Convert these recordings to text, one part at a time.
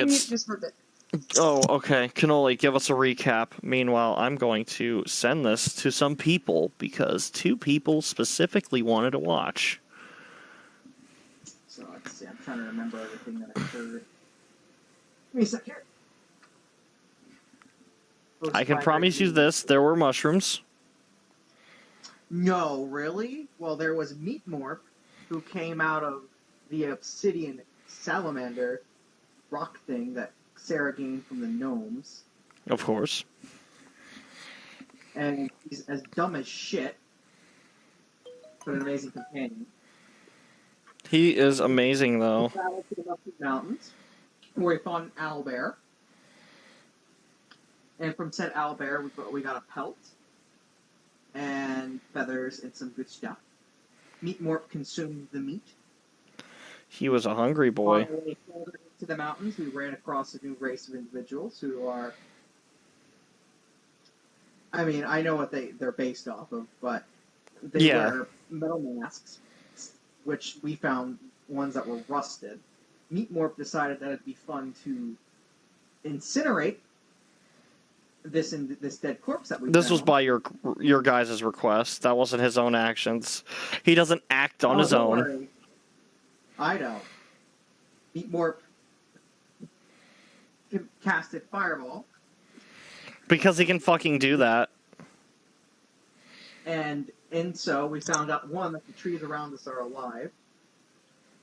it's... just for a bit. Oh, okay. Cannoli, give us a recap. Meanwhile, I'm going to send this to some people because 2 people specifically wanted to watch. So let's see. I'm trying to remember everything that occurred. Give me a second. I can promise you this: there were mushrooms. No, really? Well, there was Meat Morph, who came out of the obsidian salamander rock thing that Sarah gained from the gnomes. Of course. And he's as dumb as shit, but an amazing companion. He is amazing, though. We traveled to the Rocky Mountains, where we found an owlbear. And from said owlbear, we got a pelt, and feathers, and some good stuff. Meat Morph consumed the meat. He was a hungry boy. On our way further into the mountains, we ran across a new race of individuals who are... I mean, I know what they're based off of, but they wear metal masks, which we found ones that were rusted. Meat Morph decided that it'd be fun to incinerate this dead corpse that we found. This was by your guys' request. That wasn't his own actions. He doesn't act on his own. Worry. I know. Meat Morph casted Fireball. Because he can fucking do that. And so we found out, 1, that the trees around us are alive.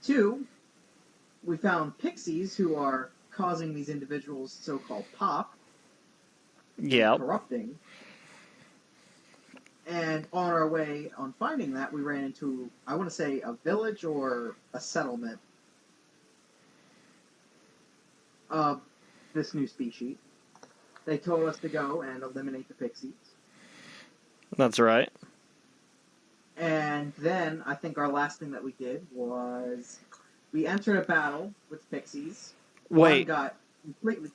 2, we found pixies who are causing these individuals so-called pop. Yeah. Corrupting. And on our way on finding that, we ran into, I want to say, a village or a settlement of this new species. They told us to go and eliminate the pixies. That's right. And then, I think our last thing that we did was, we entered a battle with pixies. Wait. One got completely...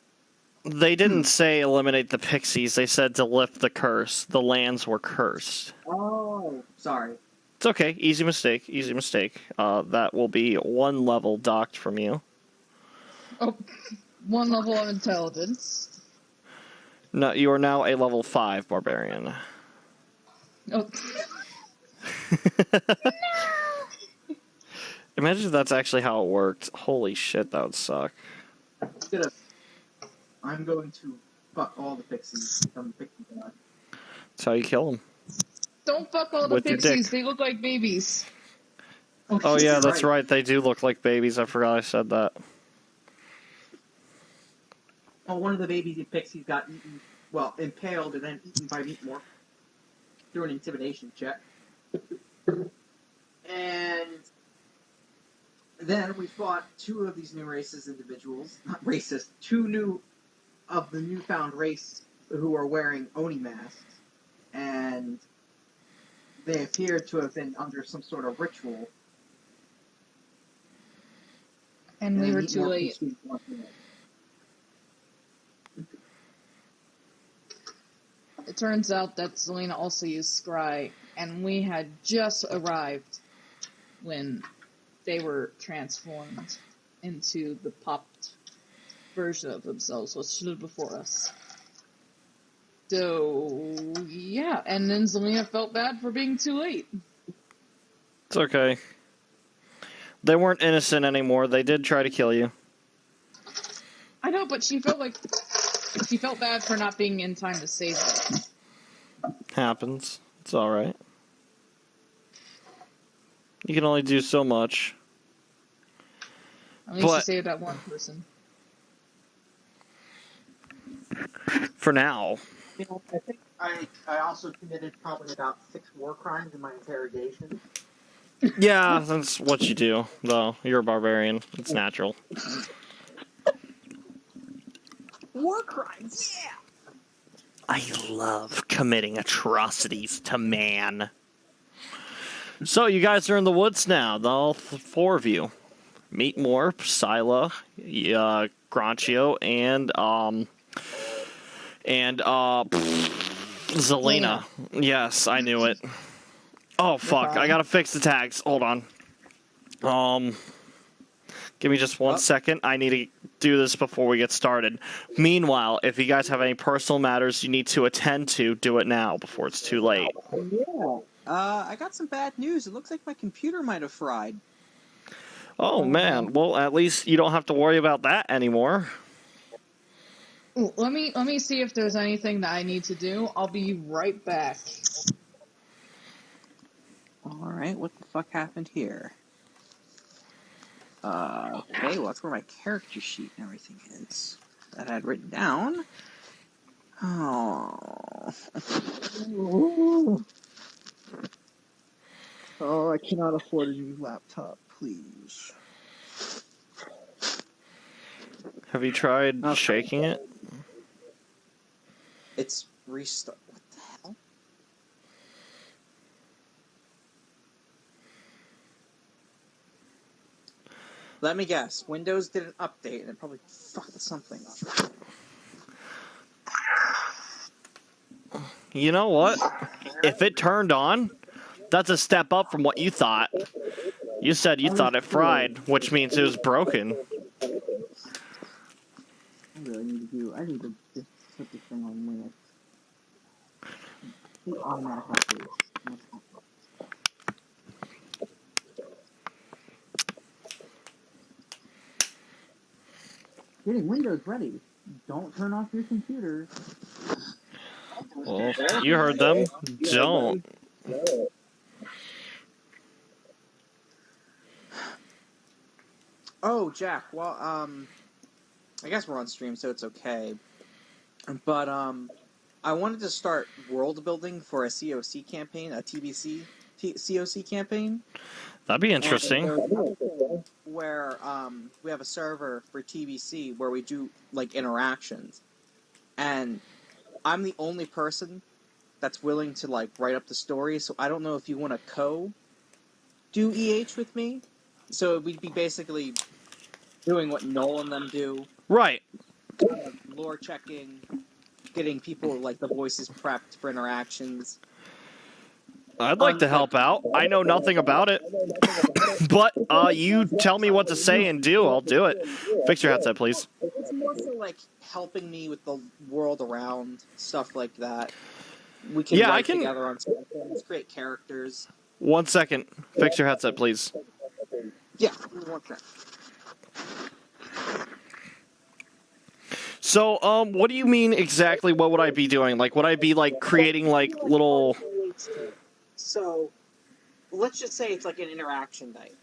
They didn't say eliminate the pixies. They said to lift the curse. The lands were cursed. Oh, sorry. It's okay. Easy mistake. Easy mistake. That will be 1 level docked from you. Oh, 1 level of intelligence. No, you are now a level 5 barbarian. Oh. Imagine if that's actually how it worked. Holy shit, that would suck. I'm going to fuck all the pixies. Become the pixie god. That's how you kill them. Don't fuck all the pixies. They look like babies. Oh yeah, that's right. They do look like babies. I forgot I said that. Oh, one of the babies pixies got eaten, well, impaled and then eaten by Meat Morph through an intimidation check. And then we fought 2 of these new individuals, not racist, 2 of the newfound race who are wearing Oni masks, and they appeared to have been under some sort of ritual. And we were too late. It turns out that Zelena also used Scry, and we had just arrived when they were transformed into the popped version of themselves, what stood before us. So, yeah, and then Zelena felt bad for being too late. It's okay. They weren't innocent anymore. They did try to kill you. I know, but she felt bad for not being in time to save them. Happens. It's alright. You can only do so much. At least you saved that one person. For now. You know, I think I also committed probably about 6 war crimes in my interrogation. Yeah, that's what you do, though. You're a barbarian. It's natural. War crimes, yeah! I love committing atrocities to man. So, you guys are in the woods now, all 4 of you. Meat Morph, Scylla, Granchio, and Zelena. Yes, I knew it. Oh, fuck. I gotta fix the tags. Hold on. Give me just one second. I need to do this before we get started. Meanwhile, if you guys have any personal matters you need to attend to, do it now before it's too late. Yeah. I got some bad news. It looks like my computer might have fried. Oh, man. Well, at least you don't have to worry about that anymore. Ooh, let me see if there's anything that I need to do. I'll be right back. All right, what the fuck happened here? Okay, well, that's where my character sheet and everything is that I had written down. Oh. Oh, I cannot afford a new laptop, please. Have you tried shaking it? It's restart. What the hell? Let me guess. Windows did an update and it probably fucked something up. You know what? If it turned on, that's a step up from what you thought. You said you thought it fried, which means it was broken. I need to just put this thing on Linux. The automatic updates. Getting Windows ready. Don't turn off your computer. Well, you heard them. Don't. Oh, Jack. Well, I guess we're on stream, so it's okay. But I wanted to start world building for a COC campaign, a TBC COC campaign. That'd be interesting. Where we have a server for TBC where we do like interactions, and I'm the only person that's willing to like write up the story. So I don't know if you want to do EH with me. So we'd be basically doing what Noel and them do. Right. Lore checking, getting people like the voices prepped for interactions. I'd like to help out. I know nothing about it. But you tell me what to say and do, I'll do it. Fix your headset, please. It's more so like helping me with the world around, stuff like that. We can write together on some things, create characters. 1 second. Fix your headset, please. Yeah, 1 second. So, what do you mean exactly? What would I be doing? Like, would I be like creating like little? So, let's just say it's like an interaction night.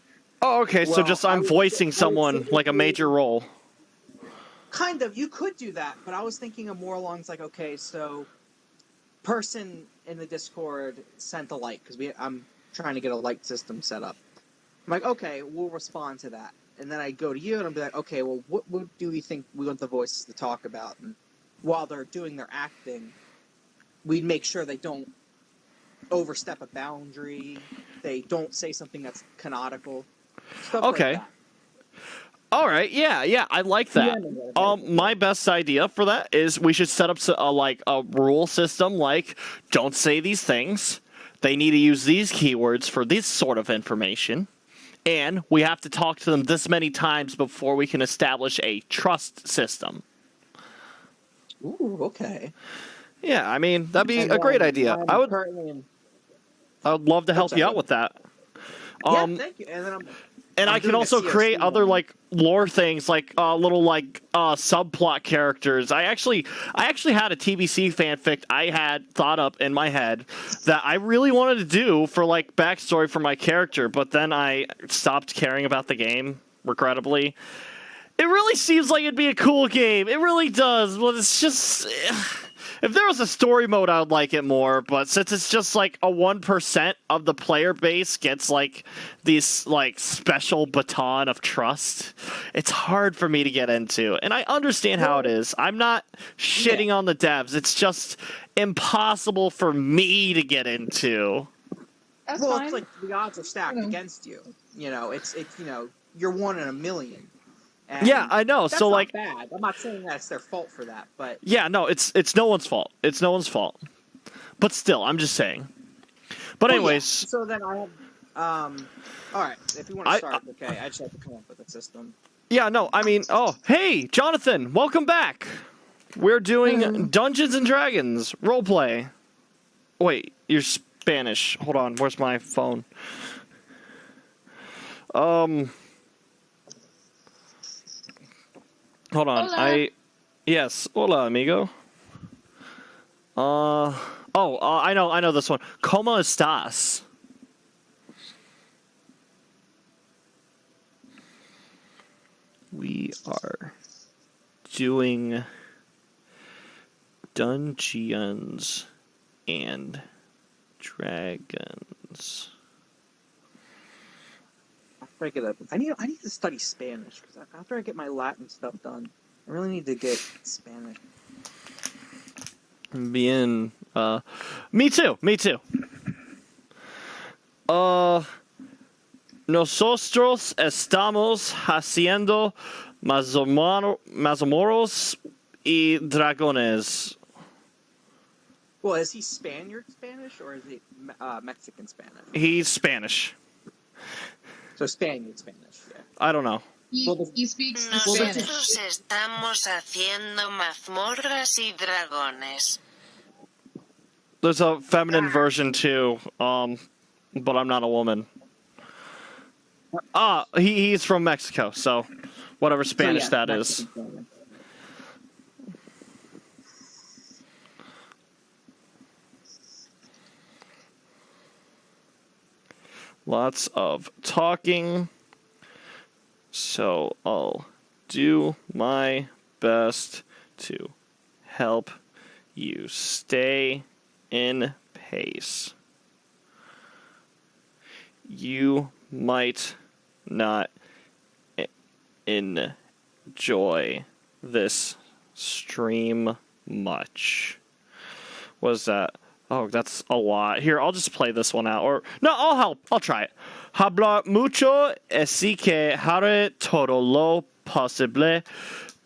Oh, okay. So just I'm voicing someone like a major role. Kind of. You could do that, but I was thinking of more along like, okay, so person in the Discord sent a like because I'm trying to get a like system set up. I'm like, okay, we'll respond to that. And then I go to you and I'll be like, okay, well, what do we think we want the voices to talk about? And while they're doing their acting, we'd make sure they don't overstep a boundary. They don't say something that's canonical. Stuff like that. All right, yeah, I like that. My best idea for that is we should set up a rule system like don't say these things. They need to use these keywords for this sort of information. And we have to talk to them this many times before we can establish a trust system. Ooh, okay. Yeah, I mean, that'd be a great idea. I would love to help you out with that. Yeah, thank you. And I can also create other like lore things, like little like subplot characters. I actually had a TBC fanfic I had thought up in my head that I really wanted to do for like backstory for my character, but then I stopped caring about the game, regrettably. It really seems like it'd be a cool game. It really does, but it's just if there was a story mode, I would like it more, but since it's just like a 1% of the player base gets like these like special baton of trust, it's hard for me to get into. And I understand how it is. I'm not shitting on the devs. It's just impossible for me to get into. That's fine. It's like the odds are stacked against you. You know, it's you're 1 in a million. And yeah, I know. That's so not like bad. I'm not saying that's their fault for that, but yeah, no, it's no one's fault. It's no one's fault. But still, I'm just saying. But anyways, so then I have all right. If you want to start, okay. I just have to come up with a system. Yeah, no, I mean, oh, hey, Jonathan, welcome back. We're doing Hello. Dungeons and Dragons roleplay. Wait, you're Spanish. Hold on, where's my phone? Hold on. Hola. Yes, hola, amigo. I know this one. ¿Cómo estás? We are doing Dungeons and Dragons. I need to study Spanish because after I get my Latin stuff done, I really need to get Spanish. Bien. Me too. Nosotros estamos haciendo mazmorros y dragones. Well, is he Spaniard Spanish or is he Mexican Spanish? He's Spanish. So Spaniard Spanish. Yeah. I don't know. He speaks the Spanish. Nosotros estamos haciendo mazmorras y dragones. There's a feminine version too, but I'm not a woman. He's from Mexico, so whatever Spanish that is. Spanish. Lots of talking, so I'll do my best to help you stay in pace. You might not enjoy this stream much. What is that? Oh, that's a lot. Here, I'll just play this one out. Or no, I'll help. I'll try it. Hablar mucho, así que haré todo lo posible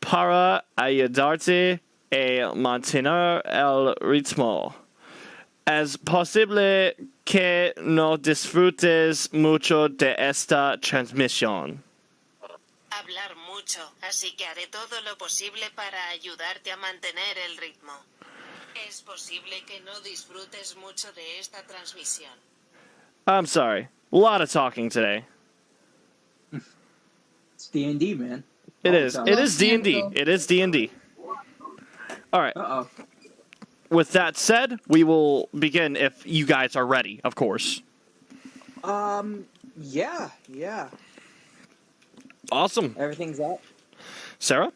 para ayudarte a mantener el ritmo. Es posible que no disfrutes mucho de esta transmisión. Hablar mucho, así que haré todo lo posible para ayudarte a mantener el ritmo. Es posible que no disfrutes mucho de esta transmisión. I'm sorry. A lot of talking today. It's D&D, man. It is. Oh, It is D&D. It is D&D. All right. Uh-oh. With that said, we will begin if you guys are ready, of course. Yeah. Awesome. Everything's up. Sarah?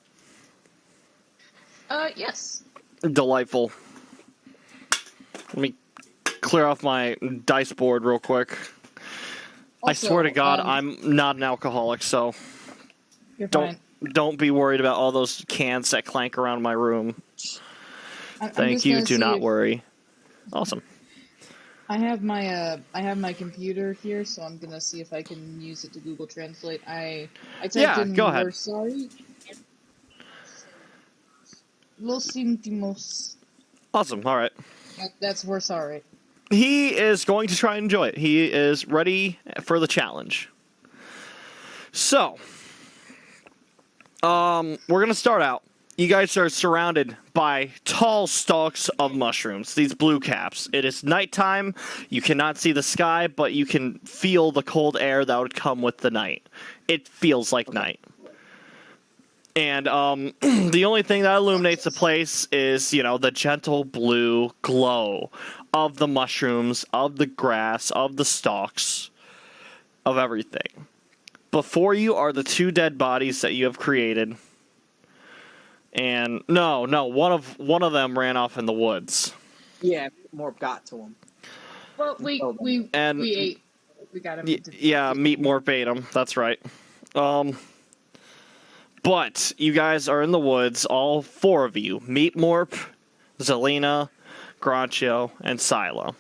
Yes. Delightful. Let me clear off my dice board real quick. I Also, swear to God, I'm not an alcoholic, so You're fine. don't be worried about all those cans that clank around my room. I'm Thank just you. gonna Do see not if- worry. Awesome. I have my computer here, so I'm gonna see if I can use it to Google Translate. I typed in go ahead. "we're sorry." Los sentimos. Awesome. All right. That's "we're sorry." He is going to try and enjoy it. He is ready for the challenge. So, we're going to start out. You guys are surrounded by tall stalks of mushrooms, these blue caps. It is nighttime. You cannot see the sky, but you can feel the cold air that would come with the night. It feels like night. And the only thing that illuminates the place is, the gentle blue glow of the mushrooms, of the grass, of the stalks, of everything. Before you are the two dead bodies that you have created. And no, one of them ran off in the woods. Yeah, more got to him. Well, we ate. We got him. Yeah, meat more Batum. That's right. But you guys are in the woods, all four of you. Meat Morp, Zelena, Granchio, and Silo.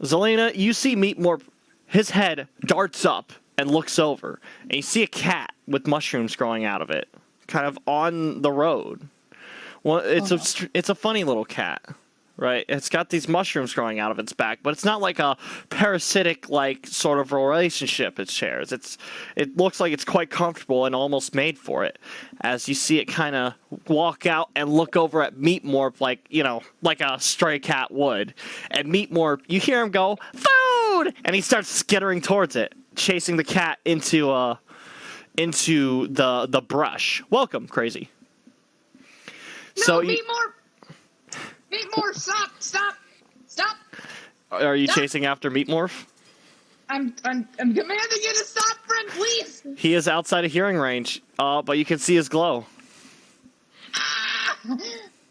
Zelena, you see Meat Morp, his head darts up and looks over, and you see a cat with mushrooms growing out of it, kind of on the road. Well, it's a funny little cat. right? It's got these mushrooms growing out of its back, but it's not like a parasitic like sort of relationship it shares. It looks like it's quite comfortable and almost made for it. As you see it kind of walk out and look over at Meatmorph like, like a stray cat would. And Meatmorph, you hear him go, "Food!" And he starts skittering towards it, chasing the cat into the brush. Welcome, Crazy. No, So Meat Morph, stop! are you Stop. chasing after Meatmorph? I'm commanding you to stop, friend, please. He is outside of hearing range, but you can see his glow.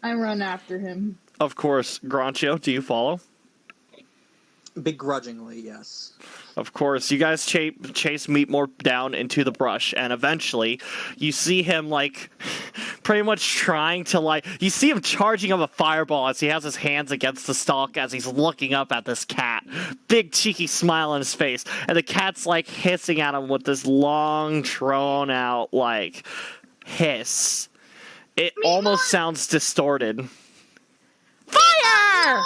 I run after him. Of course, Granchio, do you follow? Begrudgingly, yes. Of course, you guys chase Meatmorph down into the brush, and eventually, you see him, pretty much trying to, you see him charging up a fireball as he has his hands against the stalk as he's looking up at this cat. Big, cheeky smile on his face, and the cat's, hissing at him with this long, drawn-out, hiss. It almost sounds distorted. Fire!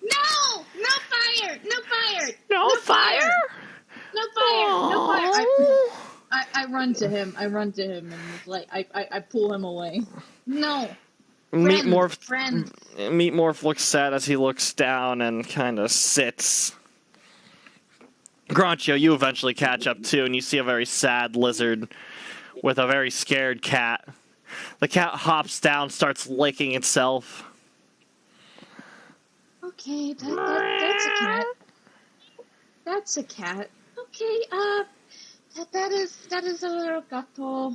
No fire! No fire! No fire! I run to him. And I pull him away. No. Friend. Meatmorph looks sad as he looks down and kind of sits. Granchio, you eventually catch up too, and you see a very sad lizard with a very scared cat. The cat hops down, starts licking itself. Okay, that's a cat. That's a cat. Okay, that is a little gato.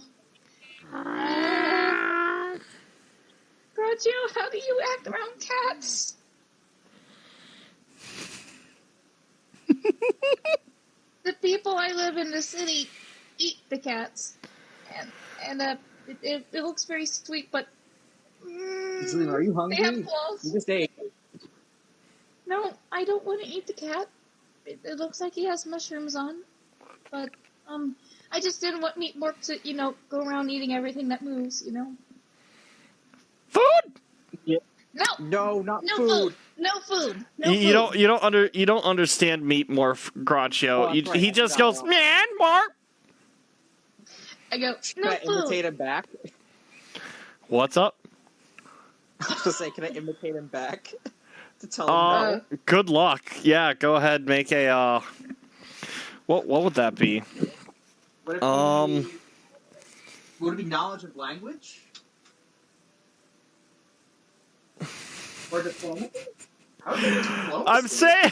Granchio, how do you act around cats? The people I live in the city eat the cats, and it looks very sweet, but Zelena, are you hungry? they have claws. You just ate. No, I don't want to eat the cat. It looks like he has mushrooms on, but I just didn't want Meatmorph to go around eating everything that moves. Food? Yeah. No, not no food. No food. You don't understand Meatmorph, Granchio. Oh, that's right, He I just forgot. goes, "Man, Mark." I go, Can no I food. imitate him back? What's up? I was to say, can I imitate him back? To tell him no? Good luck. Yeah, go ahead, make a what would that be? Would it be knowledge of language? Or diplomacy? I would say diplomacy. I'm saying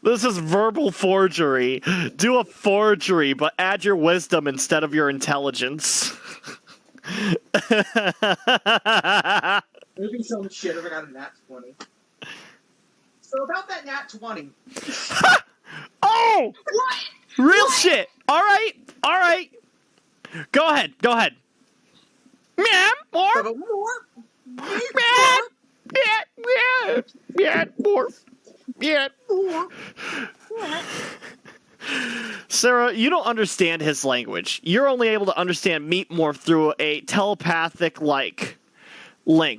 this is verbal forgery. Do a forgery, but add your wisdom instead of your intelligence. Maybe some shit if I got a nat 20. So about that nat 20. Oh! What? Real shit. All right. Go ahead. Man, more. More. Sarah, you don't understand his language. You're only able to understand Meatmorph through a telepathic link,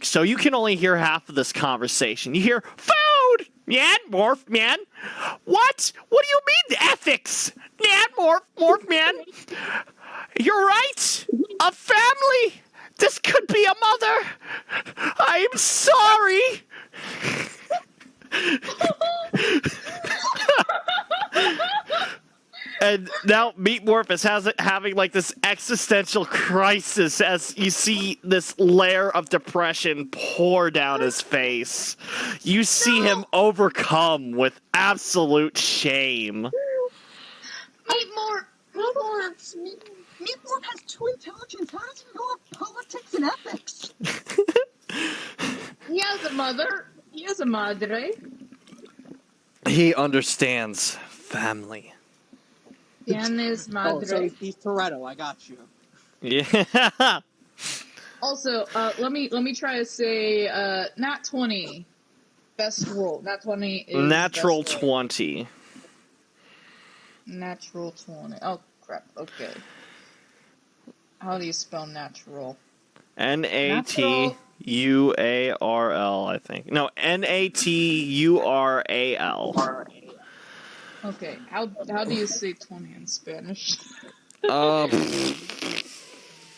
so you can only hear half of this conversation. You hear food, man, morph, man. What? What do you mean ethics, man, morph, man? You're right. A family. This could be a mother. I'm sorry. And now Meatmorph is having this existential crisis as you see this layer of depression pour down his face. You see him overcome with absolute shame. Meatmorph. Meatmorph has 2 intelligence. How does he know of politics and ethics? He has a mother. He has a madre. He understands family. Tienes Oh, so madre. he's Toretto. I got you. Yeah. Also, let me try to say nat 20. Best roll. Nat 20 is Natural best roll. 20. Natural 20. Oh crap. Okay. How do you spell natural? NAT. Natural Natural, I think. No, Natural. Okay, how do you say 20 in Spanish? Uh, Wait,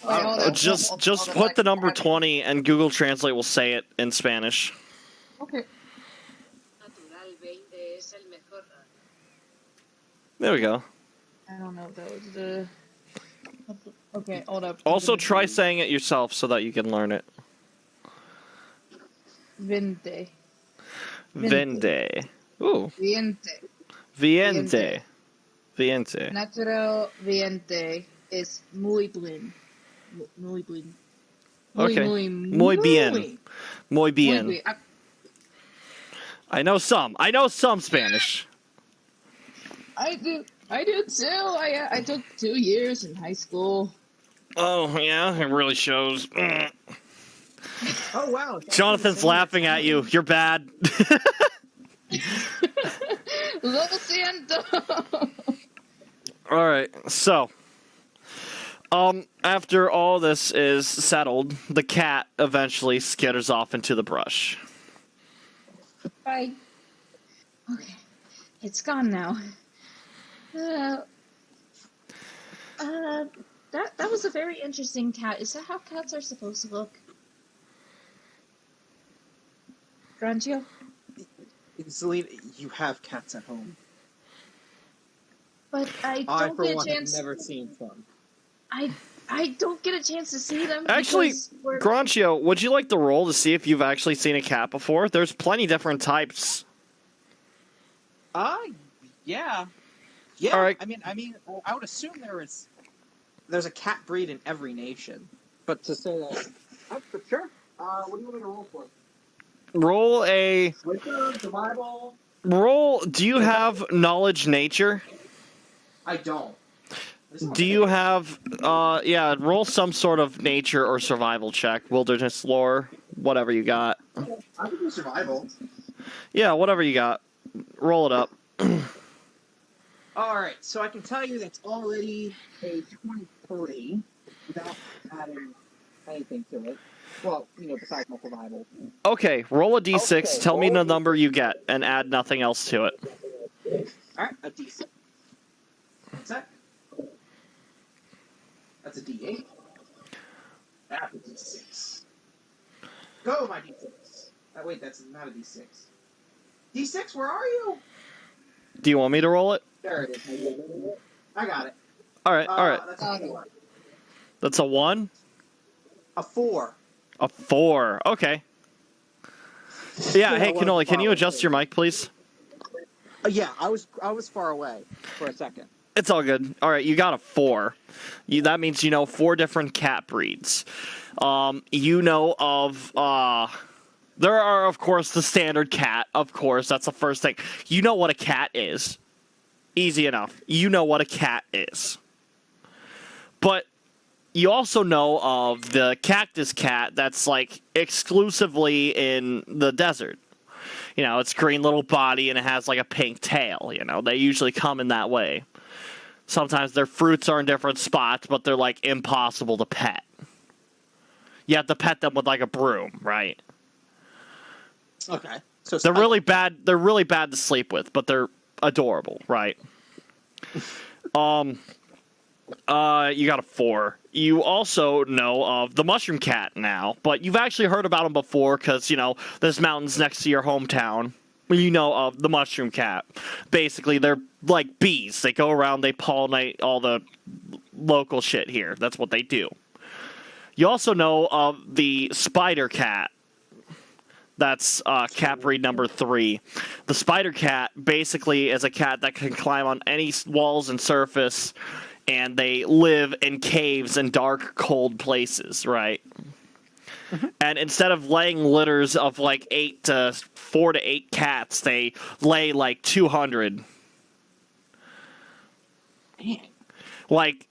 hold up. just put the number 20 and Google Translate will say it in Spanish. Okay. Natural 20 es el mejor. There we go. I don't know if that was the. Okay, hold up. Also, try saying it yourself so that you can learn it. Vente. Vende. Ooh. Viente. Viente. Viente. Natural viente es muy buen. Muy buen. Okay. Muy bien. Muy bien. I know some Spanish. I do too. I took 2 years in high school. Oh, yeah, it really shows. Oh wow, Jonathan's laughing at you. You're bad. Lo siento. All right, so after all this is settled, the cat eventually skitters off into the brush. Bye. Okay, it's gone now. That was a very interesting cat. Is that how cats are supposed to look? Granchio? Zelena, you have cats at home. But I I, don't for get a one, have chance. never seen one. I don't get a chance to see them. Actually, because we're- Granchio, would you like to roll to see if you've actually seen a cat before? There's plenty different types. Yeah. Yeah. All right. I mean, I would assume there's a cat breed in every nation, but to say that, for sure. What do you want me to roll for? Roll a Wisdom, survival. roll. Do you have knowledge nature? I don't. Do you have roll some sort of nature or survival check, wilderness lore, whatever you got. I can do survival. Yeah, whatever you got. Roll it up. All right, so I can tell you that's already a 23 without adding anything to it. Well, besides my survival. Okay, roll a d6, tell me the number you get, and add nothing else to it. All right, a D6. What's that? That's a D8. That's a D6. Go, my D6. Oh, wait, that's not a D6. D6, where are you? Do you want me to roll it? There it is. I got it. Alright. That's a 4. That's a 1? A 4. A 4. Okay. Yeah, hey, Cannoli, can you adjust your mic, please? Yeah, I was far away for a second. It's all good. All right, you got a 4. That means you know 4 different cat breeds. You know of there are, of course, the standard cat. Of course, that's the first thing. You know what a cat is. Easy enough. You know what a cat is. But you also know of the cactus cat that's like exclusively in the desert. You know, it's green little body and it has like a pink tail. You know, they usually come in that way. Sometimes their fruits are in different spots, but they're like impossible to pet. You have to pet them with like a broom, right? Okay. So They're really bad. They're really bad to sleep with, but they're adorable, right? You got a 4. You also know of the mushroom cat now, but you've actually heard about them before because, there's mountains next to your hometown. You know of the mushroom cat. Basically, they're like bees. They go around, they pollinate all the local shit here. That's what they do. You also know of the spider cat. That's cat breed number 3. The spider cat basically is a cat that can climb on any walls and surface, and they live in caves and dark, cold places, right? Mm-hmm. And instead of laying litters of like 4 to 8 cats, they lay like 200. Man. Like,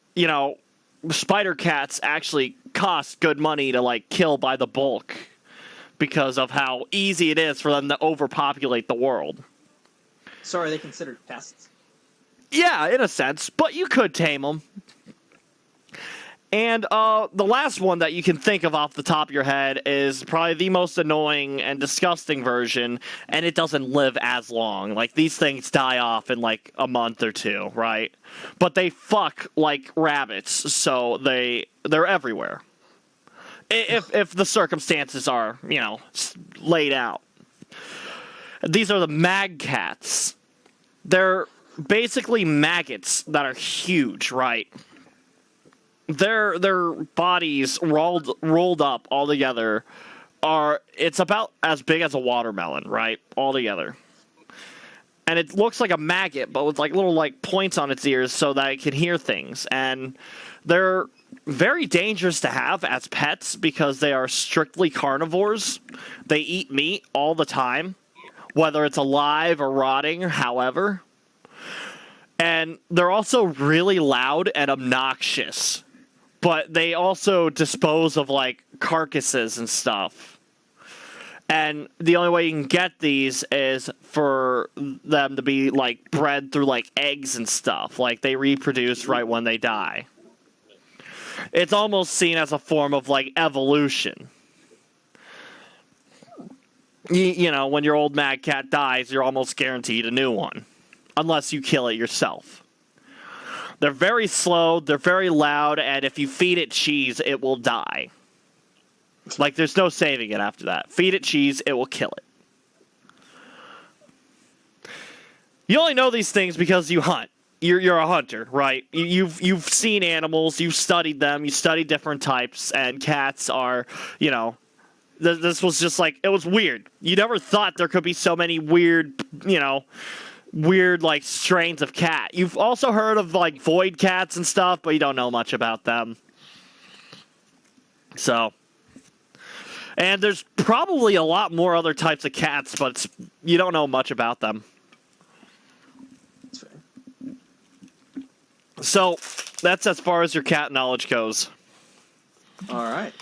spider cats actually cost good money to like kill by the bulk because of how easy it is for them to overpopulate the world. So are they considered pests? Yeah, in a sense, but you could tame them. And the last one that you can think of off the top of your head is probably the most annoying and disgusting version, and it doesn't live as long. Like, these things die off in, like, a month or two, right? But they fuck like rabbits, so they're everywhere. If the circumstances are, laid out. These are the mag cats. They're basically maggots that are huge, right? Their bodies rolled up all together it's about as big as a watermelon, right? All together. And it looks like a maggot, but with like little like points on its ears so that it can hear things. And they're very dangerous to have as pets because they are strictly carnivores. They eat meat all the time, whether it's alive or rotting, however. And they're also really loud and obnoxious. But they also dispose of, like, carcasses and stuff. And the only way you can get these is for them to be, like, bred through, like, eggs and stuff. Like, they reproduce right when they die. It's almost seen as a form of, like, evolution. When your old mad cat dies, you're almost guaranteed a new one. Unless you kill it yourself. They're very slow, they're very loud, and if you feed it cheese, it will die. Like, there's no saving it after that. Feed it cheese, it will kill it. You only know these things because you hunt. You're a hunter, right? You've seen animals, you've studied them, you study different types, and cats are, this was just like, it was weird. You never thought there could be so many weird, like strains of cat. You've also heard of like void cats and stuff, but you don't know much about them. So, and there's probably a lot more other types of cats, but you don't know much about them. That's fair. So, that's as far as your cat knowledge goes. All right.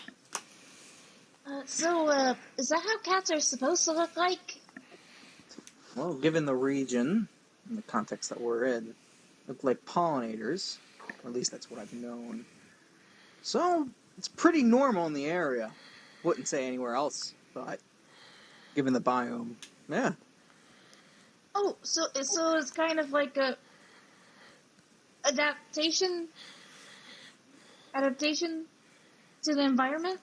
So, is that how cats are supposed to look like? Well, given the region and the context that we're in, look like pollinators. Or at least that's what I've known. So, it's pretty normal in the area. Wouldn't say anywhere else, but given the biome, yeah. Oh, so it's kind of like a adaptation to the environment,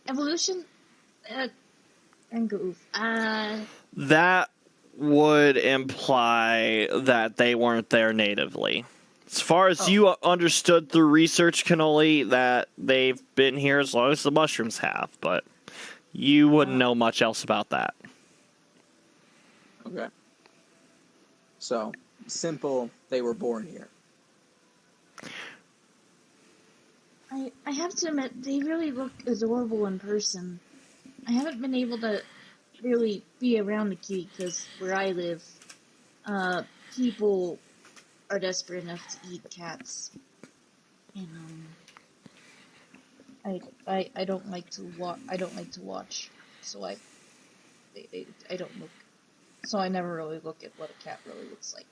evolution, and goof. That would imply that they weren't there natively. As far as you understood through research, Cannoli, that they've been here as long as the mushrooms have, but you wouldn't know much else about that. Okay. So, simple, they were born here. I have to admit, they really look adorable in person. I haven't been able to really be around the kitty because where I live, people are desperate enough to eat cats, and I don't like to watch, so I don't look, so I never really look at what a cat really looks like.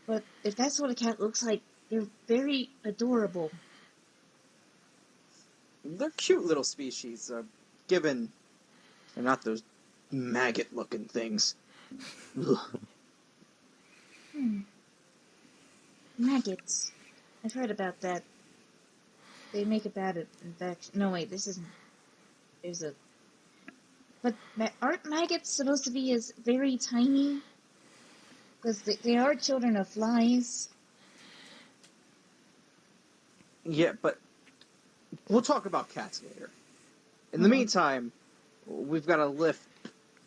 But if that's what a cat looks like, they're very adorable. They're cute little species, given they're not those maggot-looking things. Ugh. Maggots. I've heard about that. They make a bad infection. No, wait, this isn't. There's a. But aren't maggots supposed to be as very tiny? Because they are children of flies. Yeah, but we'll talk about cats later. In the meantime, we've got to lift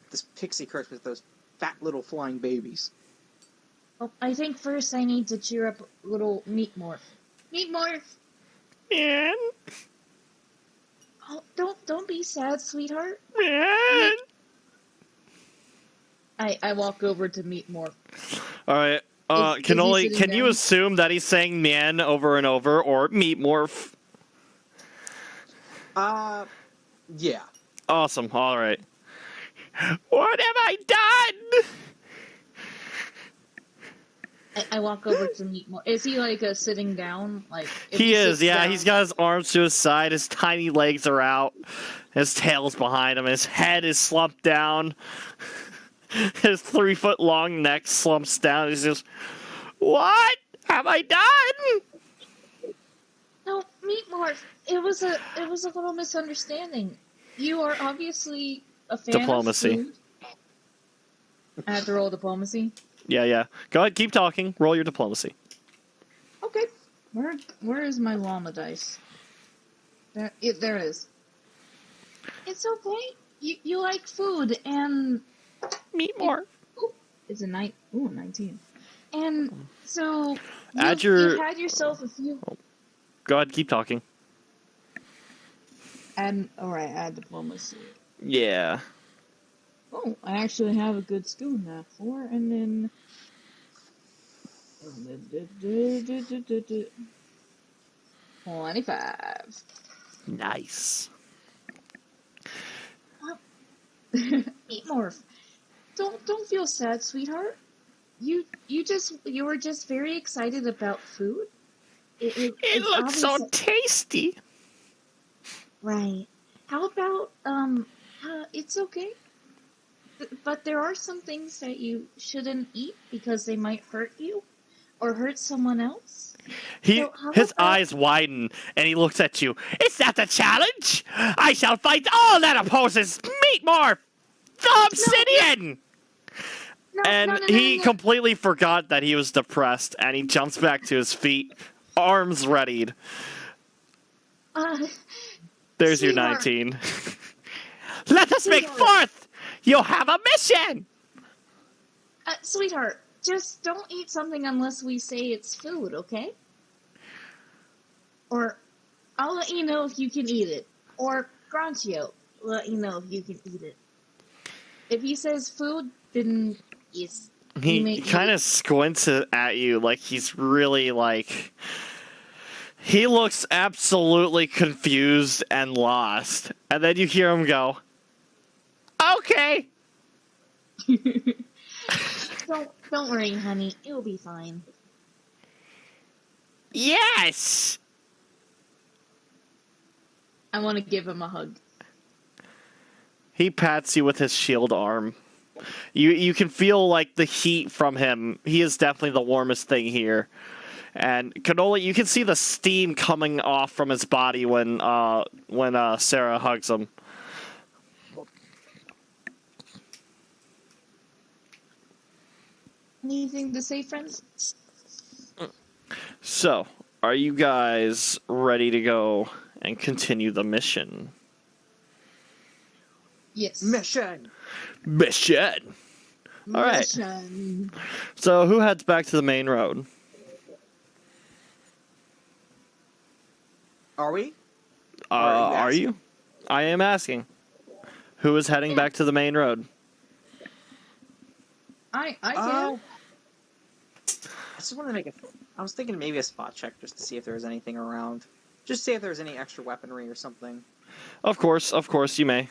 this pixie curse with those fat little flying babies. Oh, I think first I need to cheer up little Meat Morph. Meat Morph! Man. Oh, don't be sad, sweetheart. Man. I walk over to Meat Morph. All right. Can you assume that he's saying man over and over, or meat morph? Yeah. Awesome. All right. What have I done? I walk over to meet more. Is he like sitting down? Like if He is, sits yeah. down- He's got his arms to his side. His tiny legs are out. His tail's behind him. His head is slumped down. His 3-foot-long neck slumps down. He's just, what have I done? No, meet more. It was a little misunderstanding. You are obviously a fan Diplomacy. of food. I have to roll diplomacy. Yeah. Go ahead, keep talking. Roll your diplomacy. Okay. Where is my llama dice? There it is. It's okay. You like food and Meet more. it's a 19. And so Add you've had yourself a few. Go ahead, keep talking. Add diplomacy. Yeah. Oh, I actually have a good skill in that. 4 and then 25. Nice. Eat more. Don't feel sad, sweetheart. You were just very excited about food. It looks so tasty. Right. How about it's okay. But there are some things that you shouldn't eat because they might hurt you or hurt someone else. His eyes widen and he looks at you. Is that the challenge? I shall fight all that opposes Meet More, the Obsidian. He completely forgot that he was depressed, and he jumps back to his feet, arms readied. There's your 19. Let us make forth! You have a mission! Sweetheart, just don't eat something unless we say it's food, okay? Or I'll let you know if you can eat it. Or Granchio will let you know if you can eat it. If he says food, then yes. He kind of squints at you like he's really like... He looks absolutely confused and lost. And then you hear him go, okay. Don't worry, honey. It'll be fine. Yes! I want to give him a hug. He pats you with his shield arm. You can feel like the heat from him. He is definitely the warmest thing here. And Cannoli, you can see the steam coming off from his body when Sarah hugs him. Anything to say, friends? So, are you guys ready to go and continue the mission? Yes. Mission. All right. So, who heads back to the main road? Are we? Are you? I am asking. Who is heading back to the main road? I can. I just want to make I was thinking maybe a spot check just to see if there was anything around. Just see if there was any extra weaponry or something. Of course, you may.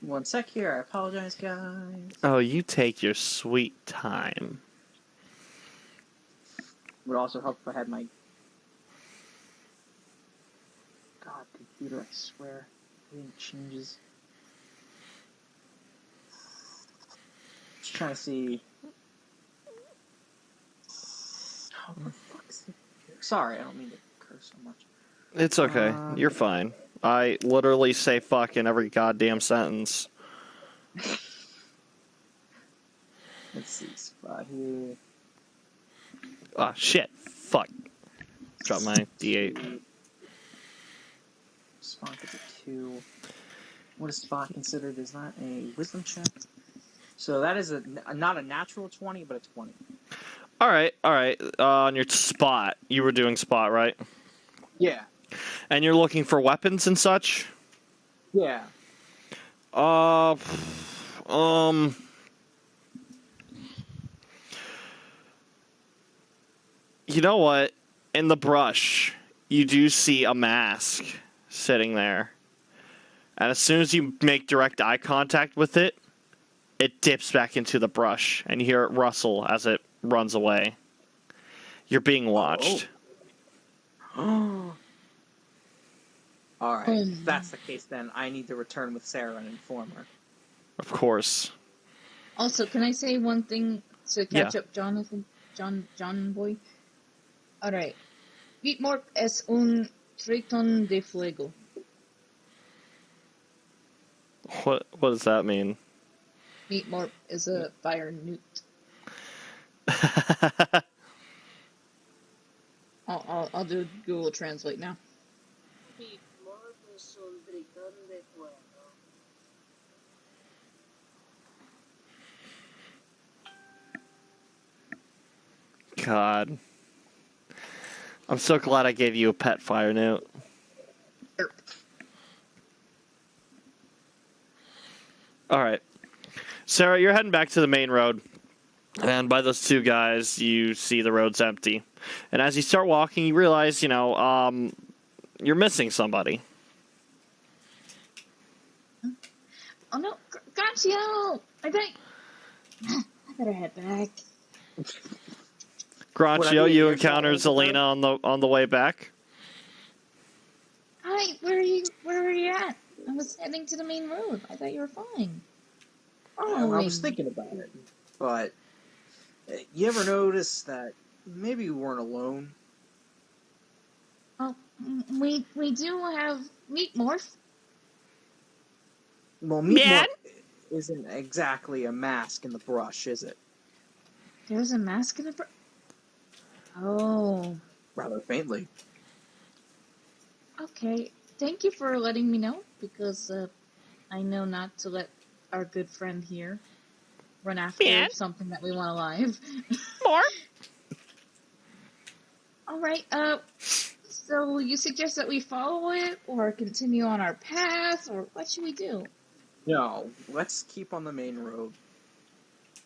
One sec here. I apologize, guys. Oh, you take your sweet time. Would also help if I had my... God, computer, I swear. Everything changes. Just trying to see... Oh, for fuck's sake. Sorry, I don't mean to curse so much. It's okay. You're fine. I literally say fuck in every goddamn sentence. Let's see, spot here. Ah, shit. Fuck. Drop my D8. Spot gets a 2. What is spot considered? Is that a wisdom check? So that is not a natural 20, but a 20. Alright. On your spot. You were doing spot, right? Yeah. And you're looking for weapons and such? Yeah. You know what? In the brush, you do see a mask sitting there. And as soon as you make direct eye contact with it, it dips back into the brush, and you hear it rustle as it runs away. You're being watched. Oh. All right. If Hmm. that's the case, then I need to return with Sarah and inform her. Of course. Also, can I say one thing to catch Yeah. up, John boy? All right. Meatmore es un tritón de fuego. What does that mean? Meatmore is a fire newt. I'll do Google Translate now. God. I'm so glad I gave you a pet fire note. Erp. All right. Sarah, you're heading back to the main road. And by those two guys, you see the road's empty. And as you start walking, you realize, you're missing somebody. Oh no, Granchio! I better head back. Would I Granchio, be in you earshot encounter of the road? Zelena on the way back. Hi, where were you at? I was heading to the main road. I thought you were fine. I was Following. thinking about it, but you ever notice that maybe we weren't alone? Oh, we do have meat morph. Well, Man? Meatmore isn't exactly a mask in the brush, is it? There's a mask in the Oh, Rather faintly. okay. Thank you for letting me know, because I know not to let our good friend here run after Man? something that we want alive. More? All right. So you suggest that we follow it, or continue on our path, or what should we do? No, let's keep on the main road.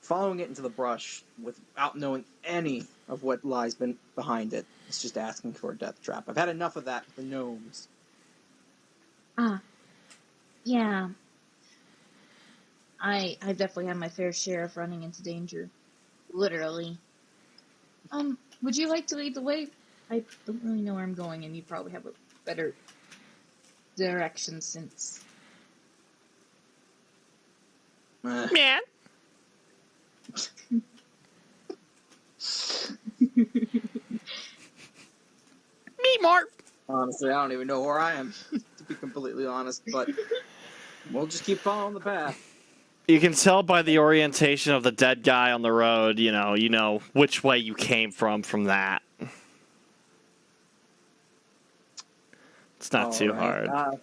Following it into the brush without knowing any of what lies behind it, it's just asking for a death trap. I've had enough of that with the gnomes. Ah, yeah. I definitely had my fair share of running into danger. Literally. Would you like to lead the way? I don't really know where I'm going, and you probably have a better direction since. Eh. Man? Me more. Honestly, I don't even know where I am, to be completely honest, but we'll just keep following the path. You can tell by the orientation of the dead guy on the road, you know which way you came from that. It's not too Alright, hard.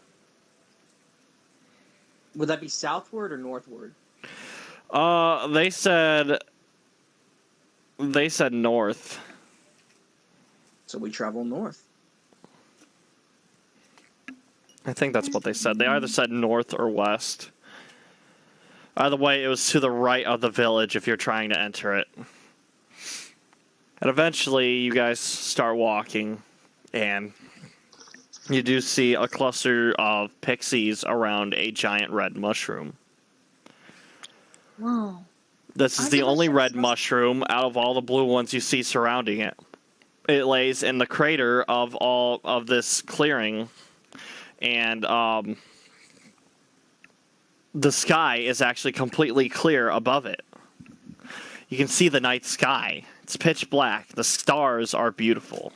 would that be southward or northward? They said north. So we travel north. I think that's what they said. They either said north or west. Either way, it was to the right of the village if you're trying to enter it. And eventually, you guys start walking, and you do see a cluster of pixies around a giant red mushroom. Whoa. This is Aren't the the only mushrooms red mushroom out of all the blue ones you see surrounding it. It lays in the crater of all of this clearing, and the sky is actually completely clear above it. You can see the night sky. It's pitch black. The stars are beautiful.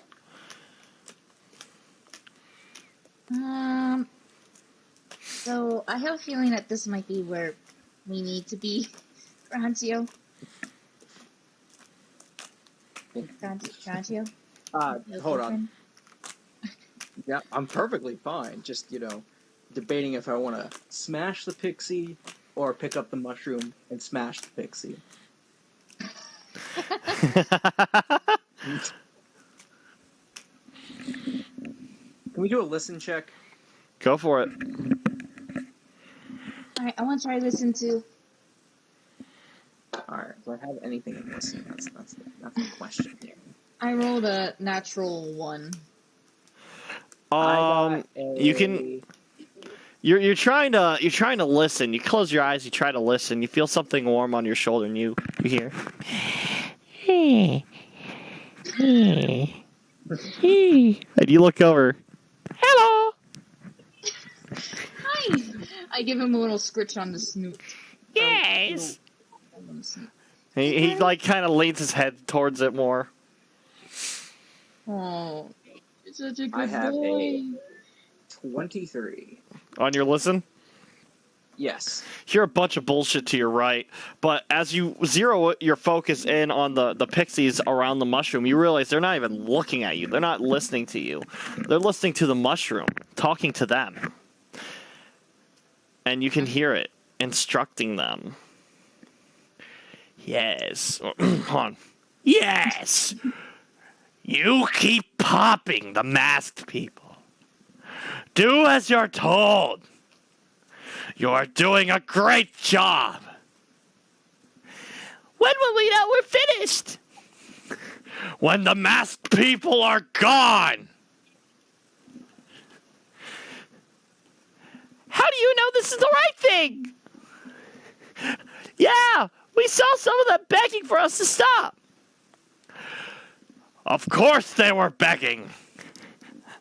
So I have a feeling that this might be where we need to be, Granchio. Granchio? Hold on. Yeah, I'm perfectly fine. Just, debating if I want to smash the pixie or pick up the mushroom and smash the pixie. Can we do a listen check? Go for it. Alright, I want to try listen to. Do I have anything in listen? That's the question here. I rolled a natural 1. I got a... You can. You're trying to listen. You close your eyes. You try to listen. You feel something warm on your shoulder, and you hear. And you look over. Hello. Hi! I give him a little scritch on the snoot. Yes. On the snoot. He like kind of leans his head towards it more. Oh, it's such a good I have boy. a 23. On your listen. Yes. Hear a bunch of bullshit to your right, but as you zero your focus in on the pixies around the mushroom, you realize they're not even looking at you. They're not listening to you. They're listening to the mushroom, talking to them. And you can hear it instructing them. Yes. Hold on. Yes. You keep popping the masked people. Do as you're told. You're doing a great job. When will we know we're finished? When the masked people are gone. How do you know this is the right thing? Yeah, we saw some of them begging for us to stop. Of course they were begging.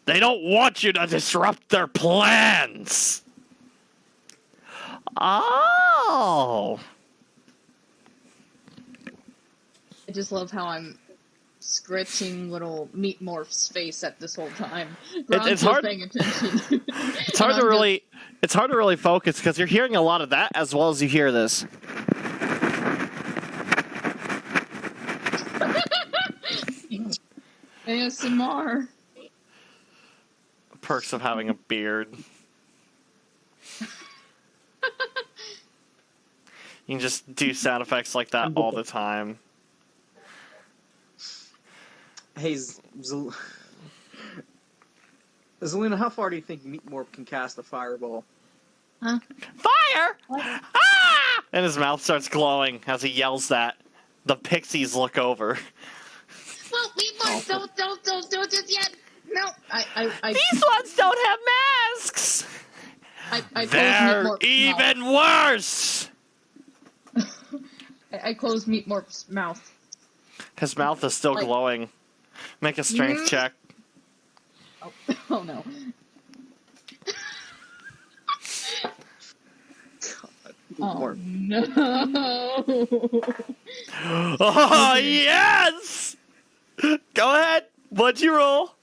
They don't want you to disrupt their plans. Oh. I just love how I'm scratching little meat morph's face at this whole time. It's hard. Paying attention. It's hard to really. It's hard to really focus because you're hearing a lot of that as well as you hear this. ASMR. Perks of having a beard. You can just do sound effects like that all the time. Hey, Zelena, how far do you think Meatmorph can cast a fireball? Huh? Fire! Ah! And his mouth starts glowing as he yells that. The pixies look over. Well, Meatmorph, don't do it yet. No, These ones don't have masks. I They're close Meatmorph's even mouth. worse. I close Meatmorph's mouth. His mouth is still glowing. Make a strength check. Oh no. Oh no. Oh, yes! Go ahead. What'd you roll?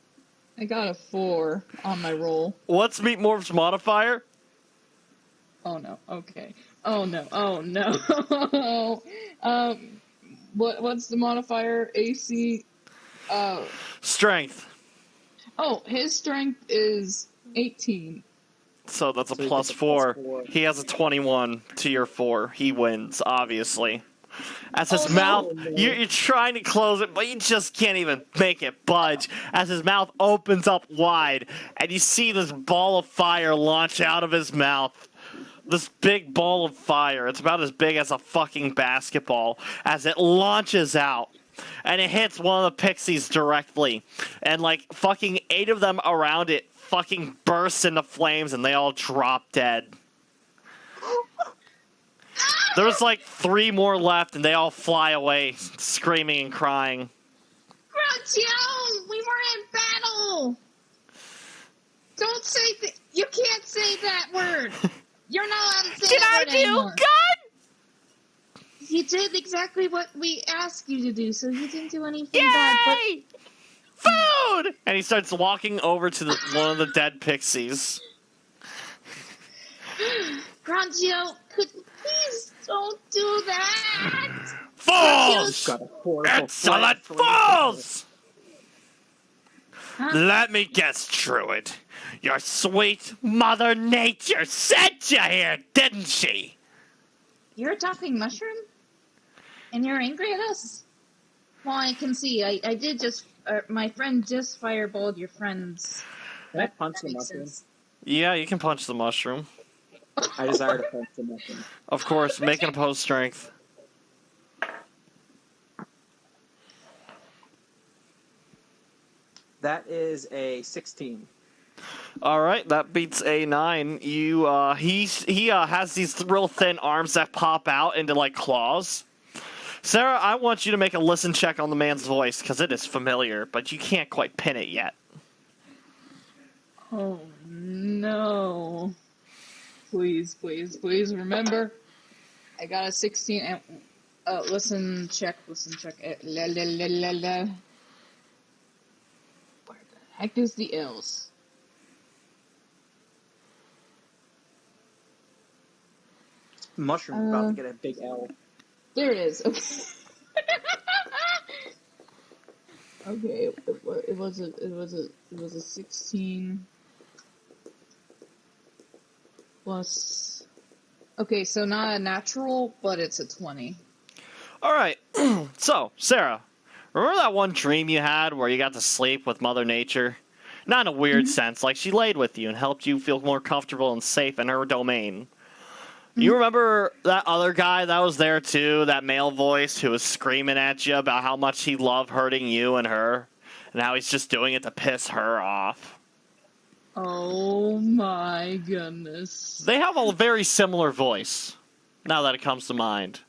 I got a 4 on my roll. What's Meatmorph's modifier? Oh no. Okay. Oh no. What's the modifier? AC. Strength. Oh, his strength is 18. So that's a So he plus gets a 4. plus 4. He has a 21 to your 4. He wins, obviously. As his Oh, mouth, no. you're trying to close it, but you just can't even make it budge. As his mouth opens up wide, and you see this ball of fire launch out of his mouth. This big ball of fire. It's about as big as a fucking basketball. As it launches out. And it hits one of the pixies directly. And like fucking 8 of them around it fucking burst into flames and they all drop dead. There was like 3 more left and they all fly away screaming and crying. Granchio, we were in battle. Don't say that. You can't say that word. You're not allowed to say that word anymore. Good? You did exactly what we asked you to do, so you didn't do anything bad. But Yay! Food! And he starts walking over to one of the dead pixies. Granchio, could you please don't do that? Fools! Got a horrible Excellent flat fools! Huh? Let me guess, Druid. Your sweet Mother Nature sent you here, didn't she? You're talking mushroom? And you're angry at us? Well, I can see. I did just... my friend just fireballed your friends. Can I punch That the makes mushroom? sense. Yeah, you can punch the mushroom. I desire to punch the mushroom. Of course, make an opposed strength. That is a 16. All right, that beats a 9. He has these real thin arms that pop out into like claws. Sarah, I want you to make a listen check on the man's voice because it is familiar, but you can't quite pin it yet. Oh no. Please, please, please remember. I got a 16 and listen check. La, la, la, la, la. Where the heck is the L's? Mushroom's about to get a big L. There it is. Okay. Okay, it was a 16 plus. Okay, so not a natural, but it's a 20. All right, so Sarah, remember that one dream you had where you got to sleep with Mother Nature? Not in a weird sense, like she laid with you and helped you feel more comfortable and safe in her domain. You remember that other guy that was there too, that male voice who was screaming at you about how much he loved hurting you and her, and how he's just doing it to piss her off? Oh my goodness. They have a very similar voice, now that it comes to mind.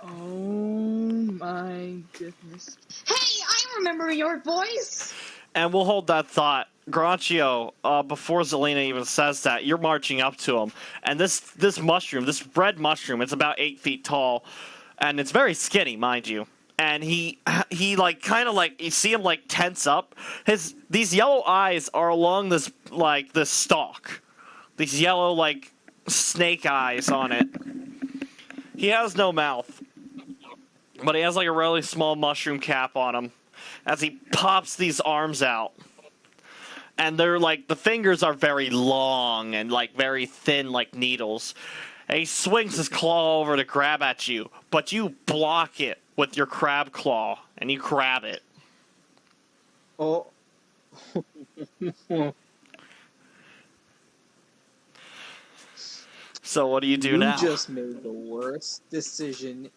Oh my goodness. Hey, I remember your voice! And we'll hold that thought. Granchio, before Zelena even says that, you're marching up to him. And this mushroom, this red mushroom, it's about 8 feet tall. And it's very skinny, mind you. And he like, kind of like, you see him like tense up. These yellow eyes are along this stalk. These yellow, like, snake eyes on it. He has no mouth. But he has like a really small mushroom cap on him. As he pops these arms out. And they're like, the fingers are very long and like very thin like needles. And he swings his claw over to grab at you, but you block it with your crab claw and you grab it. Oh. So what do you do now? You just made the worst decision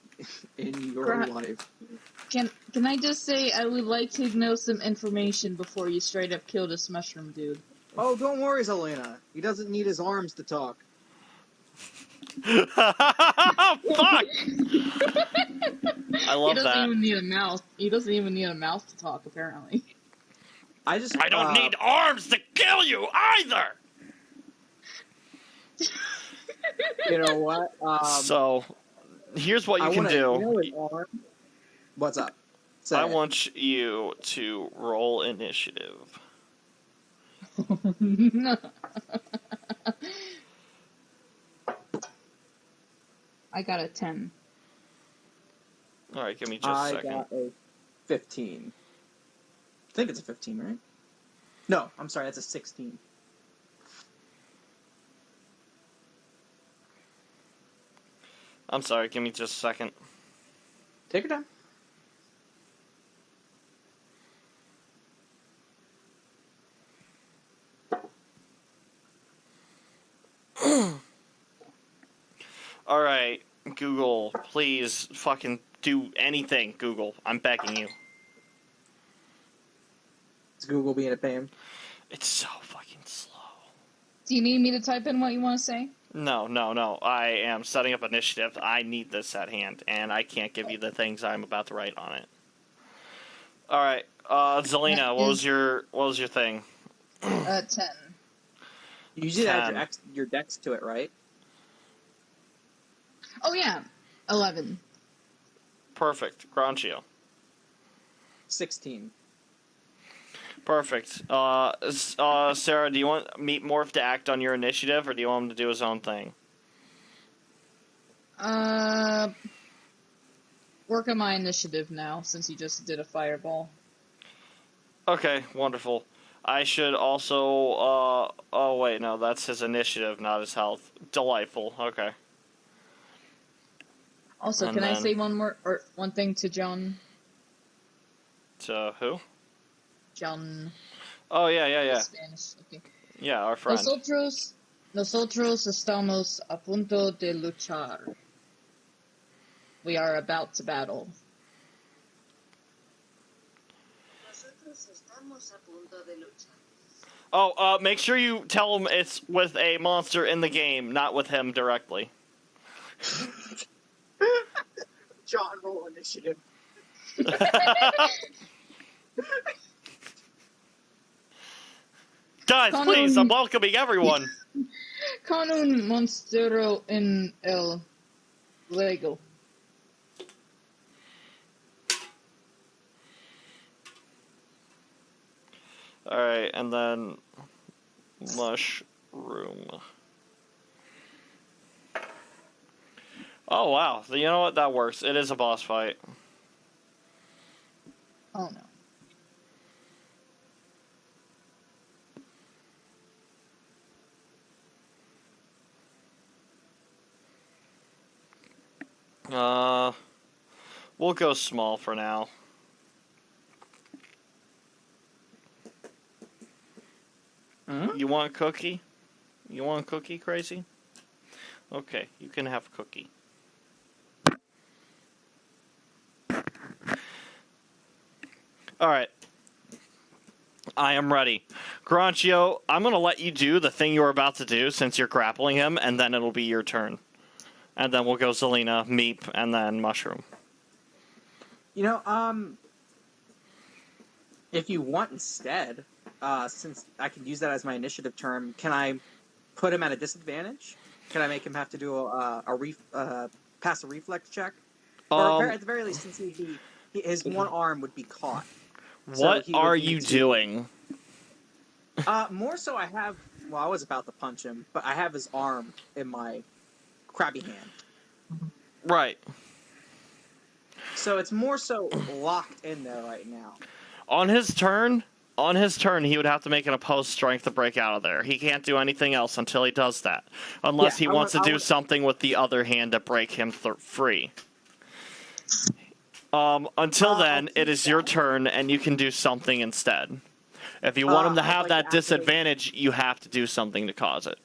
in your life. Can I just say I would like to know some information before you straight up kill this mushroom dude? Oh, don't worry, Zelena. He doesn't need his arms to talk. Fuck! I love He doesn't that. even need a mouth. He doesn't even need a mouth to talk, apparently. I don't need arms to kill you either! You know what? So, here's what you can do. You know his arm? What's up? Say I it. want you to roll initiative. I got a 10. Alright, give me just a second. I got a 15. I think it's a 15, right? No, I'm sorry, that's a 16. I'm sorry, give me just a second. Take your time. Alright, Google, please fucking do anything, Google. I'm begging you. Is Google being a pain? It's so fucking slow. Do you need me to type in what you want to say? No. I am setting up initiative. I need this at hand, and I can't give you the things I'm about to write on it. Alright, Zelena, what was your thing? 10. You usually add 10. your dex to it, right? Oh yeah, 11. Perfect. Granchio. 16. Perfect. Sarah, do you want Meat Morph to act on your initiative, or do you want him to do his own thing? Work on my initiative now, since you just did a fireball. Okay, wonderful. I should also, oh wait, no, that's his initiative, not his health. Delightful, okay. Also, And can I then- say one thing to John? To who? John. Oh, yeah. Spanish. Okay. Yeah, our friend. Nosotros estamos a punto de luchar. We are about to battle. Estamos a punto de luchar. Oh, make sure you tell him it's with a monster in the game, not with him directly. John, roll initiative. Guys, please, I'm welcoming everyone. Con un monstero en el Lego. Alright, and then mushroom. Oh, wow. So you know what? That works. It is a boss fight. Oh no. We'll go small for now. You want cookie? You want cookie, crazy? Okay, you can have cookie. Alright. I am ready. Granchio, I'm going to let you do the thing you were about to do since you're grappling him, and then it'll be your turn. And then we'll go Zelena, Meep, and then Mushroom. You know, if you want instead, since I can use that as my initiative term, can I put him at a disadvantage? Can I make him have to do pass a reflex check? Or at the very least, since his one arm would be caught. What are you doing? More so I have... Well, I was about to punch him, but I have his arm in my crabby hand. Right. So it's more so locked in there right now. On his turn, he would have to make an opposed strength to break out of there. He can't do anything else until he does that. Unless he wants to do something with the other hand to break him free. Until then, it is your turn, and you can do something instead. If you want him to have that disadvantage, you have to do something to cause it.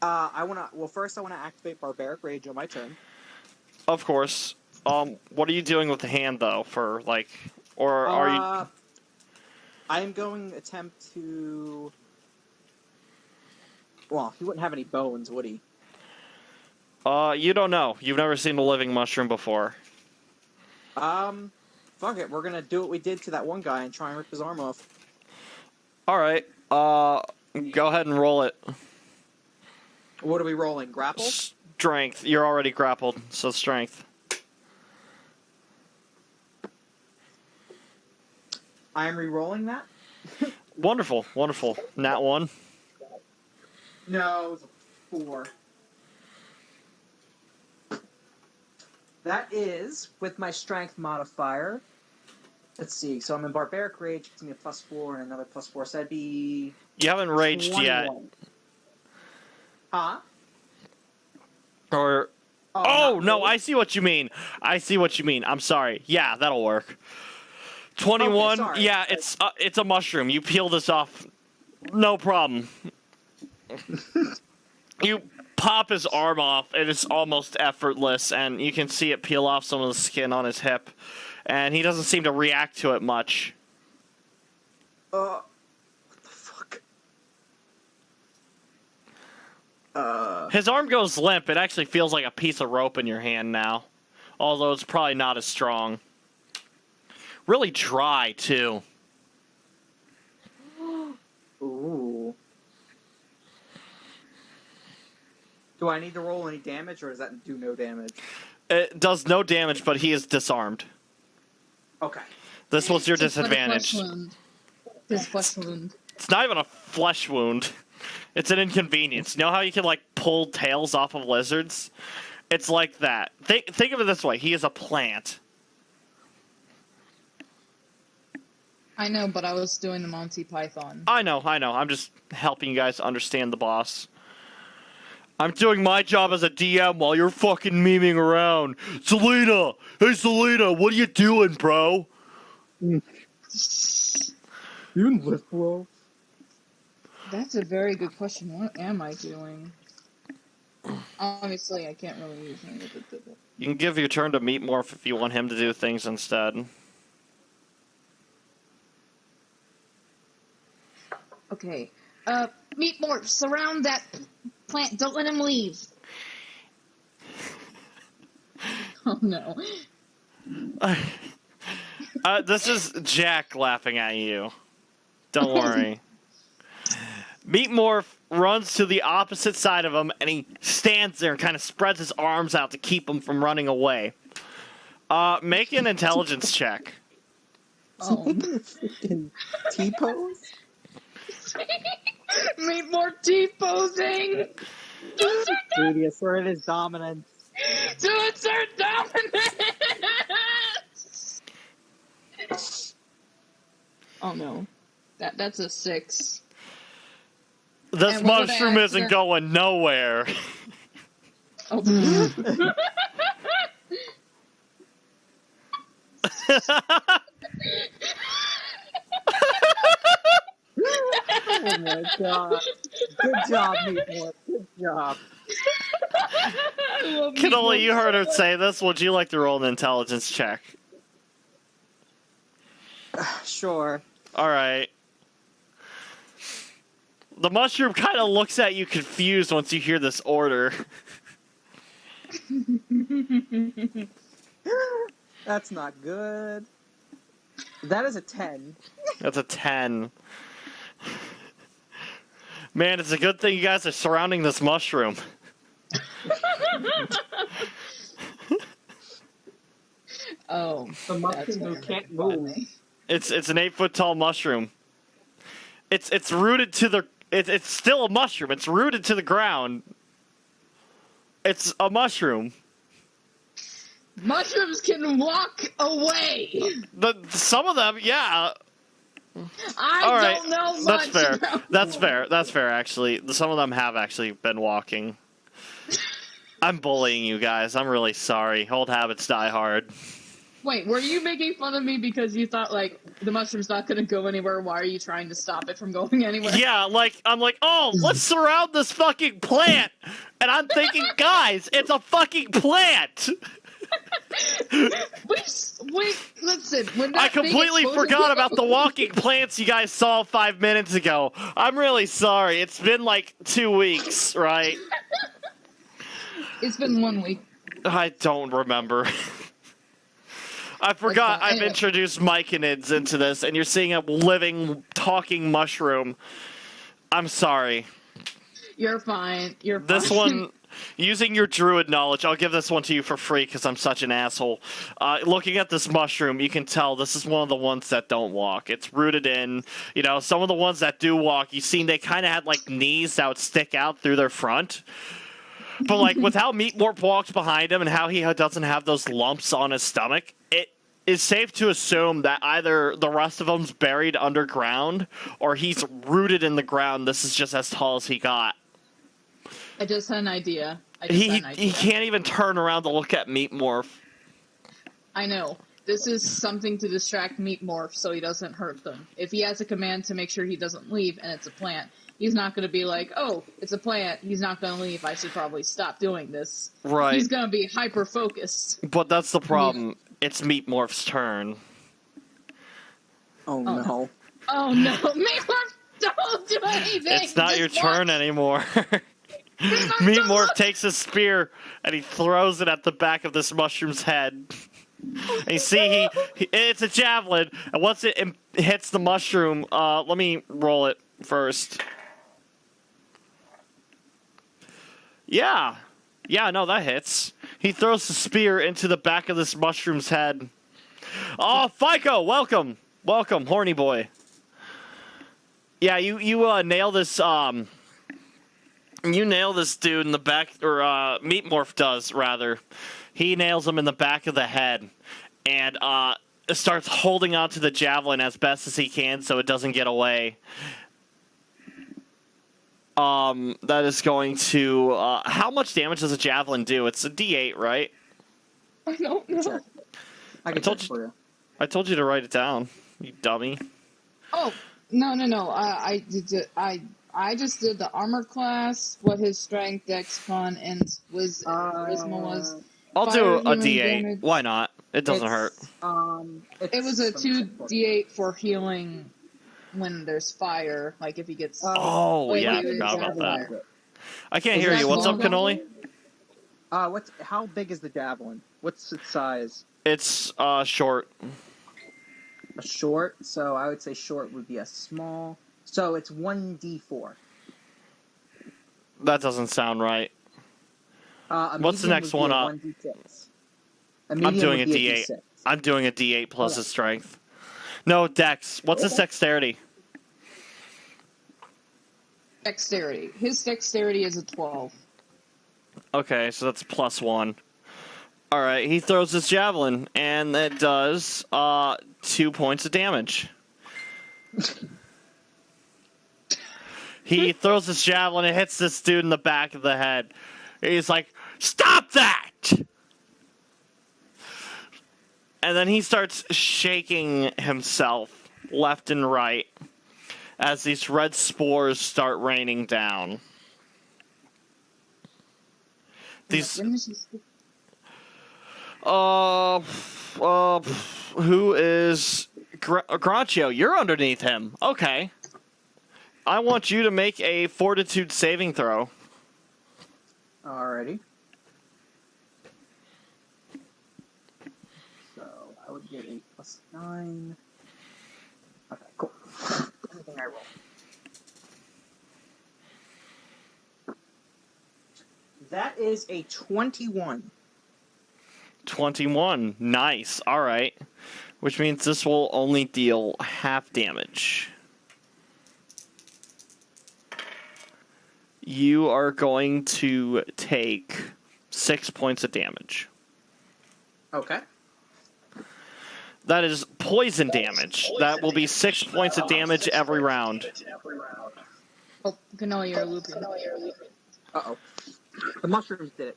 First I want to activate Barbaric Rage on my turn. Of course. What are you doing with the hand, though, are you... I am going to attempt to... Well, he wouldn't have any bones, would he? You don't know. You've never seen a living mushroom before. Fuck it. We're gonna do what we did to that one guy and try and rip his arm off. Alright, go ahead and roll it. What are we rolling? Grapple? Strength. You're already grappled, so strength. I am re-rolling that? Wonderful, wonderful. Nat 1. No, it was a 4. That is, with my strength modifier... Let's see, so I'm in Barbaric Rage, gives me a +4 and another +4, so that'd be... You haven't raged 21. yet. Huh? Or... Oh, no, I see what you mean. I'm sorry. Yeah, that'll work. 21, okay, yeah, it's a mushroom. You peel this off, no problem. You pop his arm off, and it's almost effortless, and you can see it peel off some of the skin on his hip. And he doesn't seem to react to it much. What the fuck? His arm goes limp. It actually feels like a piece of rope in your hand now. Although it's probably not as strong. Really dry, too. Ooh. Do I need to roll any damage, or does that do no damage? It does no damage, but he is disarmed. Okay. This was your Just disadvantage. His flesh wound. It's not even a flesh wound. It's an inconvenience. You know how you can, like, pull tails off of lizards? It's like that. Think of it this way. He is a plant. I know, but I was doing the Monty Python. I know. I'm just helping you guys understand the boss. I'm doing my job as a DM while you're fucking memeing around. Zelena! Hey, Zelena, what are you doing, bro? You didn't lift, bro. That's a very good question. What am I doing? Obviously, I can't really use any of it. You can give your turn to Meatmorph if you want him to do things instead. Okay. Meat morph, surround that plant. Don't let him leave. Oh no. This is Jack laughing at you. Don't worry. Meat Morph runs to the opposite side of him, and he stands there and kind of spreads his arms out to keep him from running away. Make an intelligence check. Oh. Freaking T-pose? Meat morph T-posing. Dude, he asserted his dominance. To assert dominance. Oh no. That's a 6. This And what would I mushroom add to isn't that? going nowhere. Oh. Oh my god. Good job, Meatmore. Good job. I love Meat Cannoli, Morph you heard so her much. say this. Would you like to roll an intelligence check? Sure. All right. The mushroom kind of looks at you confused once you hear this order. That's not good. That is a 10. That's a 10. Man, it's a good thing you guys are surrounding this mushroom. Oh, The mushroom who can't move. It's an 8-foot tall mushroom. It's rooted to the. It's still a mushroom. It's rooted to the ground. It's a mushroom. Mushrooms can walk away. Some of them, yeah. I All right, don't know that's much fair. about That's fair. That's fair. Actually, some of them have actually been walking. I'm bullying you guys. I'm really sorry. Old habits die hard. Wait, were you making fun of me because you thought, like, the mushroom's not going to go anywhere? Why are you trying to stop it from going anywhere? Yeah, I'm like, oh, let's surround this fucking plant, and I'm thinking, guys, it's a fucking plant. Wait, listen. When I that big completely explosion- forgot about the walking plants you guys saw 5 minutes ago. I'm really sorry. It's been like 2 weeks, right? It's been 1 week. I don't remember. I forgot I've Anyway. introduced myconids into this, and you're seeing a living, talking mushroom. I'm sorry. You're fine. You're fine. This one, using your druid knowledge, I'll give this one to you for free because I'm such an asshole. Looking at this mushroom, you can tell this is one of the ones that don't walk. It's rooted in, some of the ones that do walk, you've seen they kind of had like knees that would stick out through their front. But like with how Meatmorp walks behind him and how he doesn't have those lumps on his stomach, it is safe to assume that either the rest of them's buried underground or he's rooted in the ground. This is just as tall as he got. I just had an idea. He can't even turn around to look at Meatmorph. I know. This is something to distract Meat Morph so he doesn't hurt them. If he has a command to make sure he doesn't leave and it's a plant, he's not going to be like, oh, it's a plant, he's not going to leave, I should probably stop doing this. Right. He's going to be hyper-focused. But that's the problem. It's Meatmorph's turn. Oh no. Oh no, Meat Morph, don't do anything! It's not Just your walk. turn anymore. Meatmorph, Meatmorph don't look. takes a spear and he throws it at the back of this mushroom's head. And you see, it's a javelin, and once it hits the mushroom, let me roll it first. Yeah, no, that hits. He throws the spear into the back of this mushroom's head. Oh, FICO, welcome, horny boy. Yeah, you nail this. You nail this dude in the back, or Meatmorph does rather. He nails him in the back of the head, and starts holding onto the javelin as best as he can so it doesn't get away. That is going to... how much damage does a javelin do? It's a D8, right? I don't know. I can told check you- for you. I told you to write it down, you dummy. Oh, no. I just did the armor class, what his strength, dex, con, and charisma was. I'll Fire do a healing D8. damage. Why not? It doesn't hurt. It was a 2d8 for healing when there's fire, like if he gets. Oh, Wait, yeah, I wait, wait, forgot about javelin. that. I can't Is hear it you. What's up, small? Cannoli? How big is the javelin? What's its size? It's short. A short. So I would say short would be a small. So it's 1d4. That doesn't sound right. What's the Medium next would be one a up? 1d6. A I'm medium doing a would be D8. D6. I'm doing a D8 plus Okay. his strength. No, Dex. What's his Okay. dexterity? Dexterity. His dexterity is a 12. Okay, so that's +1. All right, he throws his javelin, and it does 2 points of damage. He throws his javelin and hits this dude in the back of the head. He's like, "Stop that!" And then he starts shaking himself left and right as these red spores start raining down. These who is Granchio? You're underneath him. Okay. I want you to make a fortitude saving throw. Alrighty. So I would get a +9. Okay, cool. Anything I roll. That is a 21. 21. Nice. All right. Which means this will only deal half damage. You are going to take 6 points of damage. Okay. That is poison damage. That will be 6 points of damage every round. Oh, Cannoli, you're looping. Uh-oh. The mushrooms did it.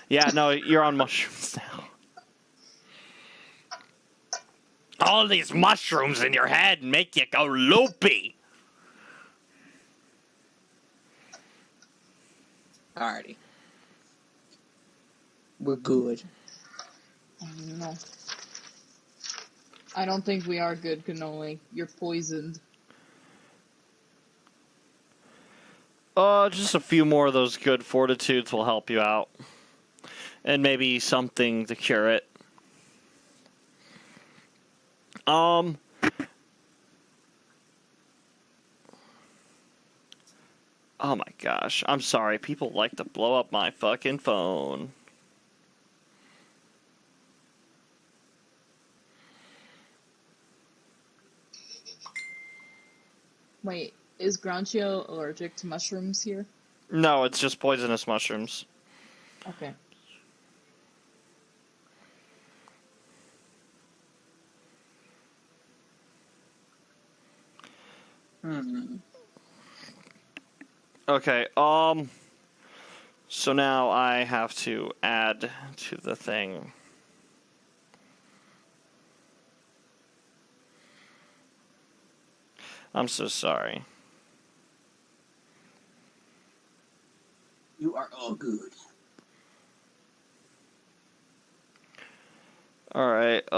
Yeah, no, you're on mushrooms now. All these mushrooms in your head make you go loopy. Alrighty. We're good. No. I don't think we are good, Cannoli. You're poisoned. Just a few more of those good fortitudes will help you out. And maybe something to cure it. Oh my gosh. I'm sorry. People like to blow up my fucking phone. Wait, is Granchio allergic to mushrooms here? No, it's just poisonous mushrooms. Okay. Okay, so now I have to add to the thing. I'm so sorry. You are all good. Alright,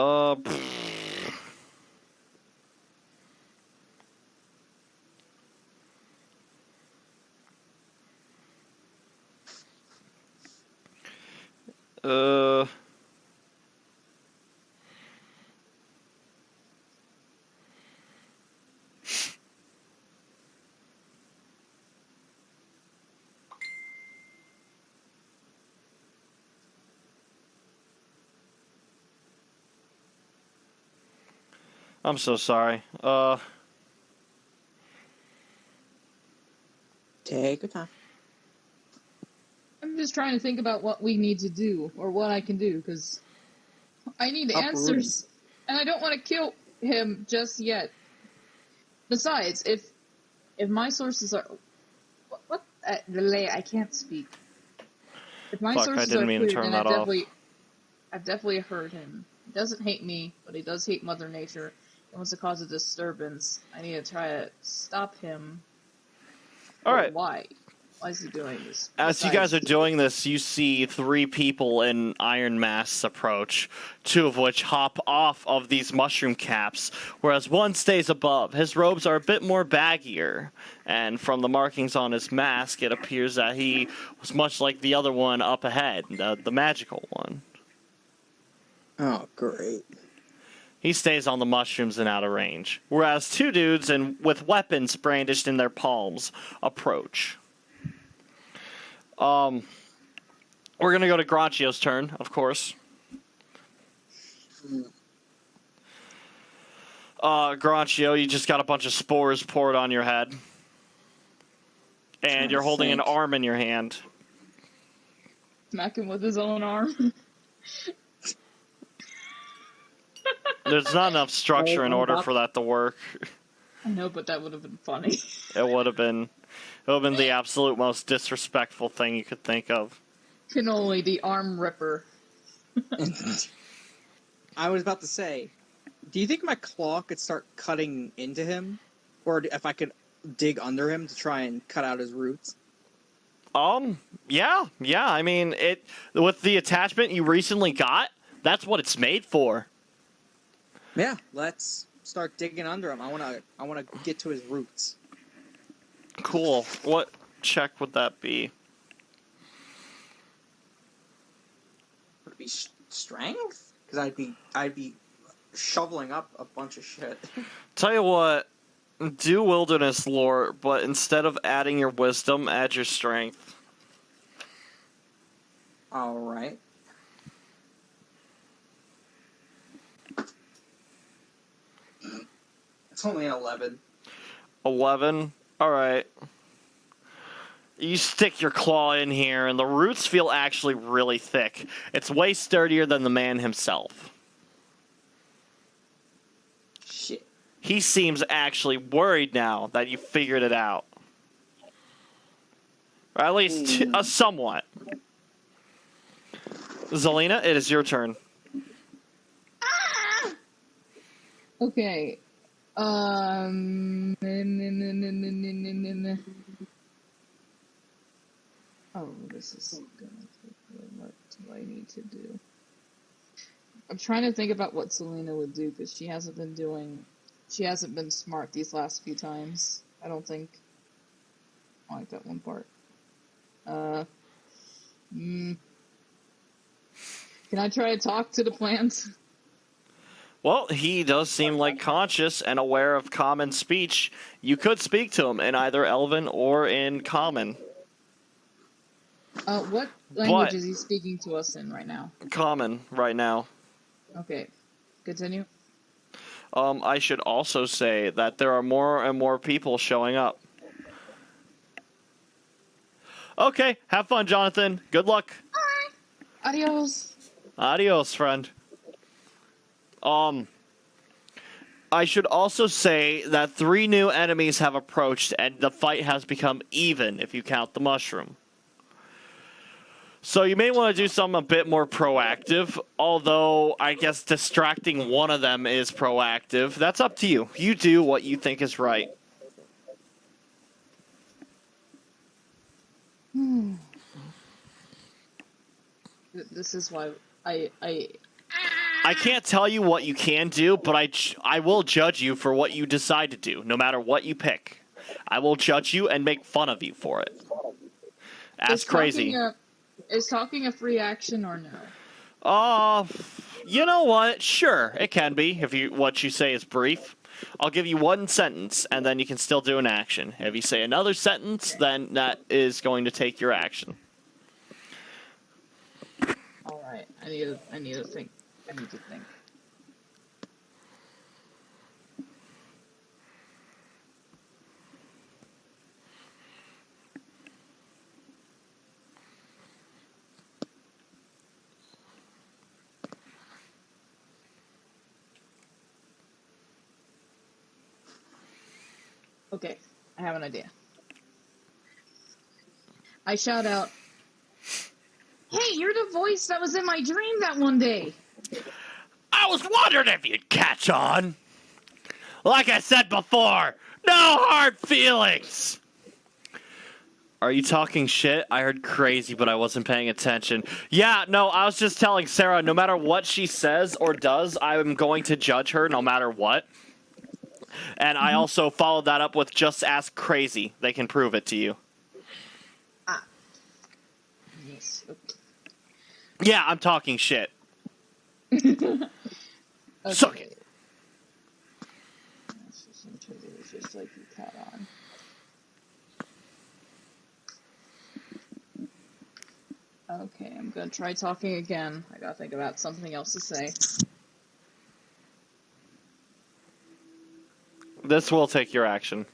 I'm so sorry. Take your time. I'm just trying to think about what we need to do, or what I can do, because I need Uprooting. answers, and I don't want to kill him just yet. Besides, if my sources are... What? I can't speak. If my Fuck, I sources didn't are mean to clear, turn then that off. I've definitely heard him. He doesn't hate me, but he does hate Mother Nature. He wants to cause a disturbance. I need to try to stop him. Alright. Why? Why is he doing this? As you guys are doing this, you see 3 people in iron masks approach, 2 of which hop off of these mushroom caps, whereas one stays above. His robes are a bit more baggier, and from the markings on his mask, it appears that he was much like the other one up ahead, the magical one. Oh, great. He stays on the mushrooms and out of range, whereas 2 dudes with weapons brandished in their palms approach. We're gonna go to Granchio's turn, of course. Granchio, you just got a bunch of spores poured on your head. And you're holding an arm in your hand. Smack him with his own arm. There's not enough structure in order for that to work. I know, but that would have been funny. It would have been the absolute most disrespectful thing you could think of. Cannoli, the arm ripper. I was about to say, do you think my claw could start cutting into him? Or if I could dig under him to try and cut out his roots? Yeah. I mean, with the attachment you recently got, that's what it's made for. Yeah, let's start digging under him. I wanna get to his roots. Cool. What check would that be? Would it be strength? Because I'd be shoveling up a bunch of shit. Tell you what, do wilderness lore, but instead of adding your wisdom, add your strength. All right. It's only an 11. 11? Alright. You stick your claw in here, and the roots feel actually really thick. It's way sturdier than the man himself. Shit. He seems actually worried now that you figured it out. Or at least somewhat. Zelena, it is your turn. Okay. Oh, this is gonna take. What do I need to do? I'm trying to think about what Zelena would do because she hasn't been smart these last few times. I don't think. I like that one part. Can I try to talk to the plant? Well, he does seem like conscious and aware of common speech. You could speak to him in either Elven or in Common. What language is he speaking to us in right now? Common, right now. Okay, continue. I should also say that there are more and more people showing up. Okay, have fun, Jonathan. Good luck. Adios. Adios, friend. I should also say that 3 new enemies have approached, and the fight has become even if you count the mushroom. So you may want to do something a bit more proactive, although I guess distracting one of them is proactive. That's up to you. You do what you think is right. This is why I can't tell you what you can do, but I will judge you for what you decide to do, no matter what you pick. I will judge you and make fun of you for it. That's crazy. Is talking a free action or no? You know what? Sure, it can be if what you say is brief. I'll give you 1 sentence, and then you can still do an action. If you say another sentence, then that is going to take your action. All right, I need to think. I need to think. Okay, I have an idea. I shout out, "Hey, you're the voice that was in my dream that one day." I was wondering if you'd catch on. Like I said before, no hard feelings. Are you talking shit? I heard crazy, but I wasn't paying attention. Yeah, no, I was just telling Sarah, no matter what she says or does, I'm going to judge her no matter what. And I also followed that up with just ask crazy. They can prove it to you. Ah. Yes. Yeah, I'm talking shit. Okay. Suck it. Some triggers just like you caught on. Okay, I'm gonna try talking again. I gotta think about something else to say. This will take your action.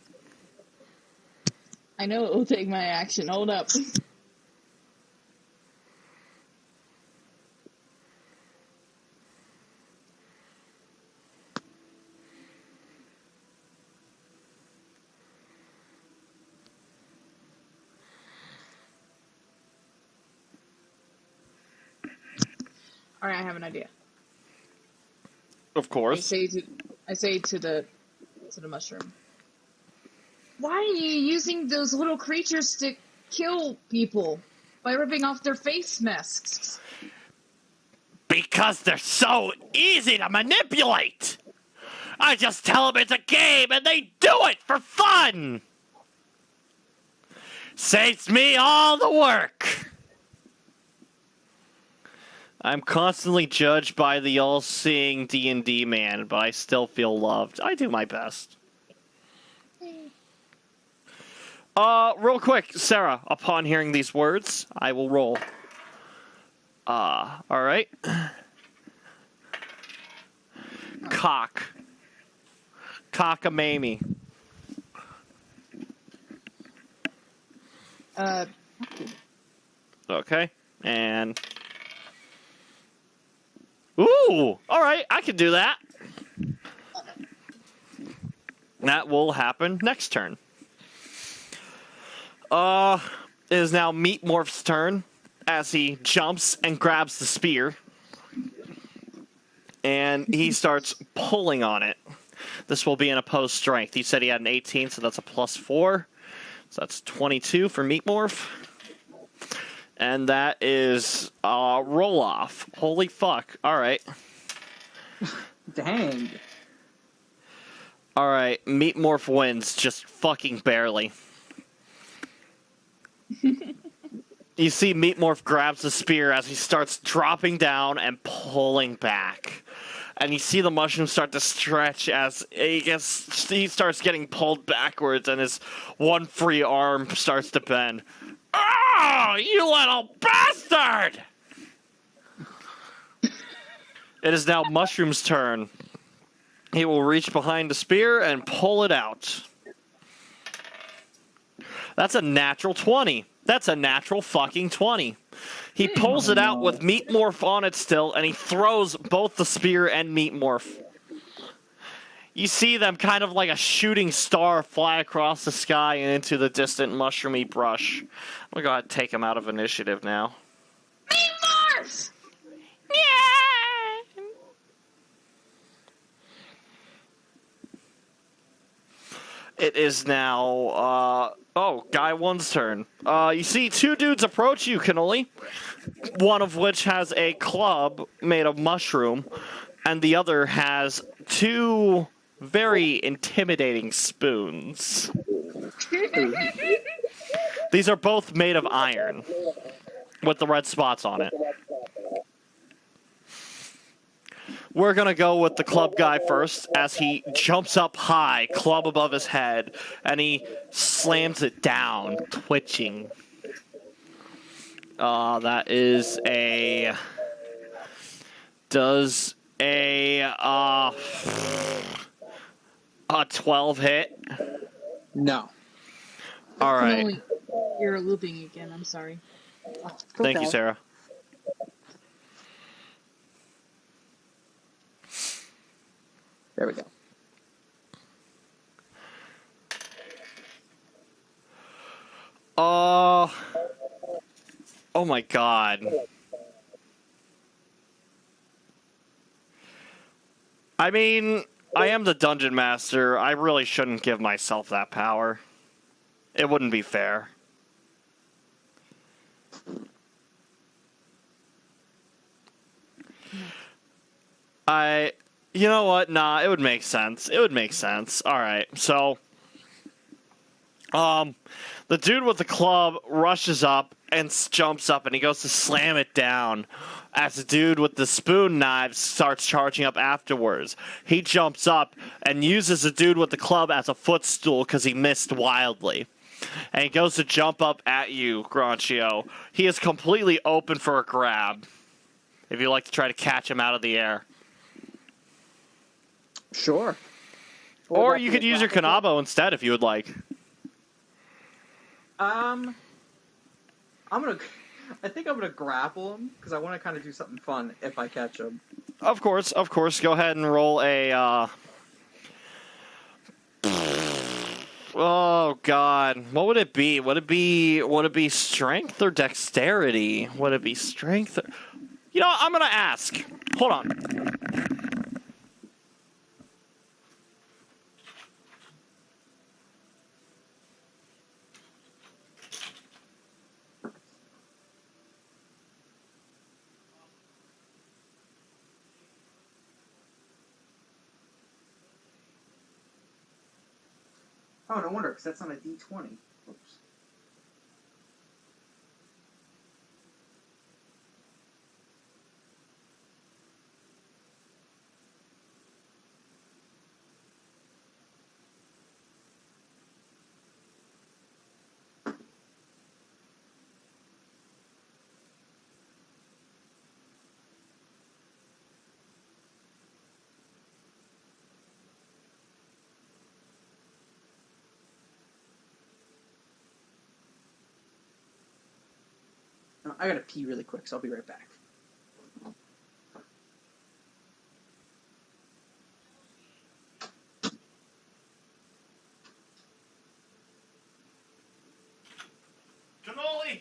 I know it will take my action. Hold up. Alright, I have an idea. Of I course. say to the mushroom. Why are you using those little creatures to kill people by ripping off their face masks? Because they're so easy to manipulate. I just tell them it's a game and they do it for fun. Saves me all the work. I'm constantly judged by the all-seeing D&D man, but I still feel loved. I do my best. Real quick, Sarah, upon hearing these words, I will roll. Alright. Cock. Cockamamie. Okay. And... Ooh! Alright, I can do that. That will happen next turn. It is now Meat Morph's turn as he jumps and grabs the spear. And he starts pulling on it. This will be an opposed strength. He said he had an 18, so that's a +4. So that's 22 for Meat Morph. And that is roll off. Holy fuck. Alright. Dang. Alright, Meat Morph wins, just fucking barely. You see Meat Morph grabs the spear as he starts dropping down and pulling back. And you see the mushroom start to stretch as he starts getting pulled backwards and his one free arm starts to bend. Oh, you little bastard! It is now Mushroom's turn. He will reach behind the spear and pull it out. That's a natural 20. That's a natural fucking 20. He pulls it out with Meat Morph on it still, and he throws both the spear and Meat Morph. You see them kind of like a shooting star fly across the sky and into the distant mushroomy brush. I'm gonna go ahead and take him out of initiative now. Meat Morphs! Yeah! It is now, Guy 1's turn. You see two dudes approach you, Cannoli. One of which has a club made of mushroom, and the other has two very intimidating spoons. These are both made of iron, with the red spots on it. We're going to go with the club guy first as he jumps up high, club above his head, and he slams it down, twitching. That is a... Does a 12 hit? No. All right. Cannoli, you're looping again. I'm sorry. Thank you, Sarah. There we go. Oh my god. I mean, I am the dungeon master. I really shouldn't give myself that power. It wouldn't be fair. You know what? Nah, it would make sense. It would make sense. All right, so, the dude with the club rushes up and jumps up, and he goes to slam it down. As the dude with the spoon knives starts charging up afterwards, he jumps up and uses the dude with the club as a footstool because he missed wildly. And he goes to jump up at you, Granchio. He is completely open for a grab. If you like to try to catch him out of the air. Sure. Or you could use your Kanabo instead if you would like. I think I'm gonna grapple him because I want to kind of do something fun if I catch him. Of course. Go ahead and roll a. Oh God, what would it be? Would it be strength or dexterity? Would it be strength? You know, I'm gonna ask. Hold on. Oh, no wonder, because that's on a D20. Oops. I gotta pee really quick, so I'll be right back. Cannoli,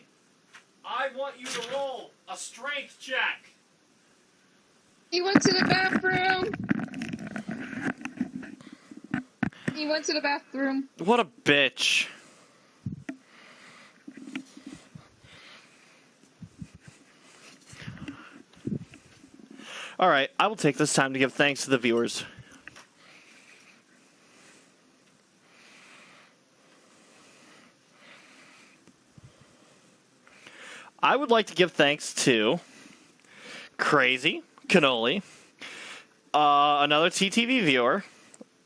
I want you to roll a strength check. He went to the bathroom. He went to the bathroom. What a bitch. All right, I will take this time to give thanks to the viewers. I would like to give thanks to Crazy, Cannoli, another TTV viewer,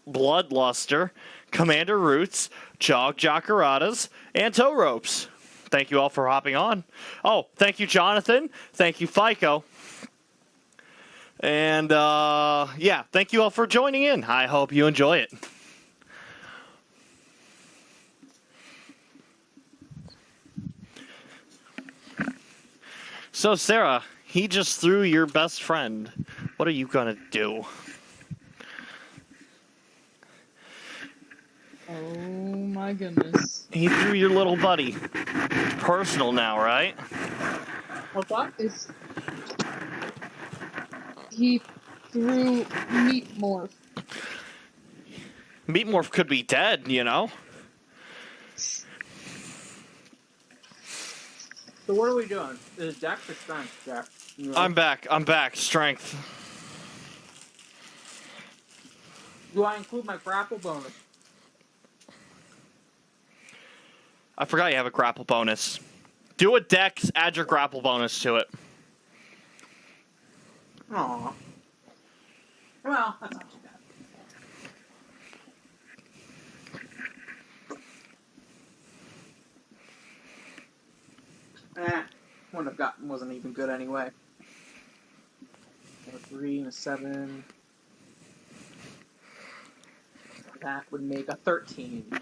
Bloodluster, Commander Roots, Jog Jockeradas, and Toe Ropes. Thank you all for hopping on. Oh, thank you, Jonathan. Thank you, FICO. And, yeah, thank you all for joining in. I hope you enjoy it. So, Sarah, he just threw your best friend. What are you gonna do? Oh my goodness. He threw your little buddy. Personal now, right? What's that? He threw Meat Morph. Meat Morph could be dead, you know? So what are we doing? Is Dex or strength, Jack? You know? I'm back. Strength. Do I include my grapple bonus? I forgot you have a grapple bonus. Do a dex, add your grapple bonus to it. Aw. Well, that's not too bad. Wouldn't have gotten, wasn't even good anyway. A 3 and a 7. That would make a 13.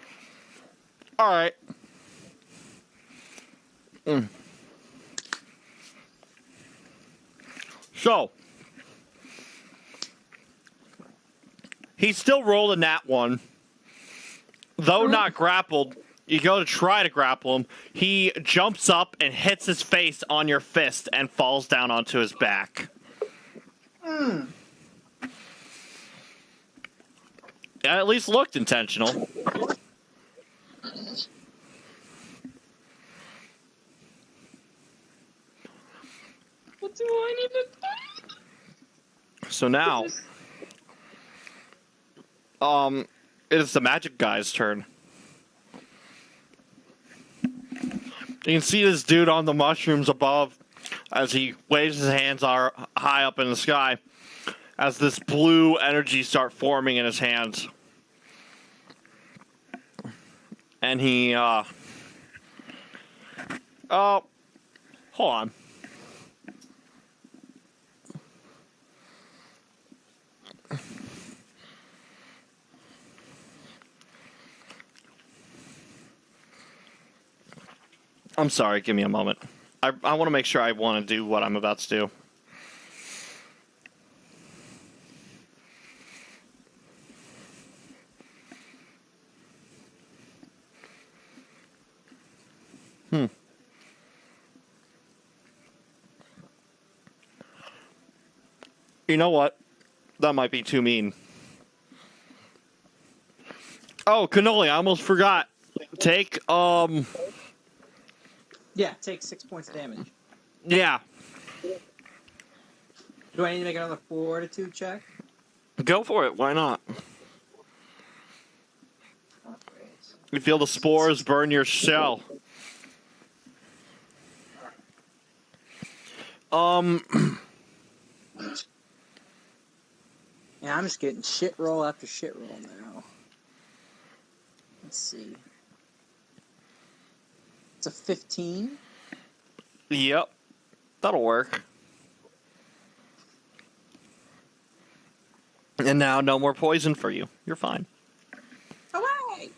Alright. So, he still rolled a nat 1. Though not grappled, you go to try to grapple him. He jumps up and hits his face on your fist and falls down onto his back. It at least looked intentional. What do I need to do? So now, it is the magic guy's turn. You can see this dude on the mushrooms above as he waves his hands are high up in the sky as this blue energy start forming in his hands. And he, oh, hold on. I'm sorry, give me a moment. I want to make sure I want to do what I'm about to do. You know what? That might be too mean. Oh, cannoli, I almost forgot. Take, Yeah, take 6 points of damage. yeah. Do I need to make another fortitude check? Go for it, why not? You feel the spores burn your shell. Yeah, I'm just getting shit roll after shit roll now. Let's see. It's a 15. Yep. That'll work. And now no more poison for you. You're fine. Away!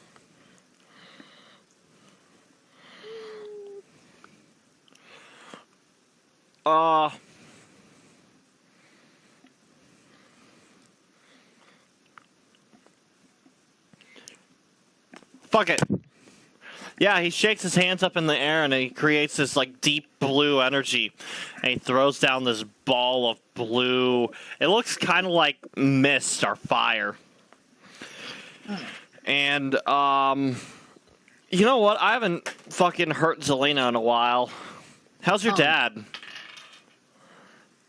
Fuck it. Yeah, he shakes his hands up in the air and he creates this like deep blue energy. And he throws down this ball of blue. It looks kind of like mist or fire. And you know what? I haven't fucking hurt Zelena in a while. How's your dad?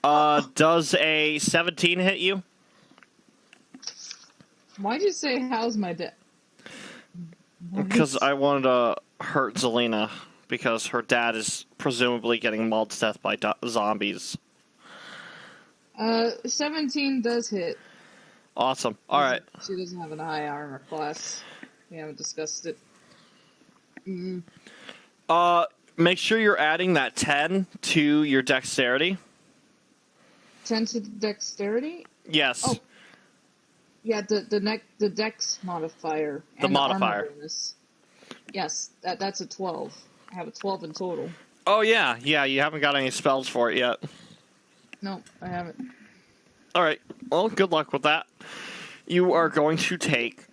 Does a 17 hit you? Why'd you say, how's my dad? Because I wanted to hurt Zelena because her dad is presumably getting mauled to death by zombies. 17 does hit. Awesome. All right. She doesn't have an high armor class. We haven't discussed it. Make sure you're adding that 10 to your dexterity. 10 to dexterity? Yes. Oh. Yeah, the dex modifier. The and modifier. The armor bonus. Yes, that's a 12. I have a 12 in total. Oh, yeah. Yeah, you haven't got any spells for it yet. No, I haven't. All right. Well, good luck with that. You are going to take...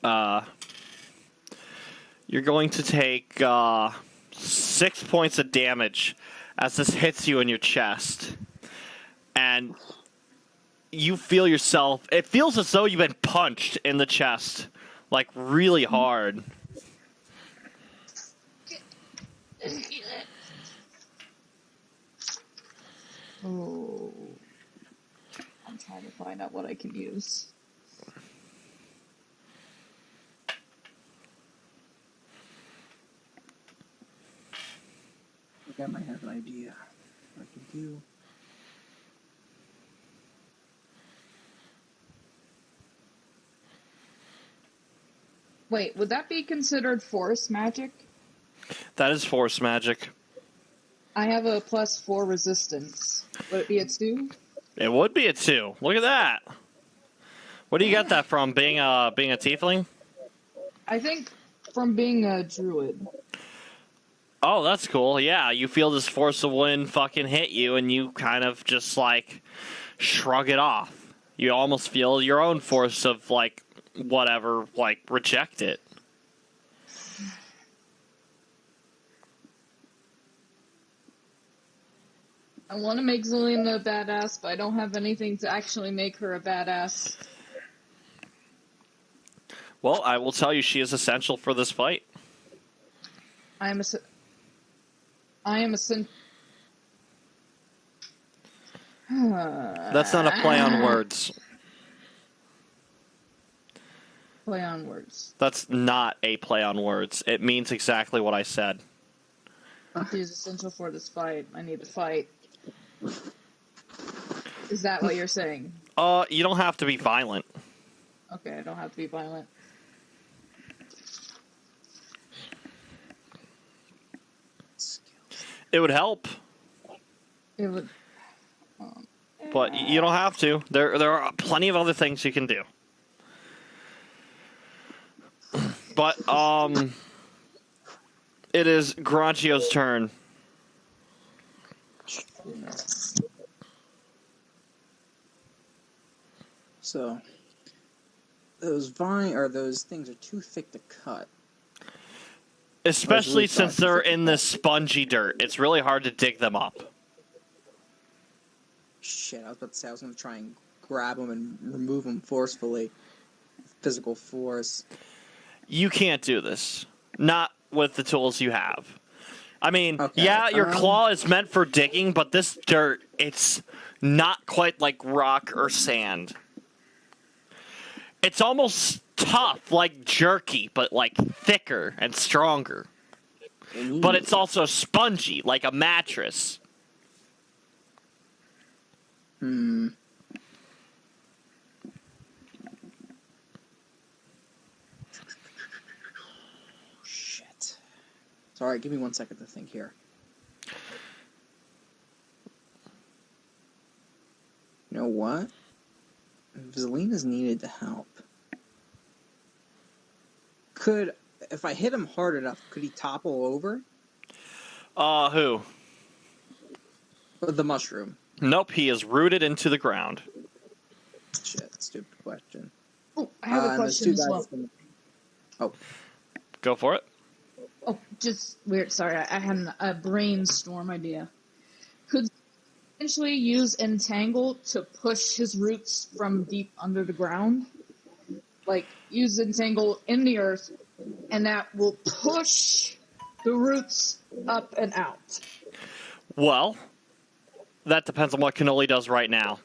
You're going to take 6 points of damage as this hits you in your chest. And you feel yourself... It feels as though you've been punched in the chest. Like, really hard. Oh. I'm trying to find out what I can use. I think I might have an idea what I can do. Wait, would that be considered force magic? That is force magic. I have a +4 resistance. Would it be a 2? It would be a 2. Look at that. Where do you get that from? Being a tiefling? I think from being a druid. Oh, that's cool. Yeah, you feel this force of wind fucking hit you, and you kind of just, like, shrug it off. You almost feel your own force of, like, whatever, like, reject it. I want to make Zelena a badass, but I don't have anything to actually make her a badass. Well, I will tell you she is essential for this fight. That's not a play on words. Play on words. That's not a play on words. It means exactly what I said. It is essential for this fight. I need to fight. Is that what you're saying? You don't have to be violent. Okay, I don't have to be violent. It would help, It would. but you don't have to. There are plenty of other things you can do. But it is Granchio's turn. So those things are too thick to cut. Especially since they're in this spongy dirt. It's really hard to dig them up. Shit, I was about to say I was going to try and grab them and remove them forcefully. Physical force. You can't do this. Not with the tools you have. I mean, Okay, yeah, your claw is meant for digging, but this dirt, it's not quite like rock or sand. It's almost tough, like jerky, but like thicker and stronger. But it's also spongy, like a mattress. Shit. Sorry, give me 1 second to think here. You know what? If Zelena's needed to help. If I hit him hard enough, could he topple over? Who? The mushroom. Nope, he is rooted into the ground. Shit, stupid question. Oh, I have a question as well. Oh. Go for it. Oh, just weird. Sorry, I had a brainstorm idea. Could potentially use Entangle to push his roots from deep under the ground? Like, use Entangle in the earth, and that will push the roots up and out. Well, that depends on what Cannoli does right now.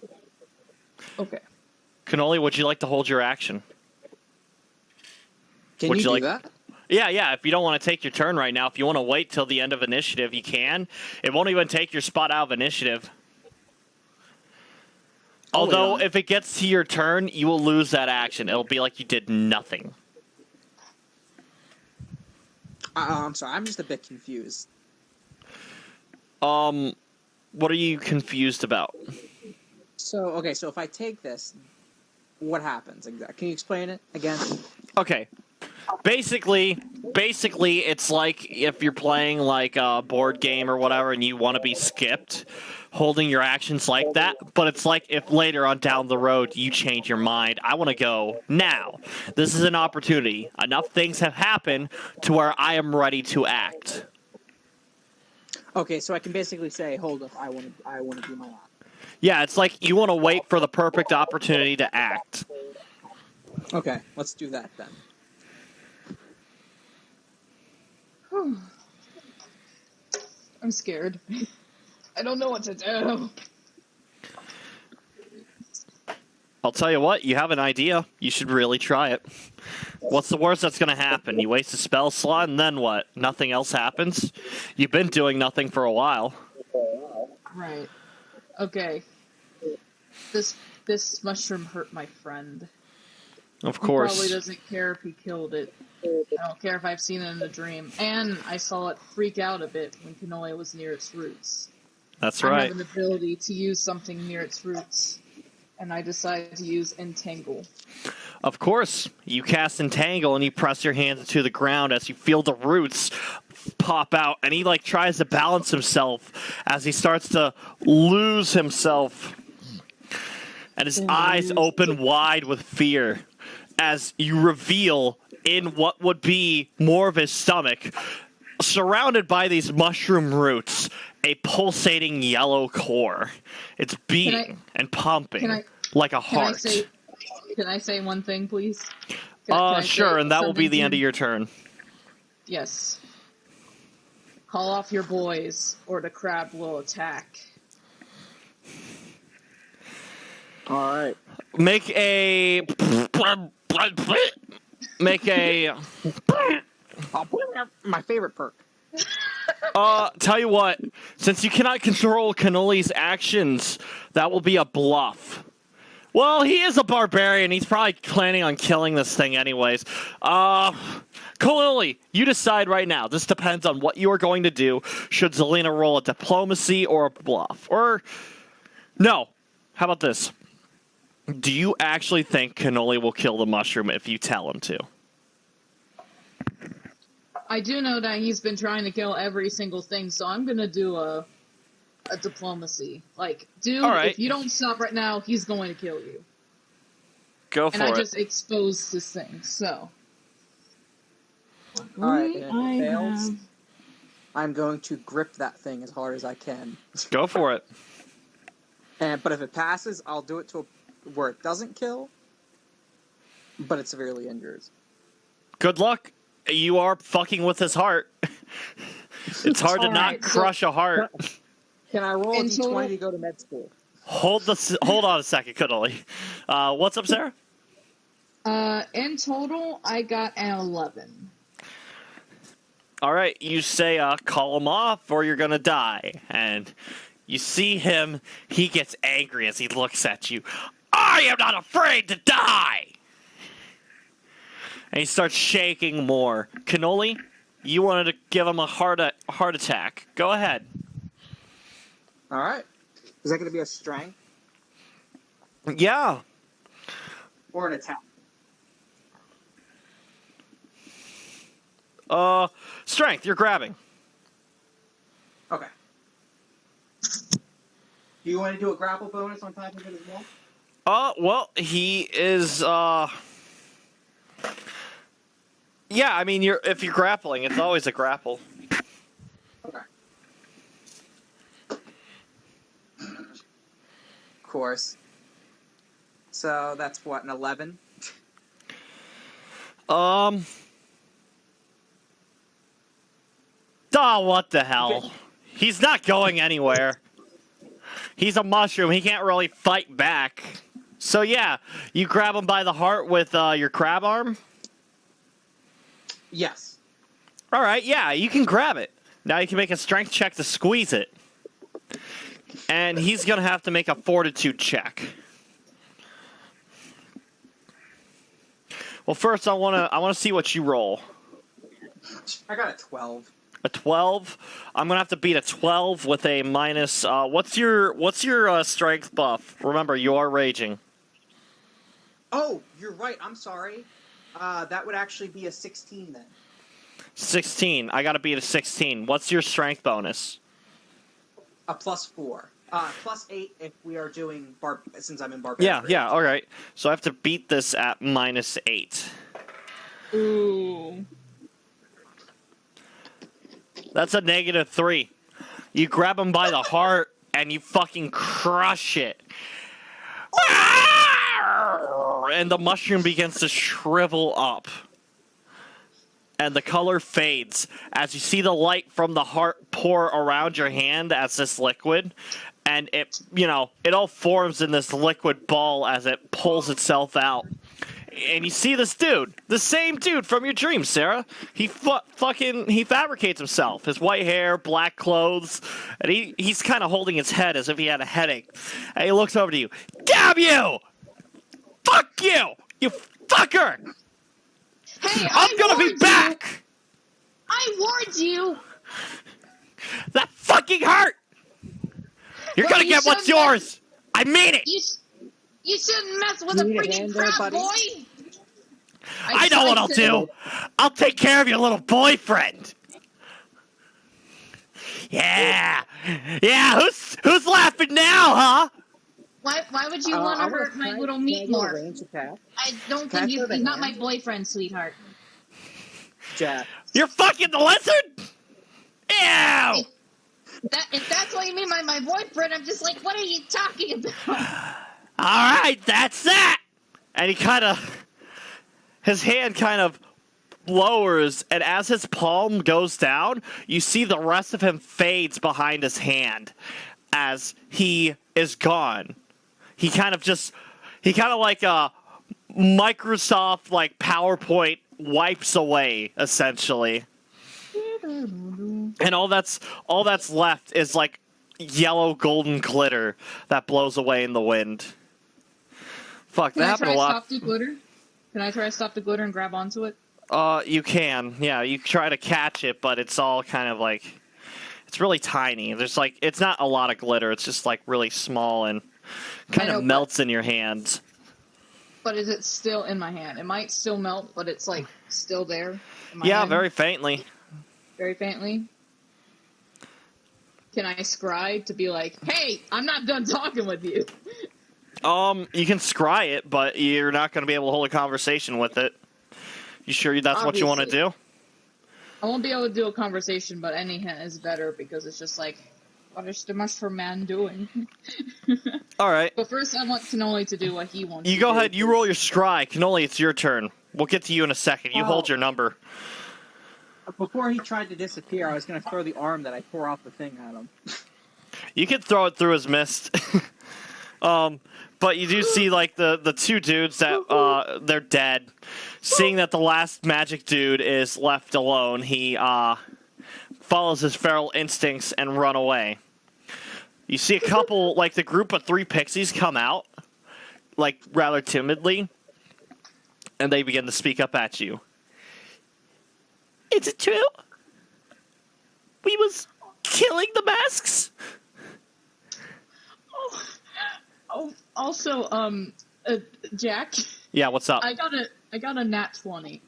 Okay. Cannoli, would you like to hold your action? Can you do that? Yeah. If you don't want to take your turn right now, if you want to wait till the end of initiative, you can. It won't even take your spot out of initiative. Although, if it gets to your turn, you will lose that action. It'll be like you did nothing. I'm sorry, I'm just a bit confused. What are you confused about? So if I take this, what happens exactly? Can you explain it again? Okay. Basically, it's like if you're playing like a board game or whatever and you want to be skipped, holding your actions like that, but it's like if later on down the road you change your mind, I want to go now. This is an opportunity. Enough things have happened to where I am ready to act. Okay, so I can basically say, hold up, I want to do my act. Yeah, it's like you want to wait for the perfect opportunity to act. Okay, let's do that then. I'm scared. I don't know what to do. I'll tell you what, you have an idea. You should really try it. What's the worst that's going to happen? You waste a spell slot, and then what? Nothing else happens? You've been doing nothing for a while. Right. Okay. This mushroom hurt my friend. Of course. He probably doesn't care if he killed it. I don't care if I've seen it in a dream. And I saw it freak out a bit when Cannoli was near its roots. That's right. I have an ability to use something near its roots, and I decided to use Entangle. Of course. You cast Entangle and you press your hands into the ground as you feel the roots pop out, and he like tries to balance himself as he starts to lose himself. And his eyes open wide with fear as you reveal in what would be more of his stomach, surrounded by these mushroom roots, a pulsating yellow core. It's beating and pumping like a heart. Can I say one thing, please? Sure, and that will be the end of your turn. Yes. Call off your boys, or the crab will attack. All right. Make a. Make a. I'll put it my favorite perk. Tell you what. Since you cannot control Cannoli's actions, that will be a bluff. Well, he is a barbarian. He's probably planning on killing this thing anyways. Cannoli, you decide right now. This depends on what you are going to do. Should Zelena roll a diplomacy or a bluff? Or, no. How about this? Do you actually think Cannoli will kill the mushroom if you tell him to? I do know that he's been trying to kill every single thing, so I'm gonna do a diplomacy. Like, dude, All right. if you don't stop right now, he's going to kill you. Go for And I it. just exposed this thing, so. All right, and if I it fails, have- I'm going to grip that thing as hard as I can. Go for it. But if it passes, I'll do it to where it doesn't kill, but it severely injures. Good luck. You are fucking with his heart. It's hard to All not right, so- crush a heart. Can I roll a In d20 total- to go to med school? Hold on a second, Cannoli. What's up, Sarah? In total, I got an 11. All right, you say, call him off or you're gonna die. And you see him, he gets angry as he looks at you. I am not afraid to die! And he starts shaking more. Cannoli, you wanted to give him a heart attack. Go ahead. All right. Is that going to be a strength Yeah. or an attack? Strength, you're grabbing. Okay. Do you want to do a grapple bonus on top of it as well? Well, he is, yeah, I mean, if you're grappling, it's always a grapple. Okay. Of course. So that's what, an 11? Oh, what the hell? He's not going anywhere. He's a mushroom. He can't really fight back. So, yeah, you grab him by the heart with your crab arm? Yes. All right, yeah, you can grab it. Now you can make a strength check to squeeze it. And he's going to have to make a fortitude check. Well, first I want to see what you roll. I got a 12. A 12. I'm gonna have to beat a 12 with a minus. What's your strength buff? Remember, you are raging. Oh, you're right. I'm sorry. That would actually be a 16 then. 16. I gotta beat a 16. What's your strength bonus? A +4. +8 if we are doing since I'm in barbarian. Yeah. All right. So I have to beat this at -8. Ooh. That's a -3. You grab him by the heart and you fucking crush it. And the mushroom begins to shrivel up. And the color fades as you see the light from the heart pour around your hand as this liquid. And it all forms in this liquid ball as it pulls itself out. And you see this dude, the same dude from your dreams, Sarah. He fabricates himself. His white hair, black clothes, and he's kind of holding his head as if he had a headache. And he looks over to you. Damn you! Fuck you! You fucker! Hey, I'm gonna be back! I warned you. That fucking hurt! You're Well, gonna you get what's shouldn't have- yours! I mean it! You shouldn't mess with a Need a freaking hand there, crab buddy? boy. I know what I'll do! I'll take care of your little boyfriend! Yeah! Yeah, who's laughing now, huh? Why would you want to hurt my little meat more? morph? Range attack? I don't Can I think throw the he's not my hand? boyfriend, sweetheart. Jack. You're fucking the lizard? Ew! If that's what you mean by my boyfriend, I'm just like, what are you talking about? Alright, that's that! And his hand kind of lowers, and as his palm goes down, you see the rest of him fades behind his hand as he is gone. he kind of like Microsoft like PowerPoint wipes away essentially, and all that's left is like yellow golden glitter that blows away in the wind. Fuck, Can that I happened try a lot. stop the glitter? Can I try stop the glitter and grab onto it? You can, yeah. You try to catch it, but it's all kind of like it's really tiny. There's like it's not a lot of glitter. It's just like really small and kind of melts in your hands. But is it still in my hand? It might still melt, but it's like still there. In my Yeah, hand. very faintly. Very faintly. Can I scry to be like, hey, I'm not done talking with you? You can scry it, but you're not going to be able to hold a conversation with it. You sure that's what you want to do? I won't be able to do a conversation, but any hint is better because it's just like, what is the mushroom man doing? All right. But first, I want Cannoli to do what he wants. You go ahead. You roll your scry. Cannoli, it's your turn. We'll get to you in a second. You hold your number. Before he tried to disappear, I was going to throw the arm that I tore off the thing at him. You can throw it through his mist. But you do see like the two dudes that they're dead. Seeing that the last magic dude is left alone, he follows his feral instincts and run away. You see a couple, like the group of 3 pixies come out, like rather timidly, and they begin to speak up at you. Is it true? We was killing the masks? Oh, also, Jack. Yeah, what's up? I got a nat 20.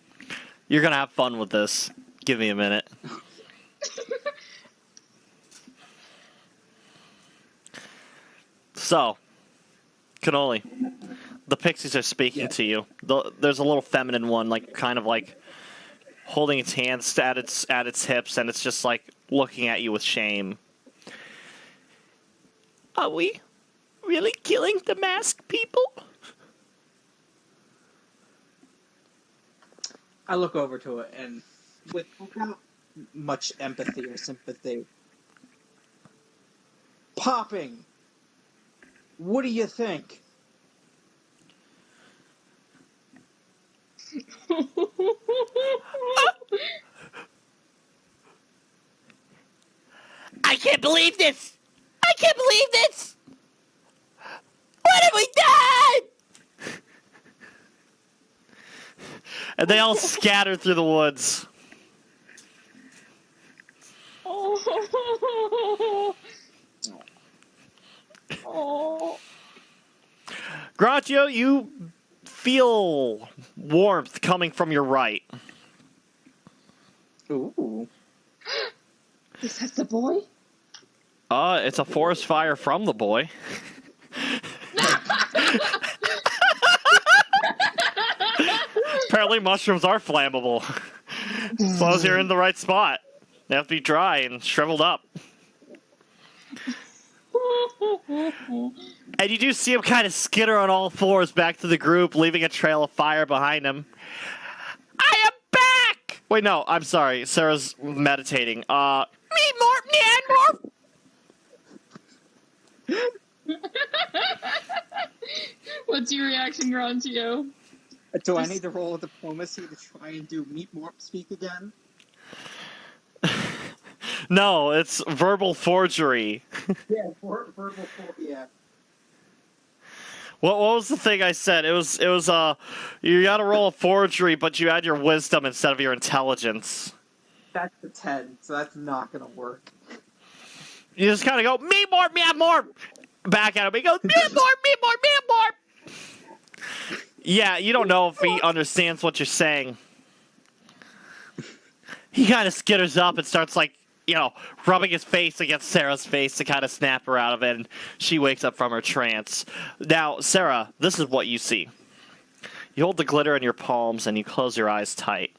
You're gonna have fun with this. Give me a minute. So, Cannoli, the pixies are speaking to you. There's a little feminine one, like kind of like holding its hands at its hips, and it's just like looking at you with shame. Are we really killing the masked people? I look over to it and, without much empathy or sympathy, popping. What do you think? I can't believe this! I can't believe this! What have we done? And they all scatter through the woods. Granchio, you feel warmth coming from your right. Ooh. Is that the boy? It's a forest fire from the boy. Apparently mushrooms are flammable. As long as you're in the right spot. They have to be dry and shriveled up. And you do see him kind of skitter on all fours back to the group, leaving a trail of fire behind him. I am back! Wait, no, I'm sorry. Sarah's meditating. What's your reaction, Granchio? Do I need to roll diplomacy to try and do meat morph speak again? No, it's verbal forgery. Yeah, verbal. Yeah. What was the thing I said? It was you got to roll a forgery, but you add your wisdom instead of your intelligence. That's the 10, so that's not gonna work. You just kind of go me more. Back at him. He goes me more. Yeah, you don't know if he understands what you're saying. He kind of skitters up and starts like, rubbing his face against Sarah's face to kind of snap her out of it, and she wakes up from her trance. Now, Sarah, this is what you see. You hold the glitter in your palms and you close your eyes tight.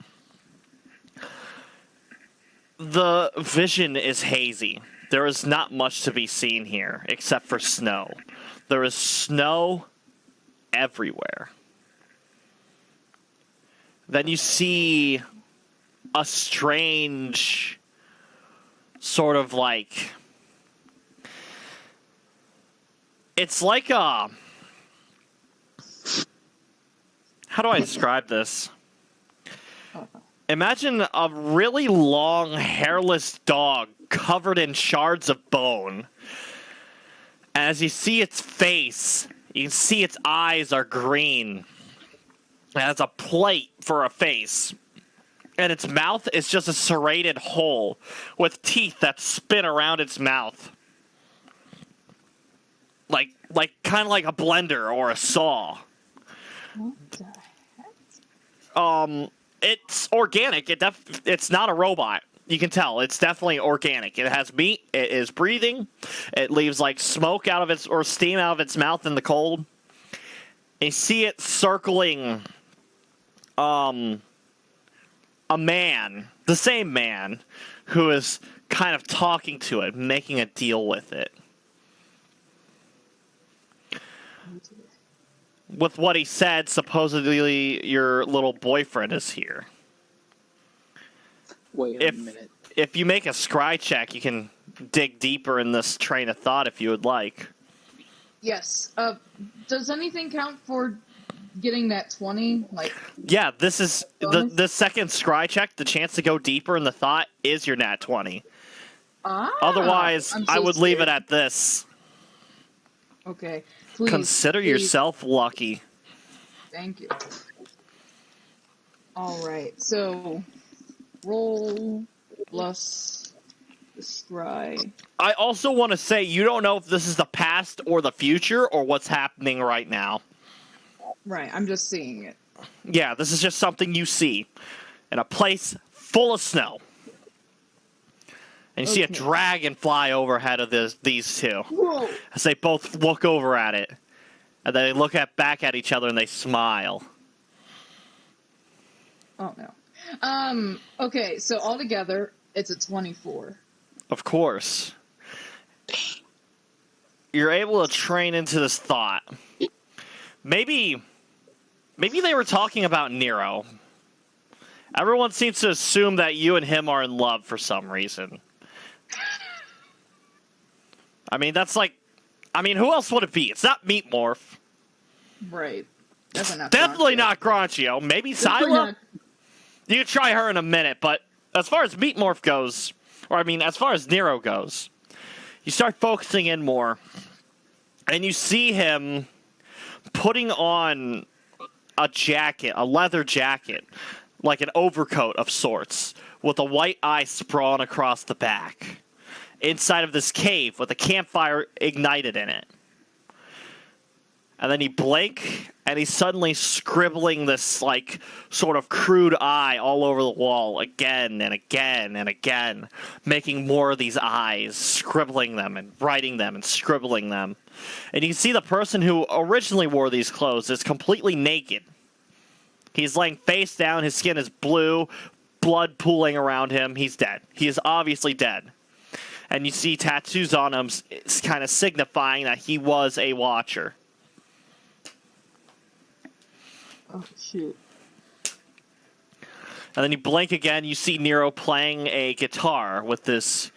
The vision is hazy. There is not much to be seen here except for snow. There is snow everywhere. Then you see a strange sort of like, it's like how do I describe this? Imagine a really long, hairless dog covered in shards of bone. As you see its face, you can see its eyes are green. It has a plate for a face. And its mouth is just a serrated hole with teeth that spin around its mouth. Like kind of like a blender or a saw. What the heck? It's organic. It's not a robot. You can tell it's definitely organic. It has meat. It is breathing. It leaves like smoke out of its or steam out of its mouth in the cold. And you see it circling a man, the same man, who is kind of talking to it, making a deal with it. With what he said, supposedly your little boyfriend is here. Wait a minute. If you make a scry check, you can dig deeper in this train of thought if you would like. Yes. Does anything count for getting that 20? Like, yeah, this is bonus? the second scry check. The chance to go deeper in the thought is your nat 20. Otherwise, I'm so I would leave it scared. at this. Okay. Please. Consider please. yourself lucky. Thank you. All right. So, roll plus the scry. I also want to say you don't know if this is the past or the future or what's happening right now. Right. I'm just seeing it. Yeah, this is just something you see in a place full of snow. And you see a Okay. dragon fly overhead of these two Whoa. as they both look over at it. And then they look back at each other and they smile. Oh no. Okay. So altogether, it's a 24. Of course. You're able to train into this thought. Maybe they were talking about Nero. Everyone seems to assume that you and him are in love for some reason. I mean, who else would it be? It's not Meat Morph. Right. Definitely not. Definitely Granchio. not Granchio. Maybe Definitely Sila? not. You can try her in a minute, but as far as Meat Morph goes, as far as Nero goes, you start focusing in more, and you see him putting on a jacket, a leather jacket, like an overcoat of sorts, with a white eye sprawling across the back, inside of this cave with a campfire ignited in it. And then you blink, and he's suddenly scribbling this, like, sort of crude eye all over the wall again and again and again, making more of these eyes, scribbling them and writing them and scribbling them. And you can see the person who originally wore these clothes is completely naked. He's laying face down, his skin is blue, blood pooling around him. He's dead. He is obviously dead. And you see tattoos on him kind of signifying that he was a watcher. Oh shoot. And then you blink again, you see Nero playing a guitar with this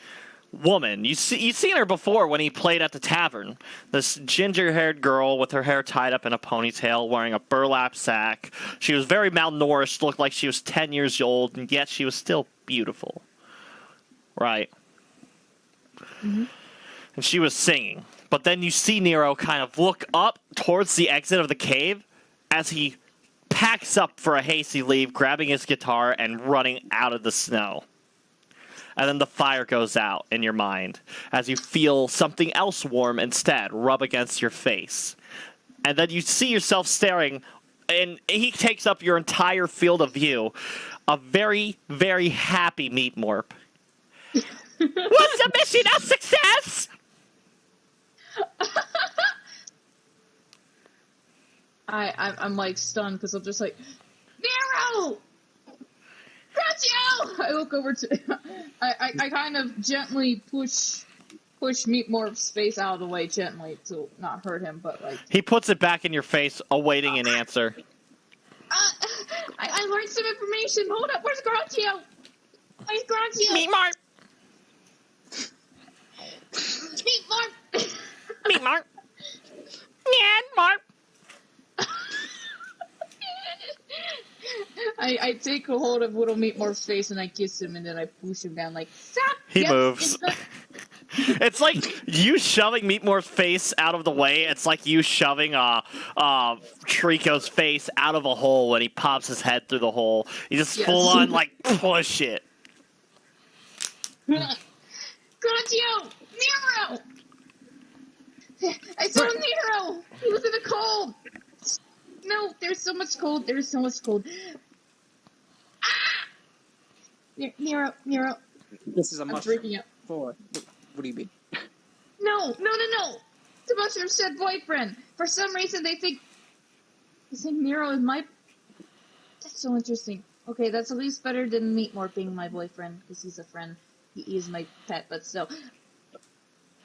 woman. You've seen her before when he played at the tavern. This ginger-haired girl with her hair tied up in a ponytail, wearing a burlap sack. She was very malnourished, looked like she was 10 years old, and yet she was still beautiful. Right. Mm-hmm. And she was singing. But then you see Nero kind of look up towards the exit of the cave as he packs up for a hasty leave, grabbing his guitar and running out of the snow. And then the fire goes out in your mind as you feel something else warm instead rub against your face. And then you see yourself staring, and he takes up your entire field of view. A very, very happy Meat Morp. Was the mission a success? I'm like stunned because I'm just like, Nero! Granchio! I look over to, I kind of gently push Meat Morph's face out of the way gently to not hurt him, but like. He puts it back in your face, awaiting an answer. I learned some information. Hold up, where's Granchio? Where's Granchio? Meat Morp! Meat Morph! Meat Morp! Yeah, Morp! I take a hold of Little Meatmore's face and I kiss him and then I push him down like, stop! He Yes, moves. It's like you shoving Meatmore's face out of the way. It's like you shoving Trico's face out of a hole when he pops his head through the hole. You just Yes. full on like push it. Granchio! Nero! I saw Nero! He was in the cold! No, there's so much cold. There's so much cold. Ah! Nero. This is a I'm mushroom. freaking out. For what do you mean? No. The mushroom said boyfriend. For some reason, they think Nero is my... That's so interesting. Okay, that's at least better than Meatmore being my boyfriend, because he's a friend. He is my pet, but still.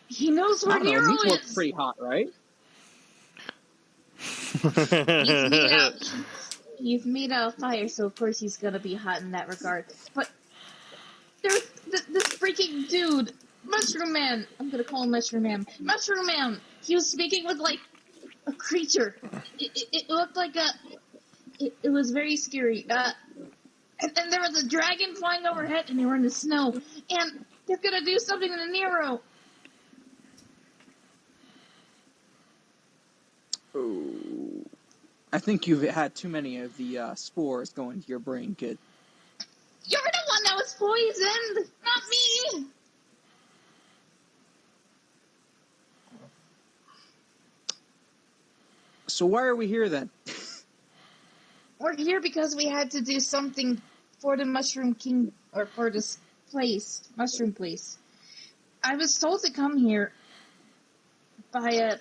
He knows where Nero Meatmore's is! pretty hot, right? He's made out of fire, so of course he's gonna be hot in that regard. But there's this freaking dude, Mushroom Man. I'm gonna call him Mushroom Man. Mushroom Man. He was speaking with like a creature. It looked like a. It was very scary. And there was a dragon flying overhead, and they were in the snow. And they're gonna do something to Nero. Oh, I think you've had too many of the spores go into your brain, kid. You're the one that was poisoned, not me. So why are we here then? We're here because we had to do something for the Mushroom King, or for this place, Mushroom Place. I was told to come here by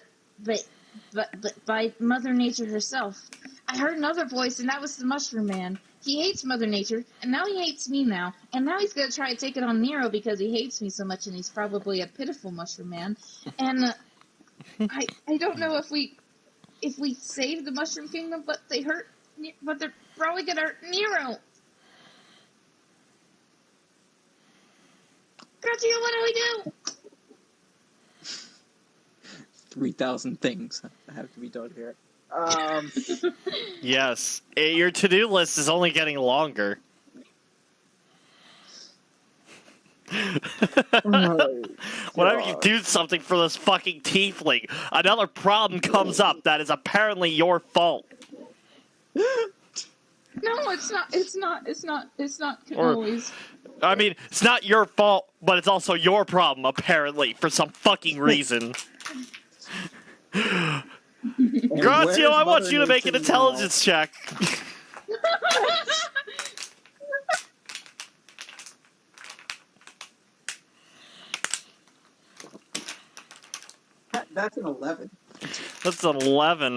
by Mother Nature herself. I heard another voice, and that was the Mushroom Man. He hates Mother Nature, and now he hates me now. And now he's going to try to take it on Nero because he hates me so much, and he's probably a pitiful Mushroom Man. And I don't know if we save the Mushroom Kingdom, but they're probably going to hurt Nero. Granchio, what do we do? 3,000 things have to be done here. Yes, your to-do list is only getting longer. Whenever you do something for this fucking tiefling, another problem comes up that is apparently your fault. No, it's not. It's not always. I mean, it's not your fault, but it's also your problem, apparently, for some fucking reason. Granchio, I want you to make an intelligence check. That's an 11. That's an 11.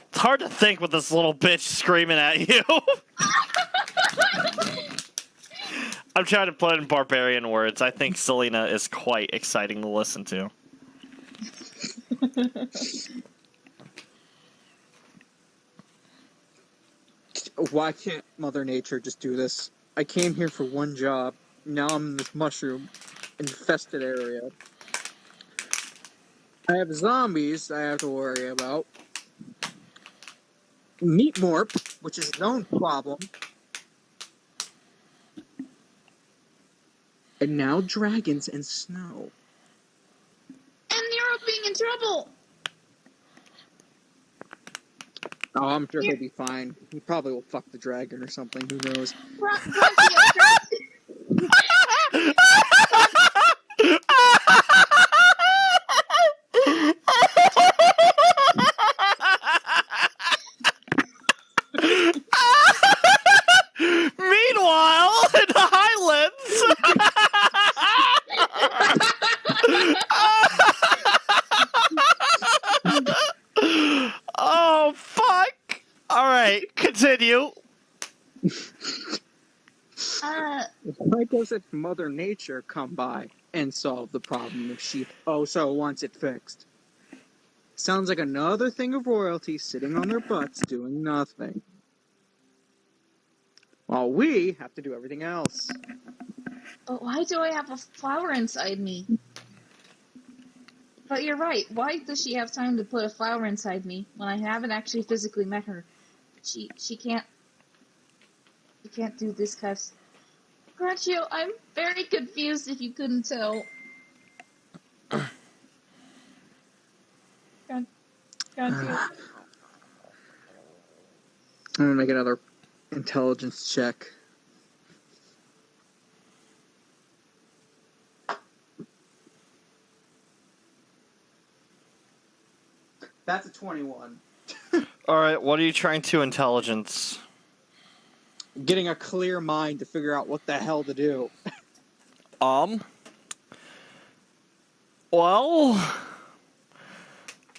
It's hard to think with this little bitch screaming at you. I'm trying to put it in barbarian words. I think Zelena is quite exciting to listen to. Why can't Mother Nature just do this? I came here for one job. Now I'm in this mushroom-infested area. I have zombies I have to worry about. Meat morp, which is a known problem. And now dragons and snow. And Nero being in trouble. Oh, I'm sure he'll be fine. He probably will fuck the dragon or something. Who knows? Meanwhile, in the Highlands. Oh, fuck. All right, continue. Why doesn't Mother Nature come by and solve the problem if she so wants it fixed? Sounds like another thing of royalty sitting on their butts doing nothing. While we have to do everything else. But why do I have a flower inside me? But you're right. Why does she have time to put a flower inside me when I haven't actually physically met her? She can't do this kind of. Granchio, I'm very confused. If you couldn't tell. Granchio. I'm gonna make another intelligence check. That's a 21. All right, what are you trying to intelligence? Getting a clear mind to figure out what the hell to do. Well,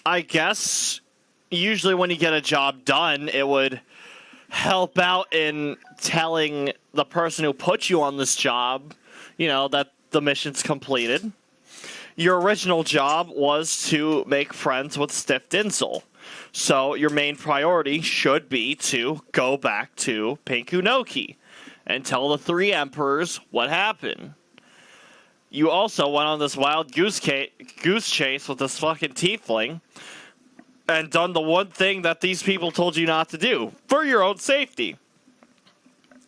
I guess usually when you get a job done, it would help out in telling the person who put you on this job, that the mission's completed. Your original job was to make friends with Stiff Dinsel. So your main priority should be to go back to Pinkunoki and tell the three emperors what happened. You also went on this wild goose chase with this fucking tiefling and done the one thing that these people told you not to do for your own safety.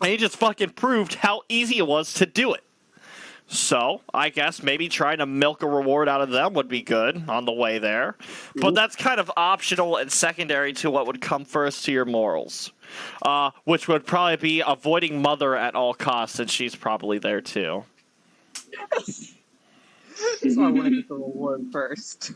And you just fucking proved how easy it was to do it. So, I guess maybe trying to milk a reward out of them would be good on the way there. But that's kind of optional and secondary to what would come first to your morals. Which would probably be avoiding Mother at all costs, and she's probably there too. So I want to get the reward first.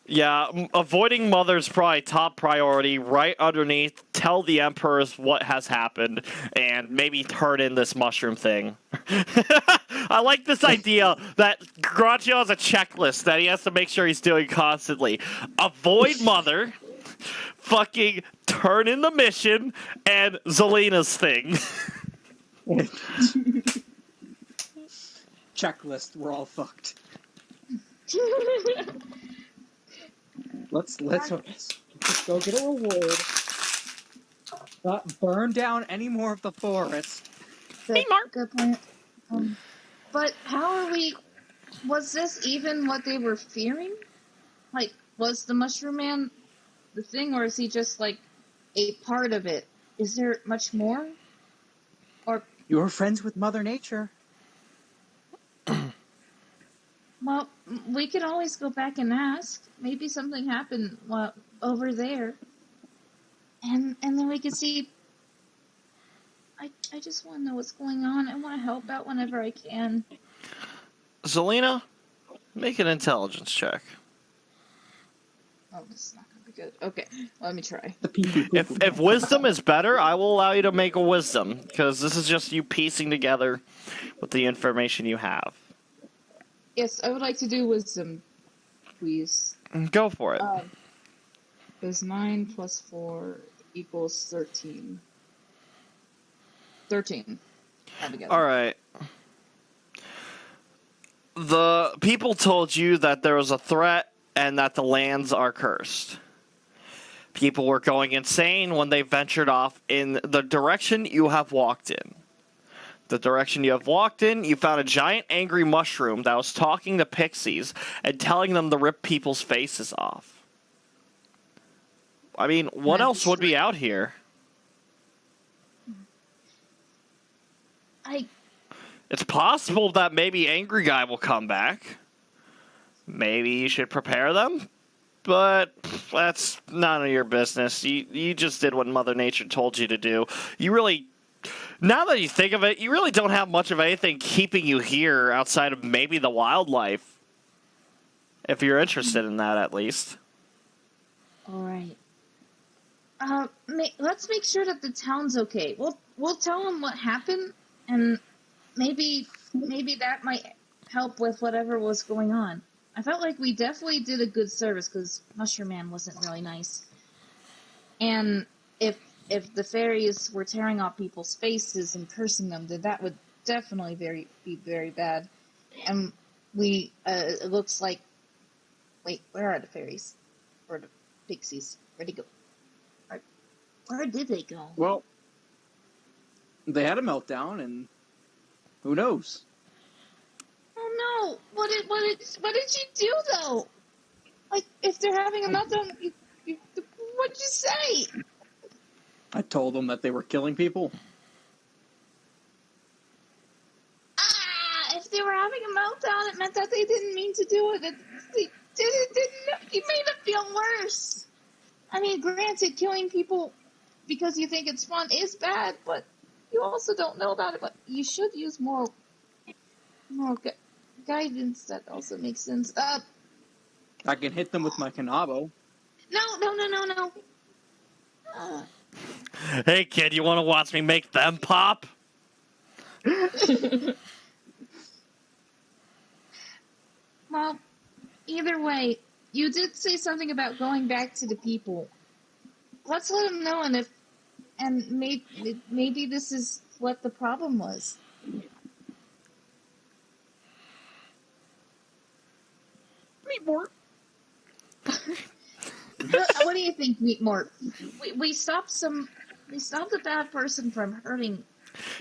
Yeah, avoiding Mother's probably top priority. Right underneath, tell the Emperors what has happened, and maybe turn in this mushroom thing. I like this idea that Granchio has a checklist that he has to make sure he's doing constantly. Avoid Mother, fucking turn in the mission, and Zelena's thing. Checklist, we're all fucked. Let's go get a reward. Not burn down any more of the forest. Good point. But how are we? Was this even what they were fearing? Like, was the Mushroom Man the thing, or is he just like a part of it? Is there much more? Or You're friends with Mother Nature. well, we could always go back and ask. Maybe something happened over there, and then we could see. I just want to know what's going on. I want to help out whenever I can. Zelena, make an intelligence check. Oh, this is not going to be good. Okay, let me try. If wisdom is better, I will allow you to make a wisdom, because this is just you piecing together with the information you have. Yes, I would like to do wisdom, please. Go for it. Is 9 plus 4 equals 13. 13. Altogether. All right. The people told you that there was a threat and that the lands are cursed. People were going insane when they ventured off in the direction you have walked in. The direction you have walked in, you found a giant angry mushroom that was talking to pixies and telling them to rip people's faces off. I mean, what else would be out here? It's possible that maybe Angry Guy will come back. Maybe you should prepare them. But that's none of your business. You just did what Mother Nature told you to do. You really, now that you think of it, you really don't have much of anything keeping you here outside of maybe the wildlife. If you're interested in that, at least. All right. Let's make sure that the town's okay. We'll tell them what happened, and maybe that might help with whatever was going on. I felt like we definitely did a good service because Mushroom Man wasn't really nice. And if the fairies were tearing off people's faces and cursing them, then that would definitely be very bad. And it looks like, wait, where are the fairies? Or the pixies? Where'd they go? Where did they go? Well, they had a meltdown, and who knows? Oh no! What did you do though? Like, if they're having a meltdown, what'd you say? told them that they were killing people. If they were having a meltdown, it meant that they didn't mean to do it. It made them feel worse. I mean, granted, killing people because you think it's fun is bad, but you also don't know about it. But you should use more guidance. That also makes sense. I can hit them with my canabo. No. Hey, kid, you want to watch me make them pop? Well, either way, you did say something about going back to the people. Let's let them know, and maybe this is what the problem was. Meatmore. What do you think, Meatmore? We stopped a bad person from hurting.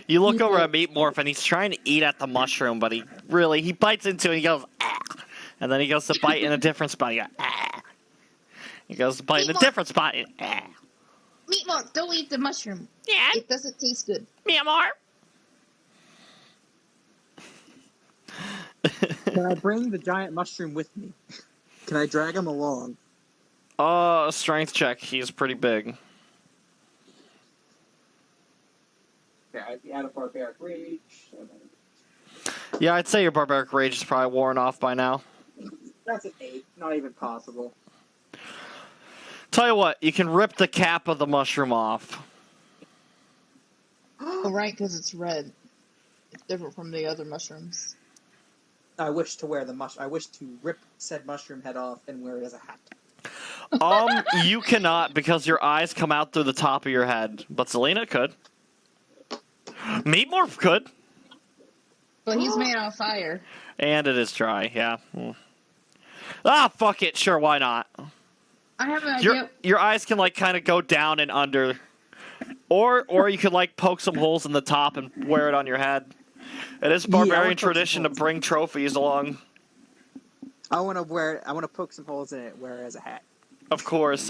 You look People. over at Meat Morph, and he's trying to eat at the mushroom, but he bites into it, and he goes, ah. And then he goes to bite in a different spot, he goes, ah. He goes to bite in a different spot, and, ah. Meatmore, don't eat the mushroom. Yeah. It doesn't taste good. Meat Morph. Can I bring the giant mushroom with me? Can I drag him along? Strength check. He's pretty big. Yeah, I'd be out of barbaric rage. Yeah, I'd say your barbaric rage is probably worn off by now. That's an 8. Not even possible. Tell you what, you can rip the cap of the mushroom off. Oh, right, because it's red. It's different from the other mushrooms. I wish to wear I wish to rip said mushroom head off and wear it as a hat. You cannot because your eyes come out through the top of your head. But Zelena could. Meat Morph could. But he's made out of fire. And it is dry, yeah. Ah, fuck it. Sure, why not? I have an idea. Your eyes can, like, kind of go down and under. Or you could, like, poke some holes in the top and wear it on your head. It is barbarian tradition to bring trophies along. I want to poke some holes in it, wear it as a hat. Of course.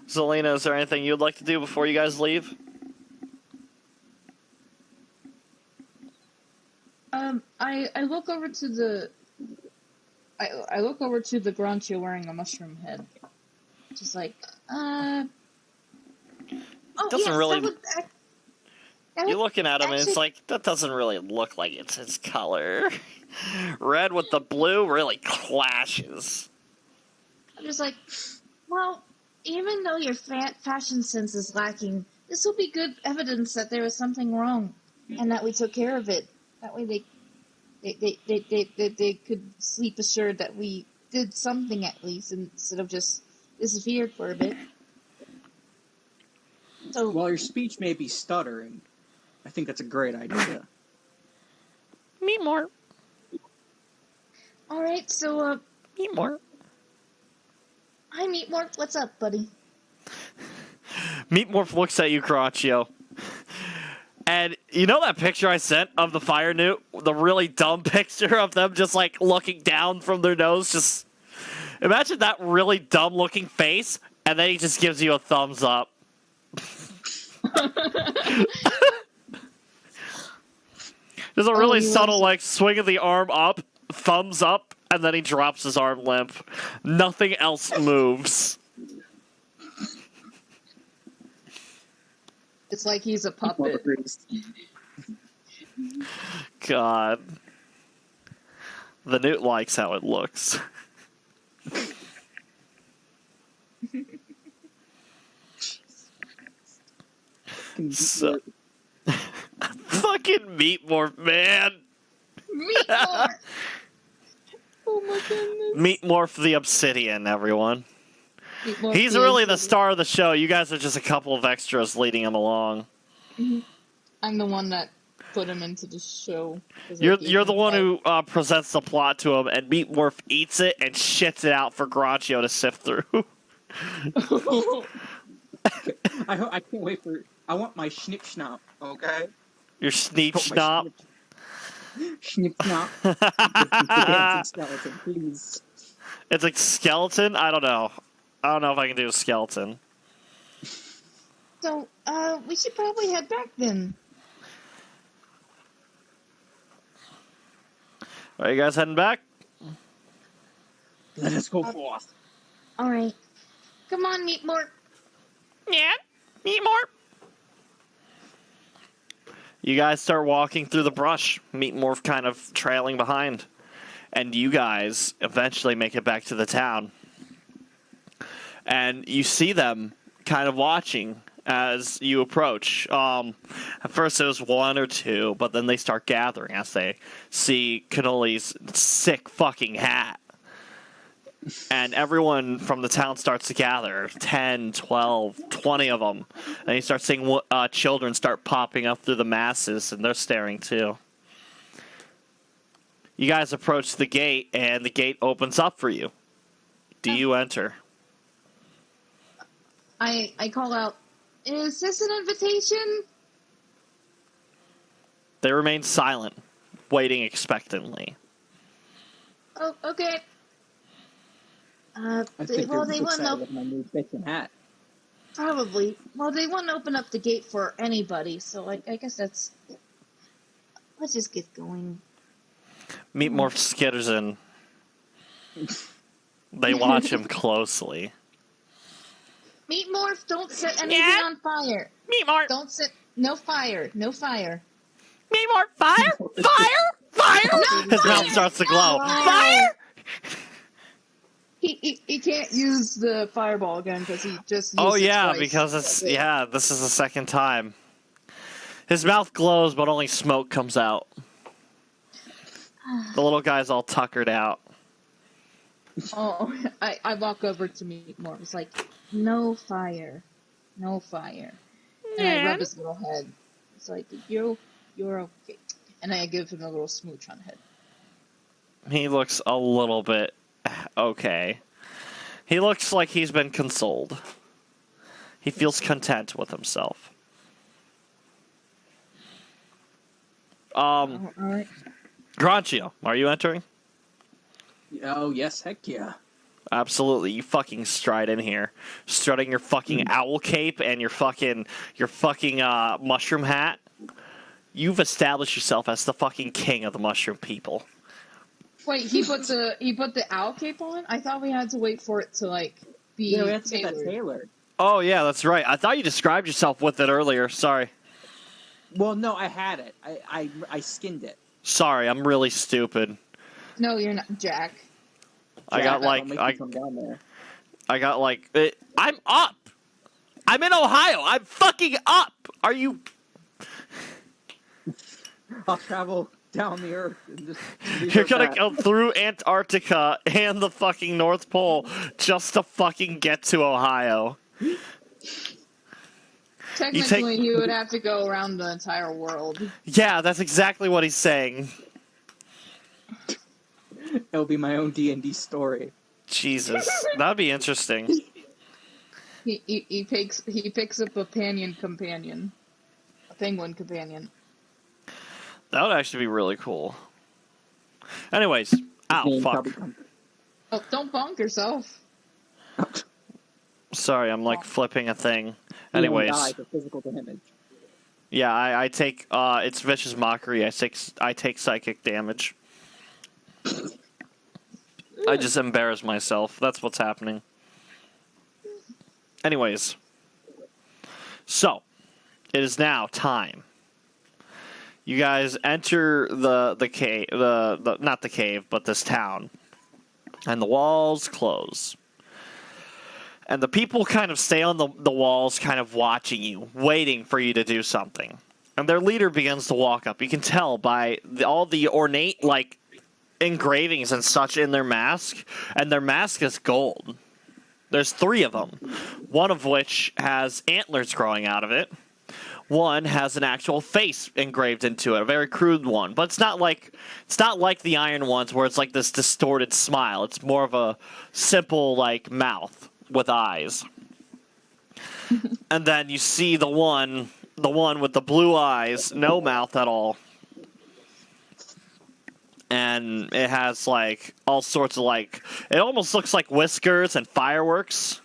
Zelena, is there anything you'd like to do before you guys leave? I look over to the I look over to the granchio wearing a mushroom head. Just like, oh, Doesn't yes, really. that You're looking at him, and it's actually- like, that doesn't really look like it's his color. Red with the blue really clashes. I'm just like, well, even though your fashion sense is lacking, this will be good evidence that there was something wrong, and that we took care of it. That way they could sleep assured that we did something at least, instead of just disappeared for a bit. So, While your speech may be stuttering, I think that's a great idea. Meat more. all right, so Meat more. hi Meatmore, what's up, buddy? Meat Morph looks at you, Granchio. And you know that picture I sent of the fire newt? The really dumb picture of them just, like, looking down from their nose? Just imagine that really dumb-looking face, and then he just gives you a thumbs up. There's a really subtle, like, swing of the arm up, thumbs up, and then he drops his arm limp. Nothing else moves. It's like he's a puppet. God. The newt likes how it looks. So, fucking Meat Morph, man. Meatmore! Oh my goodness. Meat Morph the Obsidian, everyone. Meatmore He's the really the Obsidian. star of the show. You guys are just a couple of extras leading him along. I'm the one that put him into the show. You're the one who presents the plot to him, and Meat Morph eats it and shits it out for Granchio to sift through. I can't wait for. I want my snip snop. Okay. Your sneep Put my snop. Snip snop. The dancing skeleton, please. It's like skeleton? I don't know. I don't know if I can do a skeleton. So, we should probably head back then. Are you guys heading back? Let us go forth. All right. Come on, Meatmore. Yeah. Eat more. You guys start walking through the brush. Meatmorph kind of trailing behind. And you guys eventually make it back to the town. And you see them kind of watching as you approach. At first it was one or two, but then they start gathering as they see Cannoli's sick fucking hat. And everyone from the town starts to gather, 10, 12, 20 of them. And you start seeing children start popping up through the masses, and they're staring too. You guys approach the gate, and the gate opens up for you. Do you enter? I call out, is this an invitation? They remain silent, waiting expectantly. Oh, okay. I think Well, you're they wouldn't excited with my new bitchin' hat. probably. Well, they wouldn't open up the gate for anybody, so I guess that's. Let's just get going. Meatmorph skitters in. They watch him closely. Meatmorph, don't set anything on fire. Meatmorph! Don't set. No fire. No fire. Meatmorph! Fire! Fire! Fire! His mouth starts to glow. Fire! He can't use the fireball again because he just used Oh it yeah, twice. because it's this is the second time. His mouth glows, but only smoke comes out. The little guy's all tuckered out. Oh, I walk over to Meatmore. It's like, No fire. No fire. and I rub his little head. It's like, you're okay. And I give him a little smooch on the head. He looks a little bit okay. He looks like he's been consoled. He feels content with himself. All right. Granchio, are you entering? Oh, yes, heck yeah. Absolutely, you fucking stride in here, strutting your fucking owl cape and your fucking mushroom hat. You've established yourself as the fucking king of the mushroom people. Wait, he put the owl cape on? I thought we had to wait for it to like be Yeah, we have to get that tailored. tailored. Oh yeah, that's right. I thought you described yourself with it earlier. Sorry. Well, no, I had it. I skinned it. Sorry, I'm really stupid. No, you're not, Jack. I got like Don't make me come down there. I'm up. I'm in Ohio. I'm fucking up. Are you? I'll travel down the earth and just. You're gonna go through Antarctica and the fucking North Pole just to fucking get to Ohio. Technically, he would have to go around the entire world. Yeah, that's exactly what he's saying. It'll be my own D&D story. Jesus, that'd be interesting. He picks up a penguin companion. That would actually be really cool. Anyways, ow, fuck. Oh, don't bonk yourself. Sorry, I'm like flipping a thing. You don't Anyways, die for physical damage. yeah, I take it's vicious mockery. I take psychic damage. I just embarrass myself. That's what's happening. Anyways, so it is now time. You guys enter the cave, the not the cave, but this town, and the walls close. And the people kind of stay on the walls, kind of watching you, waiting for you to do something. And their leader begins to walk up. You can tell by all the ornate, like, engravings and such in their mask. And their mask is gold. There's 3 of them. One of which has antlers growing out of it. One has an actual face engraved into it, a very crude one. But it's not like the iron ones where it's like this distorted smile. It's more of a simple, like, mouth with eyes. And then you see the one with the blue eyes, no mouth at all. And it has like all sorts of it almost looks like whiskers and fireworks.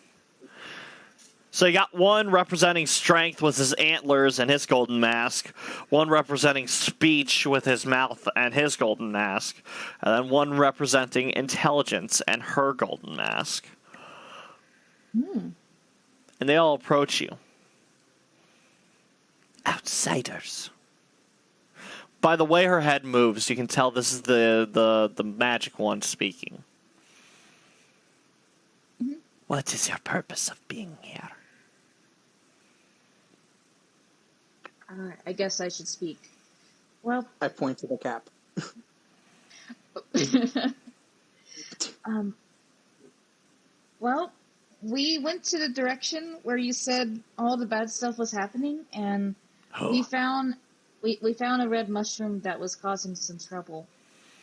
So you got one representing strength with his antlers and his golden mask, one representing speech with his mouth and his golden mask, and then one representing intelligence and her golden mask. And they all approach you. Outsiders. By the way her head moves, you can tell this is the magic one speaking. What is your purpose of being here? I guess I should speak. Well, I point to the cap. well, we went to the direction where you said all the bad stuff was happening, and we found a red mushroom that was causing some trouble.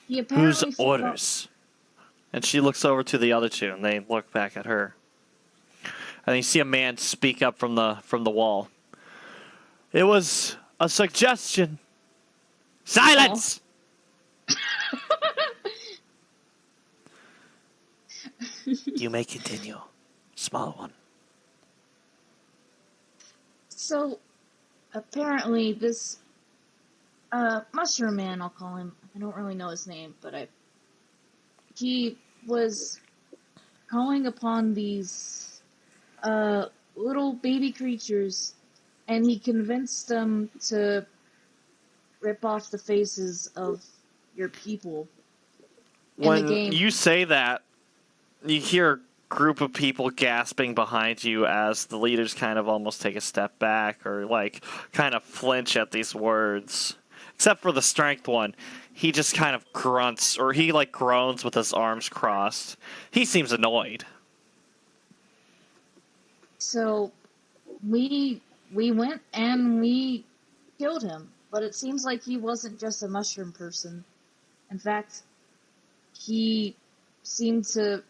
He apparently Whose orders? And she looks over to the other two, and they look back at her. And you see a man speak up from the wall. It was a suggestion. Silence! You may continue, small one. So, apparently this mushroom man, I'll call him. I don't really know his name, but he was calling upon these little baby creatures, and he convinced them to rip off the faces of your people in When the game. you say that, you hear a group of people gasping behind you as the leaders kind of almost take a step back or kind of flinch at these words. Except for the strength one. He just kind of grunts, or he groans with his arms crossed. He seems annoyed. So we went and we killed him, but it seems like he wasn't just a mushroom person. In fact, he seemed to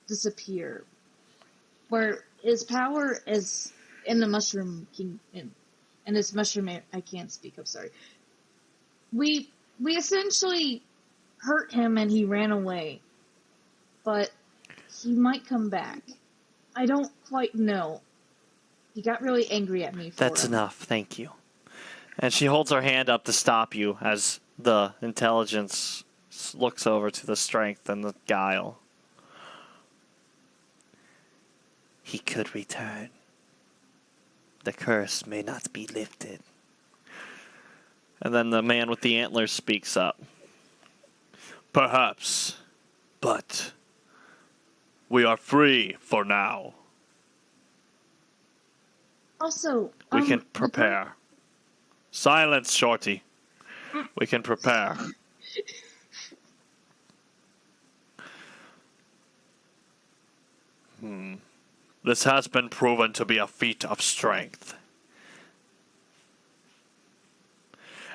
disappear. Where his power is in the mushroom king, and this mushroom, I can't speak, I'm sorry. We essentially hurt him and he ran away, but he might come back. I don't quite know. He got really angry at me for That's enough, thank you. And she holds her hand up to stop you as the intelligence looks over to the strength and the guile. He could return. The curse may not be lifted. And then the man with the antlers speaks up. Perhaps, but we are free for now. Also, We can prepare. Silence, Shorty. We can prepare. This has been proven to be a feat of strength.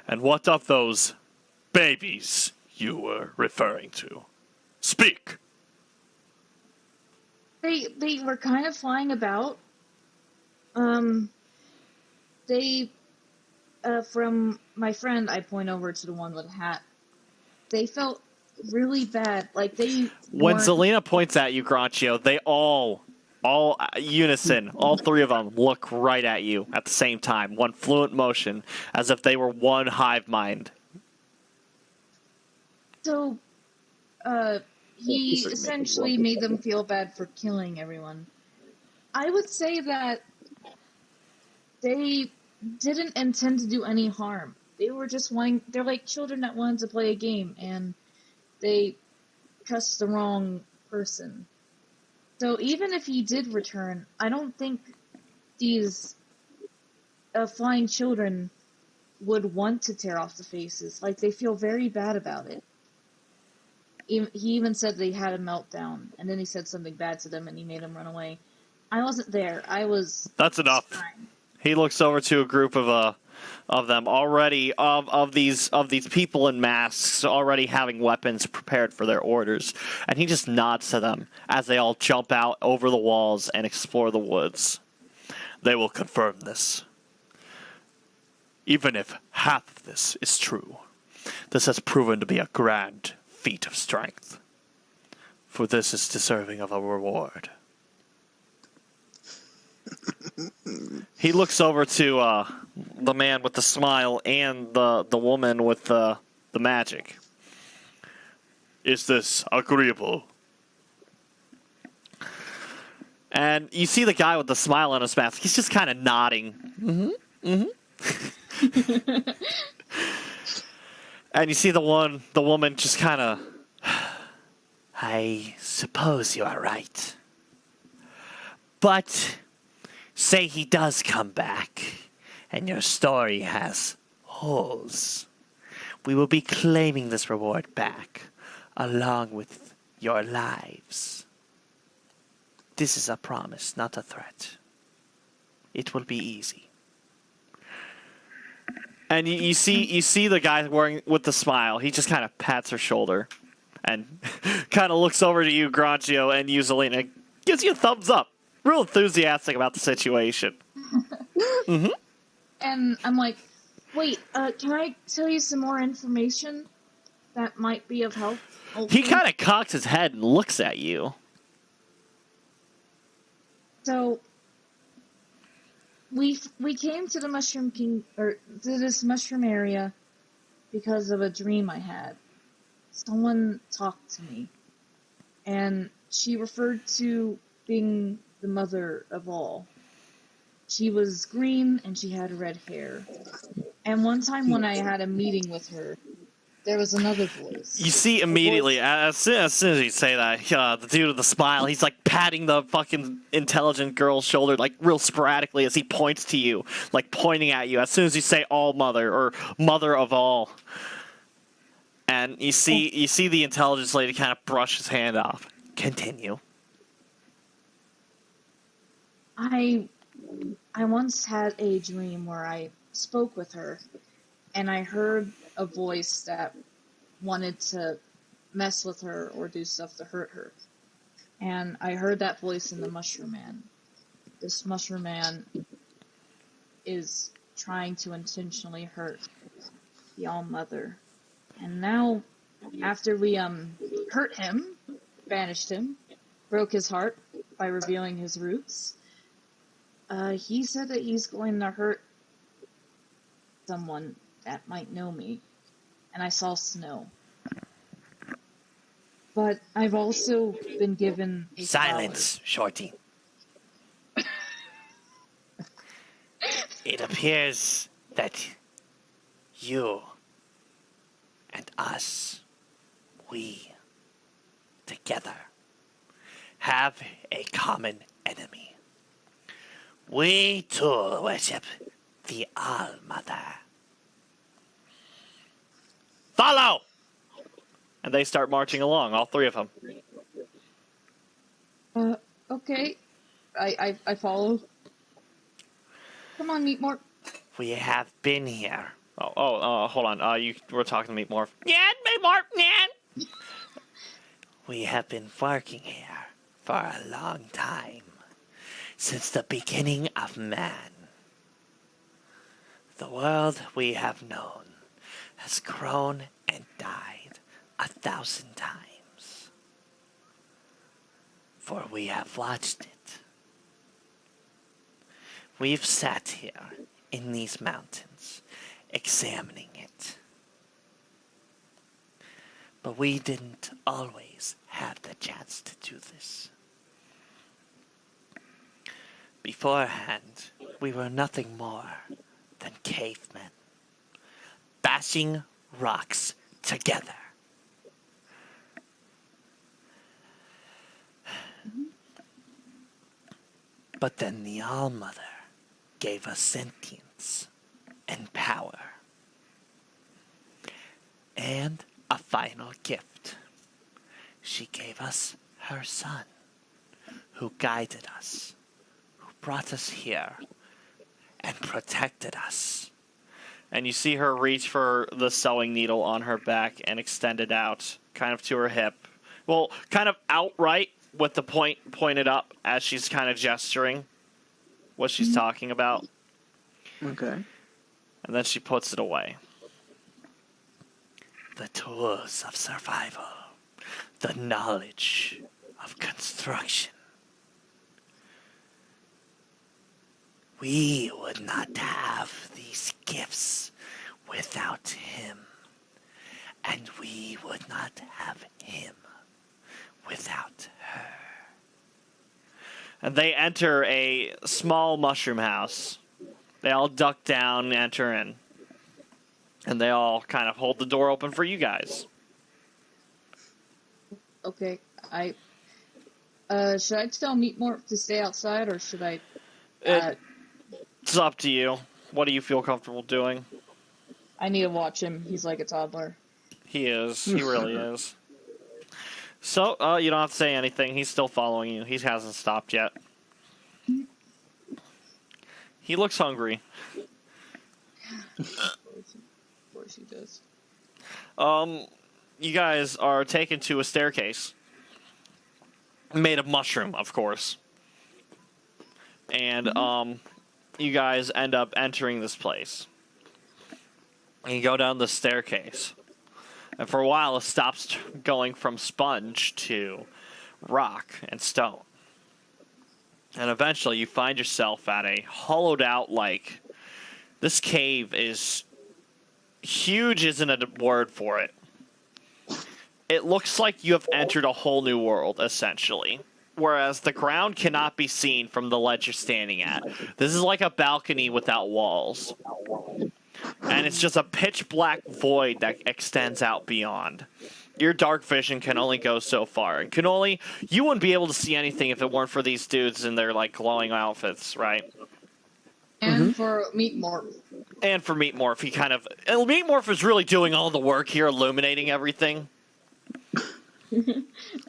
And what of those babies you were referring to? Speak! They were kind of flying about. They, from my friend, I point over to the one with the hat. They felt really bad. When Zelena points at you, Granchio, they all unison, all three of them look right at you at the same time. One fluent motion, as if they were one hive mind. So, he essentially made them feel bad for killing everyone. I would say that they didn't intend to do any harm. They were just they're like children that wanted to play a game, and they trust the wrong person. So even if he did return, I don't think these flying children would want to tear off the faces. They feel very bad about it. He even said they had a meltdown, and then he said something bad to them, and he made them run away. I wasn't there. I was. That's enough. Fine. He looks over to a group of them already of these people in masks already having weapons prepared for their orders, and he just nods to them as they all jump out over the walls and explore the woods. They will confirm this. Even if half of this is true, This has proven to be a grand feat of strength. For this is deserving of a reward. He looks over to the man with the smile and the woman with the magic. Is this agreeable? And you see the guy with the smile on his mask. He's just kind of nodding. And you see the woman just kind of... I suppose you are right. But say he does come back, and your story has holes. We will be claiming this reward back, along with your lives. This is a promise, not a threat. It will be easy. And you see the guy with the smile. He just kind of pats her shoulder and kind of looks over to you, Granchio, and you, Zelena. Gives you a thumbs up. Real enthusiastic about the situation. And I'm like, wait, can I tell you some more information that might be of help? He kind of cocks his head and looks at you. So we came to the Mushroom King, or to this mushroom area because of a dream I had. Someone talked to me, and she referred to being the mother of all. She was green and she had red hair. And one time when I had a meeting with her, there was another voice. You see immediately, as soon as you say that, the dude with the smile, he's like patting the fucking intelligent girl's shoulder, like real sporadically as he points to you, like pointing at you. As soon as you say all mother or mother of all. And you see the intelligence lady kind of brush his hand off. Continue. I once had a dream where I spoke with her, and I heard a voice that wanted to mess with her or do stuff to hurt her. And I heard that voice in the Mushroom Man. This Mushroom Man is trying to intentionally hurt the All-Mother. And now, after we hurt him, banished him, broke his heart by revealing his roots, he said that he's going to hurt someone that might know me. And I saw snow. But I've also been given a Silence, Shorty. It appears that you and us, we, together, have a common enemy. We too worship the All-Mother. Follow! And they start marching along, all three of them. Okay. I follow. Come on, Meatmore. We have been here. Hold on. You were talking to Meatmorph. Yeah, Meatmorph, yeah. We have been working here for a long time. Since the beginning of man. The world we have known has grown and died 1,000 times. For we have watched it. We've sat here in these mountains, examining it. But we didn't always have the chance to do this. Beforehand, we were nothing more than cavemen, bashing rocks together. But then the All-Mother gave us sentience and power. And a final gift. She gave us her son, who guided us, who brought us here, and protected us. And you see her reach for the sewing needle on her back and extend it out, kind of to her hip. Well, kind of outright with the point pointed up as she's kind of gesturing what she's talking about. Okay. And then she puts it away. the tools of survival, the knowledge of construction. We would not have these gifts without him, and we would not have him without her. And they enter a small mushroom house. They all duck down and enter in. And they all kind of hold the door open for you guys. Okay, should I tell Meatmorph to stay outside, or should I? It's up to you. What do you feel comfortable doing? I need to watch him. He's like a toddler. He is. He really is. So, you don't have to say anything. He's still following you. He hasn't stopped yet. He looks hungry. Of course he does. You guys are taken to a staircase. Made of mushroom, of course. And, you guys end up entering this place. And you go down the staircase. And for a while, it stops going from sponge to rock and stone. And eventually, you find yourself at a hollowed out, like, this cave is huge, isn't a word for it. It looks like you have entered a whole new world, essentially. Whereas the ground cannot be seen from the ledge you're standing at. This is like a balcony without walls. And it's just a pitch black void that extends out beyond. Your dark vision can only go so far. And cannoli, you wouldn't be able to see anything if it weren't for these dudes in their, like, glowing outfits, right? And for Meatmorph. And for Meatmorph, he kind of... Meatmorph is really doing all the work here, illuminating everything.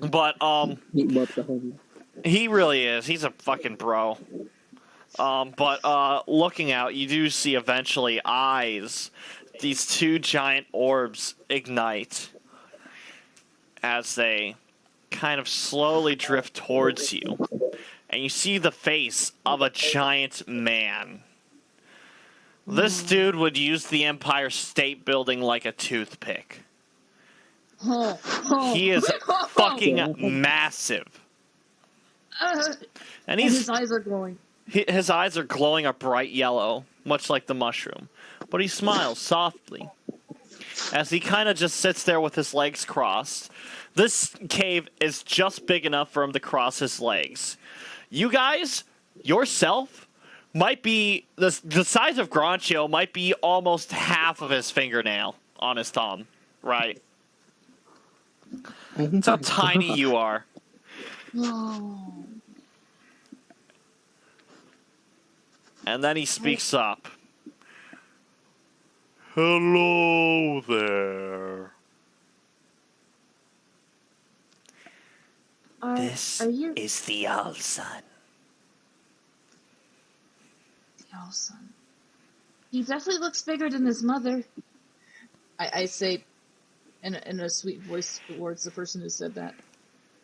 But, Meatmorph the homie. he really is. He's a fucking bro. But looking out, you do see eventually eyes. These two giant orbs ignite as they kind of slowly drift towards you. And you see the face of a giant man. This dude would use the Empire State Building like a toothpick. He is fucking massive. And His eyes are glowing. His eyes are glowing a bright yellow, much like the mushroom. But he smiles softly as he kind of just sits there with his legs crossed. This cave is just big enough for him to cross his legs. You guys, yourself, might be... The size of Granchio might be almost half of his fingernail on his thumb, right? That's how tiny you are. Oh. And then he speaks up. Hello there. This is the Owl Son. The Owl Son. He definitely looks bigger than his mother. I say in a sweet voice towards the person who said that.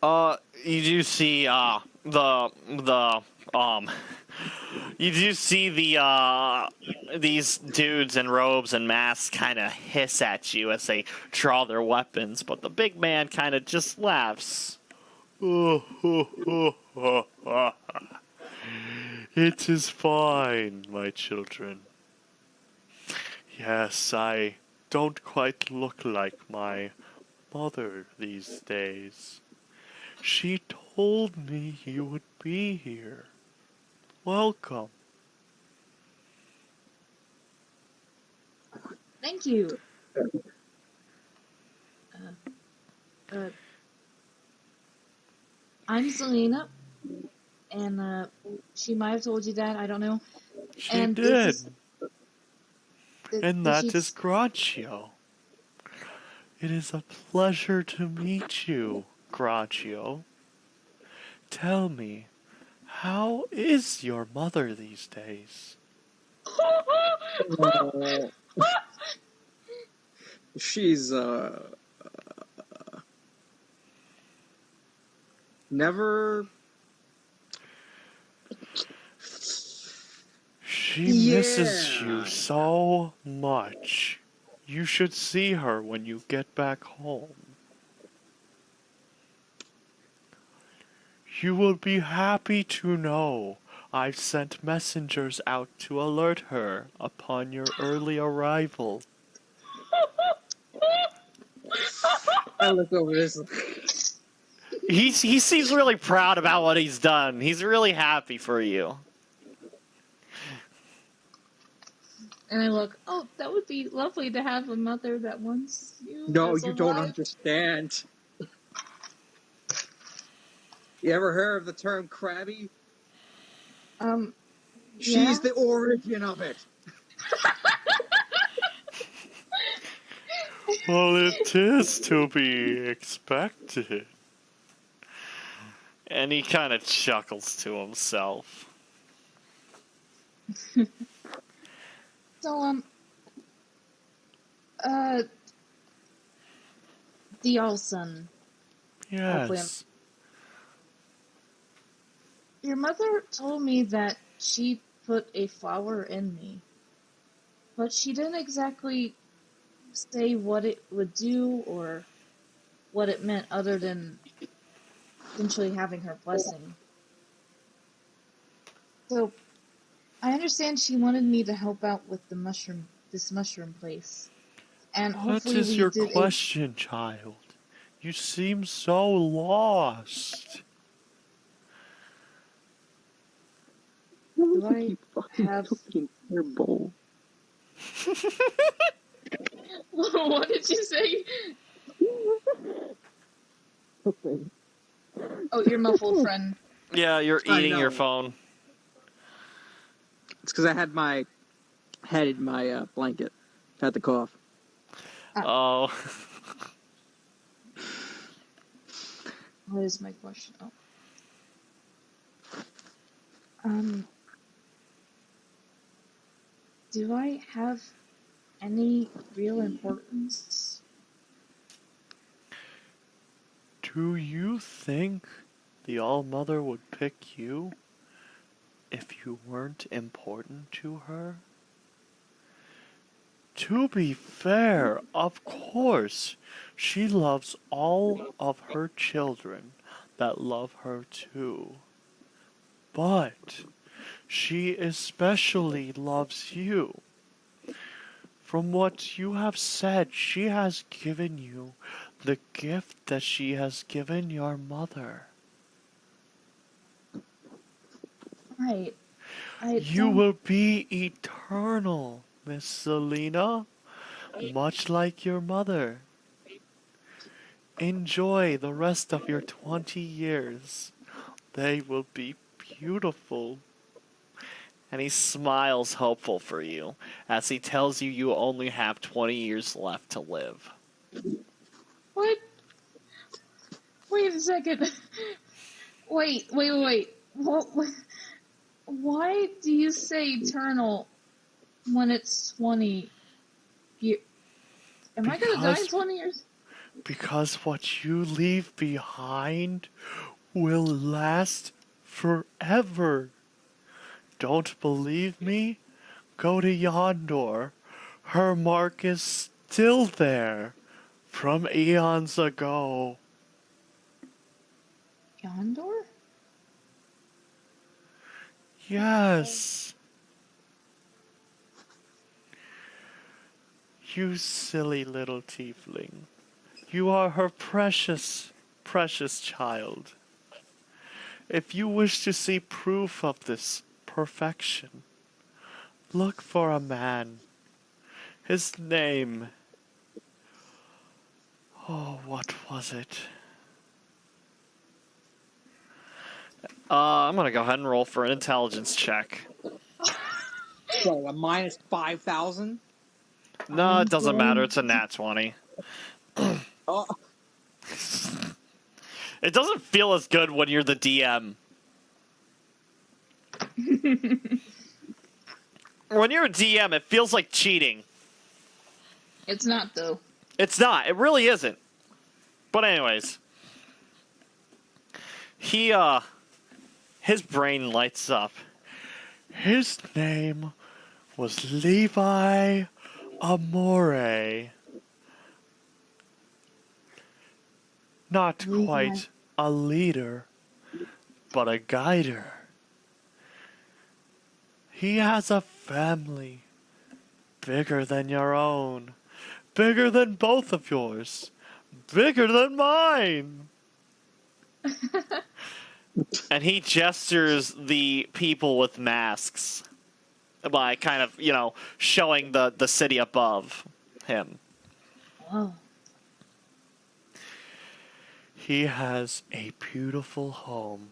You do see you do see these dudes in robes and masks kind of hiss at you as they draw their weapons, but the big man kind of just laughs. It is fine, my children. Yes, I don't quite look like my mother these days. She told me you would be here. Welcome. Thank you. I'm Zelena, and she might have told you that. I don't know. She And did. And that she's- is Granchio. It is a pleasure to meet you, Granchio. Tell me, how is your mother these days? She's never. She misses you so much. You should see her when you get back home. You will be happy to know I've sent messengers out to alert her upon your early arrival. I look over this. He seems really proud about what he's done. He's really happy for you. And I look, oh, that would be lovely to have a mother that wants you. No, as you a don't wife. understand. You ever heard of the term crabby? She's Yeah? the origin of it. Well, it is to be expected. And he kind of chuckles to himself. So, the Olsen. Yes. Your mother told me that she put a flower in me, but she didn't exactly say what it would do or what it meant other than essentially having her blessing. So, I understand she wanted me to help out with this mushroom place. And What hopefully is we your did question, child? You seem so lost. Do I Keep fucking have- cooking your bowl. What did you say? Okay. Oh, your muffled friend. Yeah, you're I eating your know. phone. It's because I had my head in my blanket. Had the cough. Oh. What is my question? Oh. Do I have any real importance? Do you think the All-Mother would pick you if you weren't important to her? To be fair, of course, she loves all of her children that love her too. But she especially loves you. From what you have said, she has given you the gift that she has given your mother. Right. You will be eternal, Miss Zelena, much like your mother. Enjoy the rest of your 20 years. They will be beautiful. And he smiles hopeful for you as he tells you you only have 20 years left to live. What? Wait a second. Wait. What? Why do you say eternal when it's 20 years? Am I gonna die in 20 years? Because what you leave behind will last forever. Don't believe me? Go to Yondor. Her mark is still there from eons ago. Gondor? Yes. You silly little tiefling. You are her precious, precious child. If you wish to see proof of this perfection, look for a man. His name... Oh, what was it? I'm gonna go ahead and roll for an intelligence check. What, a minus 5,000? No, it doesn't matter. It's a nat 20. Oh, It doesn't feel as good when you're the DM. When you're a DM, it feels like cheating. It's not though. It's not. It really isn't. But anyways. His brain lights up. His name was Levi Amore. Not We quite a leader, but a guider. He has a family bigger than your own, bigger than both of yours, bigger than mine. And he gestures the people with masks by kind of, showing the city above him. Oh, He has a beautiful home.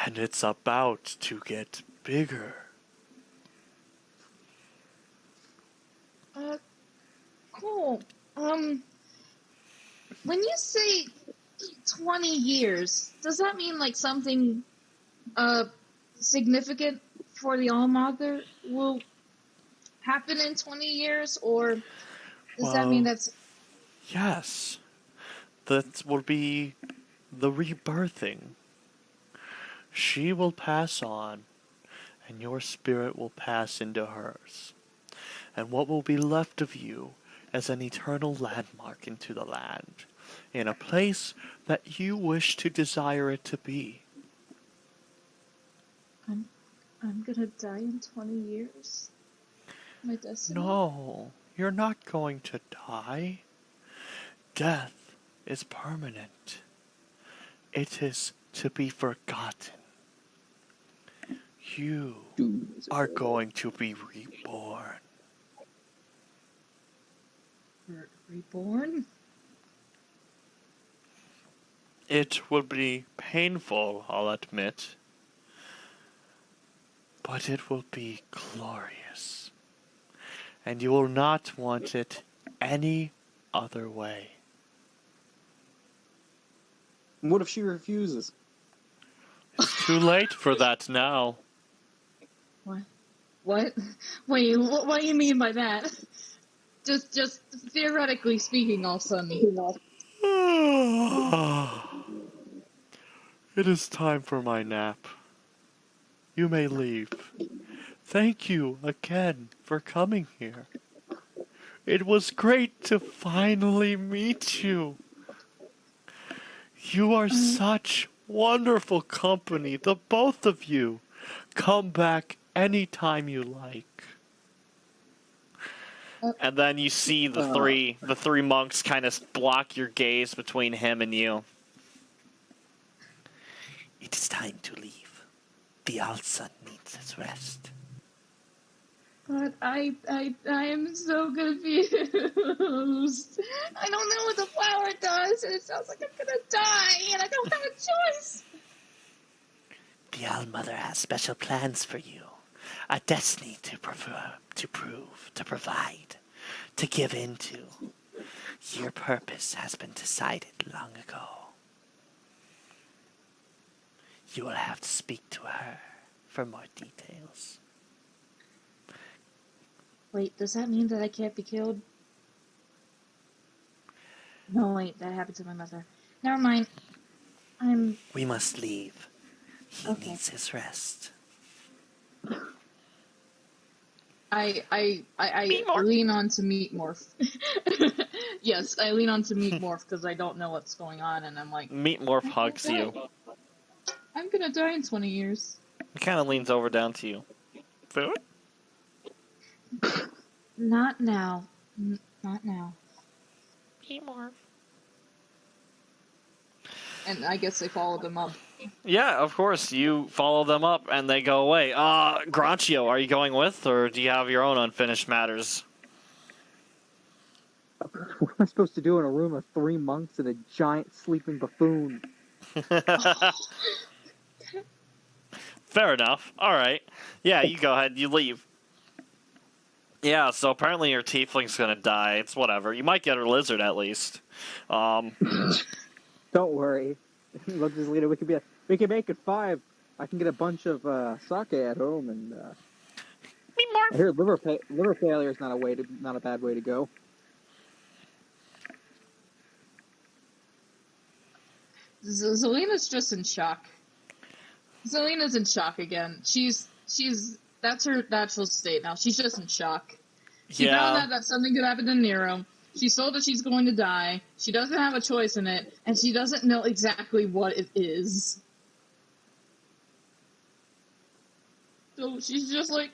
And it's about to get bigger. cool. When you say 20 years, does that mean like something significant for the Allmother will happen in 20 years, or does that mean Well, that's yes. That will be the rebirthing. She will pass on, and your spirit will pass into hers. And what will be left of you as an eternal landmark into the land, in a place that you wish to desire it to be. I'm gonna die in 20 years? My destiny? No, you're not going to die. Death is permanent. It is to be forgotten. You are going to be reborn. Reborn? It will be painful, I'll admit, but it will be glorious. And you will not want it any other way. What if she refuses? It's too late for that now. What? Wait, what do you mean by that? Just theoretically speaking, all of a sudden. It is time for my nap. You may leave. Thank you again for coming here. It was great to finally meet you. You are such wonderful company, the both of you. Come back anytime you like. And then you see the three monks kind of block your gaze between him and you. It is time to leave. The Alsa needs his rest. But I am so confused. I don't know what the flower does, and it sounds like I'm gonna die, and I don't have a choice. The Allmother has special plans for you. A destiny to provide, to give into. Your purpose has been decided long ago. You will have to speak to her for more details. Wait, does that mean that I can't be killed? No, wait, that happened to my mother. Never mind. We must leave. He Okay. needs his rest. I lean on to Meat Morph. Yes, I lean on to Meat Morph because I don't know what's going on, and I'm like... Meat Morph hugs you. I'm gonna die in 20 years. He kind of leans over down to you. Food? Not now. Not now. Meat Morph. And I guess they followed them up. Yeah, of course. You follow them up, and they go away. Granchio, are you going with, or do you have your own unfinished matters? What am I supposed to do in a room of 3 monks and a giant sleeping buffoon? Fair enough. All right. Yeah, you go ahead. You leave. Yeah, so apparently your tiefling's gonna die. It's whatever. You might get a lizard at least. Don't worry. We'll just lead it. We can make it 5. I can get a bunch of sake at home, and I hear liver failure is not a bad way to go. Zelena's just in shock. Zelena's in shock again. She's that's her natural state now. She's just in shock. She Yeah. found out that something could happen to Nero. She's told that she's going to die. She doesn't have a choice in it, and she doesn't know exactly what it is. So she's just like...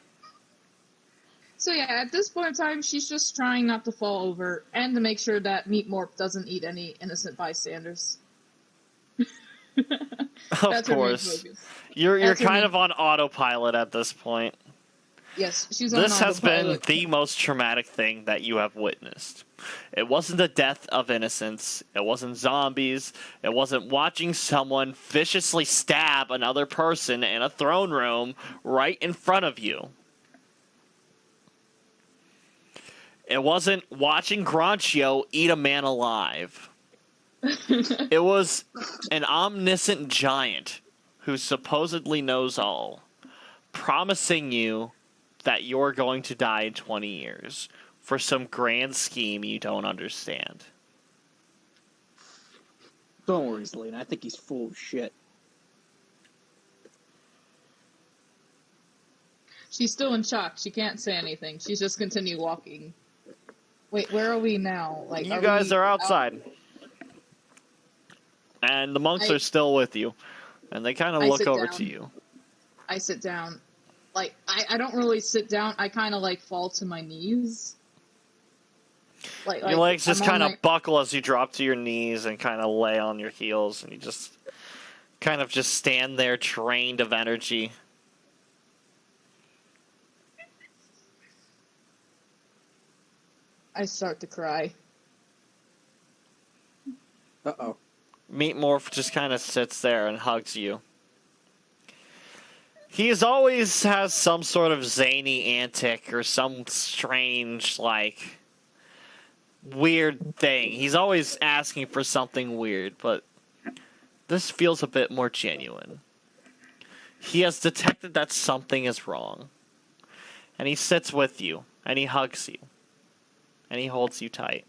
So yeah, at this point in time, she's just trying not to fall over, and to make sure that Meat Morp doesn't eat any innocent bystanders. Of That's her main course. focus. You're That's her kind main- of on autopilot at this point. Yes, she's on This has been autopilot. the most traumatic thing that you have witnessed. It wasn't the death of innocents. It wasn't zombies. It wasn't watching someone viciously stab another person in a throne room right in front of you. It wasn't watching Granchio eat a man alive. It was an omniscient giant who supposedly knows all, promising you that you're going to die in 20 years for some grand scheme you don't understand. Don't worry, Zelena. I think he's full of shit. She's still in shock. She can't say anything. She's just continue walking. Wait, where are we now? Like, You guys we are out? outside. And the monks I- are still with you. And they kind of I look sit over down. to you. I sit down. Like, I don't really sit down. I kind of, like, fall to my knees. Your legs just I'm on kind of my- buckle as you drop to your knees and kind of lay on your heels. And you just kind of just stand there drained of energy. I start to cry. Uh-oh. Meat Morph just kind of sits there and hugs you. He's always has some sort of zany antic or some strange, like, weird thing. He's always asking for something weird, but this feels a bit more genuine. He has detected that something is wrong. And he sits with you, and he hugs you, and he holds you tight.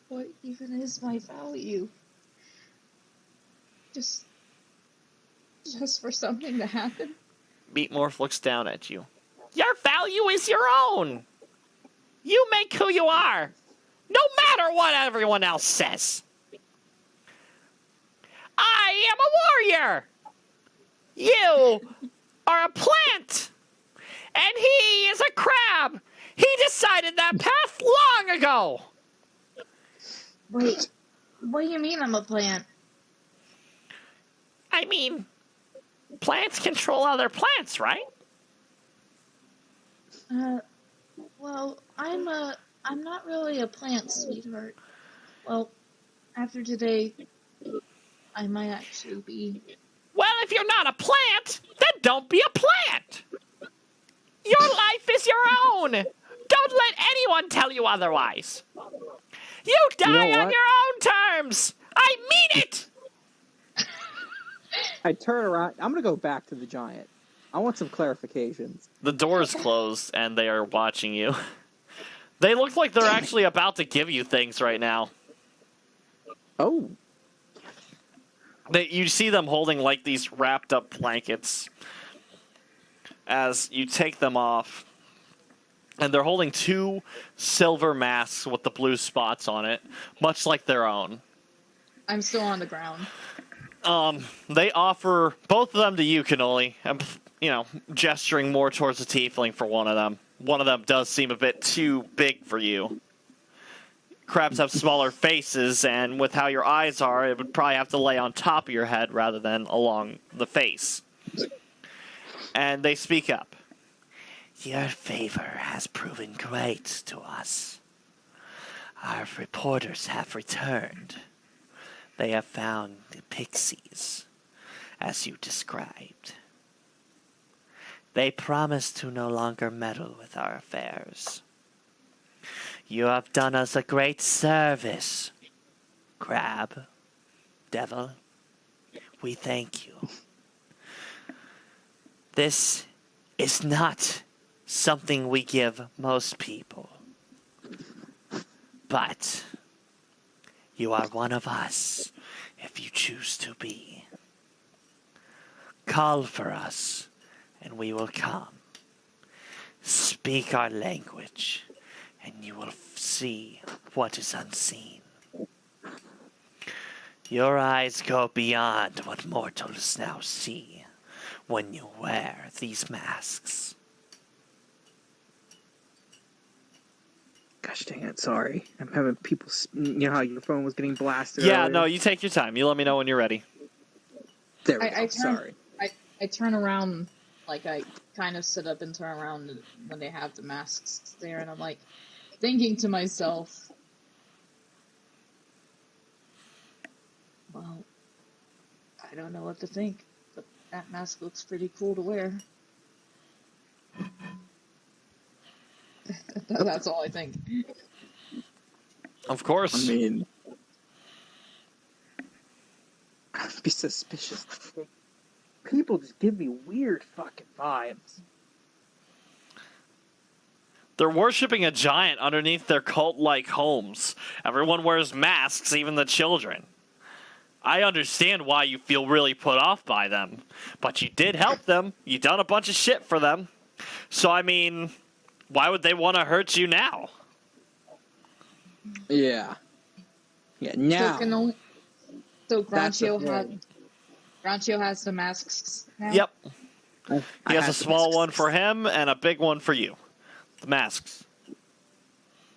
What even is my value? Just for something to happen? Meat Morph looks down at you. Your value is your own! You make who you are! No matter what everyone else says! I am a warrior! You are a plant! And he is a crab! He decided that path long ago! Wait, what do you mean I'm a plant? I mean, plants control other plants, right? Well, I'm not really a plant, sweetheart. Well, after today, I might actually be. Well, if you're not a plant, then don't be a plant! Your life is your own! Don't let anyone tell you otherwise! You die know on what? your own terms! I mean it! I turn around. I'm going to go back to the giant. I want some clarifications. The door is closed, and they are watching you. They look like they're actually about to give you things right now. Oh. You see them holding like these wrapped up blankets as you take them off. And they're holding 2 silver masks with the blue spots on it, much like their own. I'm still on the ground. They offer both of them to you, Cannoli. I'm, gesturing more towards the tiefling for one of them. One of them does seem a bit too big for you. Crabs have smaller faces, and with how your eyes are, it would probably have to lay on top of your head rather than along the face. And they speak up. Your favor has proven great to us. Our reporters have returned. They have found the pixies, as you described. They promise to no longer meddle with our affairs. You have done us a great service, Crab, Devil. We thank you. This is not something we give most people. But You are one of us, if you choose to be. Call for us, and we will come. Speak our language, and you will see what is unseen. Your eyes go beyond what mortals now see when you wear these masks. Gosh dang it, sorry. I'm having people... You know how your phone was getting blasted Yeah, earlier? no, you take your time. You let me know when you're ready. There we I go, turn, sorry. I turn around, like I kind of sit up and turn around when they have the masks there, and I'm like thinking to myself, well, I don't know what to think, but that mask looks pretty cool to wear. That's all I think. Of course. I mean... I'd be suspicious. People just give me weird fucking vibes. They're worshipping a giant underneath their cult-like homes. Everyone wears masks, even the children. I understand why you feel really put off by them, but you did help them. You done a bunch of shit for them. So, I mean, why would they want to hurt you now? Yeah. Yeah, now. So That's the Granchio has the masks now? Yep. I He has had a to small miss- one for him and a big one for you. The masks.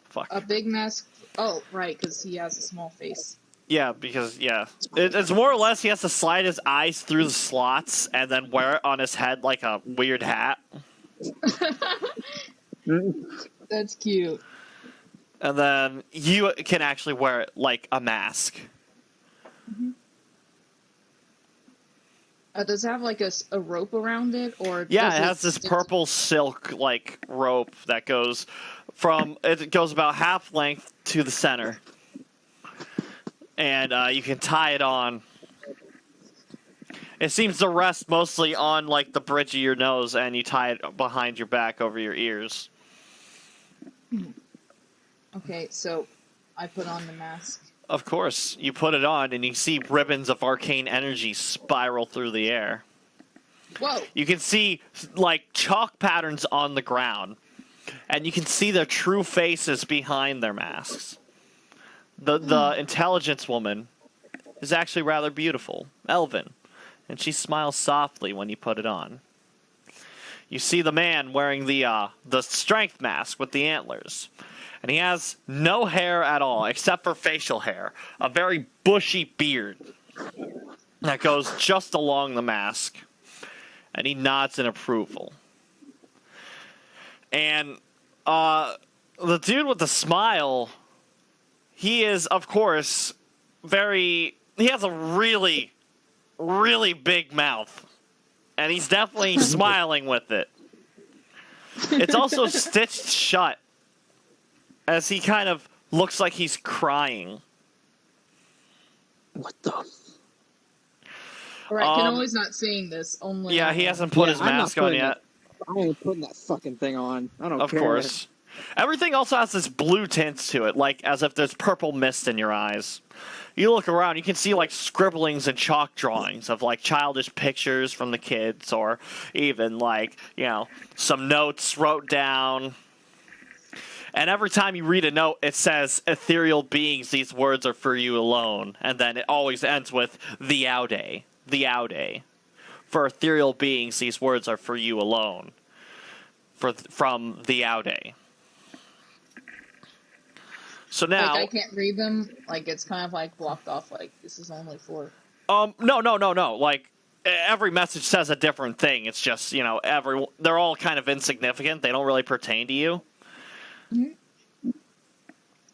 Fuck. A big mask? Oh, right, because he has a small face. Yeah, because, yeah. It's more or less he has to slide his eyes through the slots and then wear it on his head like a weird hat. That's cute. And then you can actually wear it like a mask. Mm-hmm. Does it have like a rope around it, or Yeah, does it has this purple silk like rope that goes about half length to the center, and you can tie it on. It seems to rest mostly on like the bridge of your nose, and you tie it behind your back over your ears. Okay, so I put on the mask. Of course, you put it on, and you see ribbons of arcane energy spiral through the air. Whoa! You can see like chalk patterns on the ground, and you can see their true faces behind their masks. The intelligence woman is actually rather beautiful, elven, and she smiles softly when you put it on. You see the man wearing the strength mask with the antlers, and he has no hair at all except for facial hair, a very bushy beard that goes just along the mask, and he nods in approval. And the dude with the smile, he is, of course, he has a really, really big mouth. And he's definitely smiling with it. It's also stitched shut, as he kind of looks like he's crying. What the... Alright, Cannoli's not seeing this, only... Yeah, he hasn't put his mask on yet. I ain't putting that fucking thing on. I don't care. Of course. Everything also has this blue tint to it, like as if there's purple mist in your eyes. You look around, you can see like scribblings and chalk drawings of like childish pictures from the kids, or even like, some notes wrote down. And every time you read a note, it says, "Ethereal beings, these words are for you alone." And then it always ends with, "The Aude. The Aude. For ethereal beings, these words are for you alone. From the Aude." So now... Like, I can't read them? Like, it's kind of like blocked off, like, this is only for... No. Like, every message says a different thing. It's just, they're all kind of insignificant. They don't really pertain to you. Mm-hmm.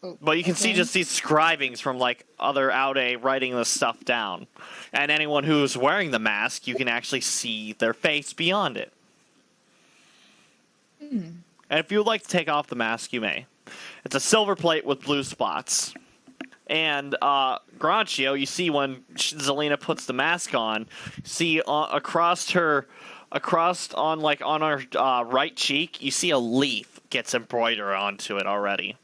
Oh, But you can see just these scribings from, like, other Aude writing this stuff down. And anyone who's wearing the mask, you can actually see their face beyond it. Mm. And if you would like to take off the mask, you may. It's a silver plate with blue spots. And Granchio, you see when Zelena puts the mask on, see across her right cheek, you see a leaf gets embroidered onto it already.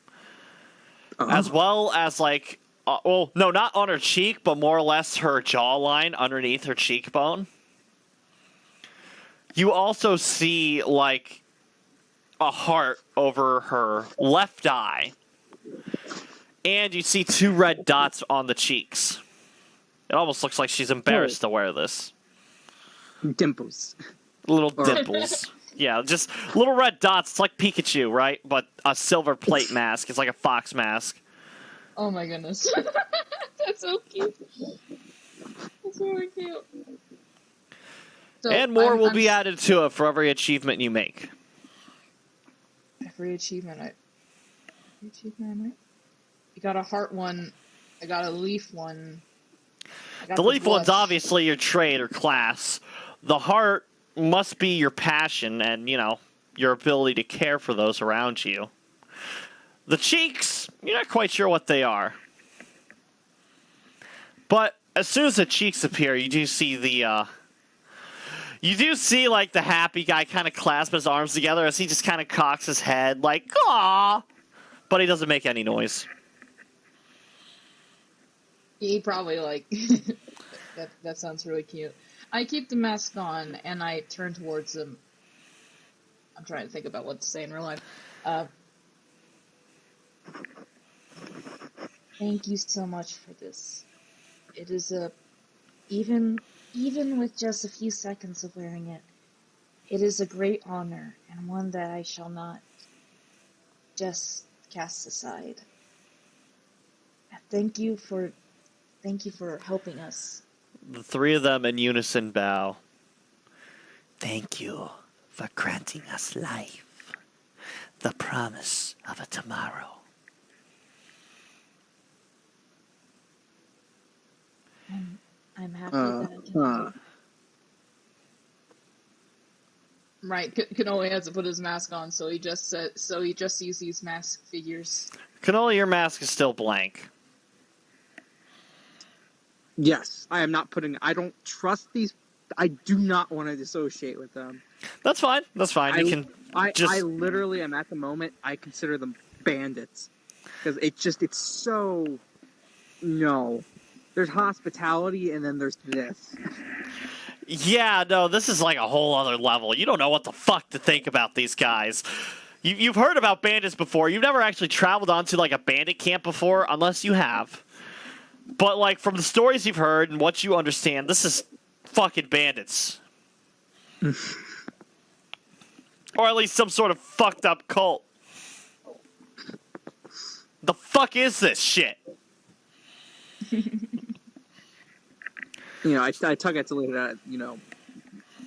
As well as like well, no, not on her cheek, but more or less her jawline underneath her cheekbone. You also see, like, a heart over her left eye. And you see 2 red dots on the cheeks. It almost looks like she's embarrassed to wear this. Dimples. Little dimples. Yeah, just little red dots. It's like Pikachu, right? But a silver plate mask. It's like a fox mask. Oh my goodness. That's so cute. That's really cute. So And more will I'm be added to it for every achievement you make. Every achievement I make? I got a heart one. I got a leaf one. I got The leaf one's blush. obviously your trade or class. The heart must be your passion and, you know, your ability to care for those around you. The cheeks, you're not quite sure what they are. But as soon as the cheeks appear, you do see the, like, the happy guy kind of clasp his arms together as he just kind of cocks his head, like, "Aw!" But he doesn't make any noise. He probably like that sounds really cute. I keep the mask on and I turn towards him. I'm trying to think about what to say in real life. Thank you so much for this. It is even with just a few seconds of wearing it, it is a great honor and one that I shall not just cast aside. Thank you for helping us. The 3 of them in unison bow. Thank you for granting us life. The promise of a tomorrow. I'm happy that I can help. Right, Cannoli has to put his mask on, so he just sees these mask figures. Cannoli, your mask is still blank. Yes, I am not putting. I don't trust these. I do not want to dissociate with them. That's fine. That's fine. I literally am at the moment. I consider them bandits because it's so. No, there's hospitality and then there's this. Yeah, no, this is like a whole other level. You don't know what the fuck to think about these guys. You've heard about bandits before. You've never actually traveled onto like a bandit camp before, unless you have. But like from the stories you've heard and what you understand, this is fucking bandits. Or at least some sort of fucked up cult. The fuck is this shit? I tug at Zelena,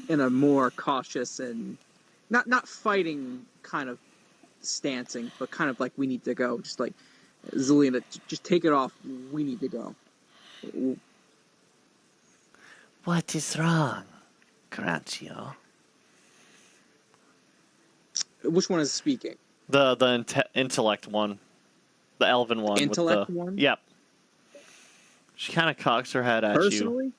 in a more cautious and not fighting kind of stancing, but kind of like we need to go. Just like Zelena, just take it off. We need to go. What is wrong, Granchio? Which one is speaking? The intellect one. The elven one. Intellect one? Yep. She kind of cocks her head at Personally,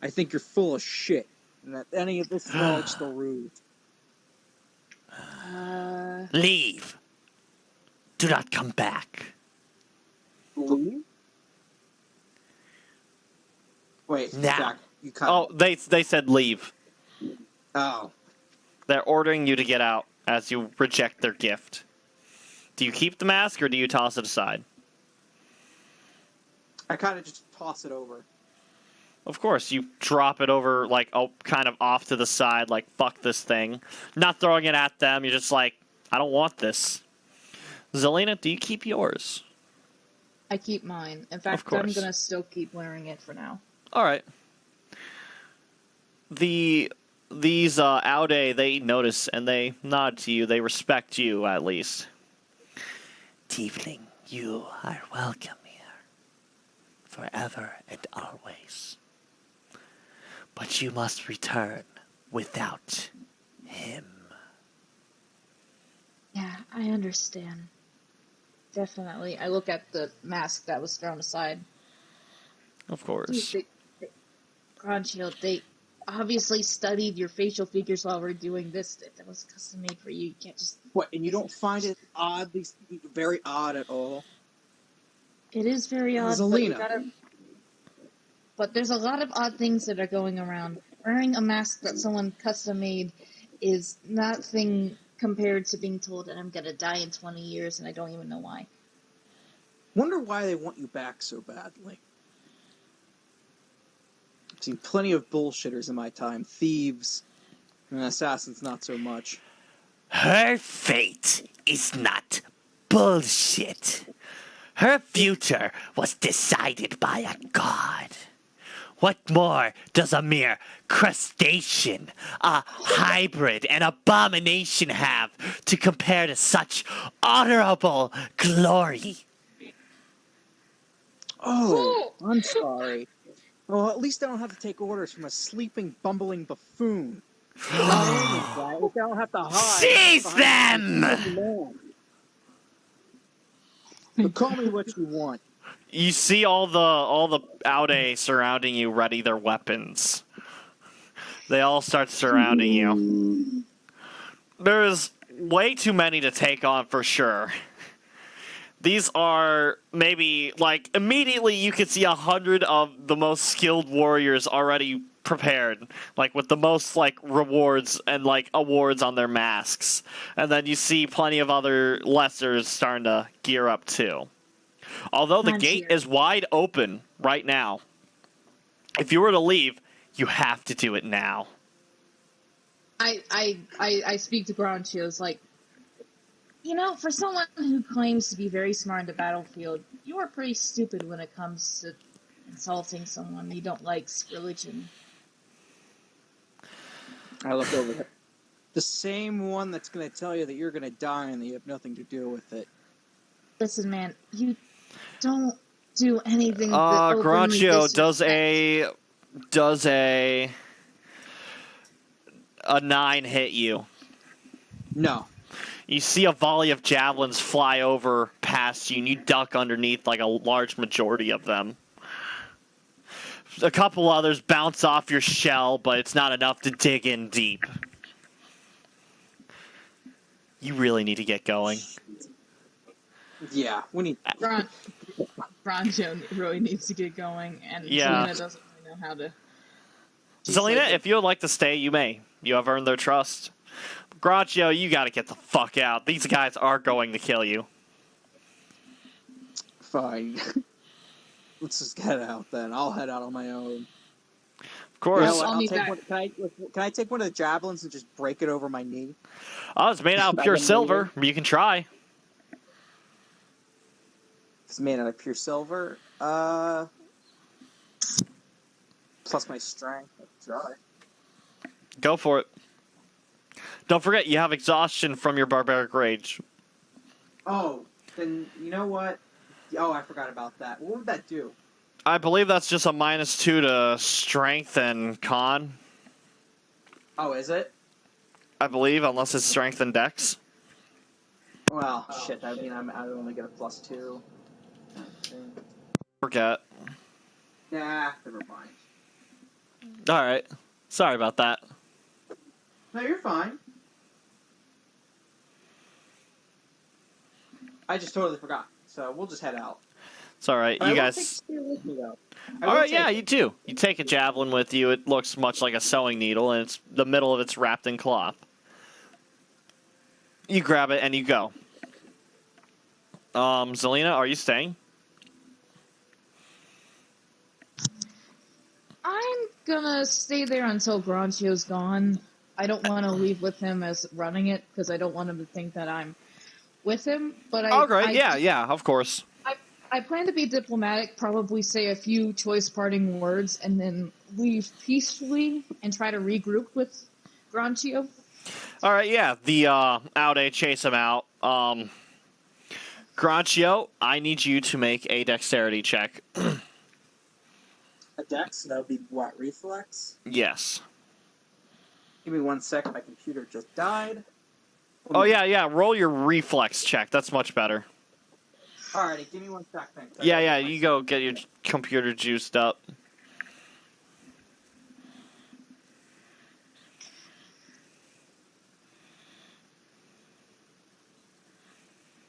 I think you're full of shit. And that any of this knowledge is still rude. Leave. Do not come back. Leave? Wait, Now. Jack, you cut. Oh, they said leave. Oh. They're ordering you to get out as you reject their gift. Do you keep the mask or do you toss it aside? I kind of just toss it over. Of course, you drop it over, like, kind of off to the side, like, fuck this thing. Not throwing it at them, you're just like, I don't want this. Zelena, do you keep yours? I keep mine. In fact, I'm gonna still keep wearing it for now. Alright. These Aude, they notice and they nod to you. They respect you, at least. Tiefling, you are welcome here. Forever and always. But you must return without him. Yeah, I understand. Definitely. I look at the mask that was thrown aside. Of course. Granchio, they obviously studied your facial figures while we're doing this. That was custom made for you. You can't just... What, and you don't find it very odd at all? It is very odd, Zelena. but there's a lot of odd things that are going around. Wearing a mask that someone custom made is nothing compared to being told that I'm gonna die in 20 years and I don't even know why. Wonder why they want you back so badly. I've seen plenty of bullshitters in my time. Thieves. And assassins not so much. Her fate is not bullshit. Her future was decided by a god. What more does a mere crustacean, a hybrid, an abomination have to compare to such honorable glory? Oh, I'm sorry. Well, at least I don't have to take orders from a sleeping, bumbling buffoon. Not only that, I don't have to hide Seize behind them! some man. But call me what you want. You see all the Aude surrounding you ready their weapons. They all start surrounding you. There's way too many to take on for sure. These are maybe, like, immediately you could see 100 of the most skilled warriors already prepared, like, with the most, like, rewards and, like, awards on their masks. And then you see plenty of other lessers starting to gear up, too. Although the gate is wide open right now, if you were to leave, you have to do it now. I speak to Granchio. It's like, You know, for someone who claims to be very smart in the battlefield, you are pretty stupid when it comes to insulting someone you don't like's religion. I look over there. The same one that's going to tell you that you're going to die and that you have nothing to do with it. Listen, man, you don't do anything that openly Granchio, disrespects. does a 9 hit you? No. You see a volley of javelins fly over past you, and you duck underneath like a large majority of them. A couple others bounce off your shell, but it's not enough to dig in deep. You really need to get going. Yeah, we need... Granchio really needs to get going, and Yeah. Zelena doesn't really know how to. Zelena, if you would like to stay, you may. You have earned their trust. Granchio, you gotta get the fuck out. These guys are going to kill you. Fine. Let's just get out then. I'll head out on my own. Of course. You know what? I'll meet take back. one, can I take one of the javelins and just break it over my knee? Oh, it's made out of pure silver. You can try. It's made out of pure silver. Plus my strength. Let's try. Go for it. Don't forget, you have exhaustion from your barbaric rage. Oh, then you know what? Oh, I forgot about that. What would that do? I believe that's just a -2 to strength and con. Oh, is it? I believe, unless it's strength and dex. Well, shit. I mean, I only get a +2. Forget. Nah, never mind. Alright. Sorry about that. No, you're fine. I just totally forgot. So we'll just head out. It's alright. But You I will guys. take the spear with me, though. Alright, yeah, you do. You take a javelin with you. It looks much like a sewing needle, and it's the middle of it's wrapped in cloth. You grab it and you go. Zelena, are you staying? I'm gonna stay there until Granchio's gone. I don't want to leave with him as running it because I don't want him to think that I'm with him. But Yeah, of course. I plan to be diplomatic, probably say a few choice parting words, and then leave peacefully and try to regroup with Granchio. All right, yeah, the Aude chase him out. Granchio, I need you to make a dexterity check. A dex? That would be what? Reflex? Yes. Give me 1 second. My computer just died. Oh, yeah, roll your reflex check. That's much better. Alrighty, give me 1 second. Yeah, you go get your computer juiced up.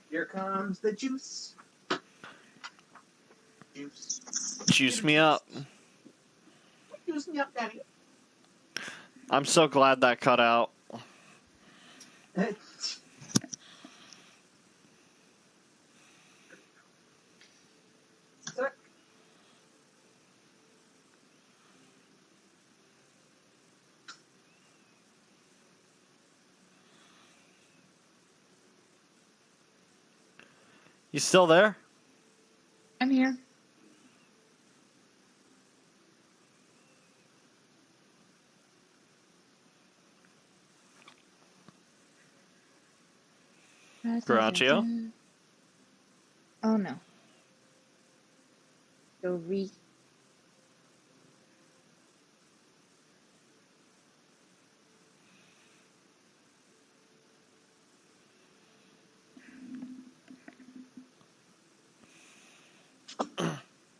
Here comes the juice. juice. Juice me up. Juice me up, Daddy. I'm so glad that cut out. You still there? I'm here. Granchio? Oh no. Go re.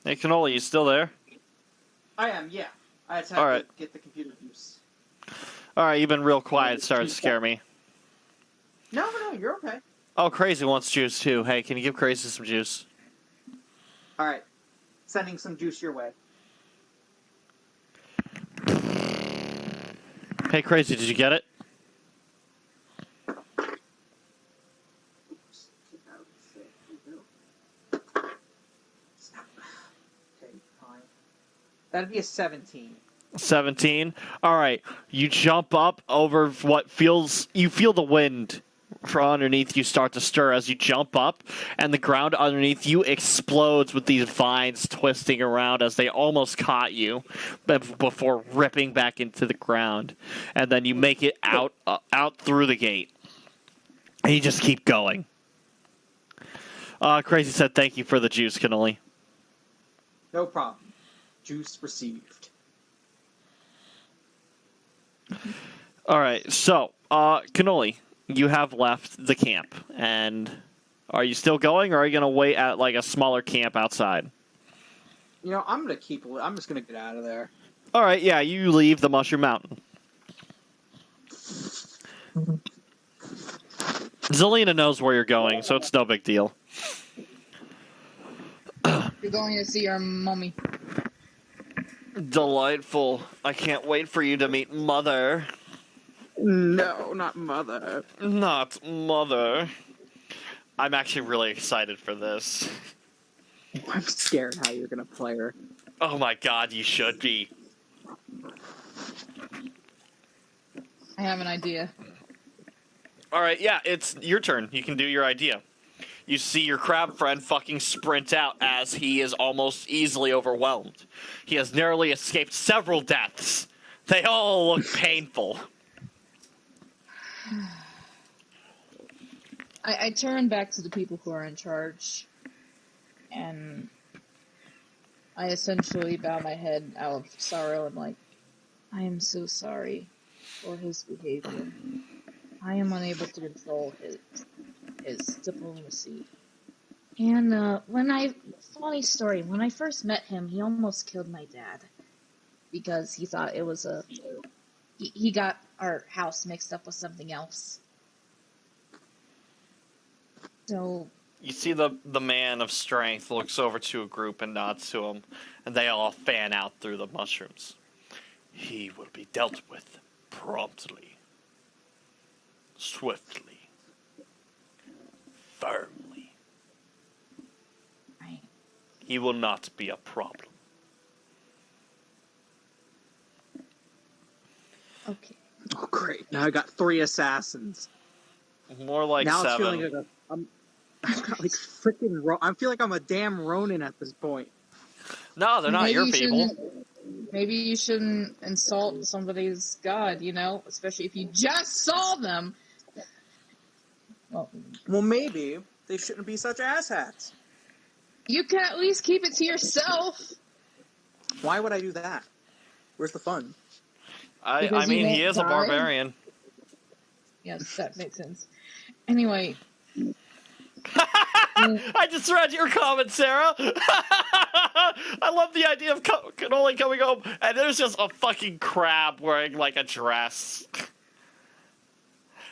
Hey, Cannoli, you still there? I am, yeah. I just have All to right. get the computer juice. All right, you've been real quiet. It started to scare me. No, you're okay. Oh, Crazy wants juice, too. Hey, can you give Crazy some juice? All right. Sending some juice your way. Hey, Crazy, did you get it? Okay, fine. That'd be a 17. 17. All right, you jump up over what feels... You feel the wind from underneath you start to stir as you jump up, and the ground underneath you explodes with these vines twisting around as they almost caught you before ripping back into the ground. And then you make it out through the gate. And you just keep going. Crazy said thank you for the juice, Cannoli. No problem. Juice received. All right, so, Cannoli, you have left the camp, and are you still going, or are you going to wait at, like, a smaller camp outside? You know, I'm just gonna get out of there. All right, yeah, you leave the Mushroom Mountain. Zelena knows where you're going, so it's no big deal. You're going to see our mummy. Delightful. I can't wait for you to meet Mother. No, not Mother. Not Mother. I'm actually really excited for this. I'm scared how you're gonna play her. Oh my god, you should be. I have an idea. All right, yeah, it's your turn. You can do your idea. You see your crab friend fucking sprint out as he is almost easily overwhelmed. He has narrowly escaped several deaths. They all look painful. I turn back to the people who are in charge, and I essentially bow my head out of sorrow and like, I am so sorry for his behavior. I am unable to control his diplomacy. And funny story, when I first met him, he almost killed my dad because he thought it was he got our house mixed up with something else. So You see the man of strength looks over to a group and nods to him, and they all fan out through the mushrooms. He will be dealt with promptly, swiftly, firmly. right. He will not be a problem. Okay. Oh, great. Now I got 3 assassins. More like Now 7. it's feeling like I've got like freaking. I feel like I'm a damn Ronin at this point. No, they're not your people. Maybe you shouldn't insult somebody's god, you know, especially if you just saw them. Well, maybe they shouldn't be such asshats. You can at least keep it to yourself. Why would I do that? Where's the fun? I Because you mean, he won't is a die. barbarian. Yes, that makes sense. Anyway. I just read your comment, Sarah. I love the idea of Cannoli coming home, and there's just a fucking crab wearing, like, a dress.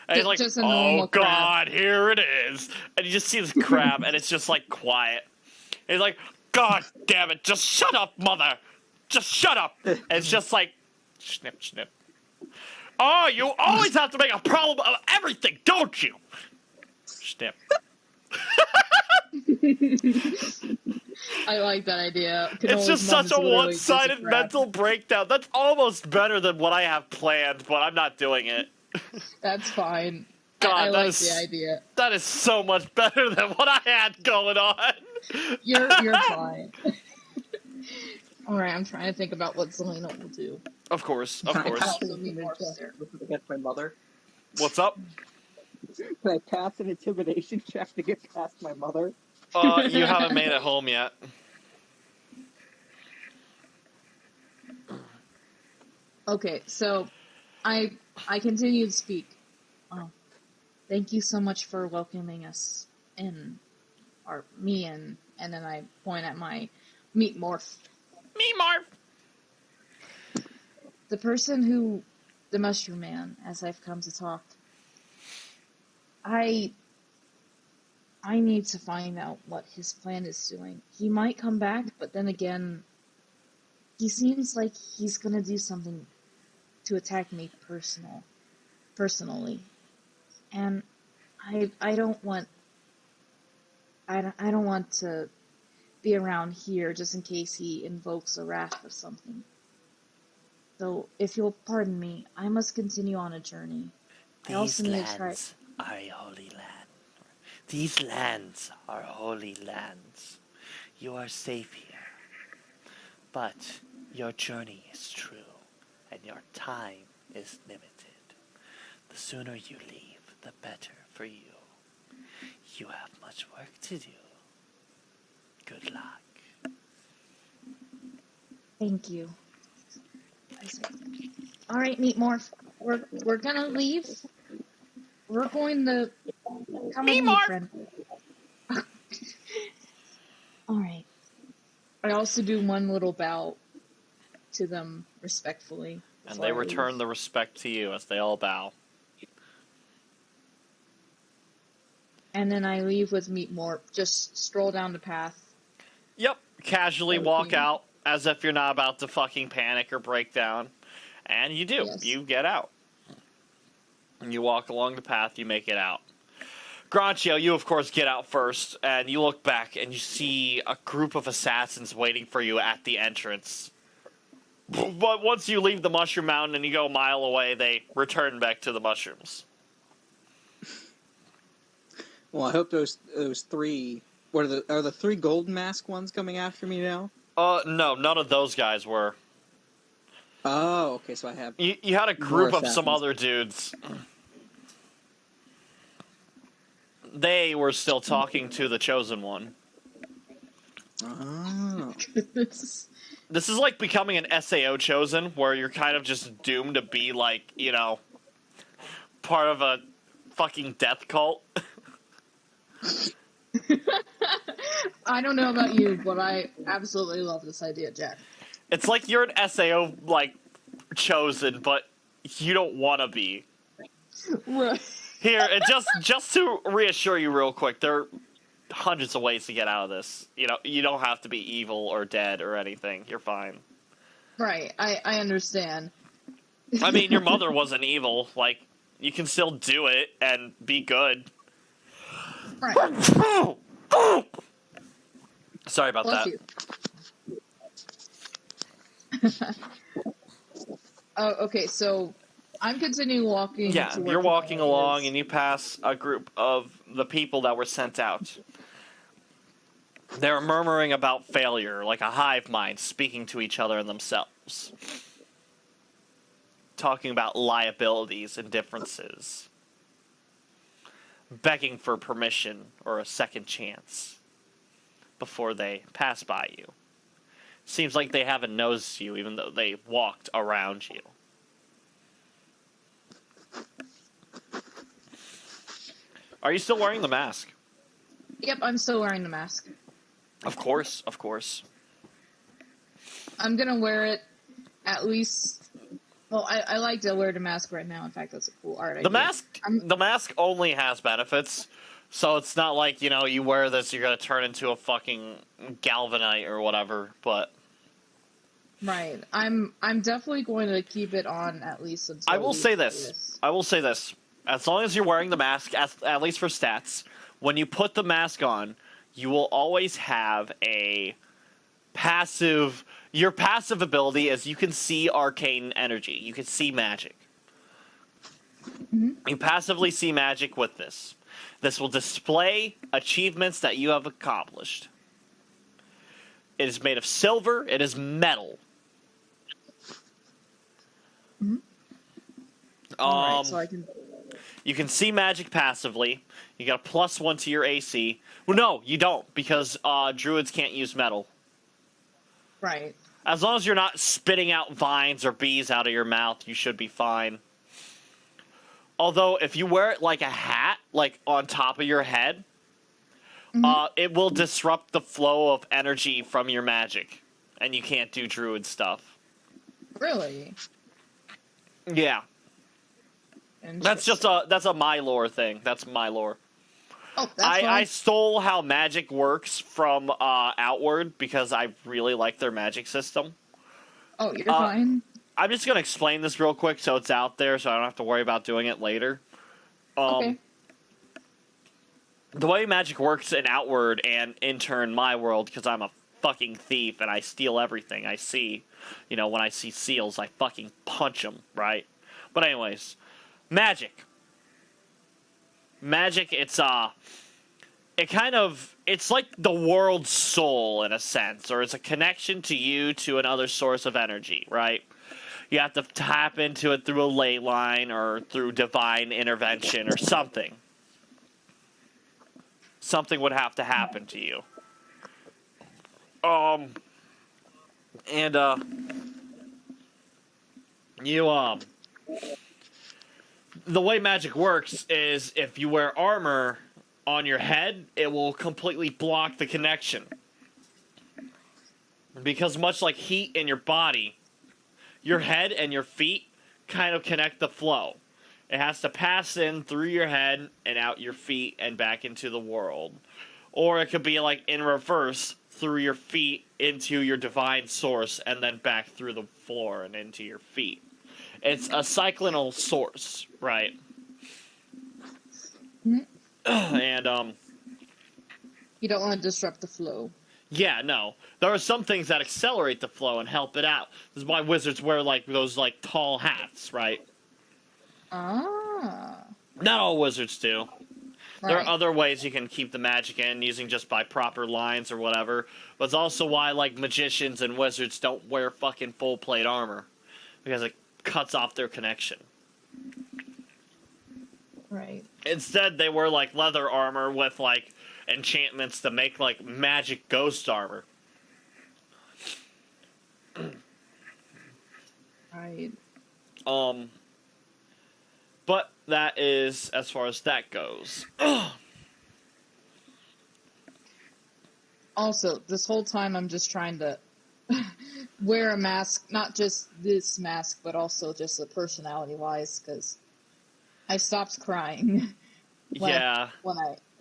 And he's like, Just a oh, normal God, here it is. And you just see this crab, and it's just, like, quiet. And he's like, God damn it, just shut up, mother! Just shut up! And it's just like, snip, snip. Oh, you always have to make a problem of everything, don't you? Snip. I like that idea. It's just such a one-sided mental breakdown. That's almost better than what I have planned, but I'm not doing it. That's fine. God, I like the idea. That is so much better than what I had going on. You're fine. Alright, I'm trying to think about what Zelena will do. Of course. Also need more there. Against my mother. What's up? Can I pass an intimidation check to get past my mother? You haven't made it home yet. Okay, so I continue to speak. Oh, thank you so much for welcoming us in, or me in, and then I point at my meat morph. Meat morph! The person the mushroom man, as I've come to talk, I need to find out what his plan is doing. He might come back, but then again, he seems like he's gonna do something to attack me personally, and I don't want to be around here just in case he invokes a wrath of something. So, if you'll pardon me, I must continue on a journey. I also need to try. Are a holy land. These lands are holy lands. You are safe here. But your journey is true, and your time is limited. The sooner you leave, the better for you. You have much work to do. Good luck. Thank you. Alright, Meat Morph. We're gonna leave. We're going to come with me, friend. Alright. I also do one little bow to them respectfully. And they return the respect to you as they all bow. And then I leave with Meat Morph. Just stroll down the path. Yep. Casually walk out as if you're not about to fucking panic or break down. And you do. Yes. You get out. And you walk along the path, you make it out. Granchio, you of course get out first, and you look back and you see a group of assassins waiting for you at the entrance. But once you leave the Mushroom Mountain and you go a mile away, they return back to the mushrooms. Well, I hope those three. What are the three golden mask ones coming after me now? No, none of those guys were. Oh, okay, so I have... You had a group of some other dudes. They were still talking to the Chosen One. Oh. This is like becoming an SAO Chosen, where you're kind of just doomed to be like, you know, part of a fucking death cult. I don't know about you, but I absolutely love this idea, Jack. It's like you're an SAO, like, Chosen, but you don't want to be. Right. Here, just to reassure you real quick, there are hundreds of ways to get out of this. You know, you don't have to be evil or dead or anything. You're fine. Right, I understand. I mean, your mother wasn't evil. Like, you can still do it and be good. Right. Sorry about Bless that. you. Oh, okay, so I'm continuing walking. Yeah, to where you're walking Cannoli along is. and you pass a group of the people that were sent out. They're murmuring about failure, like a hive mind speaking to each other and themselves. Talking about liabilities and differences. Begging for permission or a second chance before they pass by you. Seems like they haven't noticed you, even though they walked around you. Are you still wearing the mask? Yep, I'm still wearing the mask. Of course, of course. I'm gonna wear it at least. Well, I like to wear the mask right now. In fact, that's a cool art idea. The mask only has benefits. So it's not like, you wear this, you're going to turn into a fucking galvanite or whatever, but... Right. I'm definitely going to keep it on at least until I will we say do this. I will say this. As long as you're wearing the mask, at least for stats, when you put the mask on, you will always have a passive... Your passive ability is you can see arcane energy. You can see magic. Mm-hmm. You passively see magic with this. This will display achievements that you have accomplished. It is made of silver. It is metal. Mm-hmm. Alright, so I can... You can see magic passively. You got a +1 to your AC. Well, no, you don't, because druids can't use metal. Right. As long as you're not spitting out vines or bees out of your mouth, you should be fine. Although, if you wear it like a hat, like on top of your head, it will disrupt the flow of energy from your magic, and you can't do druid stuff. Really? Yeah. That's a my lore thing. That's my lore. Oh, that's I stole how magic works from Outward because I really like their magic system. Oh, you're fine. I'm just going to explain this real quick so it's out there so I don't have to worry about doing it later. Okay. The way magic works in Outward and in turn my world, because I'm a fucking thief and I steal everything I see. When I see seals, I fucking punch them, right? But anyways, magic. Magic, it's like the world's soul in a sense, or it's a connection to you to another source of energy, right? You have to tap into it through a ley line or through divine intervention or something. Something would have to happen to you. The way magic works is if you wear armor on your head, it will completely block the connection. Because much like heat in your body, your head and your feet kind of connect the flow. It has to pass in through your head and out your feet and back into the world. Or it could be like in reverse, through your feet into your divine source and then back through the floor and into your feet. It's a cyclical source, right? Mm-hmm. And You don't want to disrupt the flow. Yeah, no. There are some things that accelerate the flow and help it out. This is why wizards wear those tall hats, right? Ah. Not all wizards do. There Right. are other ways you can keep the magic in using just by proper lines or whatever. But it's also why magicians and wizards don't wear fucking full plate armor. Because it cuts off their connection. Right. Instead, they wear leather armor with enchantments to make magic ghost armor. Right. But that is as far as that goes. Also, this whole time I'm just trying to wear a mask, not just this mask, but also just the personality-wise, because I stopped crying when I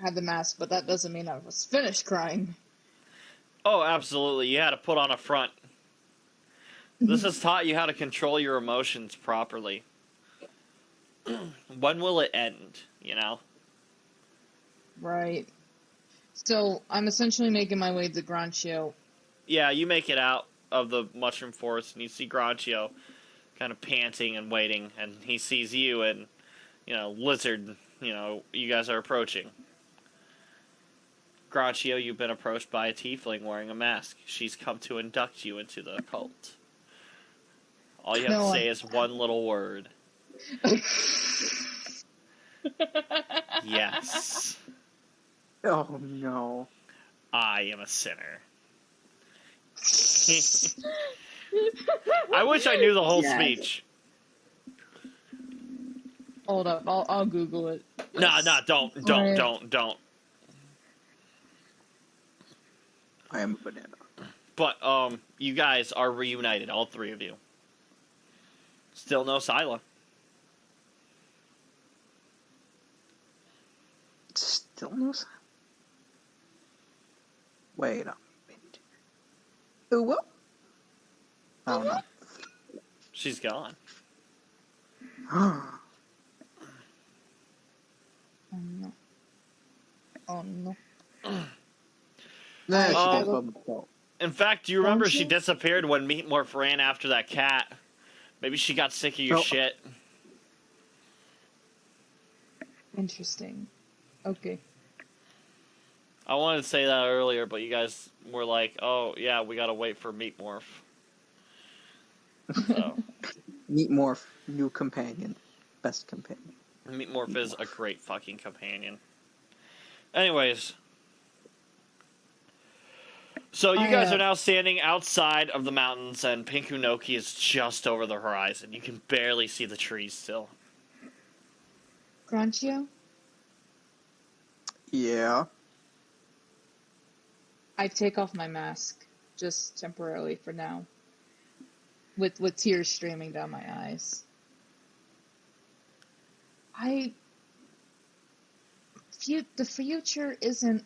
had the mask, but that doesn't mean I was finished crying. Oh, absolutely. You had to put on a front. This has taught you how to control your emotions properly. When will it end, Right. So, I'm essentially making my way to Granchio. Yeah, you make it out of the mushroom forest, and you see Granchio kind of panting and waiting, and he sees you, and, Lizard, you guys are approaching. Granchio, you've been approached by a tiefling wearing a mask. She's come to induct you into the cult. All you have to say is one little word. Yes. Oh no. I am a sinner. I wish I knew the whole speech. Hold up, I'll Google it. Yes. Nah, don't. I am a banana. But, you guys are reunited, all three of you. Still no Scylla. Still no sign. Wait a minute. Ooh, what? Oh no. She's gone. Oh no. Oh no. Nah, she I did look- bum herself. In fact, do you remember Don't she you? disappeared when Meat Morph ran after that cat? Maybe she got sick of your Oh. shit. Interesting. Okay. I wanted to say that earlier, but you guys were like, "Oh yeah, we gotta wait for Meat Morph." So Meat Morph, new companion. Best companion. Meat Morph is a great fucking companion. Anyways, so you guys are now standing outside of the mountains, and Pinkunoki is just over the horizon. You can barely see the trees still. Granchio, Yeah. I take off my mask just temporarily for now, with tears streaming down my eyes. The future isn't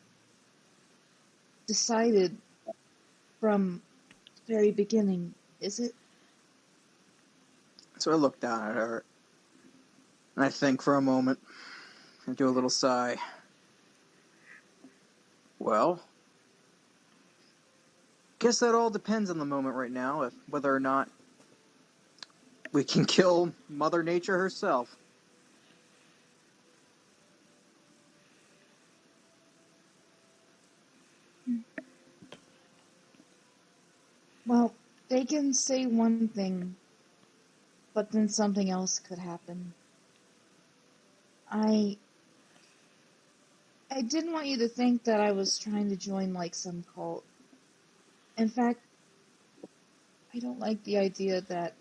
decided from the very beginning, is it? So I look down at her, and I think for a moment, and do a little sigh. Well, guess that all depends on the moment right now, if whether or not we can kill Mother Nature herself. Well, they can say one thing, but then something else could happen. I didn't want you to think that I was trying to join like some cult. In fact, I don't like the idea that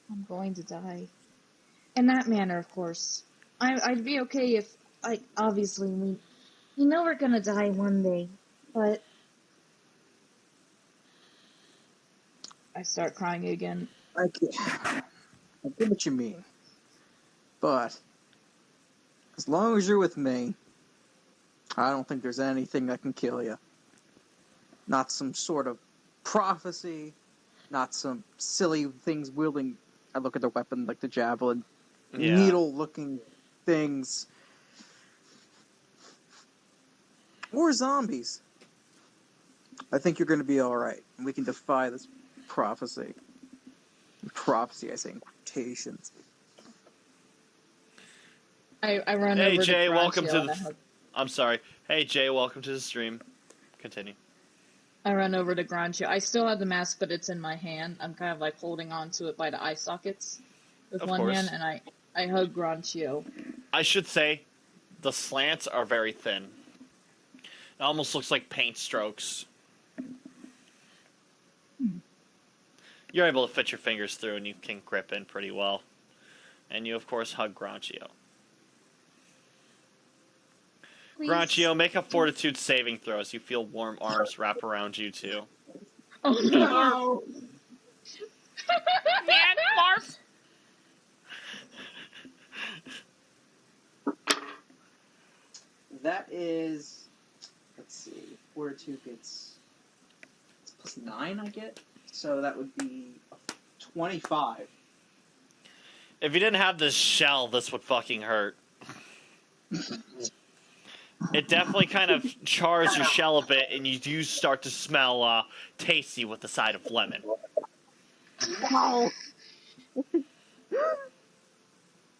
I'm going to die. In that manner, of course. I'd be okay if, like, obviously we know we're gonna die one day, but I start crying again. I get what you mean. But as long as you're with me, I don't think there's anything that can kill you. Not some sort of prophecy, not some silly things wielding. I look at the weapon like the javelin, Yeah. needle-looking things, or zombies. I think you're going to be all right, and we can defy this prophecy. Prophecy, I say in quotations. I run Hey over Jay, to welcome to Granchio and the. I'm sorry. Hey Jay, welcome to the stream. Continue. I run over to Granchio. I still have the mask, but it's in my hand. I'm kind of like holding on to it by the eye sockets with Of one course. hand, and I hug Granchio. I should say, the slants are very thin. It almost looks like paint strokes. You're able to fit your fingers through, and you can grip in pretty well. And you, of course, hug Granchio. Please. Granchio, make a fortitude saving throw as you feel warm arms wrap around you, too. Oh no! That is, let's see, fortitude gets it's +9 I get, so that would be 25. If you didn't have this shell, this would fucking hurt. It definitely kind of chars your shell a bit, and you do start to smell tasty with the side of lemon. Wow.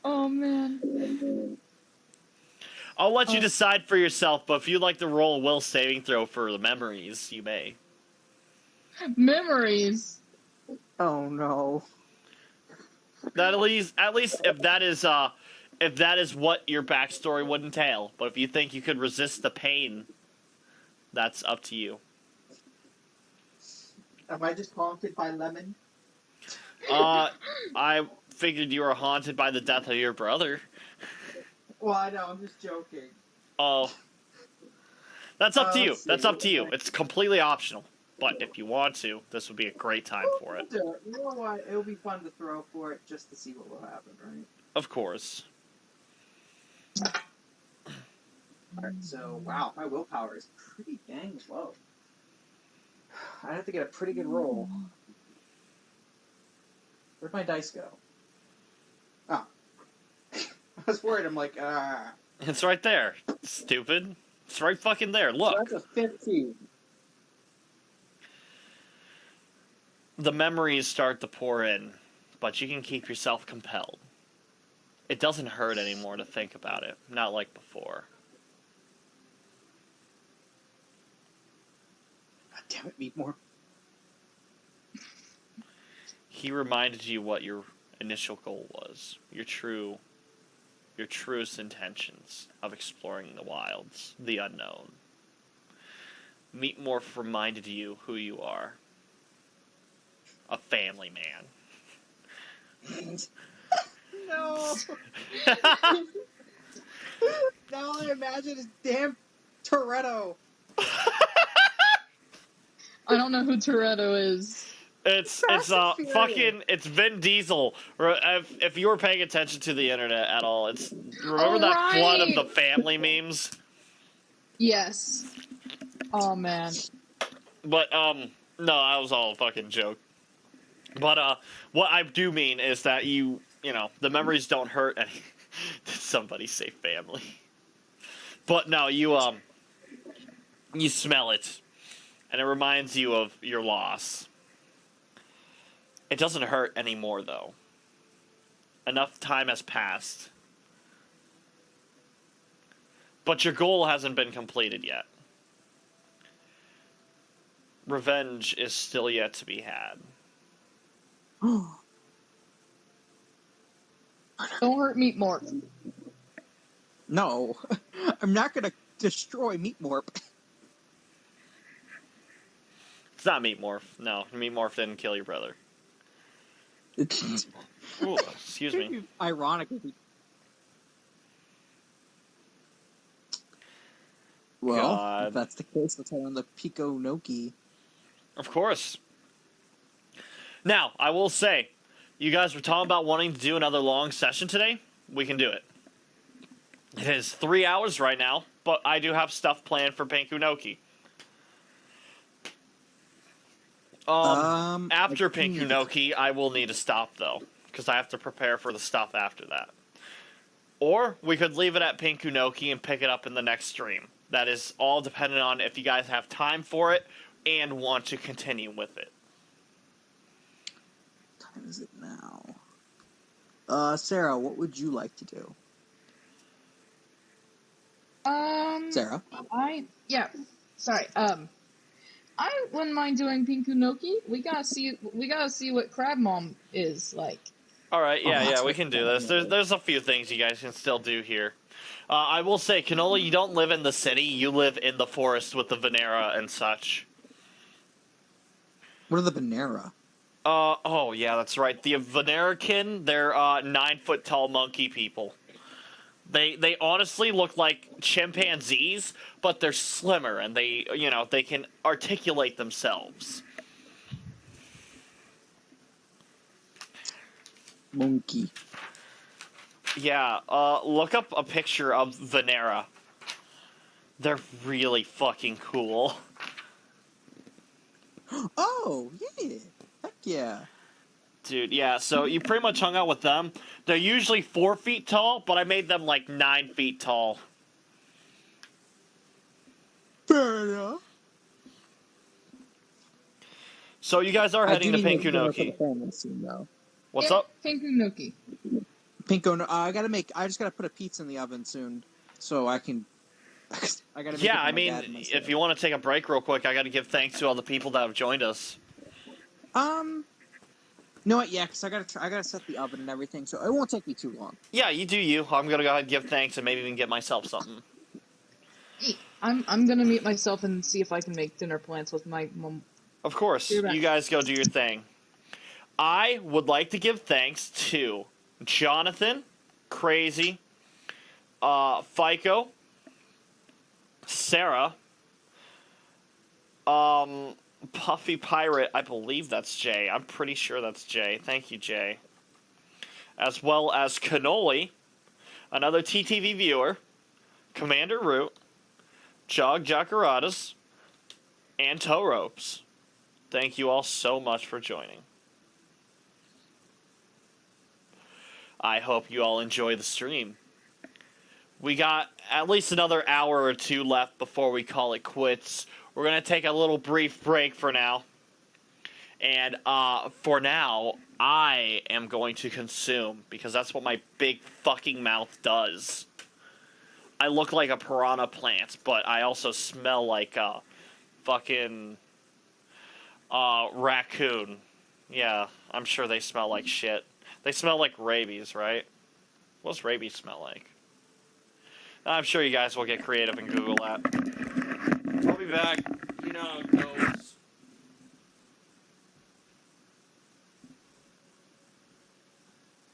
Oh man. I'll let you decide for yourself, but if you'd like to roll a will saving throw for the memories, you may. Memories. Oh no. That at least if that is what your backstory would entail. But if you think you could resist the pain, that's up to you. Am I just haunted by lemon? I figured you were haunted by the death of your brother. Well, I know, I'm just joking. Oh. That's up to you. Let's see. That's up to you. It's completely optional. But if you want to, this would be a great time for it. You know what? It'll be fun to throw for it just to see what will happen, right? Of course. Alright, so, wow, my willpower is pretty dang low. I have to get a pretty good roll. Where'd my dice go? Oh. I was worried, I'm like, It's right there, stupid. It's right fucking there, So look. that's a 15. The memories start to pour in, but you can keep yourself compelled. It doesn't hurt anymore to think about it, not like before. God damn it, Meatmore. He reminded you what your initial goal was, your truest intentions of exploring the wilds, the unknown. Meatmorph reminded you who you are. A family man. No! Now I imagine his damn Toretto. I don't know who Toretto is. It's Fast and Furious. fucking it's Vin Diesel. If you were paying attention to the internet at all, remember that flood of the family memes. Yes. Oh man. But no, that was all a fucking joke. But what I do mean is that you know the memories don't hurt any. Did somebody say family? But no, you smell it, and it reminds you of your loss. It doesn't hurt anymore, though. Enough time has passed. But your goal hasn't been completed yet. Revenge is still yet to be had. Don't hurt Meatmore. No. I'm not gonna destroy Meatmorp. It's not Meatmorph. No, Meatmorph didn't kill your brother. Ooh, excuse me. Ironic if he... Well, God. if that's the case, let's head on the Pico Noki. Of course. Now, I will say, you guys were talking about wanting to do another long session today. We can do it. It is 3 hours right now, but I do have stuff planned for Pinku Noki. After Pinku Noki, I will need to stop, though, because I have to prepare for the stuff after that. Or we could leave it at Pinku Noki and pick it up in the next stream. That is all dependent on if you guys have time for it and want to continue with it. What time is it now? Sarah, what would you like to do? Sarah? Sorry. I wouldn't mind doing Pinku Noki. We gotta see what Crab Mom is like. All right, Oh, yeah, we can do this. There's a few things you guys can still do here. I will say, Cannoli, you don't live in the city. You live in the forest with the Venera and such. What are the Venera? Oh yeah, that's right. The Venerakin, they're 9-foot tall monkey people. They honestly look like chimpanzees, but they're slimmer and they can articulate themselves. Monkey. Yeah, look up a picture of Venera. They're really fucking cool. Oh, yeah. Heck yeah. Dude, yeah, so you pretty much hung out with them. They're usually 4 feet tall, but I made them like 9 feet tall. Fair enough. So you guys are heading to Pinku Noki. What's up? Pinku Noki. Pinko, I just gotta put a pizza in the oven soon, so I can. I gotta. Make Yeah, it I mean, if you want to take a break real quick, I got to give thanks to all the people that have joined us. No, what? Yeah, because I gotta set the oven and everything, so it won't take me too long. Yeah, you do you. I'm gonna go ahead and give thanks and maybe even get myself something. I'm gonna meet myself and see if I can make dinner plans with my mom. Of course, you guys go do your thing. I would like to give thanks to Jonathan, Crazy, FICO, Sarah, Puffy Pirate, I believe that's Jay. I'm pretty sure that's Jay. Thank you, Jay. As well as Cannoli, another TTV viewer, Commander Root, jog jacaradas, and tow ropes. Thank you all so much for joining. I hope you all enjoy the stream. We got at least another hour or two left before we call it quits. We're going to take a little brief break for now. And for now, I am going to consume, because that's what my big fucking mouth does. I look like a piranha plant, but I also smell like a fucking raccoon. Yeah, I'm sure they smell like shit. They smell like rabies, right? What's rabies smell like? I'm sure you guys will get creative and Google that. I'll be back. You know how it goes.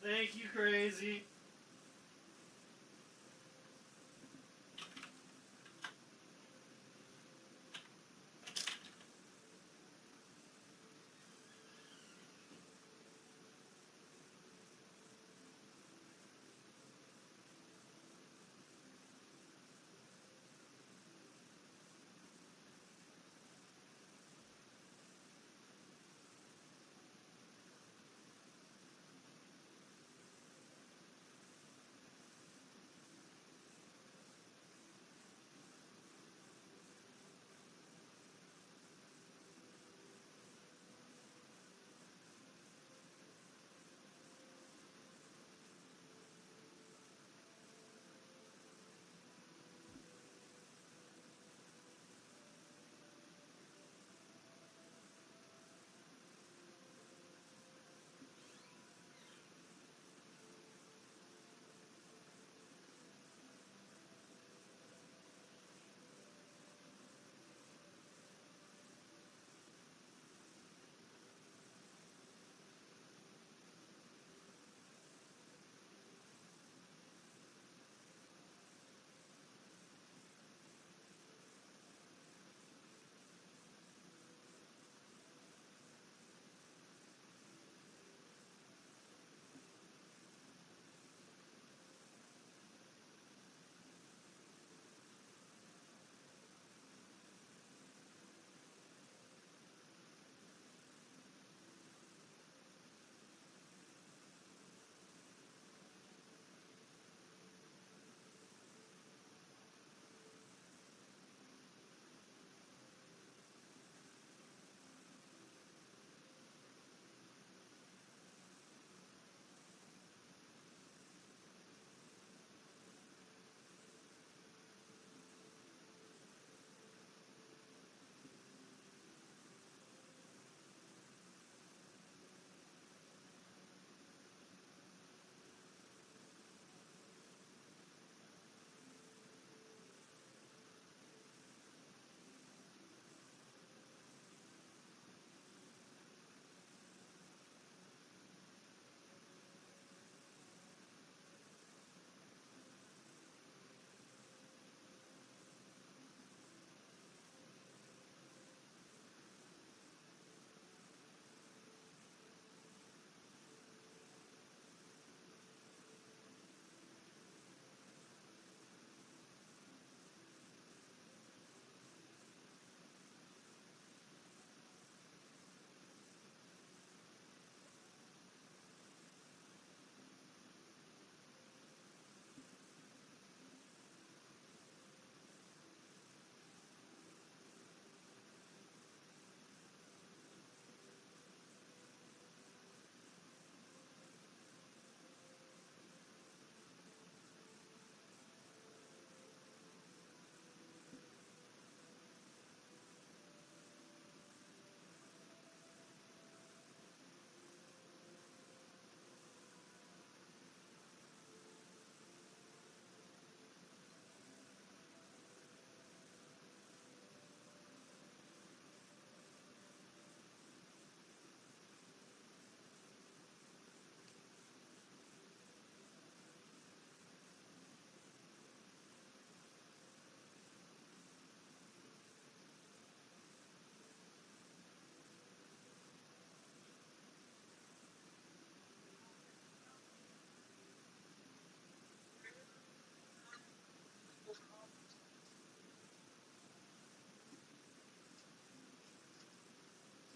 Thank you, Crazy.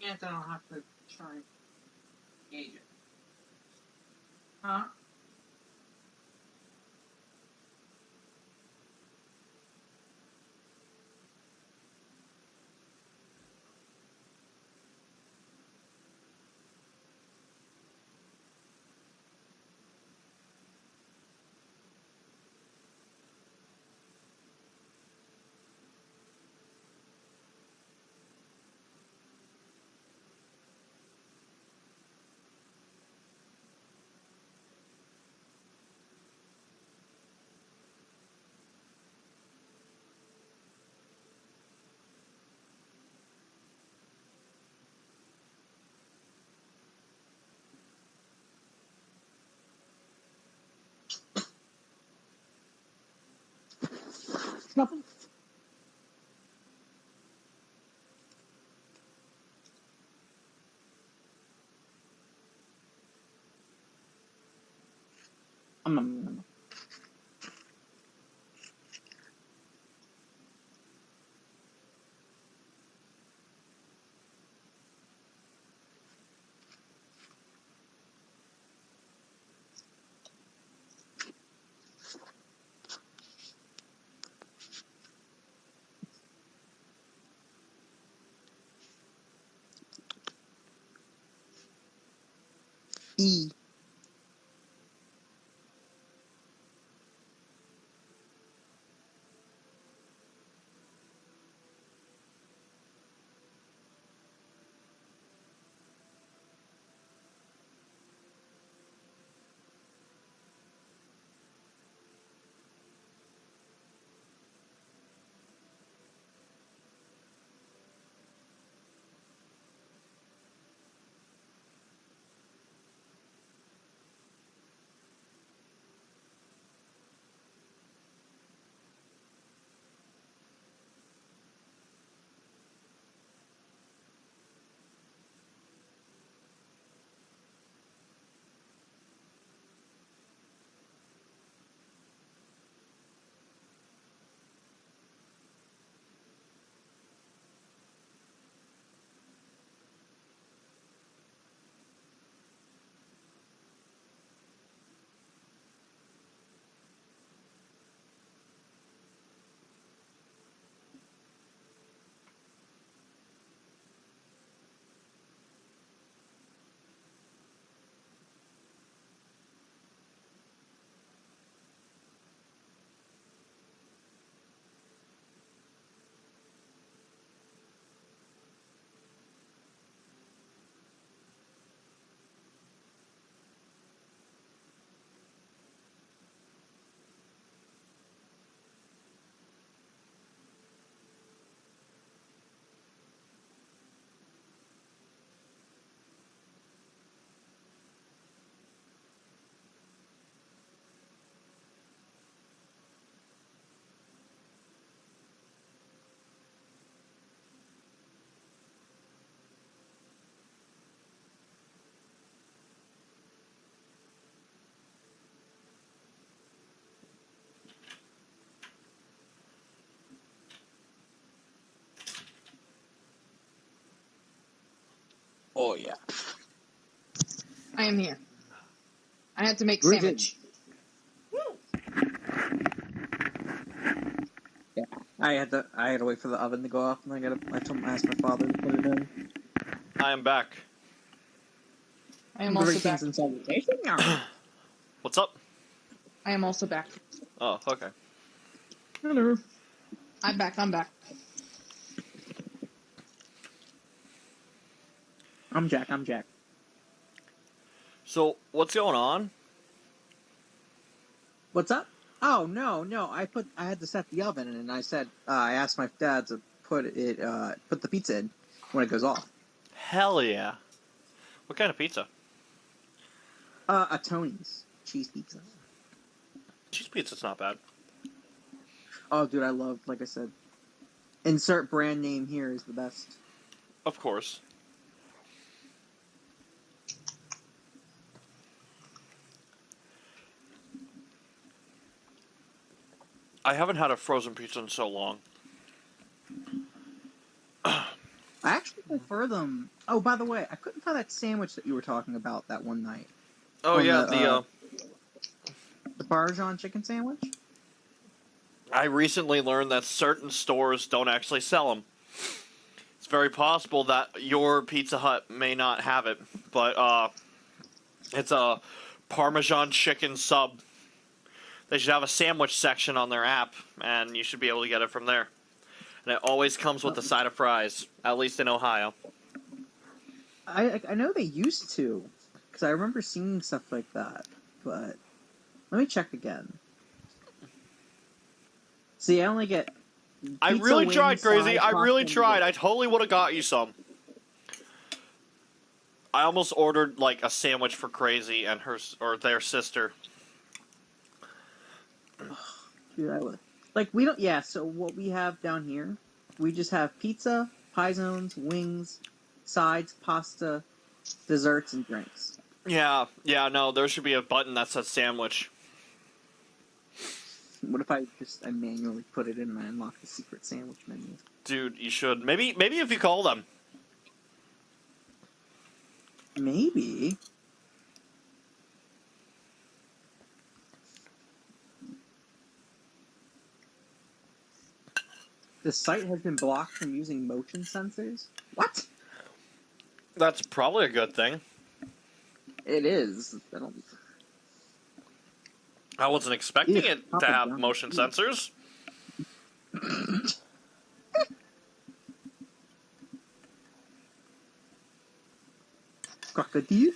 And I don't have to try and gauge it. Huh? Nothing. Um, E. Oh yeah. I am here. I had to make Greetings. sandwich. Yeah. I had to wait for the oven to go off, and I asked my father to put it in. I am back. I am also Greetings back. and salutations. What's up? I am also back. Oh, okay. Hello. I'm back. I'm back. I'm Jack. I'm Jack. So, what's going on? What's up? Oh no. I had to set the oven, and I asked my dad to put the pizza in when it goes off. Hell yeah. What kind of pizza? A Tony's cheese pizza. Cheese pizza's not bad. Oh, dude, I love. Like I said, insert brand name here is the best. Of course. I haven't had a frozen pizza in so long. I actually prefer them. Oh, by the way, I couldn't find that sandwich that you were talking about that one night. Oh On yeah, the Parmesan chicken sandwich. I recently learned that certain stores don't actually sell them. It's very possible that your Pizza Hut may not have it, but it's a Parmesan chicken sub. They should have a sandwich section on their app, and you should be able to get it from there. And it always comes with a side of fries, at least in Ohio. I know they used to, because I remember seeing stuff like that. But let me check again. See, I only get. I Pizza, really wings, tried, Crazy. sides, I really pasta, tried. and I totally would have got you some. I almost ordered like a sandwich for Crazy and their sister. Dude, I would. Like we don't. Yeah. So what we have down here, we just have pizza, pie zones, wings, sides, pasta, desserts, and drinks. Yeah, no, there should be a button that says sandwich. What if I manually put it in and I unlock the secret sandwich menu? Dude, you should. Maybe if you call them. Maybe. The site has been blocked from using motion sensors. What? That's probably a good thing. It is. I wasn't expecting Yeah, it to have motion sensors. Crocodile?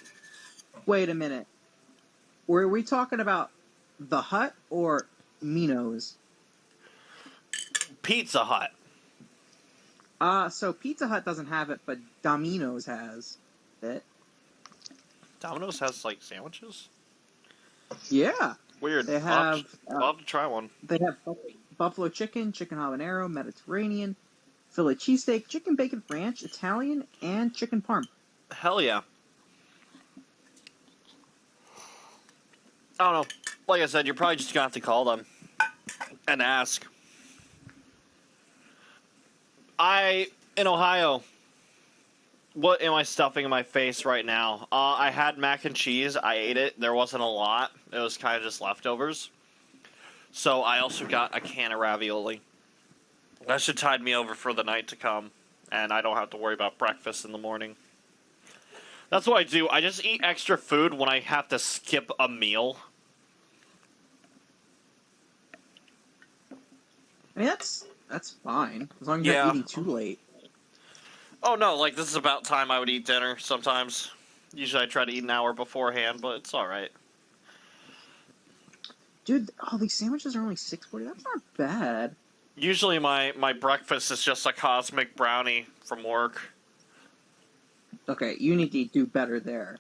Wait a minute. Were we talking about the Hut or Minos? Pizza Hut. So Pizza Hut doesn't have it, but Domino's has it. Domino's has like sandwiches? Yeah. Weird. They have. I'll have to try one. They have buffalo chicken, chicken habanero, Mediterranean, Philly cheesesteak, chicken bacon ranch, Italian, and chicken parm. Hell yeah. I don't know. Like I said, you're probably just gonna have to call them and ask. In Ohio, what am I stuffing in my face right now? I had mac and cheese. I ate it. There wasn't a lot. It was kind of just leftovers. So I also got a can of ravioli. That should tide me over for the night to come, and I don't have to worry about breakfast in the morning. That's what I do. I just eat extra food when I have to skip a meal. I mean, that's fine as long as you're not eating too late. Oh no, like this is about time I would eat dinner sometimes. Usually I try to eat an hour beforehand, but it's alright. Dude, these sandwiches are only $6.40. That's not bad. Usually my breakfast is just a cosmic brownie from work. Okay, you need to do better there.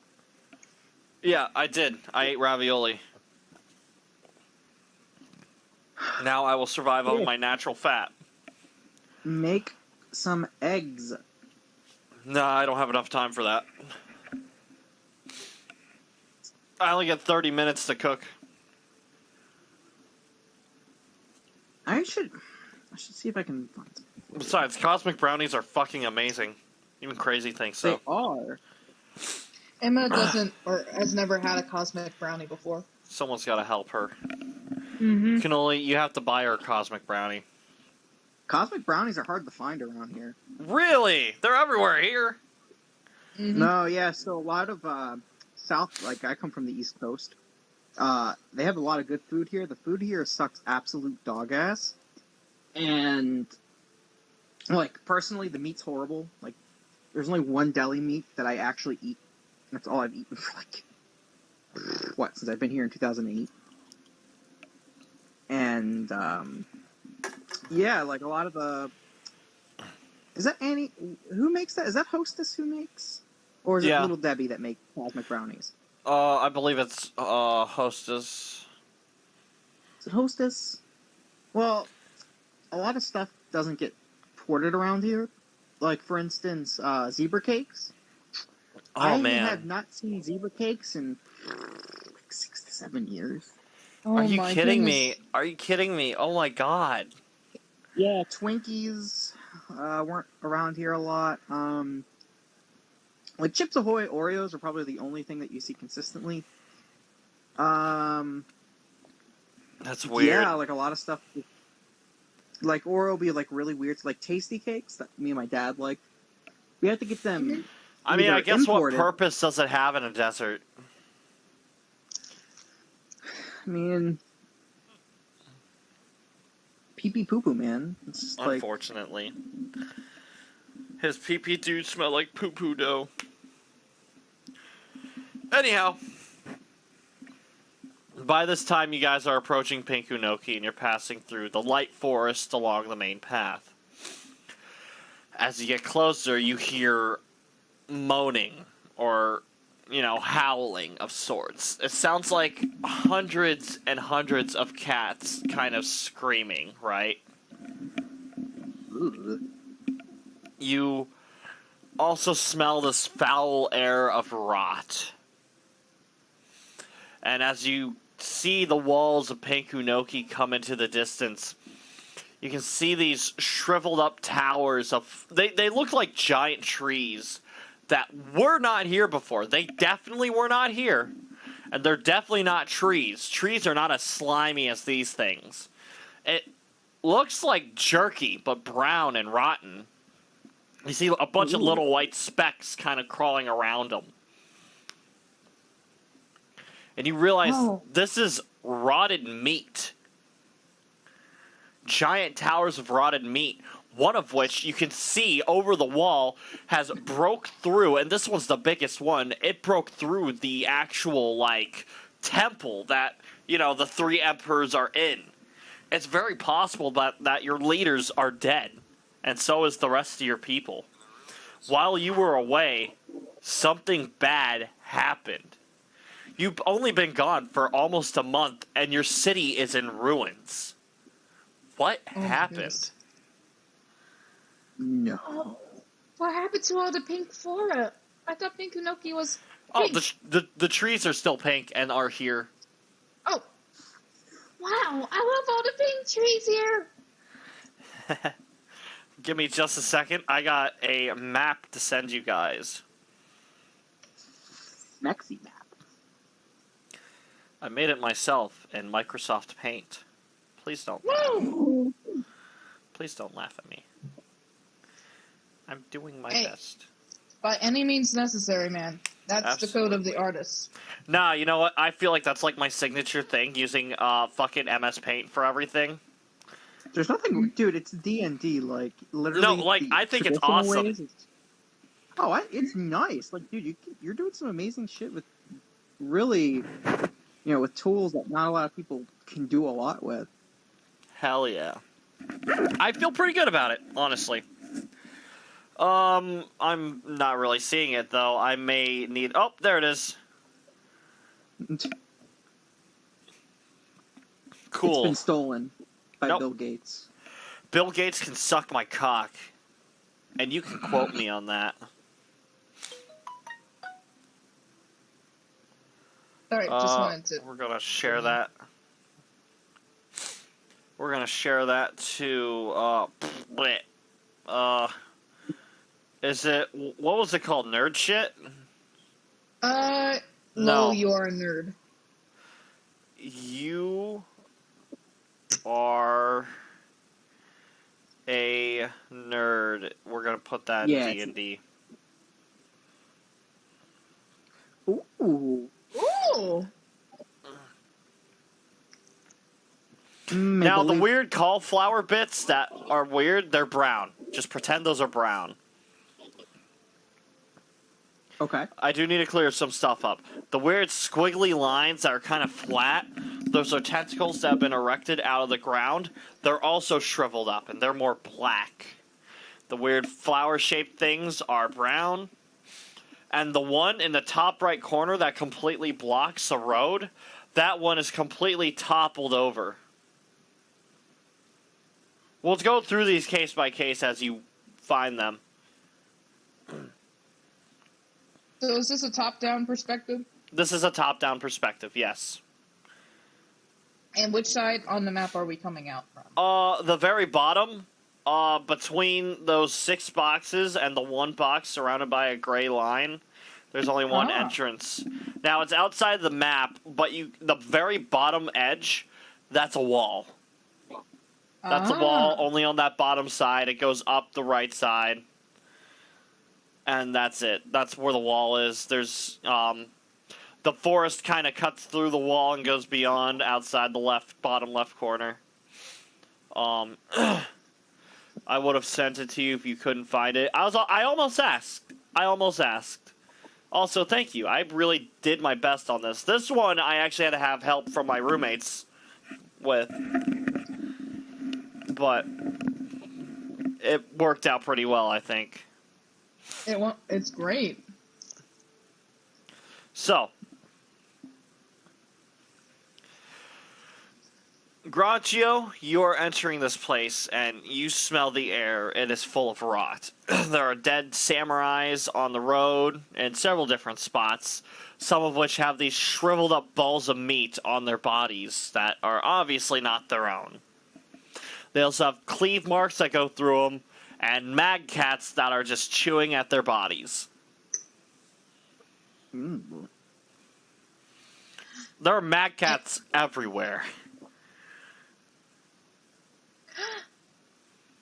Yeah, I did. I ate ravioli. Now I will survive on my natural fat. Make some eggs. No, I don't have enough time for that. I only get 30 minutes to cook. I should see if I can find some. Besides, cosmic brownies are fucking amazing. Even Crazy thinks so. They are. Emma doesn't or has never had a cosmic brownie before. Someone's got to help her. Mm-hmm. Cannoli, you have to buy her a cosmic brownie. Cosmic brownies are hard to find around here. Really? They're everywhere here. Mm-hmm. No, yeah. So a lot of South, like I come from the East Coast. They have a lot of good food here. The food here sucks absolute dog ass, and like personally, the meat's horrible. Like, there's only one deli meat that I actually eat. That's all I've eaten for since I've been here in 2008. And yeah, like a lot of the. Is that Annie? Who makes that? Is that Hostess who makes, or is it Little Debbie that makes cosmic brownies? I believe it's Hostess. Is it Hostess? Well, a lot of stuff doesn't get ported around here. Like, for instance, zebra cakes. I have not seen zebra cakes in like 6 to 7 years. Oh, Are you kidding goodness. me? Are you kidding me? Oh my god. Yeah, Twinkies. weren't around here a lot. Like Chips Ahoy Oreos are probably the only thing that you see consistently. That's weird. Yeah, like a lot of stuff. Like Oreo will be like really weird. Like Tasty Cakes that me and my dad like. We have to get them. I mean, I guess imported. what purpose does it have in a desert? I mean, pee-pee poo-poo, man. It's like, Unfortunately. His pee-pee do smell like poo-poo dough. Anyhow, by this time you guys are approaching Pinkunoki and you're passing through the light forest along the main path. As you get closer, you hear moaning or, howling of sorts. It sounds like hundreds and hundreds of cats kind of screaming, right? ugh. You also smell this foul air of rot. And as you see the walls of Pinkunoki come into the distance, you can see these shriveled up towers of... They look like giant trees that were not here before. They definitely were not here. And they're definitely not trees. Trees are not as slimy as these things. It looks like jerky, but brown and rotten. You see a bunch of little white specks kind of crawling around them. And you realize this is rotted meat. Giant towers of rotted meat, one of which you can see over the wall has broke through, and this one's the biggest one. It broke through the actual, temple that, the three emperors are in. It's very possible that your leaders are dead, and so is the rest of your people. While you were away, something bad happened. You've only been gone for almost a month, and your city is in ruins. What happened? No. Oh, what happened to all the pink flora? I thought Pinkunoki was Oh, pink. the trees are still pink and are here. Oh, wow! I love all the pink trees here. Give me just a second. I got a map to send you guys. Mexi map. I made it myself in Microsoft Paint. Please don't Woo! Please don't laugh at me. I'm doing my Hey. best. By any means necessary, man. That's Absolutely. the code of the artist. Nah, you know what? I feel like that's like my signature thing, using fucking MS Paint for everything. There's nothing, dude. It's D&D. Like literally. No, I think it's traditional awesome. ways, it's nice. Like, dude, you're doing some amazing shit with really, with tools that not a lot of people can do a lot with. Hell yeah. I feel pretty good about it, honestly. I'm not really seeing it, though. I may need... Oh, there it is. Cool. It's been stolen by Nope. Bill Gates. Bill Gates can suck my cock. And you can quote me on that. Sorry, just wanted to. We're gonna share that. We're gonna share that to, is it, what was it called, Nerd Shit? No, No. you're a nerd. You are a nerd. We're gonna put that Yeah, in D&D. Ooh. Ooh! Now, the weird cauliflower bits that are weird, they're brown. Just pretend those are brown. Okay. I do need to clear some stuff up. The weird squiggly lines that are kind of flat, those are tentacles that have been erected out of the ground. They're also shriveled up, and they're more black. The weird flower-shaped things are brown. And the one in the top right corner that completely blocks the road, that one is completely toppled over. We'll go through these case by case as you find them. So is this a top-down perspective? This is a top-down perspective, yes. And which side on the map are we coming out from? The very bottom between those 6 boxes and the one box surrounded by a gray line, there's only one entrance. Now, it's outside the map, but the very bottom edge, that's a wall. That's a wall only on that bottom side. It goes up the right side. And that's it. That's where the wall is. There's, the forest kind of cuts through the wall and goes beyond outside the bottom left corner. I would have sent it to you if you couldn't find it. I almost asked. Also, thank you. I really did my best on this. This one, I actually had to have help from my roommates with. But it worked out pretty well, I think. It's great. So, Granchio, you're entering this place, and you smell the air. It is full of rot. There are dead samurais on the road in several different spots, some of which have these shriveled up balls of meat on their bodies that are obviously not their own. They also have cleave marks that go through them, and mag cats that are just chewing at their bodies. Mm. There are mag cats everywhere.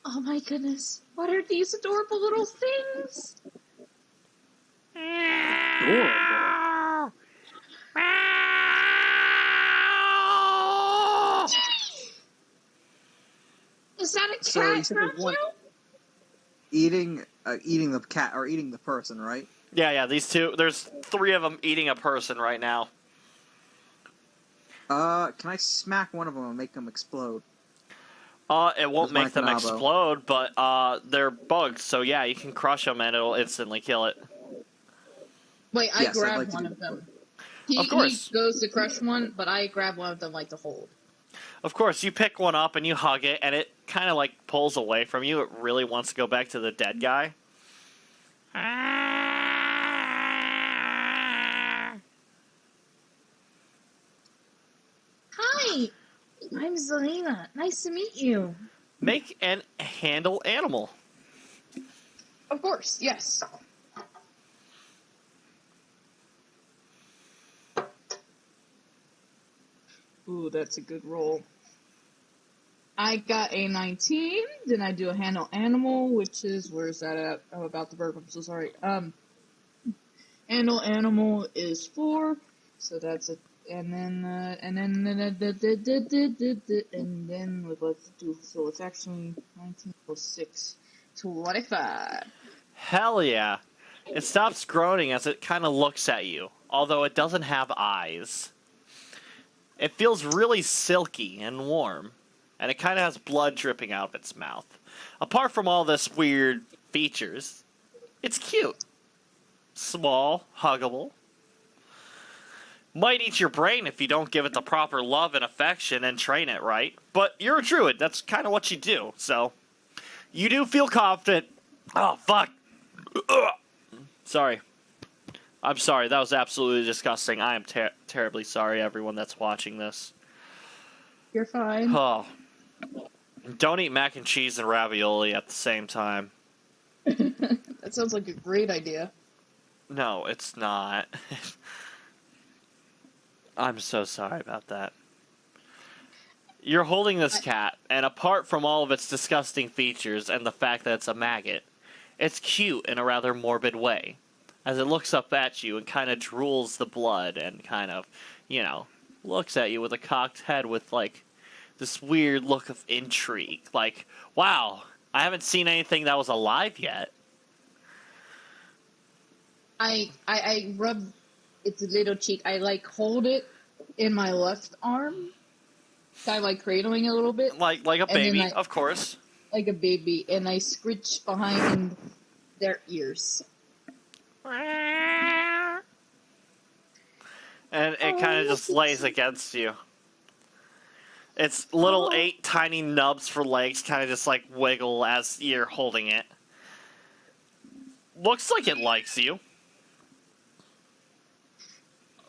Oh my goodness. What are these adorable little things? Adorable. Is that a cat, So you said there's one Granchio? eating the cat or eating the person, right? Yeah, these two. There's 3 of them eating a person right now. Can I smack one of them and make them explode? It won't With my make them Kanabo. explode, but they're bugs, so yeah, you can crush them and it'll instantly kill it. Wait, I Yes, I'd grabbed like to one do of them. Of course. He goes to crush one, but I grab one of them like to hold. Of course, you pick one up and you hug it, and it kind of like pulls away from you. It really wants to go back to the dead guy. Hi, I'm Zelena. Nice to meet you. Make and handle animal. Of course, yes. Ooh, that's a good roll. I got a 19. Then I do a handle animal, which is, where's that at? Oh, about the verb. I'm so sorry. Handle animal is 4, so that's a, and then let's do, so it's actually 19 plus 6, 25. Hell yeah. It stops groaning as it kind of looks at you, although it doesn't have eyes. It feels really silky and warm, and it kind of has blood dripping out of its mouth. Apart from all this weird features, it's cute. Small, huggable. Might eat your brain if you don't give it the proper love and affection and train it right, but you're a druid, that's kind of what you do, so you do feel confident. Oh, fuck. Ugh. Sorry. I'm sorry, that was absolutely disgusting. I am terribly sorry, everyone that's watching this. You're fine. Oh. Don't eat mac and cheese and ravioli at the same time. That sounds like a great idea. No, it's not. I'm so sorry about that. You're holding this cat, and apart from all of its disgusting features and the fact that it's a maggot, it's cute in a rather morbid way, as it looks up at you and kind of drools the blood and kind of, looks at you with a cocked head with, like, this weird look of intrigue. Like, wow, I haven't seen anything that was alive yet. I rub its little cheek. I hold it in my left arm, kind of cradling a little bit. Like a baby, of course. Like a baby, and I scritch behind their ears. And it kind of just lays against you. Its little 8 tiny nubs for legs kind of just wiggle as you're holding it. Looks like it likes you.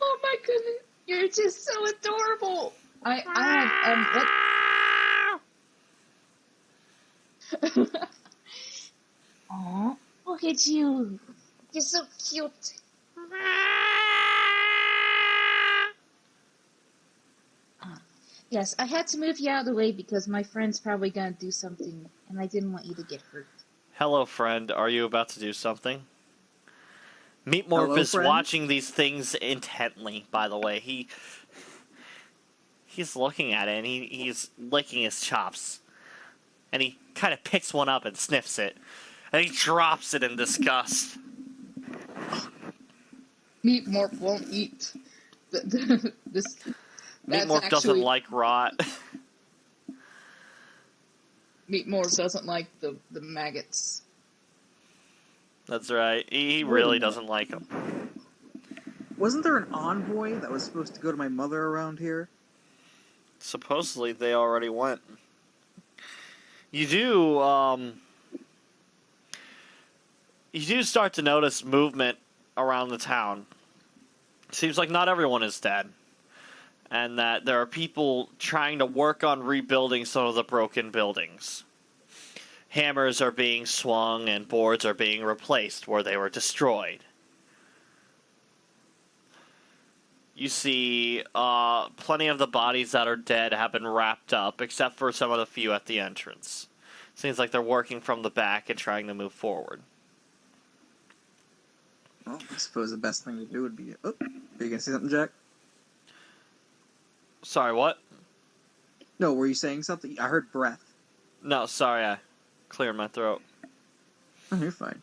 Oh my goodness, you're just so adorable. I have Aw, look at you. You're so cute. Yes, I had to move you out of the way because my friend's probably gonna do something, and I didn't want you to get hurt. Hello, friend. Are you about to do something? Meatmorph Hello, is friend? watching these things intently, by the way. He's looking at it, and he's licking his chops. And he kind of picks one up and sniffs it. And he drops it in disgust. Meat Morph won't eat. This. That's Meatmorph doesn't actually like rot. Meat Morph doesn't like the maggots. That's right. He Wait a really minute. doesn't like them. Wasn't there an envoy that was supposed to go to my mother around here? Supposedly they already went. You do start to notice movement around the town. Seems like not everyone is dead. And that there are people trying to work on rebuilding some of the broken buildings. Hammers are being swung and boards are being replaced where they were destroyed. You see plenty of the bodies that are dead have been wrapped up, except for some of the few at the entrance. Seems like they're working from the back and trying to move forward. Well, I suppose the best thing to do would be... Oh, are you going to say something, Jack? Sorry, what? No, were you saying something? I heard breath. No, sorry, I cleared my throat. Oh, you're fine.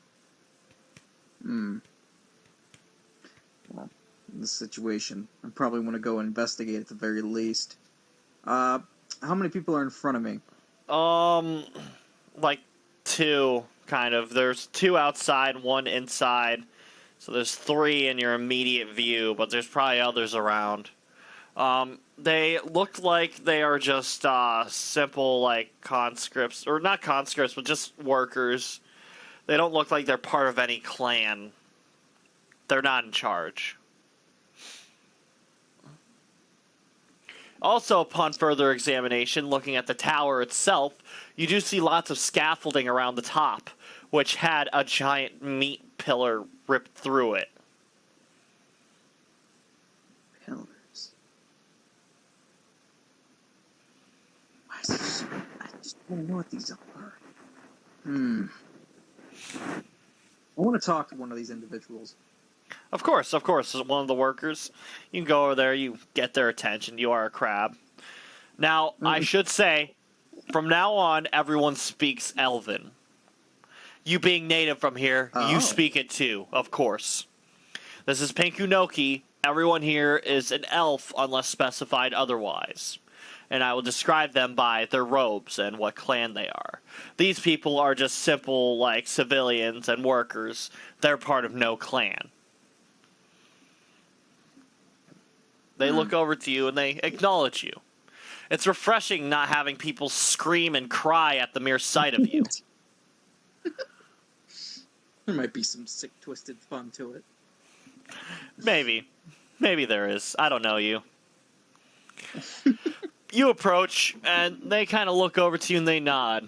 Well, in this situation, I probably want to go investigate at the very least. How many people are in front of me? Like two, kind of. There's two outside, one inside. So there's three in your immediate view, but there's probably others around. They look like they are just simple, like, conscripts. Or not conscripts, but just workers. They don't look like they're part of any clan. They're not in charge. Also, upon further examination, looking at the tower itself, you do see lots of scaffolding around the top, which had a giant meat pillar ripped through it. Pillars. Why is there so... I just want to know what these are. I want to talk to one of these individuals. Of course, as one of the workers. You can go over there, you get their attention, you are a crab. Now, I should say, from now on, everyone speaks Elven. You being native from here, you speak it too, of course. This is Pinkunoki. Everyone here is an elf unless specified otherwise. And I will describe them by their robes and what clan they are. These people are just simple, like, civilians and workers. They're part of no clan. They look over to you and they acknowledge you. It's refreshing not having people scream and cry at the mere sight of you. There might be some sick, twisted fun to it. Maybe. Maybe there is. I don't know you. You approach, and they kind of look over to you and they nod.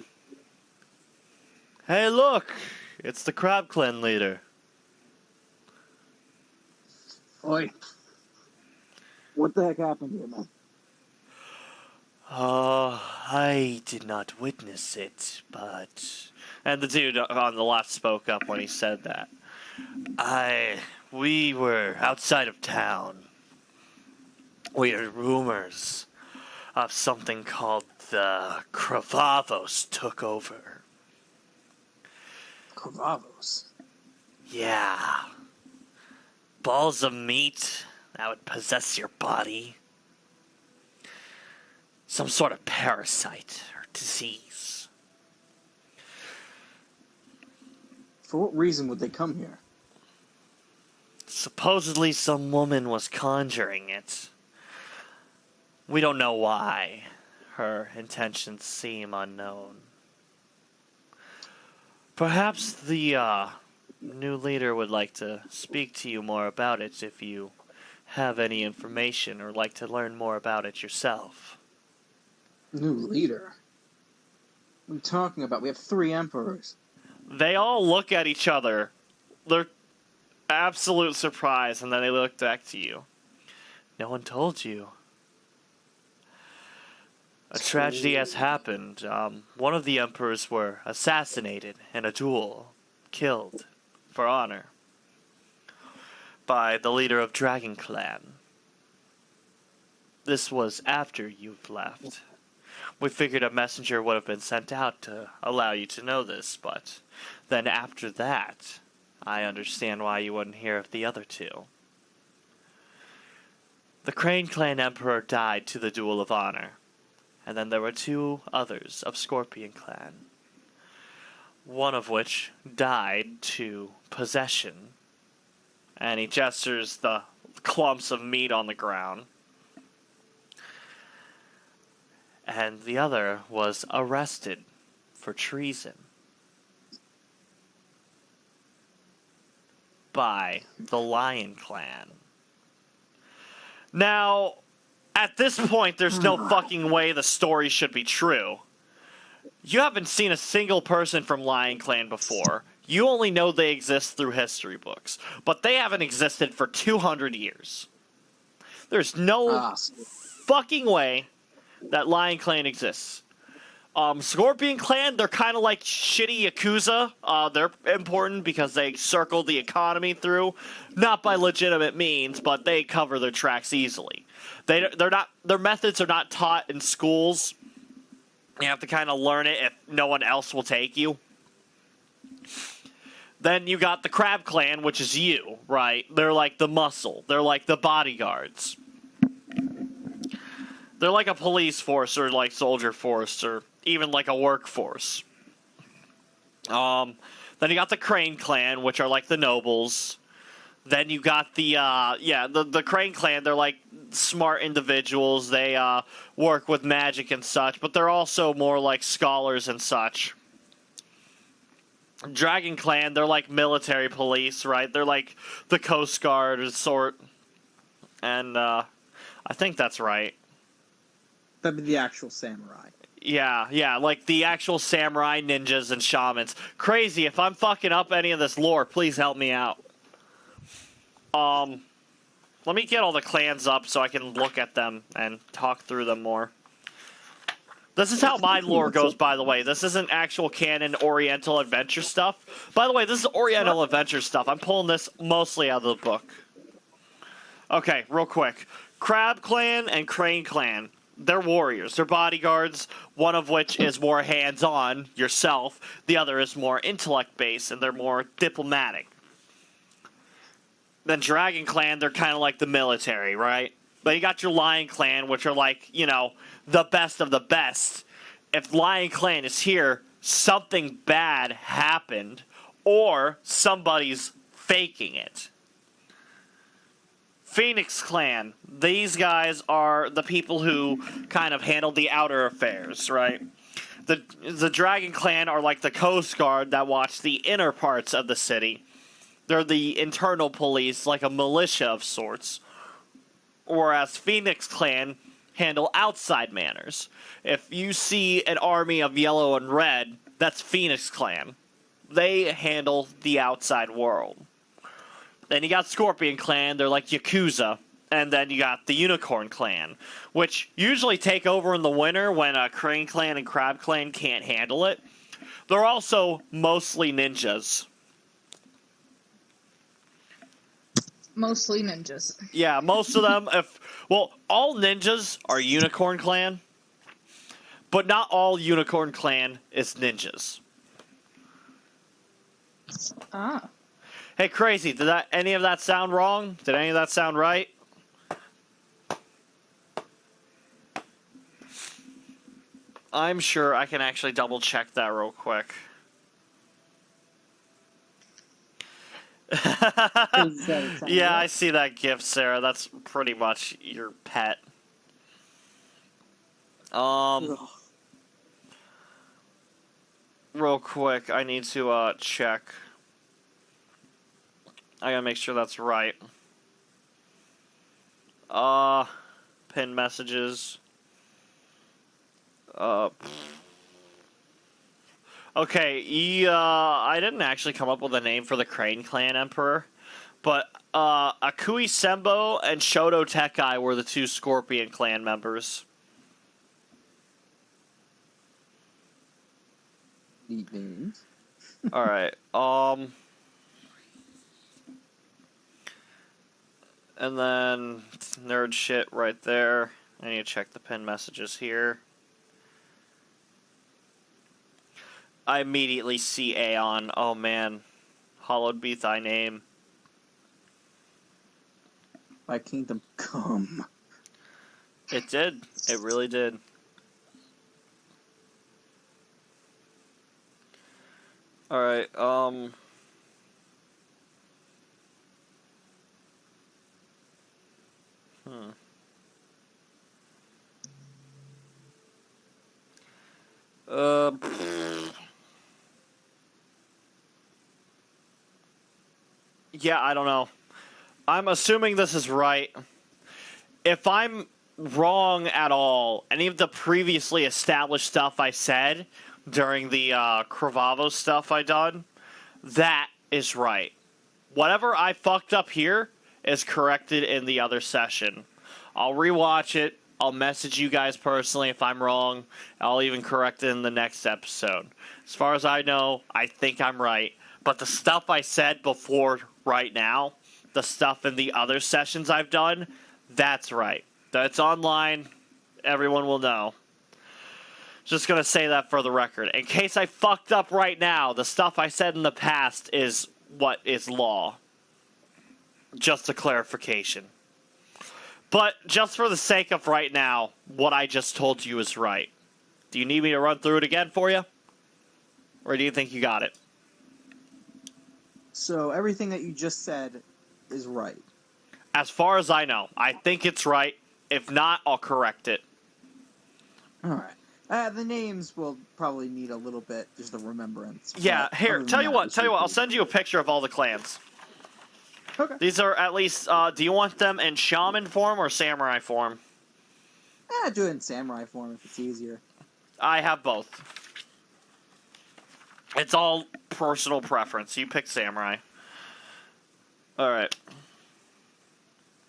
Hey, look! It's the Crab Clan leader. Oi. What the heck happened here, man? I did not witness it, but... And the dude on the left spoke up when he said that. We were outside of town. We heard rumors of something called the Cravavos took over. Cravavos? Yeah. Balls of meat that would possess your body. Some sort of parasite or disease. For what reason would they come here? Supposedly some woman was conjuring it. We don't know why. Her intentions seem unknown. Perhaps the new leader would like to speak to you more about it if you have any information or like to learn more about it yourself. New leader? What are you talking about? We have 3 emperors. They all look at each other. They're absolute surprise, and then they look back to you. No one told you. A tragedy has happened. One of the emperors were assassinated in a duel, killed for honor by the leader of Dragon Clan. This was after you've left. We figured a messenger would have been sent out to allow you to know this, but then after that, I understand why you wouldn't hear of the other 2. The Crane Clan Emperor died to the Duel of Honor, and then there were 2 others of Scorpion Clan, one of which died to possession, and he gestures the clumps of meat on the ground. And the other was arrested for treason by the Lion Clan. Now, at this point, there's no fucking way the story should be true. You haven't seen a single person from Lion Clan before. You only know they exist through history books. But they haven't existed for 200 years. There's no fucking way that Lion Clan exists. Scorpion Clan, they're kind of like shitty Yakuza. They're important because they circle the economy through, not by legitimate means, but they cover their tracks easily. They're not. Their methods are not taught in schools. You have to kind of learn it if no one else will take you. Then you got the Crab Clan, which is you, right? They're like the muscle. They're like the bodyguards. They're like a police force or like soldier force or even like a workforce. Then you got the Crane Clan, which are like the nobles. Then you got the Crane Clan. They're like smart individuals. They work with magic and such, but they're also more like scholars and such. Dragon Clan, they're like military police, right? They're like the Coast Guard sort. And I think that's right. That'd be the actual samurai. Yeah, like the actual samurai, ninjas, and shamans. Crazy, if I'm fucking up any of this lore, please help me out. Let me get all the clans up so I can look at them and talk through them more. This is how my lore goes, by the way. This isn't actual canon Oriental adventure stuff. By the way, this is Oriental adventure stuff. I'm pulling this mostly out of the book. Okay, real quick. Crab Clan and Crane Clan. They're warriors. They're bodyguards, one of which is more hands-on, yourself. The other is more intellect-based, and they're more diplomatic. Then Dragon Clan, they're kind of like the military, right? But you got your Lion Clan, which are like, the best of the best. If Lion Clan is here, something bad happened, or somebody's faking it. Phoenix Clan, these guys are the people who kind of handle the outer affairs, right? The Dragon Clan are like the Coast Guard that watch the inner parts of the city. They're the internal police, like a militia of sorts. Whereas Phoenix Clan handle outside manners. If you see an army of yellow and red, that's Phoenix Clan. They handle the outside world. Then you got Scorpion Clan, they're like Yakuza. And then you got the Unicorn Clan, which usually take over in the winter when Crane Clan and Crab Clan can't handle it. They're also mostly ninjas. Mostly ninjas. Yeah, most of them, all ninjas are Unicorn Clan, but not all Unicorn Clan is ninjas. Ah. Hey, Crazy, did any of that sound wrong? Did any of that sound right? I'm sure I can actually double check that real quick. Yeah, I see that GIF, Sarah. That's pretty much your pet. Real quick, I need to check. I gotta make sure that's right. Pin messages. Okay, I didn't actually come up with a name for the Crane Clan Emperor, but Akui Sembo and Shoto Tekai were the two Scorpion Clan members. Neat names. All right. And then nerd shit right there. I need to check the pin messages here. I immediately see Aeon. Oh man. Hallowed be thy name. My kingdom come. It did. It really did. Alright, Yeah, I don't know. I'm assuming this is right. If I'm wrong at all, any of the previously established stuff I said during the Cravavo stuff I done, that is right. Whatever I fucked up here is corrected in the other session. I'll rewatch it. I'll message you guys personally if I'm wrong. I'll even correct it in the next episode. As far as I know, I think I'm right. But the stuff I said before right now, the stuff in the other sessions I've done, that's right. That's online. Everyone will know. Just going to say that for the record. In case I fucked up right now, the stuff I said in the past is what is law. Just a clarification. But just for the sake of right now, what I just told you is right. Do you need me to run through it again for you? Or do you think you got it? So everything that you just said is right. As far as I know, I think it's right. If not, I'll correct it. All right. The names will probably need a little bit, just a remembrance. Yeah, but here, other than tell you that, what, this is I'll good. send you a picture of all the clans. Okay. These are at least, do you want them in shaman form or samurai form? Do it in samurai form if it's easier. I have both. It's all personal preference. You pick samurai. Alright.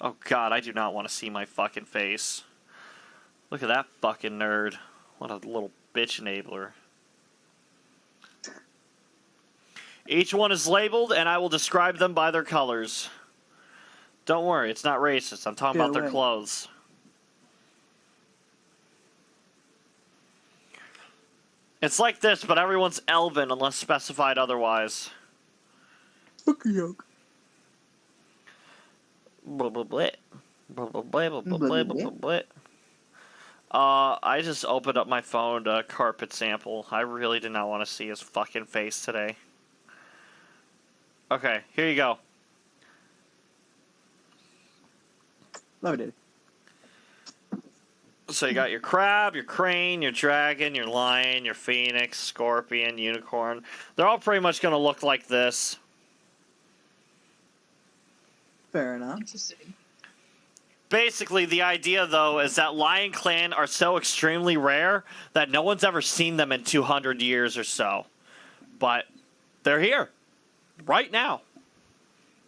Oh god, I do not want to see my fucking face. Look at that fucking nerd. What a little bitch enabler. Each one is labeled, and I will describe them by their colors. Don't worry, it's not racist. I'm talking about their clothes. It's like this, but everyone's elven unless specified otherwise. Okay, yoke. Blah, blah, blah. Blah, blah, blah, blah, blah, blah, blah, blah. I just opened up my phone to carpet sample. I really did not want to see his fucking face today. Okay, here you go. Loaded. So you got your crab, your crane, your dragon, your lion, your phoenix, scorpion, unicorn. They're all pretty much going to look like this. Fair enough. Interesting. Basically, the idea, though, is that Lion Clan are so extremely rare that no one's ever seen them in 200 years or so. But they're here. Right now.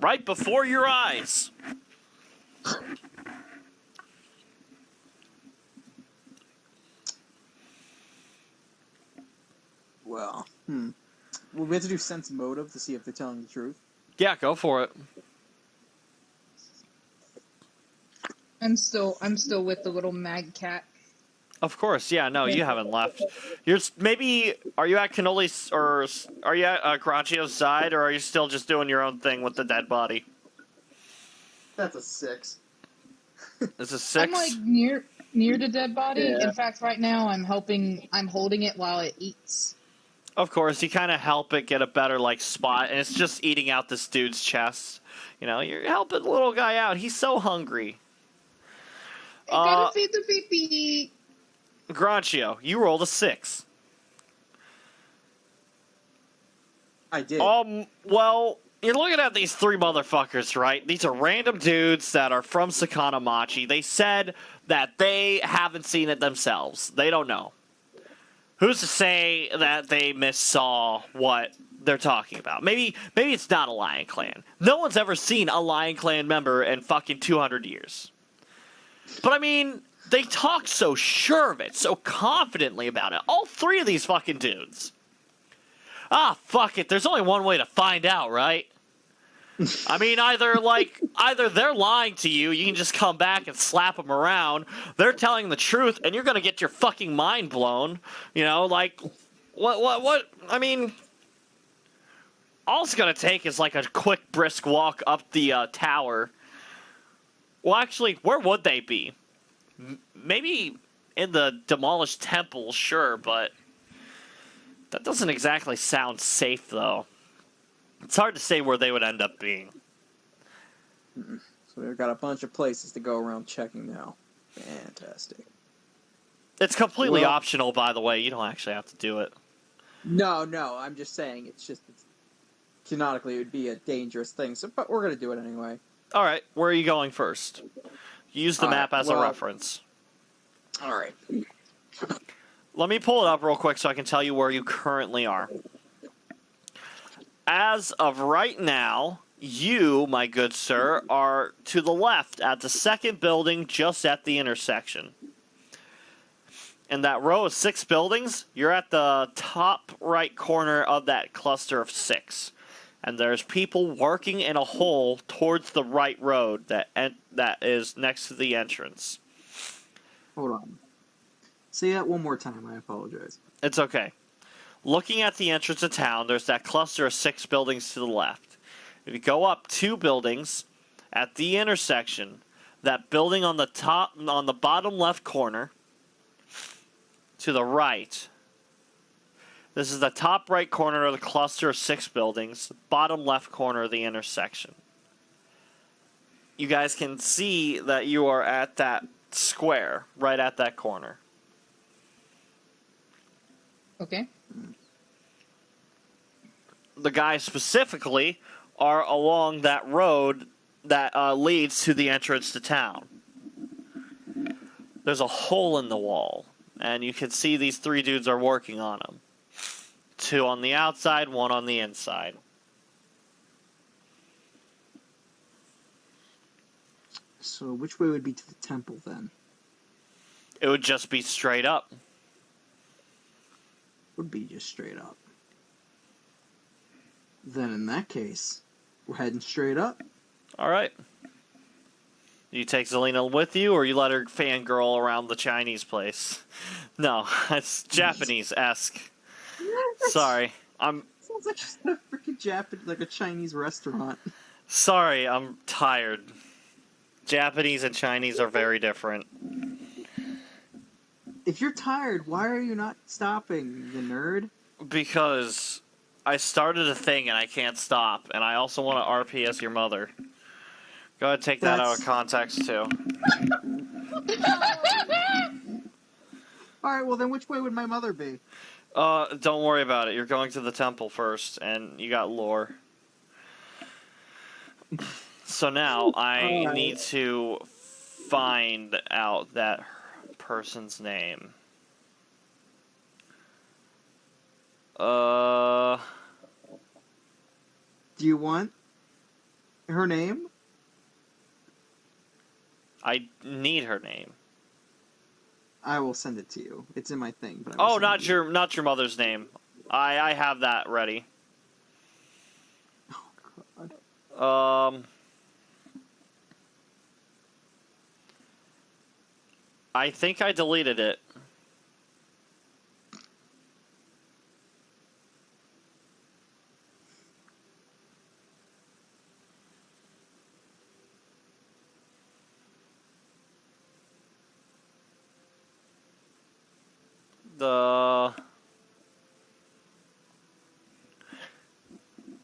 Right before your eyes. Well, Well, we have to do sense motive to see if they're telling the truth. Yeah, go for it. I'm still with the little mag cat. Of course, yeah, no, you haven't left. Are you at Cannoli's, or are you at Granchio's side, or are you still just doing your own thing with the dead body? That's a 6. Is a 6? I'm like near the dead body. Yeah. In fact, right now I'm holding it while it eats. Of course, you kind of help it get a better, spot, and it's just eating out this dude's chest. You know, you're helping the little guy out. He's so hungry. I gotta feed the baby. Granchio, you rolled a 6. I did. Well, you're looking at these 3 motherfuckers, right? These are random dudes that are from Sakanamachi. They said that they haven't seen it themselves. They don't know. Who's to say that they missaw what they're talking about? Maybe it's not a Lion Clan. No one's ever seen a Lion Clan member in fucking 200 years. But I mean, they talk so sure of it, so confidently about it. All three of these fucking dudes. Ah, fuck it. There's only one way to find out, right? I mean, either they're lying to you, you can just come back and slap them around. They're telling the truth, and you're gonna get your fucking mind blown. You know, like, what? I mean, all it's gonna take is like a quick, brisk walk up the tower. Well, actually, where would they be? Maybe in the demolished temple, sure, but that doesn't exactly sound safe, though. It's hard to say where they would end up being. So we've got a bunch of places to go around checking now. Fantastic. It's completely Well- optional, by the way. You don't actually have to do it. No, I'm just saying it's canonically it would be a dangerous thing. So, but we're gonna do it anyway. All right, where are you going first? Use the All map right, as a well- reference. All right. Let me pull it up real quick so I can tell you where you currently are. As of right now, you, my good sir, are to the left at the second building just at the intersection. In that row of 6 buildings, you're at the top right corner of that cluster of 6. And there's people working in a hole towards the right road that is next to the entrance. Hold on. Say that one more time. I apologize. It's okay. Looking at the entrance of town, there's that cluster of 6 buildings to the left. If you go up 2 buildings, at the intersection, that building on the bottom left corner, to the right, this is the top right corner of the cluster of 6 buildings, bottom left corner of the intersection. You guys can see that you are at that square, right at that corner. Okay. The guys specifically are along that road that leads to the entrance to town. There's a hole in the wall, and you can see these 3 dudes are working on them. 2 on the outside, 1 on the inside. So which way would be to the temple then? It would just be straight up. Would be just straight up. Then in that case, we're heading straight up. All right. You take Zelena with you, or you let her fangirl around the Chinese place? No, it's Japanese-esque. Sorry, Sounds like just a freaking Japanese, like a Chinese restaurant. Sorry, I'm tired. Japanese and Chinese are very different. If you're tired, why are you not stopping, you nerd? Because I started a thing and I can't stop, and I also want to RP as your mother. Go ahead, take that out of context too. Alright, well then which way would my mother be? Don't worry about it. You're going to the temple first, and you got lore. So now I need to find out that person's name. Do you want her name? I need her name. I will send it to you. It's in my thing. But Oh, not your mother's name. I have that ready. Oh God. I think I deleted it.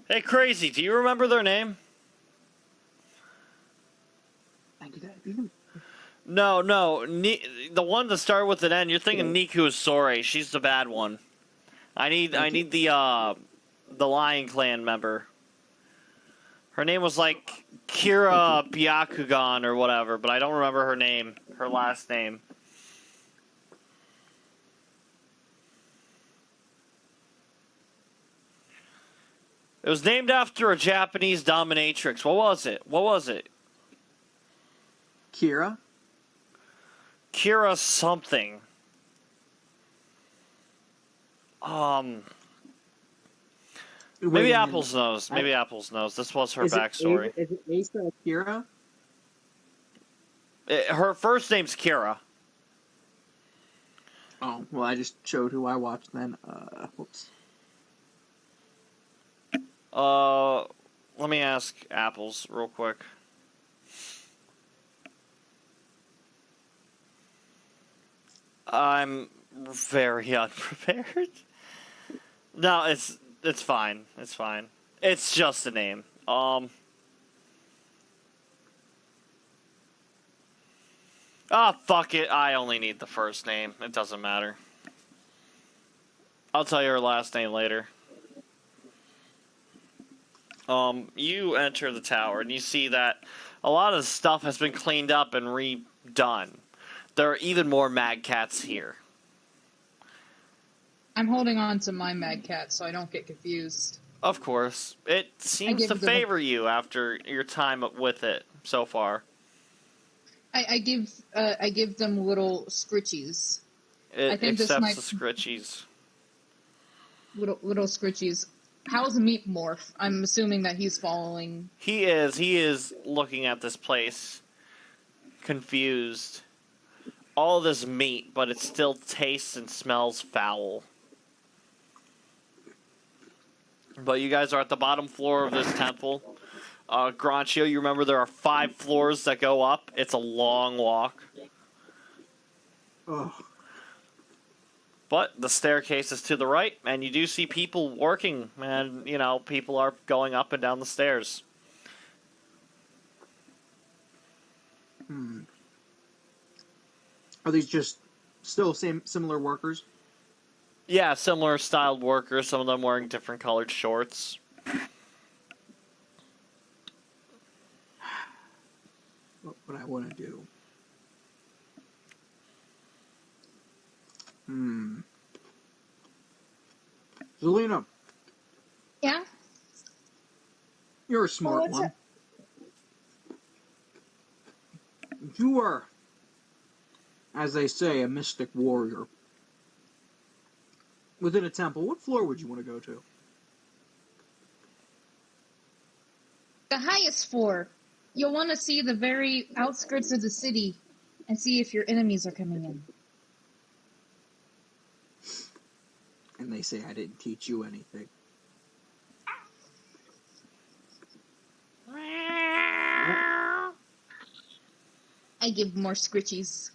Hey, Crazy, do you remember their name? No, the one that started with an N. You're thinking Niku Sore. She's the bad one. I need the Lion Clan member. Her name was like Kira Byakugan or whatever, but I don't remember her name, her last name. It was named after a Japanese dominatrix. What was it? What was it? Kira? Kira something. Maybe Apples knows. Maybe Apples knows. This was her backstory. Is it Asa Kira? Her first name's Kira. Oh, well, I just showed who I watched then. Whoops. Let me ask Apples real quick. I'm very unprepared. No, it's fine. It's fine. It's just a name. Fuck it. I only need the first name. It doesn't matter. I'll tell you her last name later. You enter the tower and you see that a lot of stuff has been cleaned up and redone. There are even more Mad Cats here. I'm holding on to my Mad Cat so I don't get confused. Of course. It seems to favor you after your time with it so far. I give them little scritchies. It accepts the scritchies. Little scritchies. How's Meat Morph? I'm assuming that he's following. He is looking at this place, confused. All this meat, but it still tastes and smells foul. But you guys are at the bottom floor of this temple. Granchio, you remember there are 5 floors that go up. It's a long walk. Ugh. But the staircase is to the right, and you do see people working, and, people are going up and down the stairs. Are these just still similar workers? Yeah, similar styled workers, some of them wearing different colored shorts. What would I want to do? Zelena. Yeah? You're a smart what's one. up? You are, as they say, a mystic warrior. Within a temple, what floor would you want to go to? The highest floor. You'll want to see the very outskirts of the city and see if your enemies are coming in. And they say I didn't teach you anything. I give more scritchies.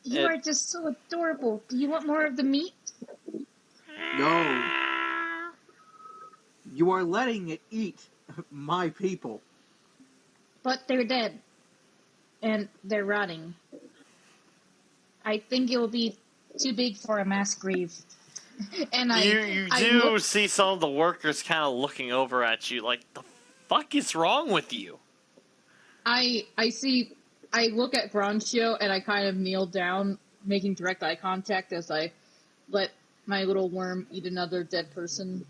You are just so adorable. Do you want more of the meat? No. You are letting it eat my people. But they're dead. And they're rotting. I think it will be too big for a mass grave. And you see some of the workers kind of looking over at you like, the fuck is wrong with you? I look at Granchio and I kind of kneel down, making direct eye contact as I let my little worm eat another dead person.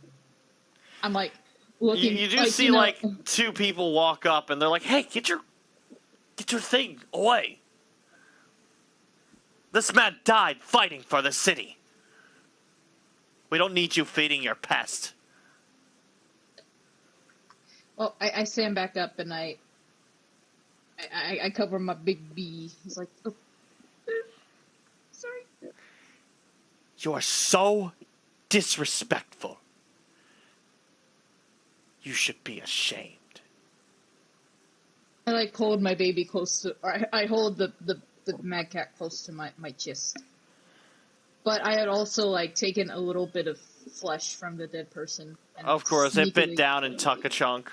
I'm like looking. You do see like 2 people walk up and they're like, "Hey, get your thing away! This man died fighting for the city. We don't need you feeding your pest." Well, I stand back up and I cover my big B. He's like, oh, sorry. You are so disrespectful. You should be ashamed. I like hold my baby close to, or I hold the Mad Cat close to my chest. But I had also like taken a little bit of flesh from the dead person. And of course, it bit down and tuck a chunk.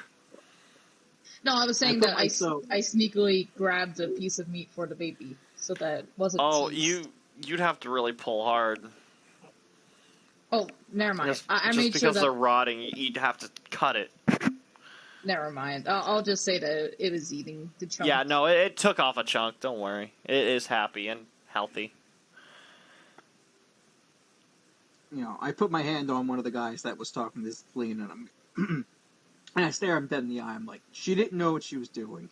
No, I was saying that I sneakily grabbed a piece of meat for the baby, so that it wasn't. Oh, teased. you'd have to really pull hard. Oh, never mind. Just I made because sure that they're rotting, you'd have to cut it. Never mind. I'll just say that it is eating the chunk. Yeah, no, it took off a chunk. Don't worry. It is happy and healthy. I put my hand on one of the guys that was talking to this Zelena, and and I stare him dead in the eye. I'm like, she didn't know what she was doing.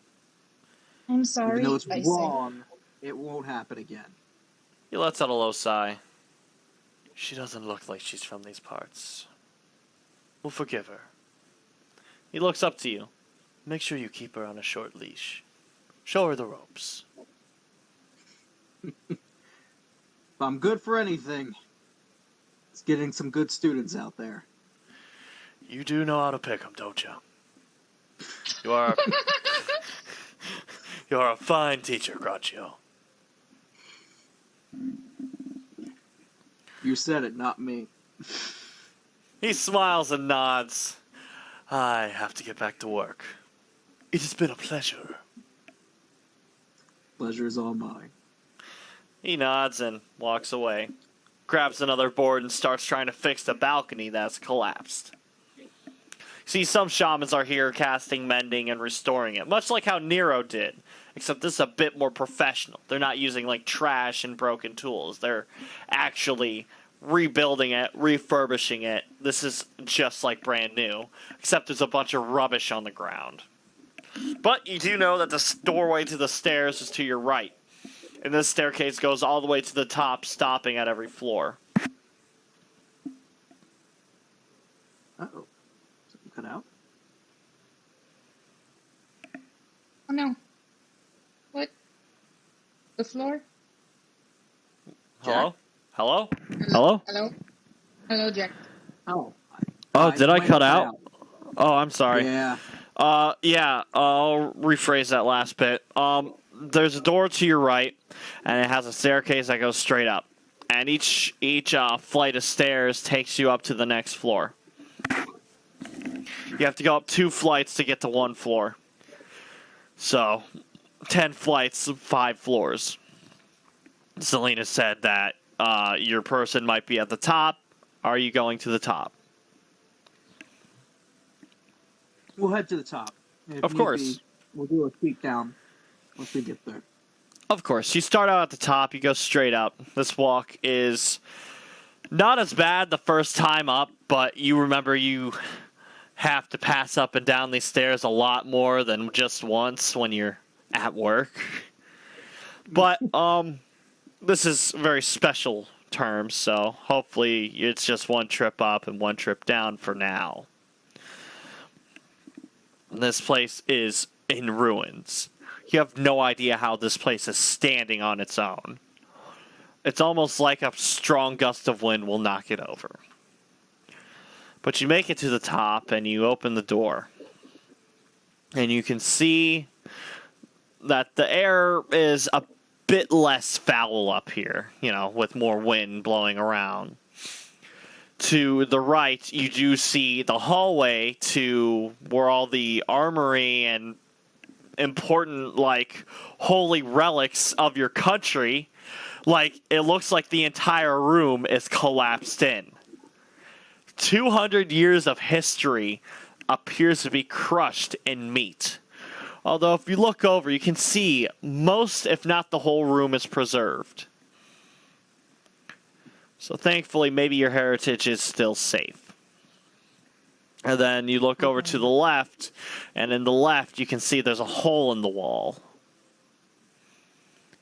I'm sorry. Even though it's I say. wrong, it won't happen again. He lets out a low sigh. She doesn't look like she's from these parts. We'll forgive her. He looks up to you. Make sure you keep her on a short leash. Show her the ropes. If I'm good for anything, it's getting some good students out there. You do know how to pick 'em, don't you? You are... you are a fine teacher, Granchio. You said it, not me. He smiles and nods. I have to get back to work. It has been a pleasure. Pleasure is all mine. He nods and walks away. Grabs another board and starts trying to fix the balcony that's collapsed. See, some shamans are here casting mending and restoring it, much like how Nero did. Except this is a bit more professional. They're not using like trash and broken tools. They're actually rebuilding it, refurbishing it. This is just like brand new, except there's a bunch of rubbish on the ground. But you do know that the doorway to the stairs is to your right. And this staircase goes all the way to the top, stopping at every floor. Uh-oh. Something cut out? Oh no. What? The floor? Hello? Hello? Hello? Hello? Hello? Hello, Jack. Oh. Oh, did I might cut have out? Oh, I'm sorry. Yeah. I'll rephrase that last bit. There's a door to your right, and it has a staircase that goes straight up. And each flight of stairs takes you up to the next floor. You have to go up 2 flights to get to 1 floor. So, 10 flights, 5 floors. Zelena said that your person might be at the top. Are you going to the top? We'll head to the top. If Of need course. be, we'll do a sweep down once we get there. Of course. You start out at the top, you go straight up. This walk is not as bad the first time up, but you remember you have to pass up and down these stairs a lot more than just once when you're at work. But this is very special terms, so hopefully it's just 1 trip up and 1 trip down for now. This place is in ruins. You have no idea how this place is standing on its own. It's almost like a strong gust of wind will knock it over. But you make it to the top and you open the door. And you can see that the air is a bit less foul up here, with more wind blowing around. To the right, you do see the hallway to where all the armory and important, holy relics of your country, it looks like the entire room is collapsed in. 200 years of history appears to be crushed in meat. Although if you look over, you can see most, if not the whole room, is preserved. So thankfully, maybe your heritage is still safe. And then you look over to the left, and in the left, you can see there's a hole in the wall.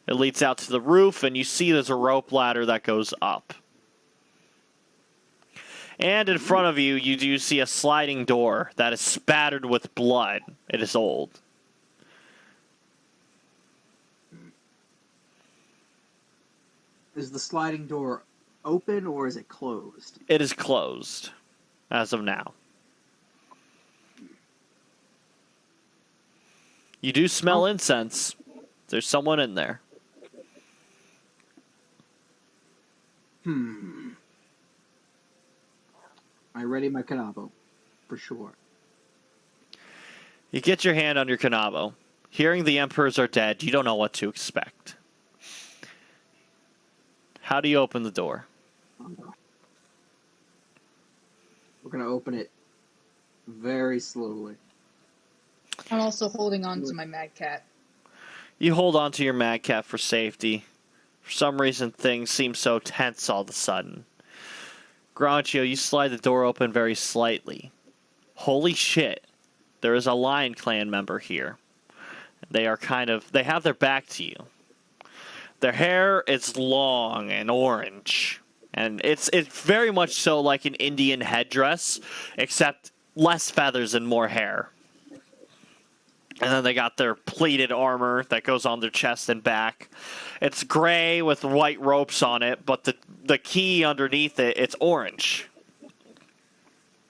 It leads out to the roof, and you see there's a rope ladder that goes up. And in front of you, you do see a sliding door that is spattered with blood. It is old. Is the sliding door open or is it closed? It is closed as of now. You do smell incense. There's someone in there. I ready my canabo, for sure. You get your hand on your canabo. Hearing the emperors are dead, you don't know what to expect. How do you open the door? We're going to open it very slowly. I'm also holding on to my mad cat. You hold on to your mad cat for safety. For some reason, things seem so tense all of a sudden. Granchio, you slide the door open very slightly. holy shit, there is a Lion Clan member here. They have their back to you. Their hair is long and orange. And it's very much so like an Indian headdress, except less feathers and more hair. And then they got their pleated armor that goes on their chest and back. It's gray with white ropes on it, but the key underneath it, it's orange.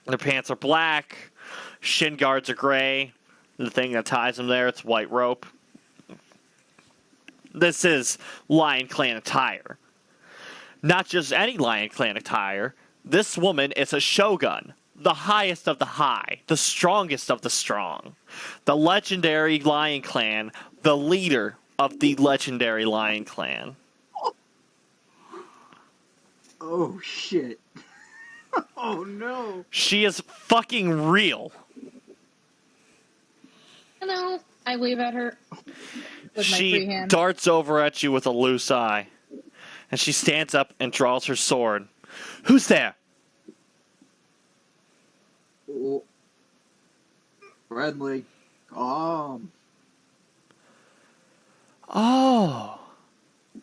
Their pants are black. Shin guards are gray. The thing that ties them there, it's white rope. This is Lion Clan attire. Not just any Lion Clan attire. This woman is a shogun. The highest of the high. The strongest of the strong. The legendary Lion Clan. The leader of the legendary Lion Clan. Oh, shit. Oh, no. She is fucking real. Hello. I wave at her with my free She hand. darts over at you with a loose eye. And she stands up and draws her sword. Who's there? Oh. Friendly. Calm. Oh,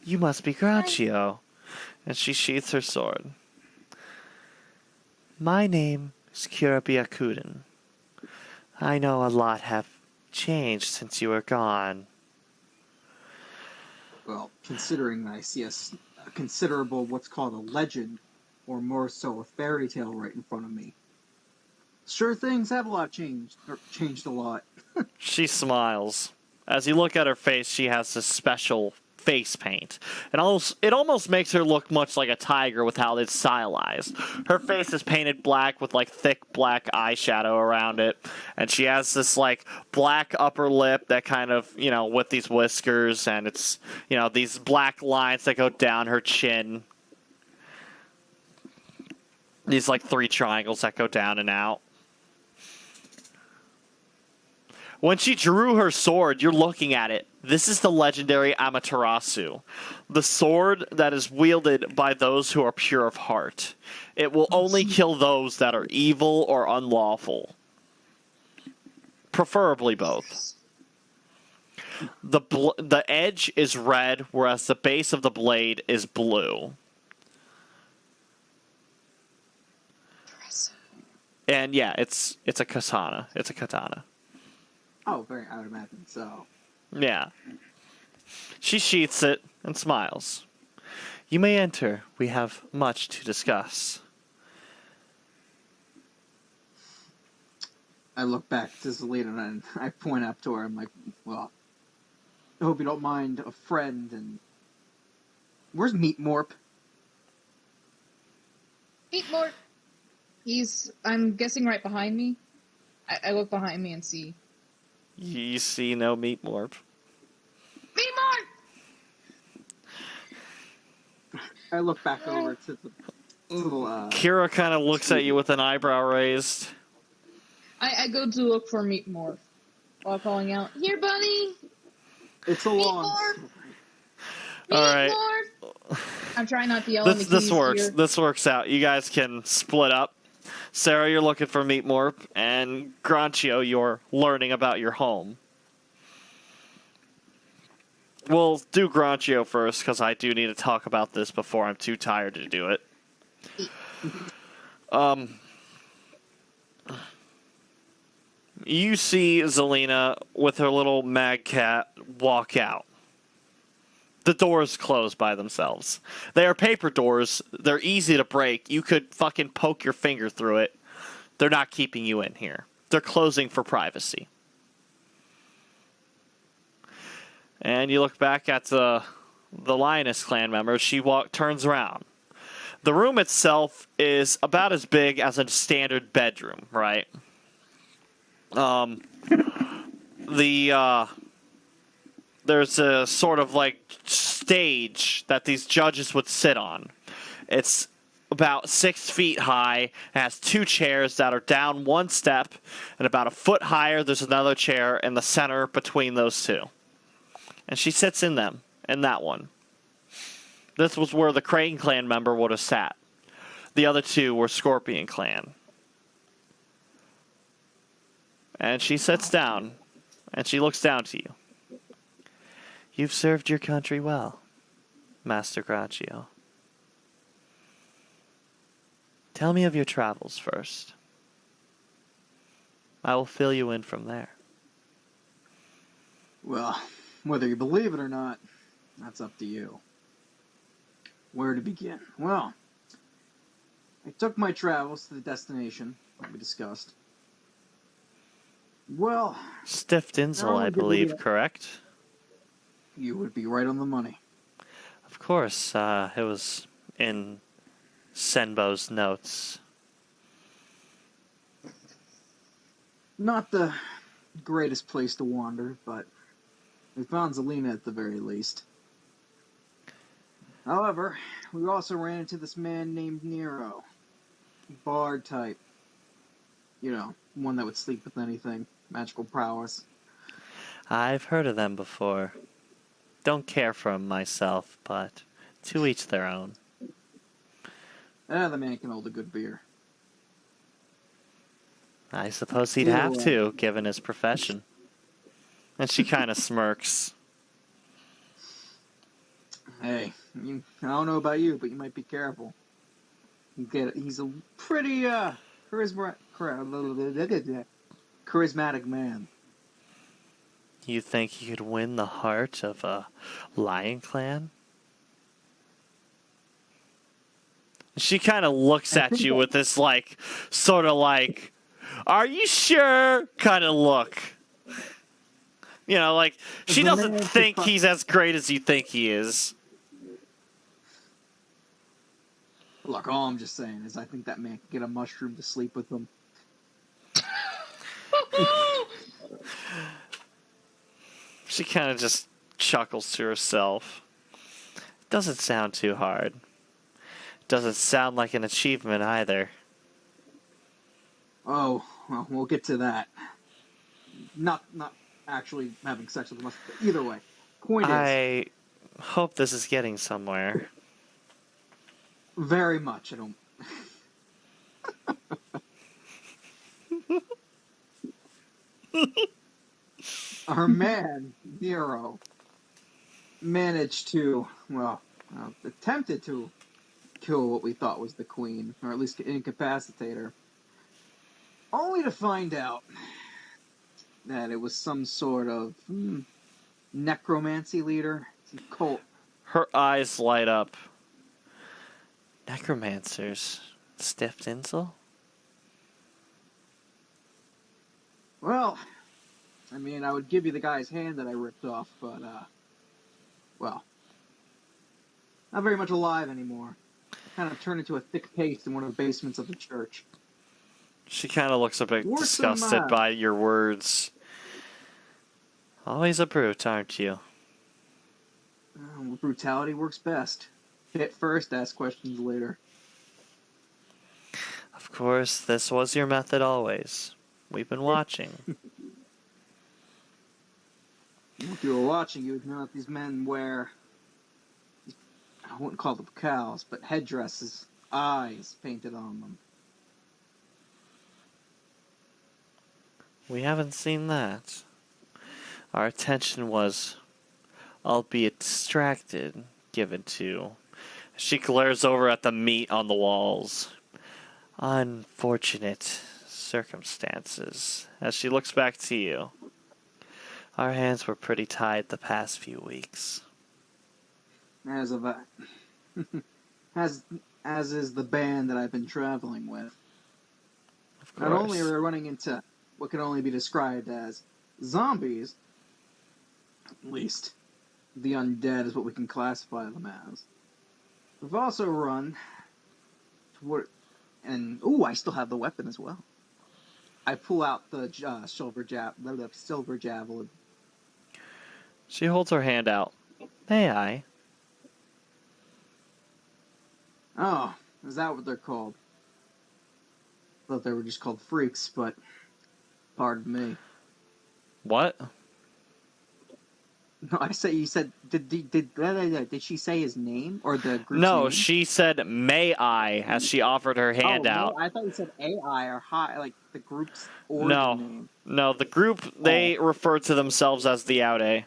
you must be Granchio. And she sheaths her sword. My name is Kurabiakuden. I know a lot have changed since you were gone. Well, considering I see a considerable what's called a legend, or more so a fairy tale right in front of me. Sure, things have a lot changed, or changed a lot. She smiles. As you look at her face, she has this special face paint. It almost makes her look much like a tiger with how it's stylized. Her face is painted black with like thick black eyeshadow around it, and she has this like black upper lip that kind of, with these whiskers, and it's, these black lines that go down her chin. These like 3 triangles that go down and out. When she drew her sword, you're looking at it. This is the legendary Amaterasu, the sword that is wielded by those who are pure of heart. It will only kill those that are evil or unlawful. Preferably both. The edge is red, whereas the base of the blade is blue. And yeah, it's a katana. It's a katana. Oh, I would imagine so. Yeah. She sheaths it and smiles. You may enter. We have much to discuss. I look back to Zelena and I point up to her. I'm like, well, I hope you don't mind a friend. And where's Meat Morp? Meet Mort. I'm guessing right behind me. I look behind me and see. You see no Meat Morp. Meet Mort! I look back over to the Kira kind of looks at you with an eyebrow raised. I go to look for Meet Mort while calling out, "Here, buddy! It's a Meet long Mort! story. Meet All right. Mort!" I'm trying not to yell in the This works. ear. This works out. You guys can split up. Sarah, you're looking for Meat Morp, and Granchio, you're learning about your home. We'll do Granchio first, because I do need to talk about this before I'm too tired to do it. You see Zelena with her little mag cat walk out. The doors close by themselves. They are paper doors. They're easy to break. You could fucking poke your finger through it. They're not keeping you in here. They're closing for privacy. And you look back at the Lioness clan member. She turns around. The room itself is about as big as a standard bedroom, right? There's a sort of like stage that these judges would sit on. It's about 6 feet high. It has 2 chairs that are down 1 step, and about a foot higher there's another chair in the center between those 2. And she sits in that one. This was where the Crane clan member would have sat. The other 2 were Scorpion clan. And she sits down, and she looks down to you. You've served your country well, Master Granchio. Tell me of your travels first. I will fill you in from there. Well, whether you believe it or not, that's up to you. Where to begin? Well, I took my travels to the destination that we discussed. Well, Stiff Dinsel, I believe, correct? You would be right on the money. Of course, it was in Senbo's notes. Not the greatest place to wander, but we found Zelena at the very least. However, we also ran into this man named Nero. Bard type. You know, one that would sleep with anything. Magical prowess. I've heard of them before. Don't care for them myself, but to each their own. The man can hold a good beer. I suppose he'd Either have way. to, given his profession. And she kind of smirks. Hey, I don't know about you, but you might be careful. He's a pretty charismatic man. You think he could win the heart of a lion clan? She kind of looks at you with this, like, sort of like, are you sure kind of look. You know, like, she doesn't think he's as great as you think he is. Look, all I'm just saying is I think that man can get a mushroom to sleep with him. She kind of just chuckles to herself. Doesn't sound too hard. Doesn't sound like an achievement either. Oh, well, we'll get to that. Not actually having sex with a mushroom. Either way. Point is, I hope this is getting somewhere. very much. I don't. Our man, Nero, managed to, attempted to kill what we thought was the queen, or at least incapacitate her, only to find out that it was some sort of necromancy leader, some cult. Her eyes light up. Necromancers? Stiff Dinsel? Well, I mean, I would give you the guy's hand that I ripped off, but, well, not very much alive anymore. Kind of turned into a thick paste in one of the basements of the church. She kind of looks a bit disgusted by your words. Always a brute, aren't you? Brutality works best. Hit first, ask questions later. Of course, this was your method always. We've been watching. If you were watching, you would know that these men wear, I wouldn't call them cows, but headdresses, eyes painted on them. We haven't seen that. Our attention was, albeit distracted, given to... She glares over at the meat on the walls. Unfortunate circumstances. As she looks back to you. Our hands were pretty tied the past few weeks. As of as is the band that I've been traveling with. Of course. Not only are we running into what can only be described as zombies, at least the undead is what we can classify them as. We've also run toward, and I still have the weapon as well. I pull out the silver javelin. She holds her hand out. May I? Oh, is that what they're called? Thought they were just called freaks, but pardon me. What? No, I said you said did she say his name or the group's No, name? she said, "May I?" as she offered her hand Oh, out. I thought you said AI or hi, like the group's origin No, name. no, the group, they refer to themselves as the Out A.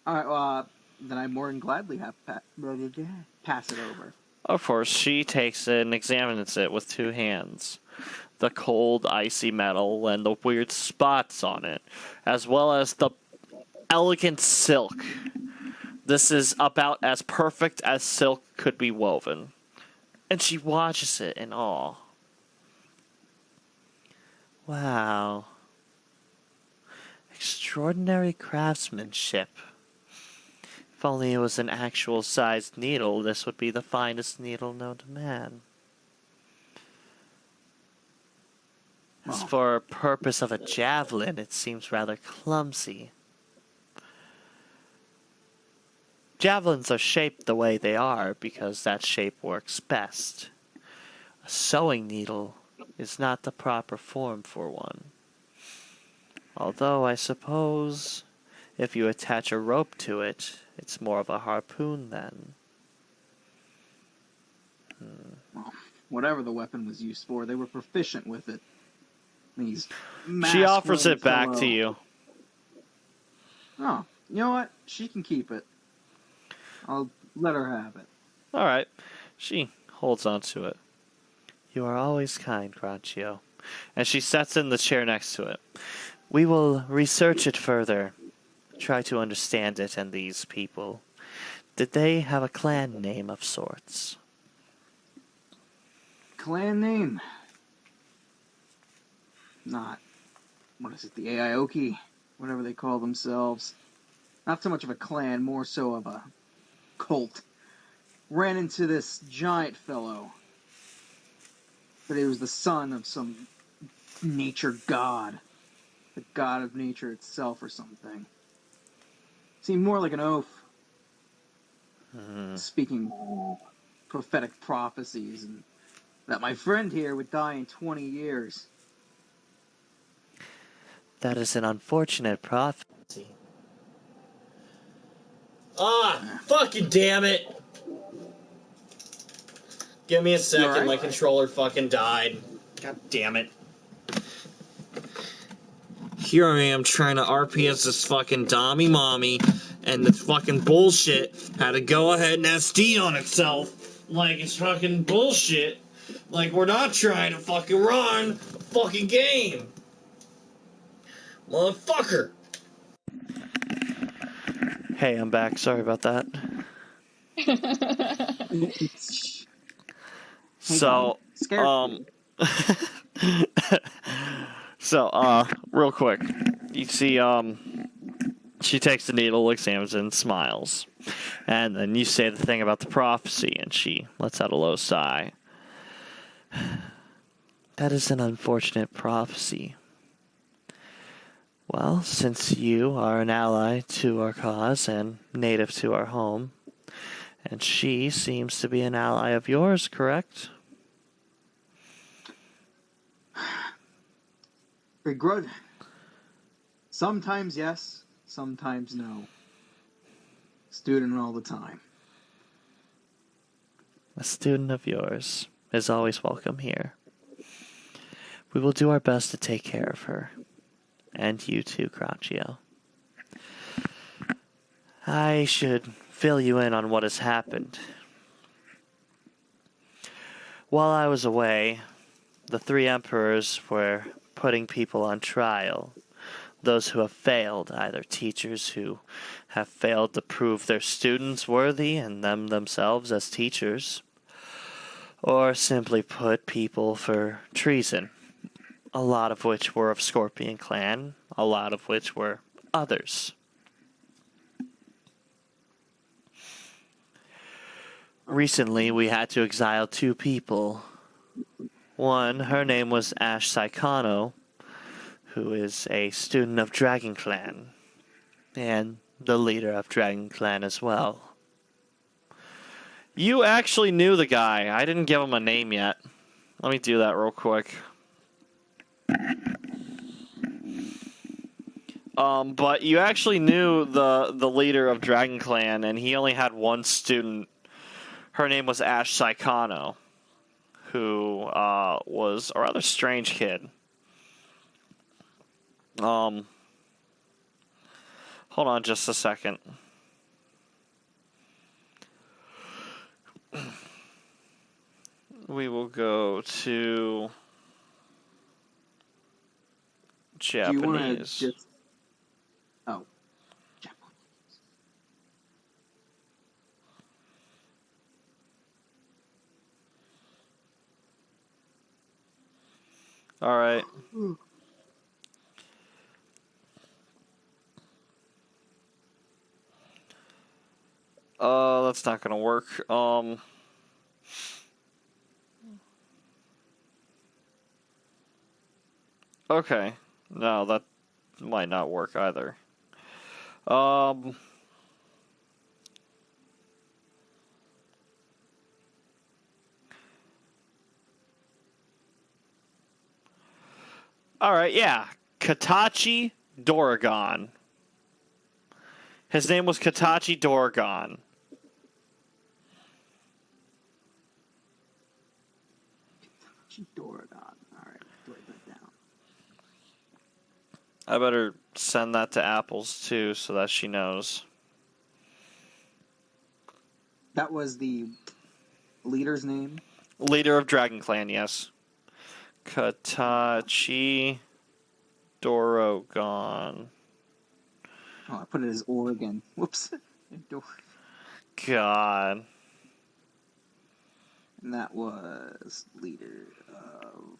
All right, well, then I more than gladly have pass it over. Of course, she takes it and examines it with two hands. The cold, icy metal and the weird spots on it, as well as the elegant silk. This is about as perfect as silk could be woven. And she watches it in awe. Wow. Extraordinary craftsmanship. If only it was an actual sized needle, this would be the finest needle known to man. As for a purpose of a javelin, it seems rather clumsy. Javelins are shaped the way they are because that shape works best. A sewing needle is not the proper form for one. Although I suppose if you attach a rope to it, it's more of a harpoon then. Well, whatever the weapon was used for, they were proficient with it. These She offers masculine it back to fellow- you. Oh, you know what? She can keep it. I'll let her have it. Alright. She holds on to it. You are always kind, Granchio. And she sets in the chair next to it. We will research it further. Try to understand it and these people. Did they have a clan name of sorts? Clan name? Not, what is it, the Aoki? Whatever they call themselves. Not so much of a clan, more so of a cult. Ran into this giant fellow. But he was the son of some nature god. The god of nature itself or something. Seemed more like an oath. Speaking prophetic prophecies and that my friend here would die in 20 years. That is an unfortunate prophecy. Fucking damn it! Give me a second, right? my controller fucking died. God damn it. Here I am trying to RPS this fucking Dommy Mommy, and this fucking bullshit had to go ahead and SD on itself. Like it's fucking bullshit. Like we're not trying to fucking run a fucking game. Motherfucker! Hey, I'm back. Sorry about that. So, real quick, you see, she takes the needle, examines it, and smiles. And then you say the thing about the prophecy, and she lets out a low sigh. That is an unfortunate prophecy. Well, since you are an ally to our cause and native to our home, and she seems to be an ally of yours, correct? Begrudge. Sometimes yes, sometimes no. Student all the time. A student of yours is always welcome here. We will do our best to take care of her. And you too, Granchio. I should fill you in on what has happened. While I was away, the three emperors were putting people on trial. Those who have failed, either teachers who have failed to prove their students worthy and them themselves as teachers, or simply put, people for treason, a lot of which were of Scorpion Clan, a lot of which were others. Recently, we had to exile two people. One, her name was Ash Saikano, who is a student of Dragon Clan, and the leader of Dragon Clan as well. You actually knew the guy. I didn't give him a name yet. Let me do that real quick. But you actually knew the leader of Dragon Clan, and he only had one student. Her name was Ash Saikano, who was a rather strange kid. Hold on just a second. We will go to Japanese. Do you want to just... Oh. Japanese. All right. That's not gonna work. Okay. No, that might not work either. All right, yeah. Katachi Doragon. His name was Katachi Doragon. Doragon. All right, write that down. I better send that to Apples, too, so that she knows. That was the leader's name? Leader of Dragon Clan, yes. Katachi Doragon. Oh, I put it as Oregon. Whoops. God. And that was leader of...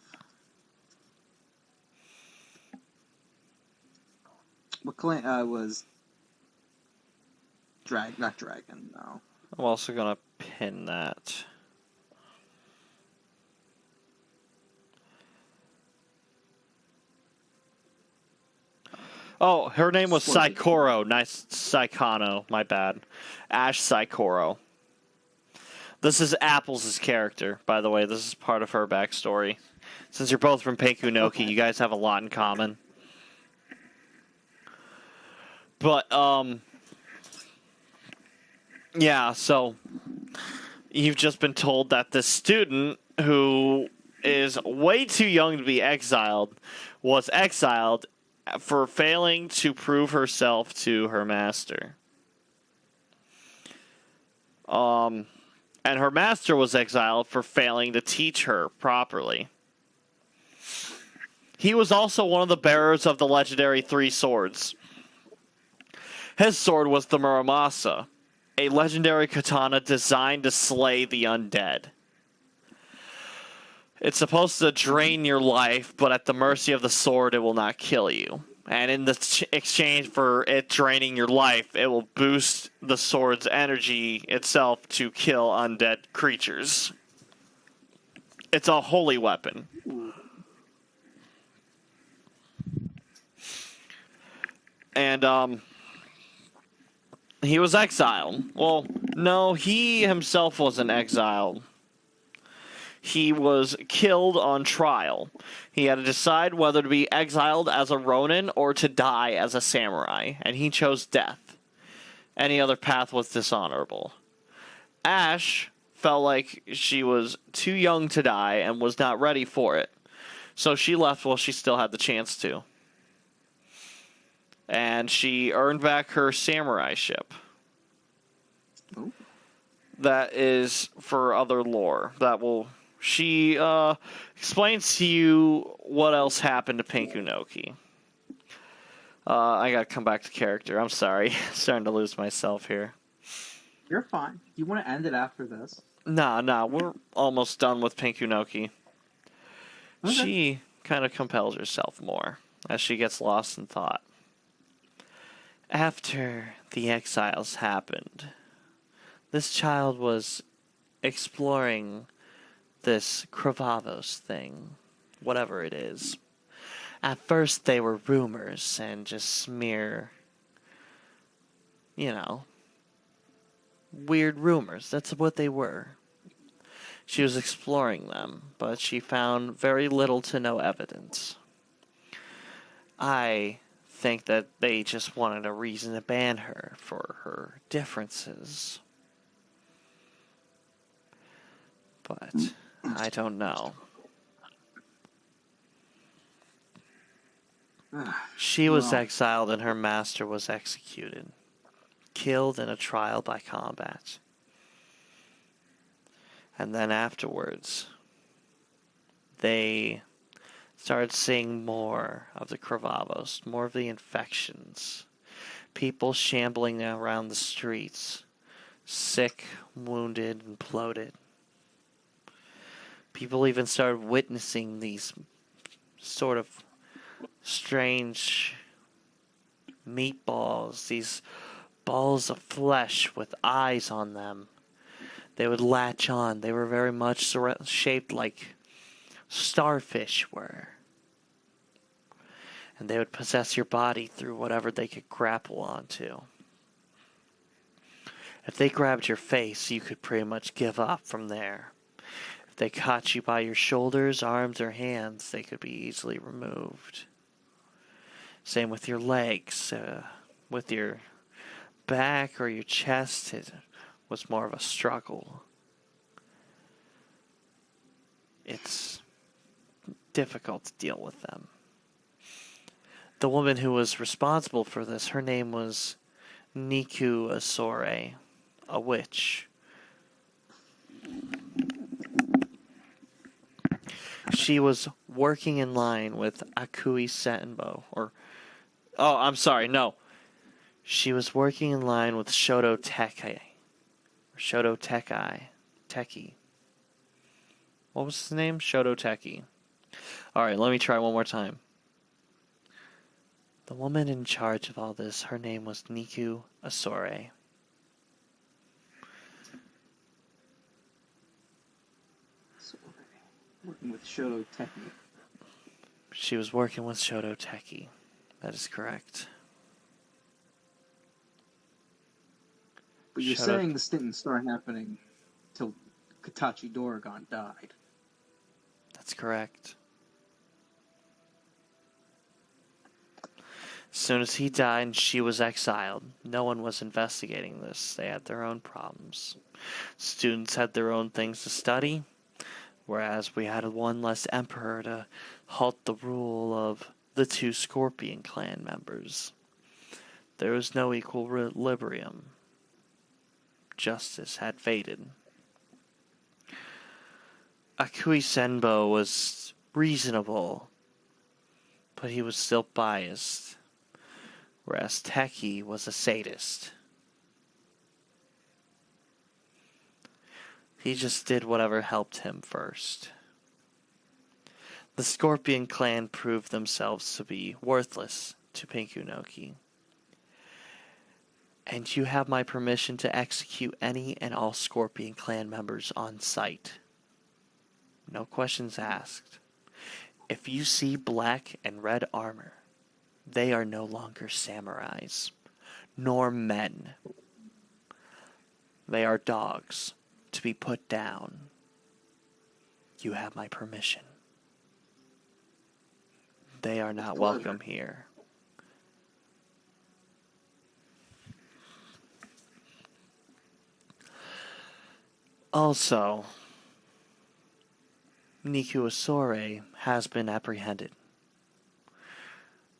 What clan was... Not Dragon, no. I'm also going to pin that. Oh, her name was Saikoro. Nice Saikano. My bad. Ash Saikoro. This is Apples' character, by the way. This is part of her backstory. Since you're both from Peiku Noki, you guys have a lot in common. But, yeah, so you've just been told that this student, who is way too young to be exiled, was exiled for failing to prove herself to her master. And her master was exiled for failing to teach her properly. He was also one of the bearers of the legendary 3 swords. His sword was the Muramasa, a legendary katana designed to slay the undead. It's supposed to drain your life, but at the mercy of the sword, it will not kill you. And in the exchange for it draining your life, it will boost the sword's energy itself to kill undead creatures. It's a holy weapon. And, he was exiled. Well, no, he himself wasn't exiled. He was killed on trial. He had to decide whether to be exiled as a Ronin or to die as a samurai, and he chose death. Any other path was dishonorable. Ash felt like she was too young to die and was not ready for it, so she left while she still had the chance to. And she earned back her samurai ship. Ooh. That is for other lore. She explains to you what else happened to Pinku Noki. I gotta come back to character. I'm sorry. Starting to lose myself here. You're fine. Do you want to end it after this? Nah, we're almost done with Pinku Noki. Okay. She kind of compels herself more as she gets lost in thought. After the exiles happened, this child was exploring this Kravavos thing, whatever it is. At first they were rumors and just smear, weird rumors. That's what they were. She was exploring them, but she found very little to no evidence. I think that they just wanted a reason to ban her for her differences. But I don't know. She was Well. exiled and her master was executed, killed in a trial by combat. And then afterwards, they started seeing more of the Kravavos, more of the infections, people shambling around the streets, sick, wounded, and bloated. People even started witnessing these sort of strange meatballs, these balls of flesh with eyes on them. They would latch on. They were very much shaped like starfish were. And they would possess your body through whatever they could grapple onto. If they grabbed your face, you could pretty much give up from there. If they caught you by your shoulders, arms, or hands, they could be easily removed. Same with your legs. With your back or your chest, it was more of a struggle. It's difficult to deal with them. The woman who was responsible for this, her name was Niku Asore, a witch. She was working in line with Akui Senbo, She was working in line with Shoto Teki. What was his name? Shoto Teki. Alright, let me try one more time. The woman in charge of all this, her name was Niku Asore. Working with Shoto Teki. She was working with Shoto Teki. That is correct. But you're saying this didn't start happening till Katachi Doragon died. That's correct. As soon as he died, she was exiled. No one was investigating this. They had their own problems. Students had their own things to study, whereas we had one less emperor to halt the rule of the two Scorpion clan members. There was no equilibrium. Justice had faded. Akui Senbo was reasonable, but he was still biased, whereas Teki was a sadist. He just did whatever helped him first. The Scorpion clan proved themselves to be worthless to Pinkunoki. And you have my permission to execute any and all Scorpion clan members on sight. No questions asked. If you see black and red armor, they are no longer samurais, nor men. They are dogs, to be put down. You have my permission. They are not welcome here. Also, Niku Asore has been apprehended.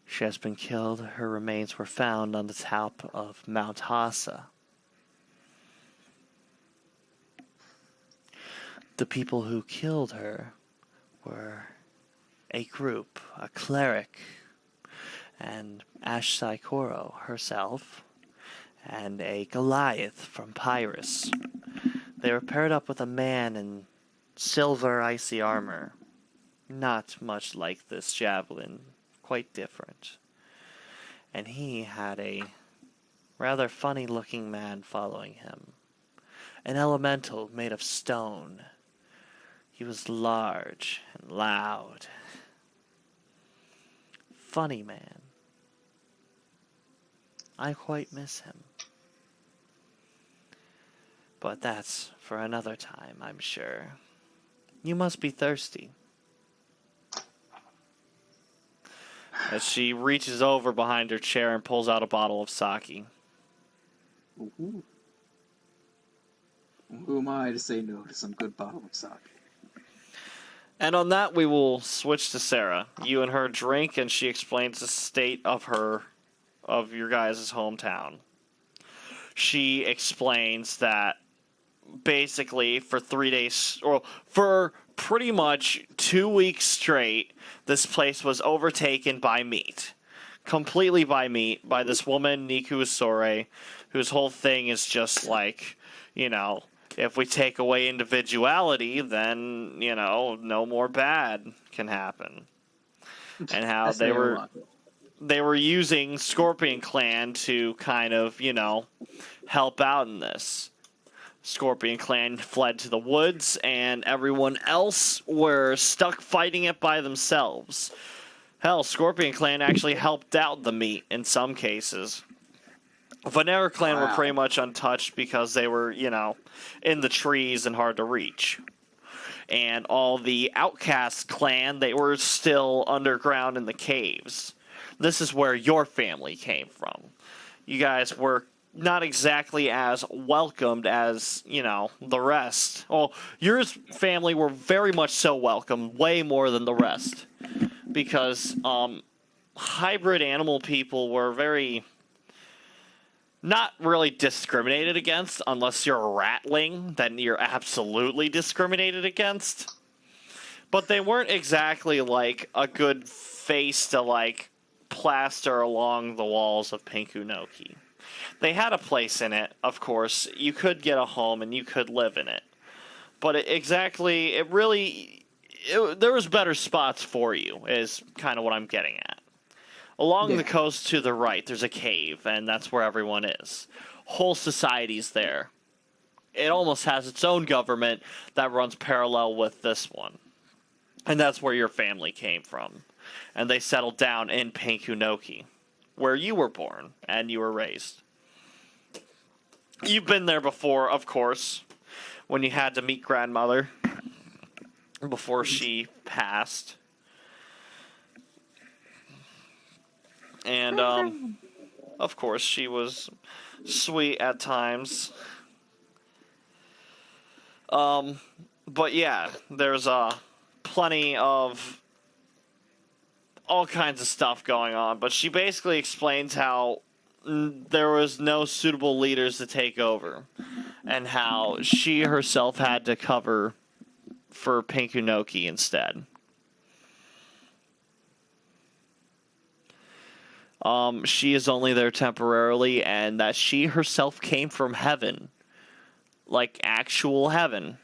She has been killed. Her remains were found on the top of Mount Hasa. The people who killed her were a group, a cleric, and Ash Saikoro herself, and a Goliath from Pyrus. They were paired up with a man in silver icy armor. Not much like this javelin, quite different. And he had a rather funny looking man following him. An elemental made of stone. He was large and loud. Funny man. I quite miss him. But that's for another time, I'm sure. You must be thirsty. as she reaches over behind her chair and pulls out a bottle of sake. Ooh. Who am I to say no to some good bottle of sake? And on that, we will switch to Sarah. You and her drink, and she explains the state of your guys' hometown. She explains that basically for 3 days, or for pretty much 2 weeks straight, this place was overtaken by meat. Completely by meat, by this woman, Niku Sore, whose whole thing is just like, if we take away individuality, then, no more bad can happen. And how they were using Scorpion Clan to kind of, help out in this. Scorpion Clan fled to the woods, and everyone else were stuck fighting it by themselves. Hell, Scorpion Clan actually helped out the meat in some cases. Vanera Clan were pretty much untouched because they were, in the trees and hard to reach. And all the Outcast Clan, they were still underground in the caves. This is where your family came from. You guys were not exactly as welcomed as, the rest. Well, your family were very much so welcomed, way more than the rest. Because hybrid animal people were very not really discriminated against. Unless you're a ratling, then you're absolutely discriminated against. But they weren't exactly like a good face to like plaster along the walls of Pinkunoki. They had a place in it, of course. You could get a home and you could live in it. But there was better spots for you, is kind of what I'm getting at. Along the coast to the right, there's a cave, and that's where everyone is. Whole society's there. It almost has its own government that runs parallel with this one. And that's where your family came from. And they settled down in Pinkunoki, where you were born and you were raised. You've been there before, of course, when you had to meet grandmother before she passed. And, of course, she was sweet at times. But yeah, there's plenty of all kinds of stuff going on. But she basically explains how there was no suitable leaders to take over, and how she herself had to cover for Pinkunoki instead. She is only there temporarily, and that she herself came from heaven. Like actual heaven.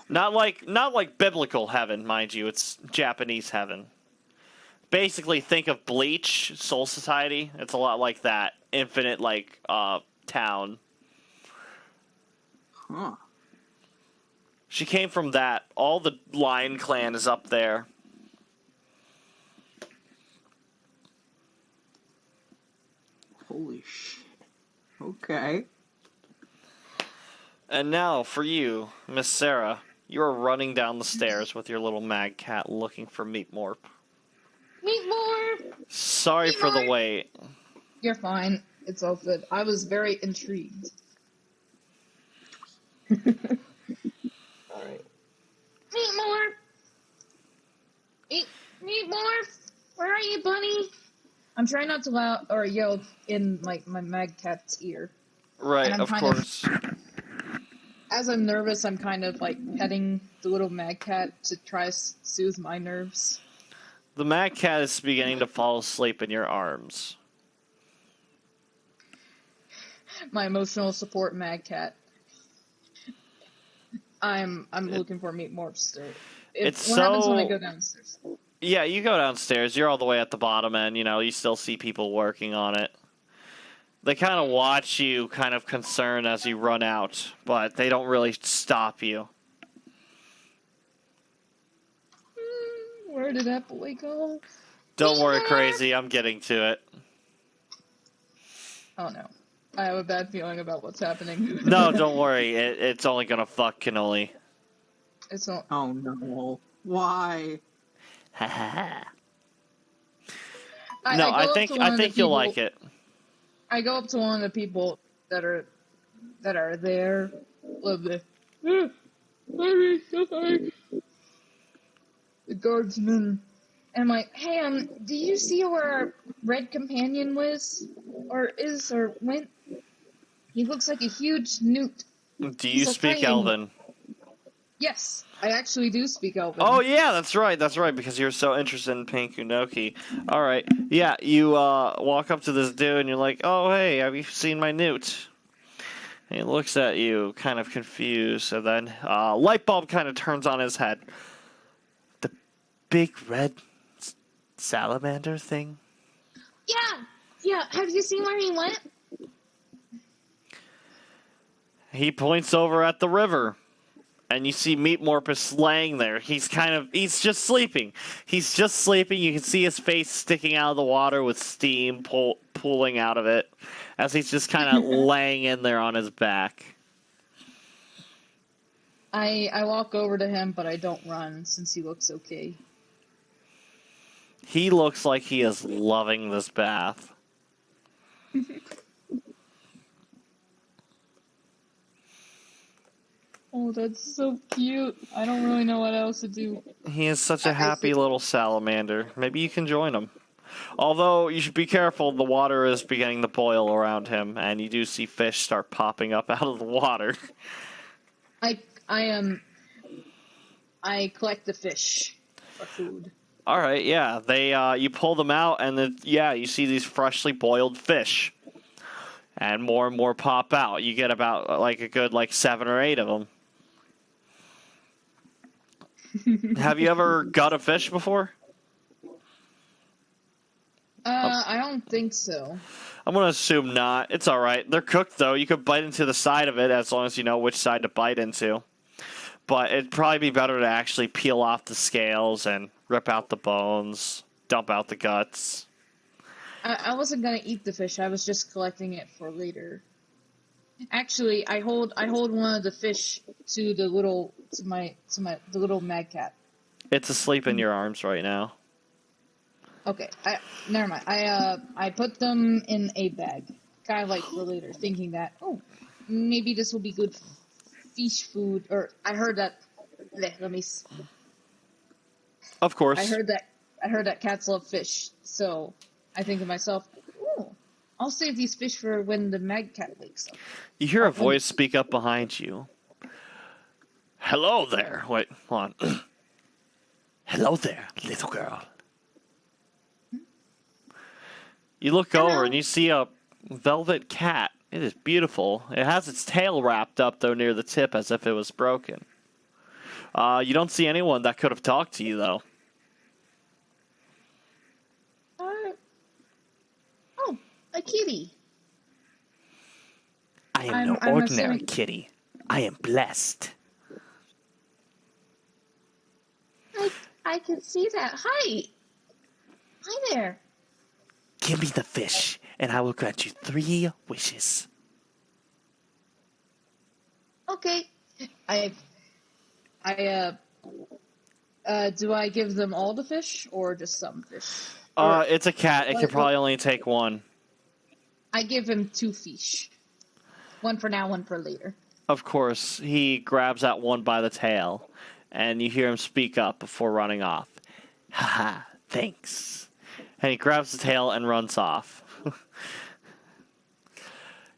Not like biblical heaven, mind you, it's Japanese heaven. Basically, think of Bleach, Soul Society. It's a lot like that. Infinite, town. Huh. She came from that. All the Lion Clan is up there. Holy shit. Okay. And now, for you, Miss Sarah, you are running down the stairs with your little mag cat looking for Meat Morp. Meat Morp! Sorry Meat for the Morp! wait. You're fine. It's all good. I was very intrigued. Alright. Meat Morp! Meat Morp! Where are you, bunny? I'm trying not to loud or yell in my mag cat's ear. Right, of course. As I'm nervous, I'm kind of petting the little mag cat to try to soothe my nerves. The mag cat is beginning to fall asleep in your arms. My emotional support mag cat. I'm looking for Meat Morp still. What happens when I go downstairs? Yeah, you go downstairs. You're all the way at the bottom, and you still see people working on it. They kind of watch you, kind of concerned as you run out, but they don't really stop you. Where did that boy go? Don't worry, crazy. I'm getting to it. Oh no. I have a bad feeling about what's happening. No, don't worry. It's only gonna fuck cannoli. It's not. Oh no. Why? Ha ha ha. No, I I go up think to one of the you'll people. like it. I go up to one of the people that are there. Love the the guardsman. And I'm like, hey, do you see where our red companion was, or went? He looks like a huge newt. Do He's you so speak tiny. Elven? Yes, I actually do speak Elven. Oh yeah, that's right, because you're so interested in Pink Unoki. All right, yeah, you walk up to this dude and you're like, "Oh hey, have you seen my newt?" And he looks at you, kind of confused, and then light bulb kind of turns on his head. The big red salamander thing. Yeah. Have you seen where he went? He points over at the river. And you see Meat Morpus laying there. He's just sleeping. He's just sleeping. You can see his face sticking out of the water with steam pooling out of it as he's just kind of laying in there on his back. I walk over to him, but I don't run since he looks okay. He looks like he is loving this bath. Oh, that's so cute. I don't really know what else to do. He is such a happy little salamander. Maybe you can join him. Although, you should be careful. The water is beginning to boil around him, and you do see fish start popping up out of the water. I collect the fish for food. All right, yeah. You pull them out, and you see these freshly boiled fish. And more pop out. You get about a good 7 or 8 of them. Have you ever got a fish before? I don't think so. I'm going to assume not. It's all right. They're cooked, though. You could bite into the side of it as long as you know which side to bite into. But it'd probably be better to actually peel off the scales and rip out the bones, dump out the guts. I wasn't gonna eat the fish. I was just collecting it for later. Actually, I hold one of the fish to the little mad cat. It's asleep in your arms right now. Okay, never mind. I put them in a bag, kind of like for later, thinking that maybe this will be good fish food. Or I heard that. Let me. Of course. I heard that cats love fish, so I think to myself, I'll save these fish for when the mad cat wakes up. You hear a voice speak up behind you. Hello there. Wait, hold on. Hello there, little girl. You look over and you see a velvet cat. It is beautiful. It has its tail wrapped up, though, near the tip as if it was broken. You don't see anyone that could have talked to you, though. A kitty. I am no ordinary kitty. I am blessed. I can see that. Hi there. Give me the fish, and I will grant you 3 wishes. Okay. Do I give them all the fish or just some fish? It's a cat. It can probably only take 1. I give him 2 fish. 1 for now, 1 for later. Of course, he grabs that one by the tail, and you hear him speak up before running off. Haha, thanks. And he grabs the tail and runs off.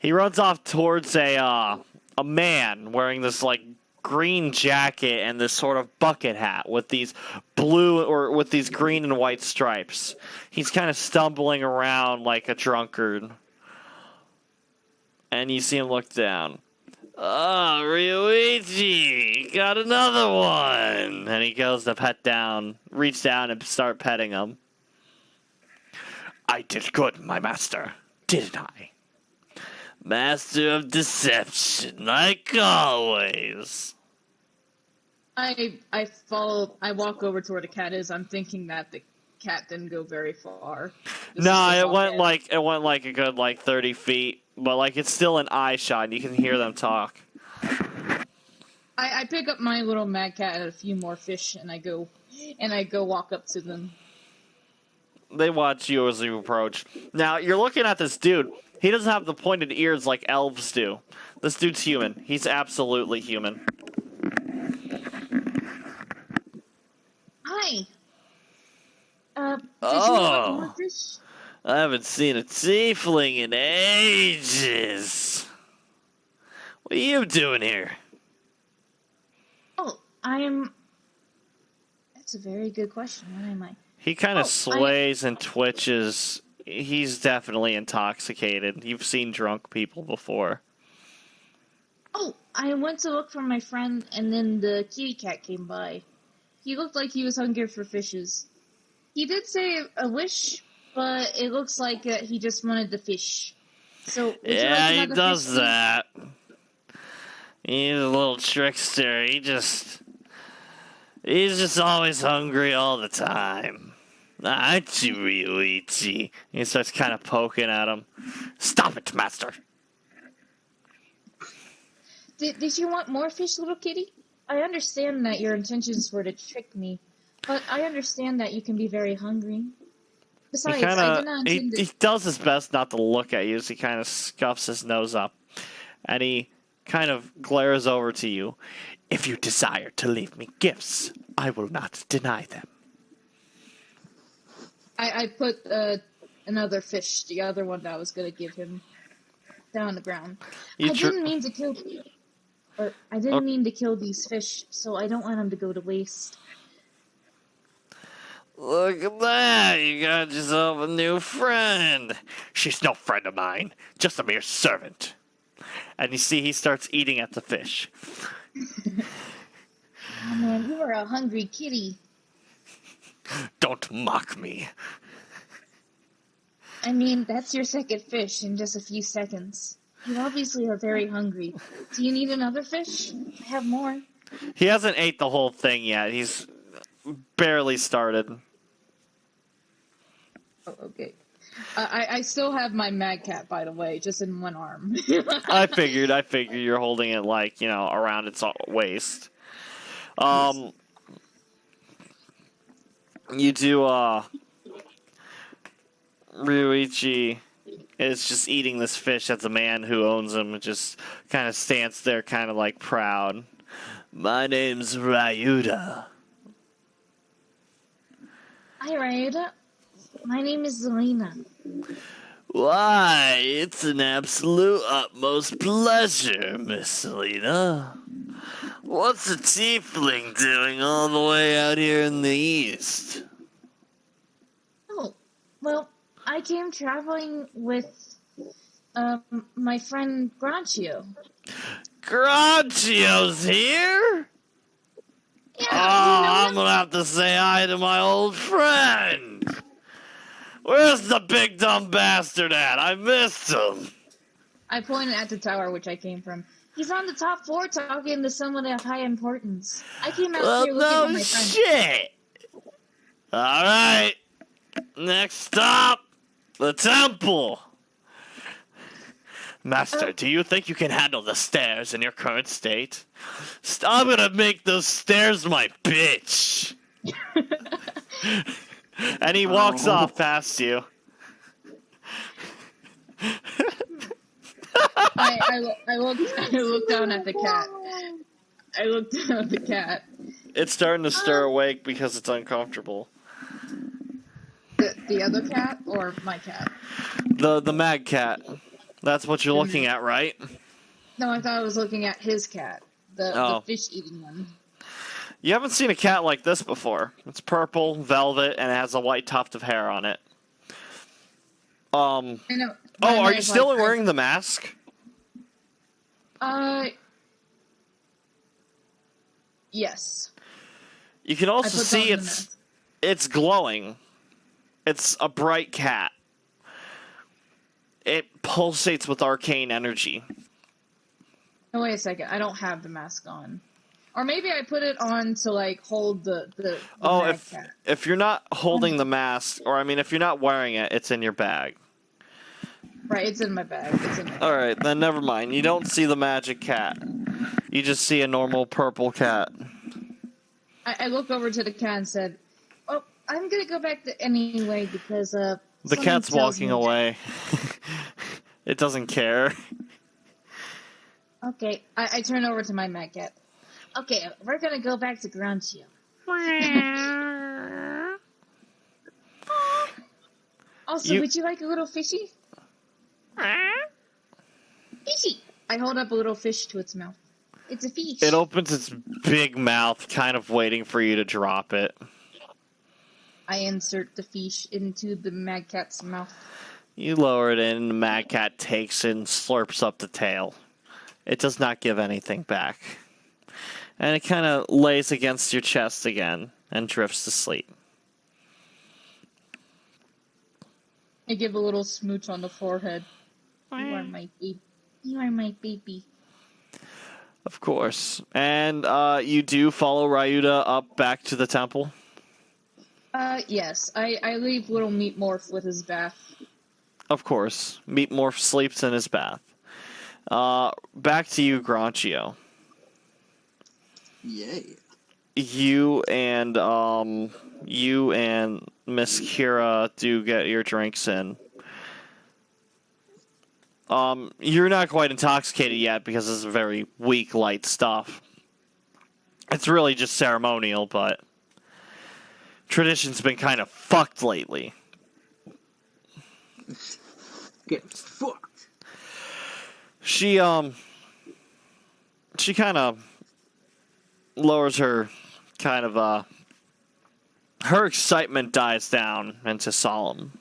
He runs off towards a man wearing this green jacket and this sort of bucket hat with these green and white stripes. He's kind of stumbling around like a drunkard. And you see him look down. Oh, Ryuichi, got another one. And he goes to reach down and start petting him. I did good, my master, didn't I? Master of deception, like always. I walk over to where the cat is. I'm thinking that the cat didn't go very far. It went a good 30 feet. But it's still an eye shot and you can hear them talk. I pick up my little mad cat and a few more fish and I go walk up to them. They watch you as you approach. Now, you're looking at this dude. He doesn't have the pointed ears like elves do. This dude's human. He's absolutely human. Hi. Did you want more Oh, fish? I haven't seen a tiefling in ages. What are you doing here? Oh, That's a very good question. What am I? He kind of Oh, sways and twitches. He's definitely intoxicated. You've seen drunk people before. Oh, I went to look for my friend, and then the kitty cat came by. He looked like he was hungry for fishes. He did say a wish, but it looks like he just wanted the fish. So, would you like Yeah, he another does fish, please? that. He's a little trickster. He's just always hungry all the time. Aren't you, Ryuichi? He starts kind of poking at him. Stop it, master. Did you want more fish, little kitty? I understand that your intentions were to trick me, but I understand that you can be very hungry. Besides, I did not intend He to... does his best not to look at you as he kind of scuffs his nose up. And he kind of glares over to you. If you desire to leave me gifts, I will not deny them. I put another fish, the other one that I was going to give him, down on the ground. I didn't mean to kill... I didn't mean to kill these fish, so I don't want them to go to waste. Look at that! You got yourself a new friend. She's no friend of mine, just a mere servant. And you see he starts eating at the fish. Oh man, you are a hungry kitty. Don't mock me. I mean, that's your second fish in just a few seconds. You obviously are very hungry. Do you need another fish? I have more. He hasn't ate the whole thing yet. He's barely started. Oh, okay. I still have my mad cat, by the way, just in one arm. I figured you're holding it like, around its waist. You do, Ryuichi is just eating this fish as the man who owns him just kind of stands there kind of like proud. My name's Ryuda. Hi, Ryuda. My name is Zelena. Why, it's an absolute utmost pleasure, Miss Selena. What's a tiefling doing all the way out here in the east? Oh, well, I came traveling with my friend Granchio. Granchio's here? Yeah, I'm gonna have to say hi to my old friend. Where's the big dumb bastard at? I missed him. I pointed at the tower which I came from. He's on the top floor talking to someone of high importance. I came out Well, here looking no for my friend. shit. All right. Next stop, the temple. Master, do you think you can handle the stairs in your current state? I'm gonna make those stairs my bitch. And he walks off past you. I looked down at the cat. I looked down at the cat. It's starting to stir awake because it's uncomfortable. The other cat or my cat? The mad cat. That's what you're looking at, right? No, I thought I was looking at his cat. The fish-eating one. You haven't seen a cat like this before. It's purple, velvet, and it has a white tuft of hair on it. I know. Oh, are you still wearing the mask? Yes. You can also put see on the mask. it's glowing. It's a bright cat. It pulsates with arcane energy. Oh, wait a second. I don't have the mask on. Or maybe I put it on to, like, hold the mad cat. If you're not holding the mask, or I mean, if you're not wearing it, it's in your bag. Right, it's in my bag. All right, then never mind. You don't see the magic cat. You just see a normal purple cat. I look over to the cat and said, "Oh, I'm gonna go back to anyway because The something cat's tells walking me. away. It doesn't care. Okay, I turn over to my Mad Cat. Okay, we're gonna go back to Granchio. Also, would you like a little fishy? Fishy! I hold up a little fish to its mouth. It's a fish. It opens its big mouth, kind of waiting for you to drop it. I insert the fish into the Mad Cat's mouth. You lower it in, and the Mad Cat takes it and slurps up the tail. It does not give anything back. And it kind of lays against your chest again and drifts to sleep. I give a little smooch on the forehead. You are my baby. You are my baby. Of course. And you do follow Ryuta up back to the temple? Yes. I leave little Meat Morph with his bath. Of course. Meat Morph sleeps in his bath. Back to you, Granchio. Yay. You and Miss Kira do get your drinks in. You're not quite intoxicated yet because it's very weak, light stuff. It's really just ceremonial, but tradition's been kind of fucked lately. Get fucked. She kind of lowers her her excitement dies down into solemn.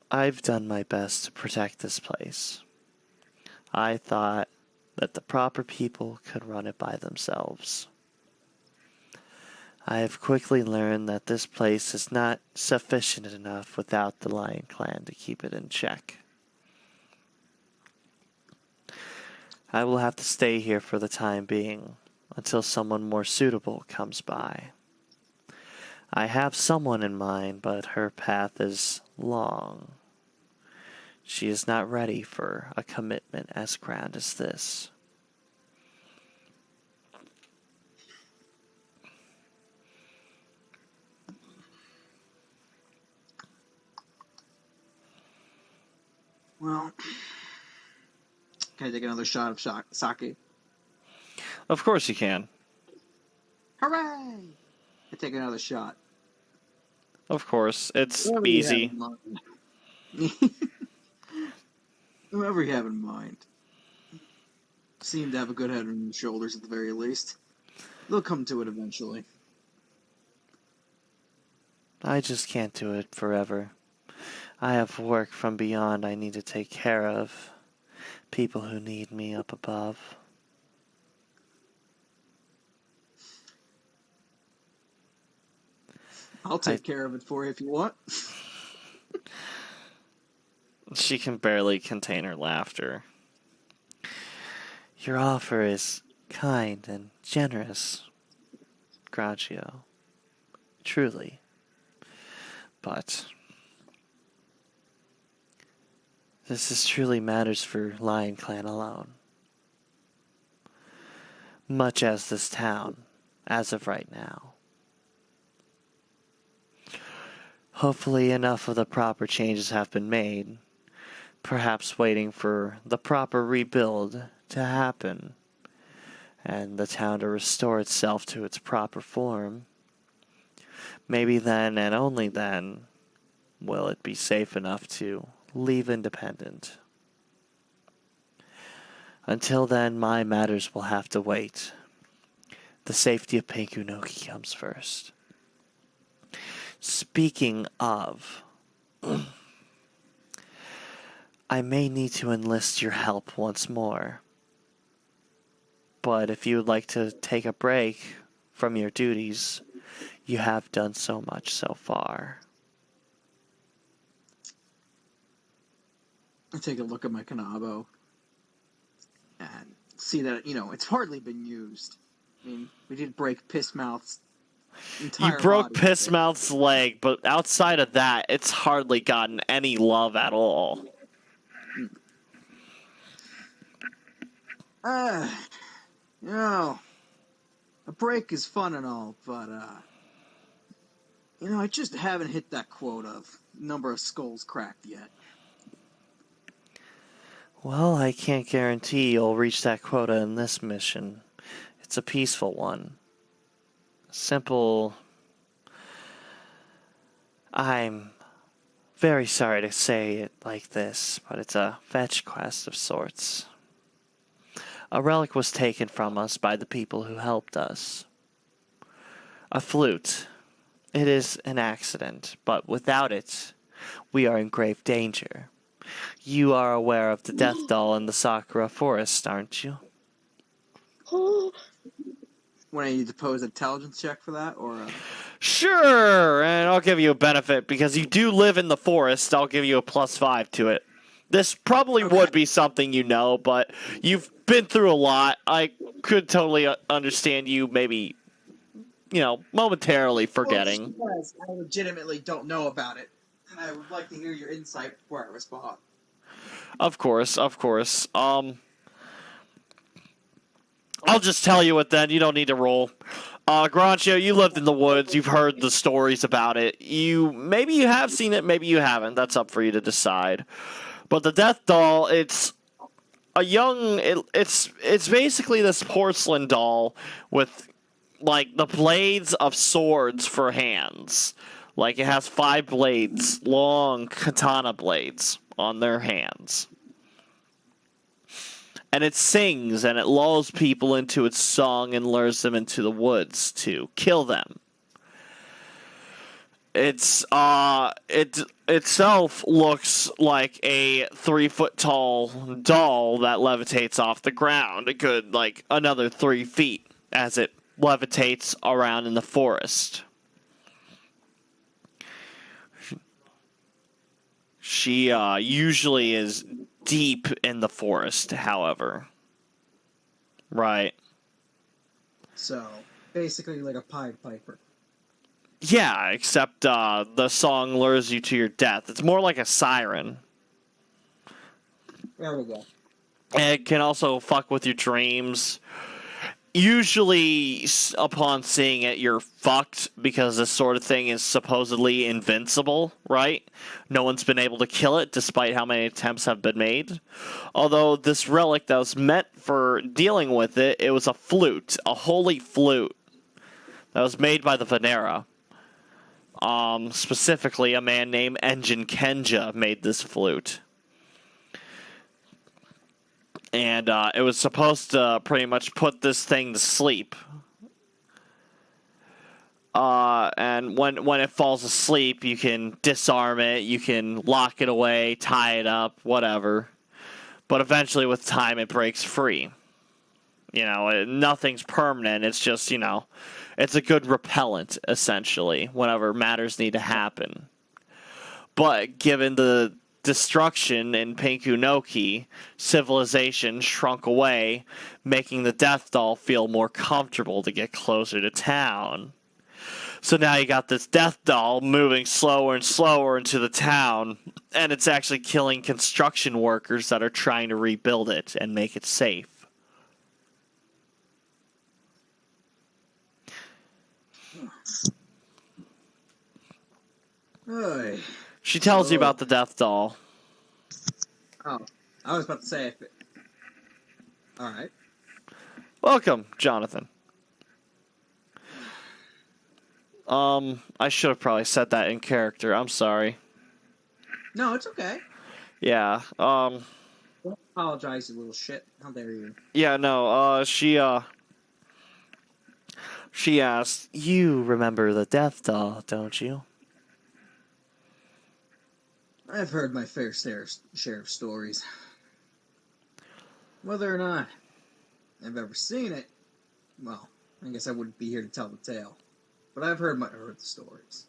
I've done my best to protect this place. I thought that the proper people could run it by themselves. I have quickly learned that this place is not sufficient enough without the Lion Clan to keep it in check. I will have to stay here for the time being, until someone more suitable comes by. I have someone in mind, but her path is long. She is not ready for a commitment as grand as this. Well, can I take another shot of sake? Of course you can. Hooray! I take another shot. Of course. It's Whoever you have easy. in mind. Whoever you have in mind. Seem to have a good head on your shoulders at the very least. They'll come to it eventually. I just can't do it forever. I have work from beyond I need to take care of. People who need me up above. I'll take care of it for you if you want. She can barely contain her laughter. Your offer is kind and generous, Granchio. Truly. But this truly matters for Lion Clan alone. Much as this town, as of right now. Hopefully enough of the proper changes have been made, perhaps waiting for the proper rebuild to happen, and the town to restore itself to its proper form. Maybe then, and only then, will it be safe enough to leave independent. Until then, my matters will have to wait. The safety of Penkunoki comes first. Speaking of, I may need to enlist your help once more. But if you would like to take a break from your duties, you have done so much so far. I take a look at my Kanabo and see that, it's hardly been used. I mean, we did break Pissmouth's entire You broke body. Pissmouth's leg, but outside of that, it's hardly gotten any love at all. You know, A break is fun and all, but, I just haven't hit that quota of number of skulls cracked yet. Well, I can't guarantee you'll reach that quota in this mission. It's a peaceful one. Simple. I'm very sorry to say it like this, but it's a fetch quest of sorts. A relic was taken from us by the people who helped us. A flute. It is an accident, but without it, we are in grave danger. You are aware of the death doll in the Sakura forest, aren't you? When I need to pose an intelligence check for that, or... Sure, and I'll give you a benefit because you do live in the forest. I'll give you a +5 to it. This probably would be something you know, but you've been through a lot. I could totally understand you maybe, momentarily forgetting. Well, just because I legitimately don't know about it, and I would like to hear your insight before I respond. Of course. I'll just tell you it then. You don't need to roll. Granchio, you lived in the woods. You've heard the stories about it. Maybe you have seen it, maybe you haven't. That's up for you to decide. But the death doll, it's it's basically this porcelain doll with like the blades of swords for hands. Like it has 5 blades, long katana blades on their hands. And it sings and it lulls people into its song and lures them into the woods to kill them. It itself looks like a 3-foot tall doll that levitates off the ground. It could like another 3 feet as it levitates around in the forest. She usually is deep in the forest, however. Right. So, basically like a Pied Piper. Yeah, except the song lures you to your death. It's more like a siren. There we go. And it can also fuck with your dreams. Usually, upon seeing it, you're fucked because this sort of thing is supposedly invincible, right? No one's been able to kill it despite how many attempts have been made. Although this relic that was meant for dealing with it, it was a flute, a holy flute that was made by the Venera. Specifically, a man named Engine Kenja made this flute. And it was supposed to pretty much put this thing to sleep. And when it falls asleep, you can disarm it, you can lock it away, tie it up, whatever. But eventually, with time, it breaks free. Nothing's permanent. It's just, it's a good repellent, essentially, whenever matters need to happen. But given the destruction in Pinkunoki, civilization shrunk away, making the death doll feel more comfortable to get closer to town. So now you got this death doll moving slower and slower into the town, and it's actually killing construction workers that are trying to rebuild it and make it safe. Oy. She tells you about the death doll. Oh, I was about to say if it... Alright. Welcome, Jonathan. I should have probably said that in character. I'm sorry. No, it's okay. Yeah, Don't apologize, you little shit. How dare you. Yeah, no, she asked, you remember the death doll, don't you? I've heard my fair share of stories. Whether or not I've ever seen it, well, I guess I wouldn't be here to tell the tale. But I've heard the stories.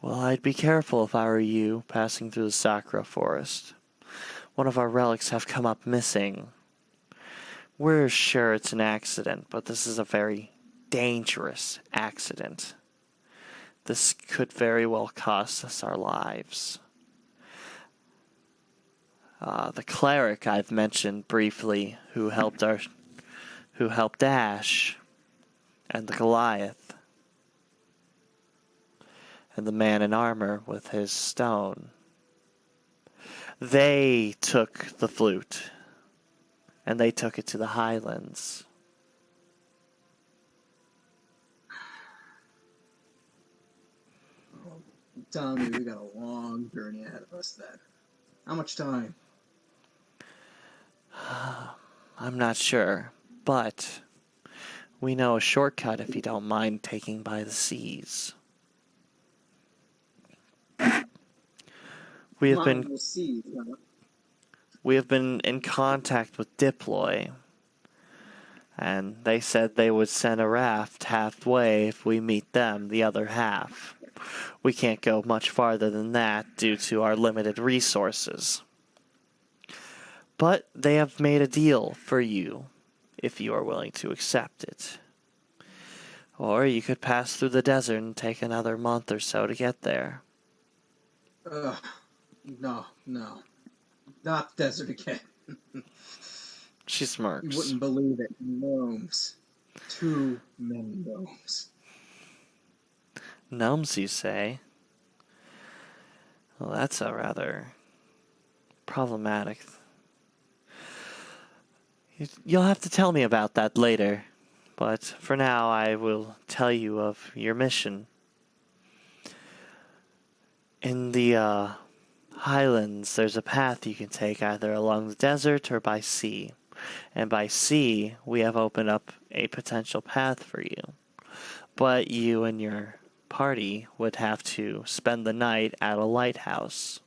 Well, I'd be careful if I were you, passing through the Sakura forest. One of our relics have come up missing. We're sure it's an accident, but this is a very dangerous accident. This could very well cost us our lives. The cleric I've mentioned briefly, who helped Ash, and the Goliath, and the man in armor with his stone. They took the flute, and they took it to the highlands. Tell me we got a long journey ahead of us then. How much time? I'm not sure, but we know a shortcut if you don't mind taking by the seas. We have been We'll see. in contact with Diploy, and they said they would send a raft halfway if we meet them the other half. We can't go much farther than that due to our limited resources. But they have made a deal for you, if you are willing to accept it. Or you could pass through the desert and take another month or so to get there. No. Not desert again. She You smirks. wouldn't believe it. Gnomes. Too many gnomes. Gnomes, you say? Well, that's a rather problematic. You'll have to tell me about that later. But for now, I will tell you of your mission. In the highlands, there's a path you can take either along the desert or by sea. And by sea, we have opened up a potential path for you. But you and your party would have to spend the night at a lighthouse.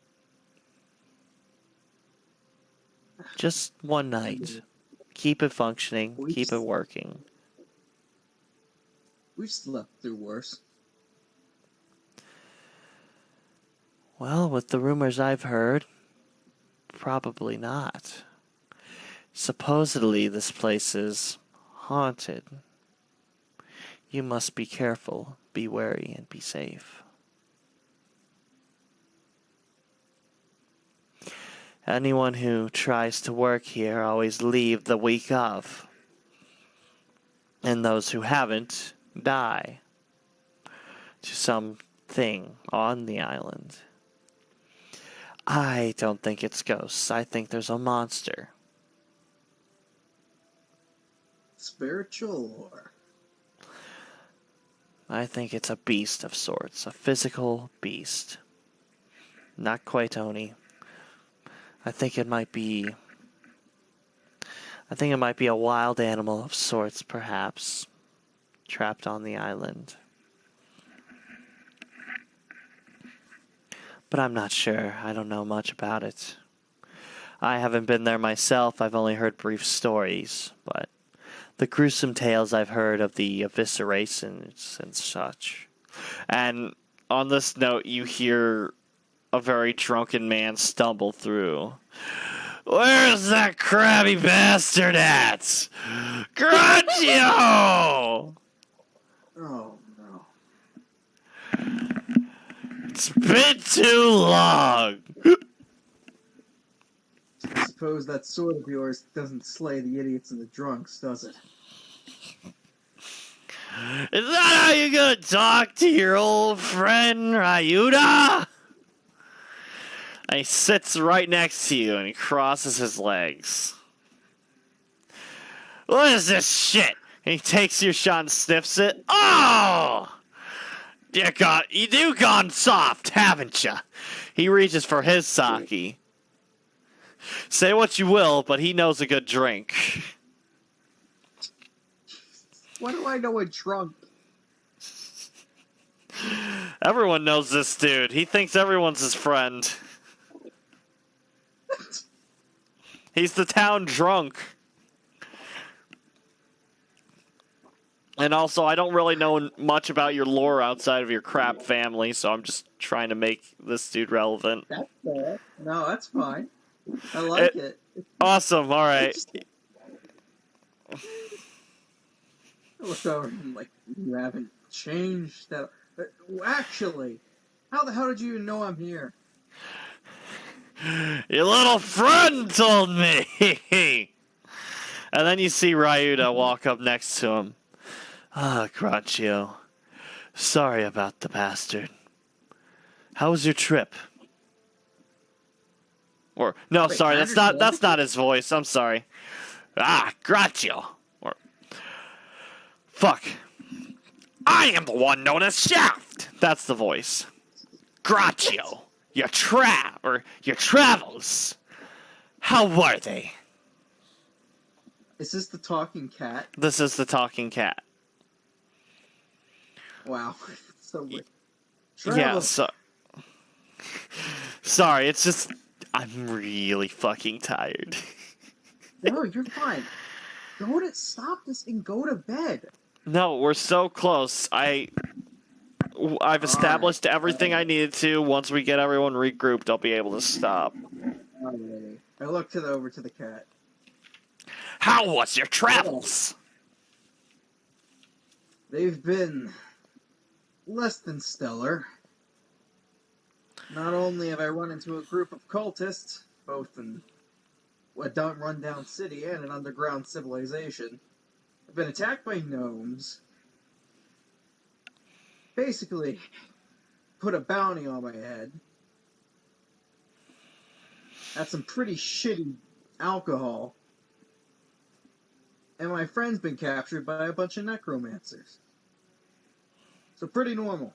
Just one night. Keep it functioning, keep it working. We've slept through worse. Well, with the rumors I've heard, probably not. Supposedly this place is haunted. You must be careful, be wary, and be safe. Anyone who tries to work here always leave the week of. And those who haven't die to something on the island. I don't think it's ghosts. I think there's a monster. Spiritual or? I think it's a beast of sorts. A physical beast. Not quite Oni. I think it might be a wild animal of sorts, perhaps, trapped on the island. But I'm not sure. I don't know much about it. I haven't been there myself. I've only heard brief stories, but the gruesome tales I've heard of the eviscerations and such. And on this note, you hear a very drunken man stumble through. Where's that crabby bastard at? Granchio! Oh no. It's been too long. I suppose that sword of yours doesn't slay the idiots and the drunks, does it? Is that how you gonna talk to your old friend Ryuda? And he sits right next to you and he crosses his legs. What is this shit? And he takes your shot and sniffs it. Oh! You do gone soft, haven't you? He reaches for his sake. Say what you will, but he knows a good drink. Why do I know a drunk? Everyone knows this dude. He thinks everyone's his friend. He's the town drunk. And also, I don't really know much about your lore outside of your crap family, so I'm just trying to make this dude relevant. That's fair. No, that's fine. I like it. Awesome, alright. I looked over and like, you haven't changed that. Actually, how the hell did you know I'm here? Your little friend told me! And then you see Ryuda walk up next to him. Ah, Granchio. Sorry about the bastard. How was your trip? Or no, Wait, sorry, I that's not understand. his voice. I'm sorry. Ah, Granchio. Or fuck. I am the one known as Shaft. That's the voice. Granchio. Your travels. How were they? Is this the talking cat? This is the talking cat. Wow. So weird. Yeah, Travels. sorry, it's just I'm really fucking tired. No, you're fine. Stop this and go to bed. No, we're so close. I've established everything I needed to. Once we get everyone regrouped, I'll be able to stop. Alrighty. I looked over to the cat. How was your travels? They've been less than stellar. Not only have I run into a group of cultists, both in a run-down city and an underground civilization, I've been attacked by gnomes. Basically, put a bounty on my head. Had some pretty shitty alcohol. And my friend's been captured by a bunch of necromancers. So pretty normal.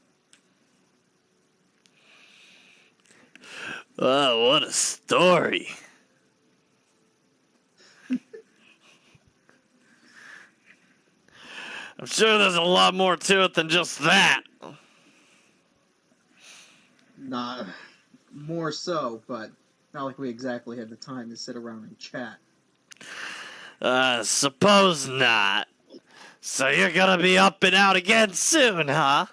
Oh, what a story. I'm sure there's a lot more to it than just that. Nah, more so, but not like we exactly had the time to sit around and chat. Suppose not. So you're gonna be up and out again soon, huh?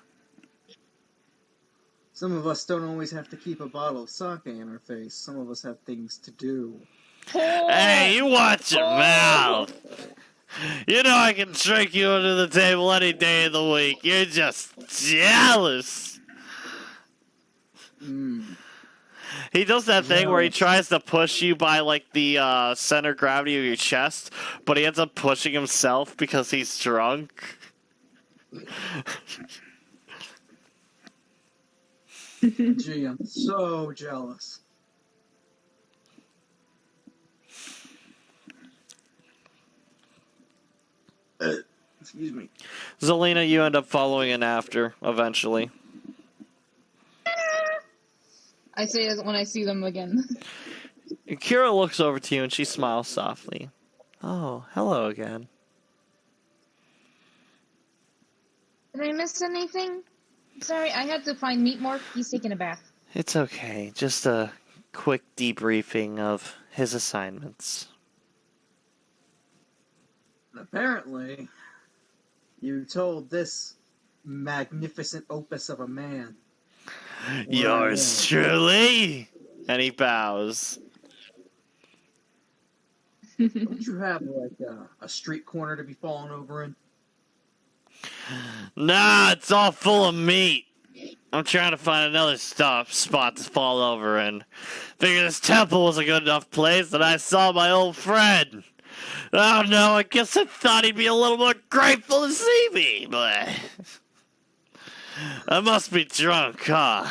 Some of us don't always have to keep a bottle of sake in our face. Some of us have things to do. Hey, you watch your mouth. You know I can drink you under the table any day of the week. You're just jealous. He does that thing where he tries to push you by like the center of gravity of your chest, but he ends up pushing himself because he's drunk. Gee, I'm so jealous. Excuse me. Zelena, you end up following in after, eventually. I say it when I see them again. Kira looks over to you and she smiles softly. Oh, hello again. Did I miss anything? Sorry, I had to find Meatmore. He's taking a bath. It's okay. Just a quick debriefing of his assignments. Apparently, you told this magnificent opus of a man. Yours truly! And he bows. Don't you have like a street corner to be falling over in? Nah, it's all full of meat. I'm trying to find another spot to fall over in. Figured this temple was a good enough place that I saw my old friend. Oh no, I guess I thought he'd be a little more grateful to see me, but I must be drunk, huh?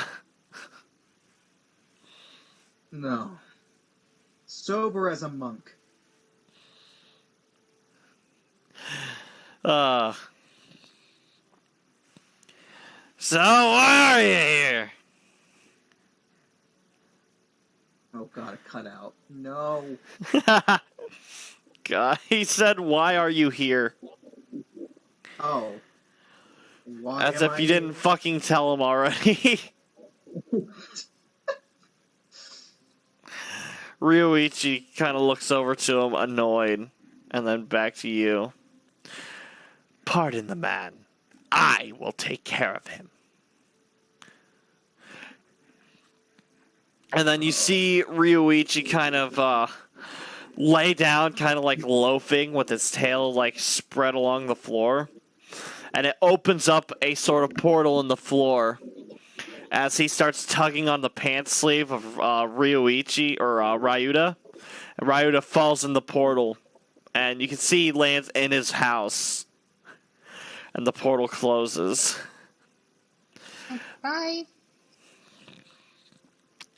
No. Sober as a monk. So why are you here? Oh god, it cut out. No. God, he said, why are you here? Oh. Why As am if I you didn't fucking tell him already. Ryuichi kind of looks over to him, annoyed, and then back to you. Pardon the man. I will take care of him. And then you see Ryuichi kind of lay down, kind of like loafing with his tail like spread along the floor. And it opens up a sort of portal in the floor as he starts tugging on the pants sleeve of Ryuichi or Ryuta. And Ryuta falls in the portal, and you can see he lands in his house. And the portal closes. Bye.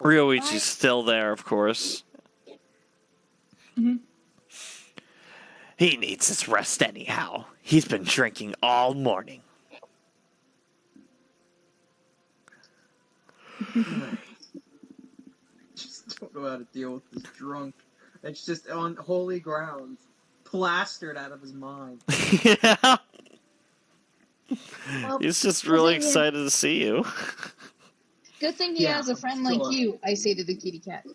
Ryoichi's still there, of course. Mhm. He needs his rest anyhow. He's been drinking all morning. Just don't know how to deal with this drunk. It's just on holy ground, plastered out of his mind. Yeah. Well, He's just good really thing he- excited to see you. Good thing he Yeah, has a friend sure. like you, I say to the kitty cat.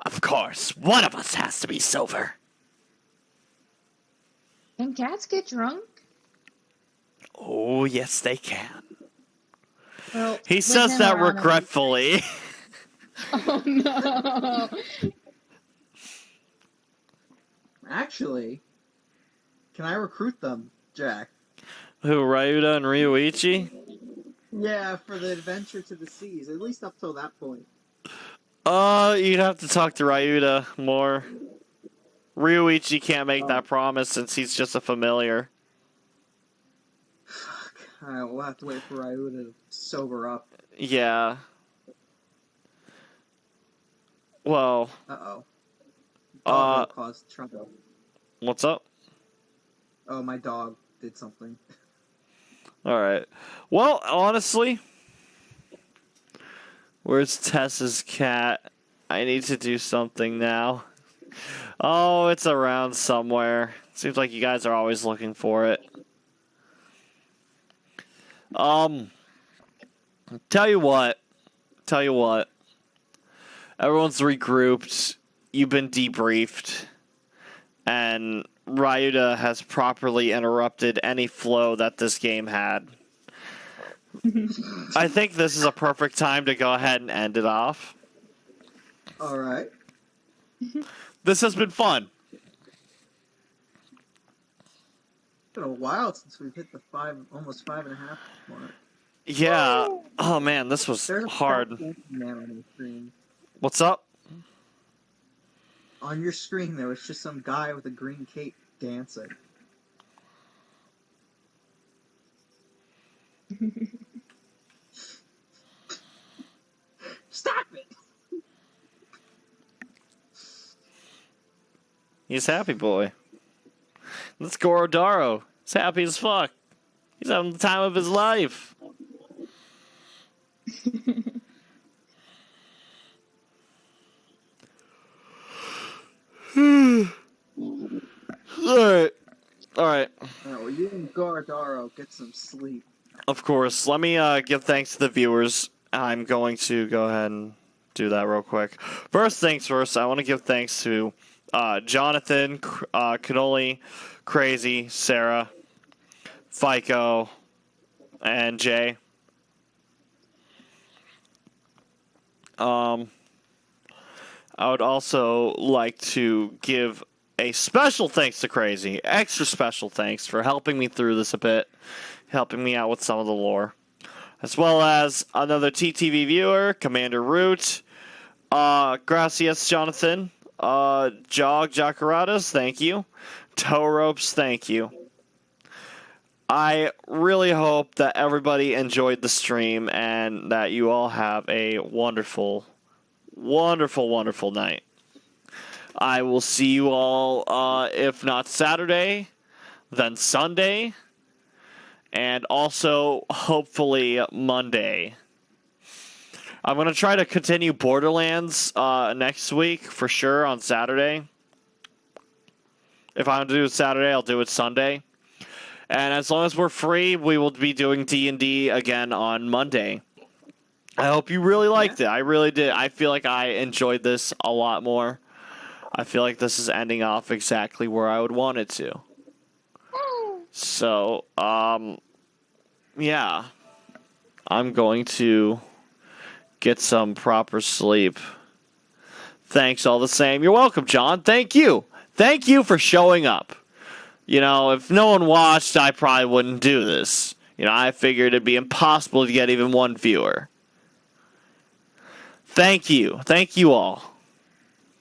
Of course, one of us has to be sober. Can cats get drunk? Oh, yes, they can. Well, He with says him that around, regretfully. Oh no! Actually, can I recruit them, Jack? Who, Ryuda and Ryoichi? Yeah, for the adventure to the seas, at least up till that point. You'd have to talk to Ryuda more. Ryoichi can't make that promise since he's just a familiar. Fuck. Alright, we'll have to wait for Ryuda to sober up. Yeah. Well, Uh-oh. Doggo Uh, caused trouble. what's up? Oh, my dog did something. Alright. Well, honestly, where's Tess's cat? I need to do something now. Oh, it's around somewhere. Seems like you guys are always looking for it. Tell you what. Everyone's regrouped. You've been debriefed. And Ryuda has properly interrupted any flow that this game had. I think this is a perfect time to go ahead and end it off. Alright. This has been fun. It's been a while since we've hit the almost 5.5 mark. Yeah. Oh man, this was There's a hard. fat man on the screen. What's up? On your screen, there was just some guy with a green cape dancing. Stop it! He's a happy boy. Let's Gorodaro. He's happy as fuck. He's having the time of his life. Alright. Alright, well, you and Gardaro get some sleep. Of course. Let me give thanks to the viewers. I'm going to go ahead and do that real quick. First things first, I want to give thanks to Jonathan, Cannoli, Crazy, Sarah, FICO, and Jay. I would also like to give a special thanks to Crazy, extra special thanks for helping me through this a bit, helping me out with some of the lore, as well as another TTV viewer, Commander Root, Gracias Jonathan, Jog Jacaradas, thank you, Toe Ropes, thank you. I really hope that everybody enjoyed the stream and that you all have a wonderful, wonderful, wonderful night. I will see you all, if not Saturday, then Sunday, and also hopefully Monday. I'm going to try to continue Borderlands next week for sure on Saturday. If I'm going to do it Saturday, I'll do it Sunday. And as long as we're free, we will be doing D&D again on Monday. I hope you really liked it. I really did. I feel like I enjoyed this a lot more. I feel like this is ending off exactly where I would want it to. So, yeah. I'm going to get some proper sleep. Thanks all the same. You're welcome, John. Thank you. Thank you for showing up. You know, if no one watched, I probably wouldn't do this. You know, I figured it'd be impossible to get even one viewer. Thank you. Thank you all.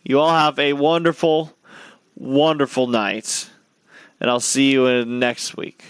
You all have a wonderful, wonderful night. And I'll see you in next week.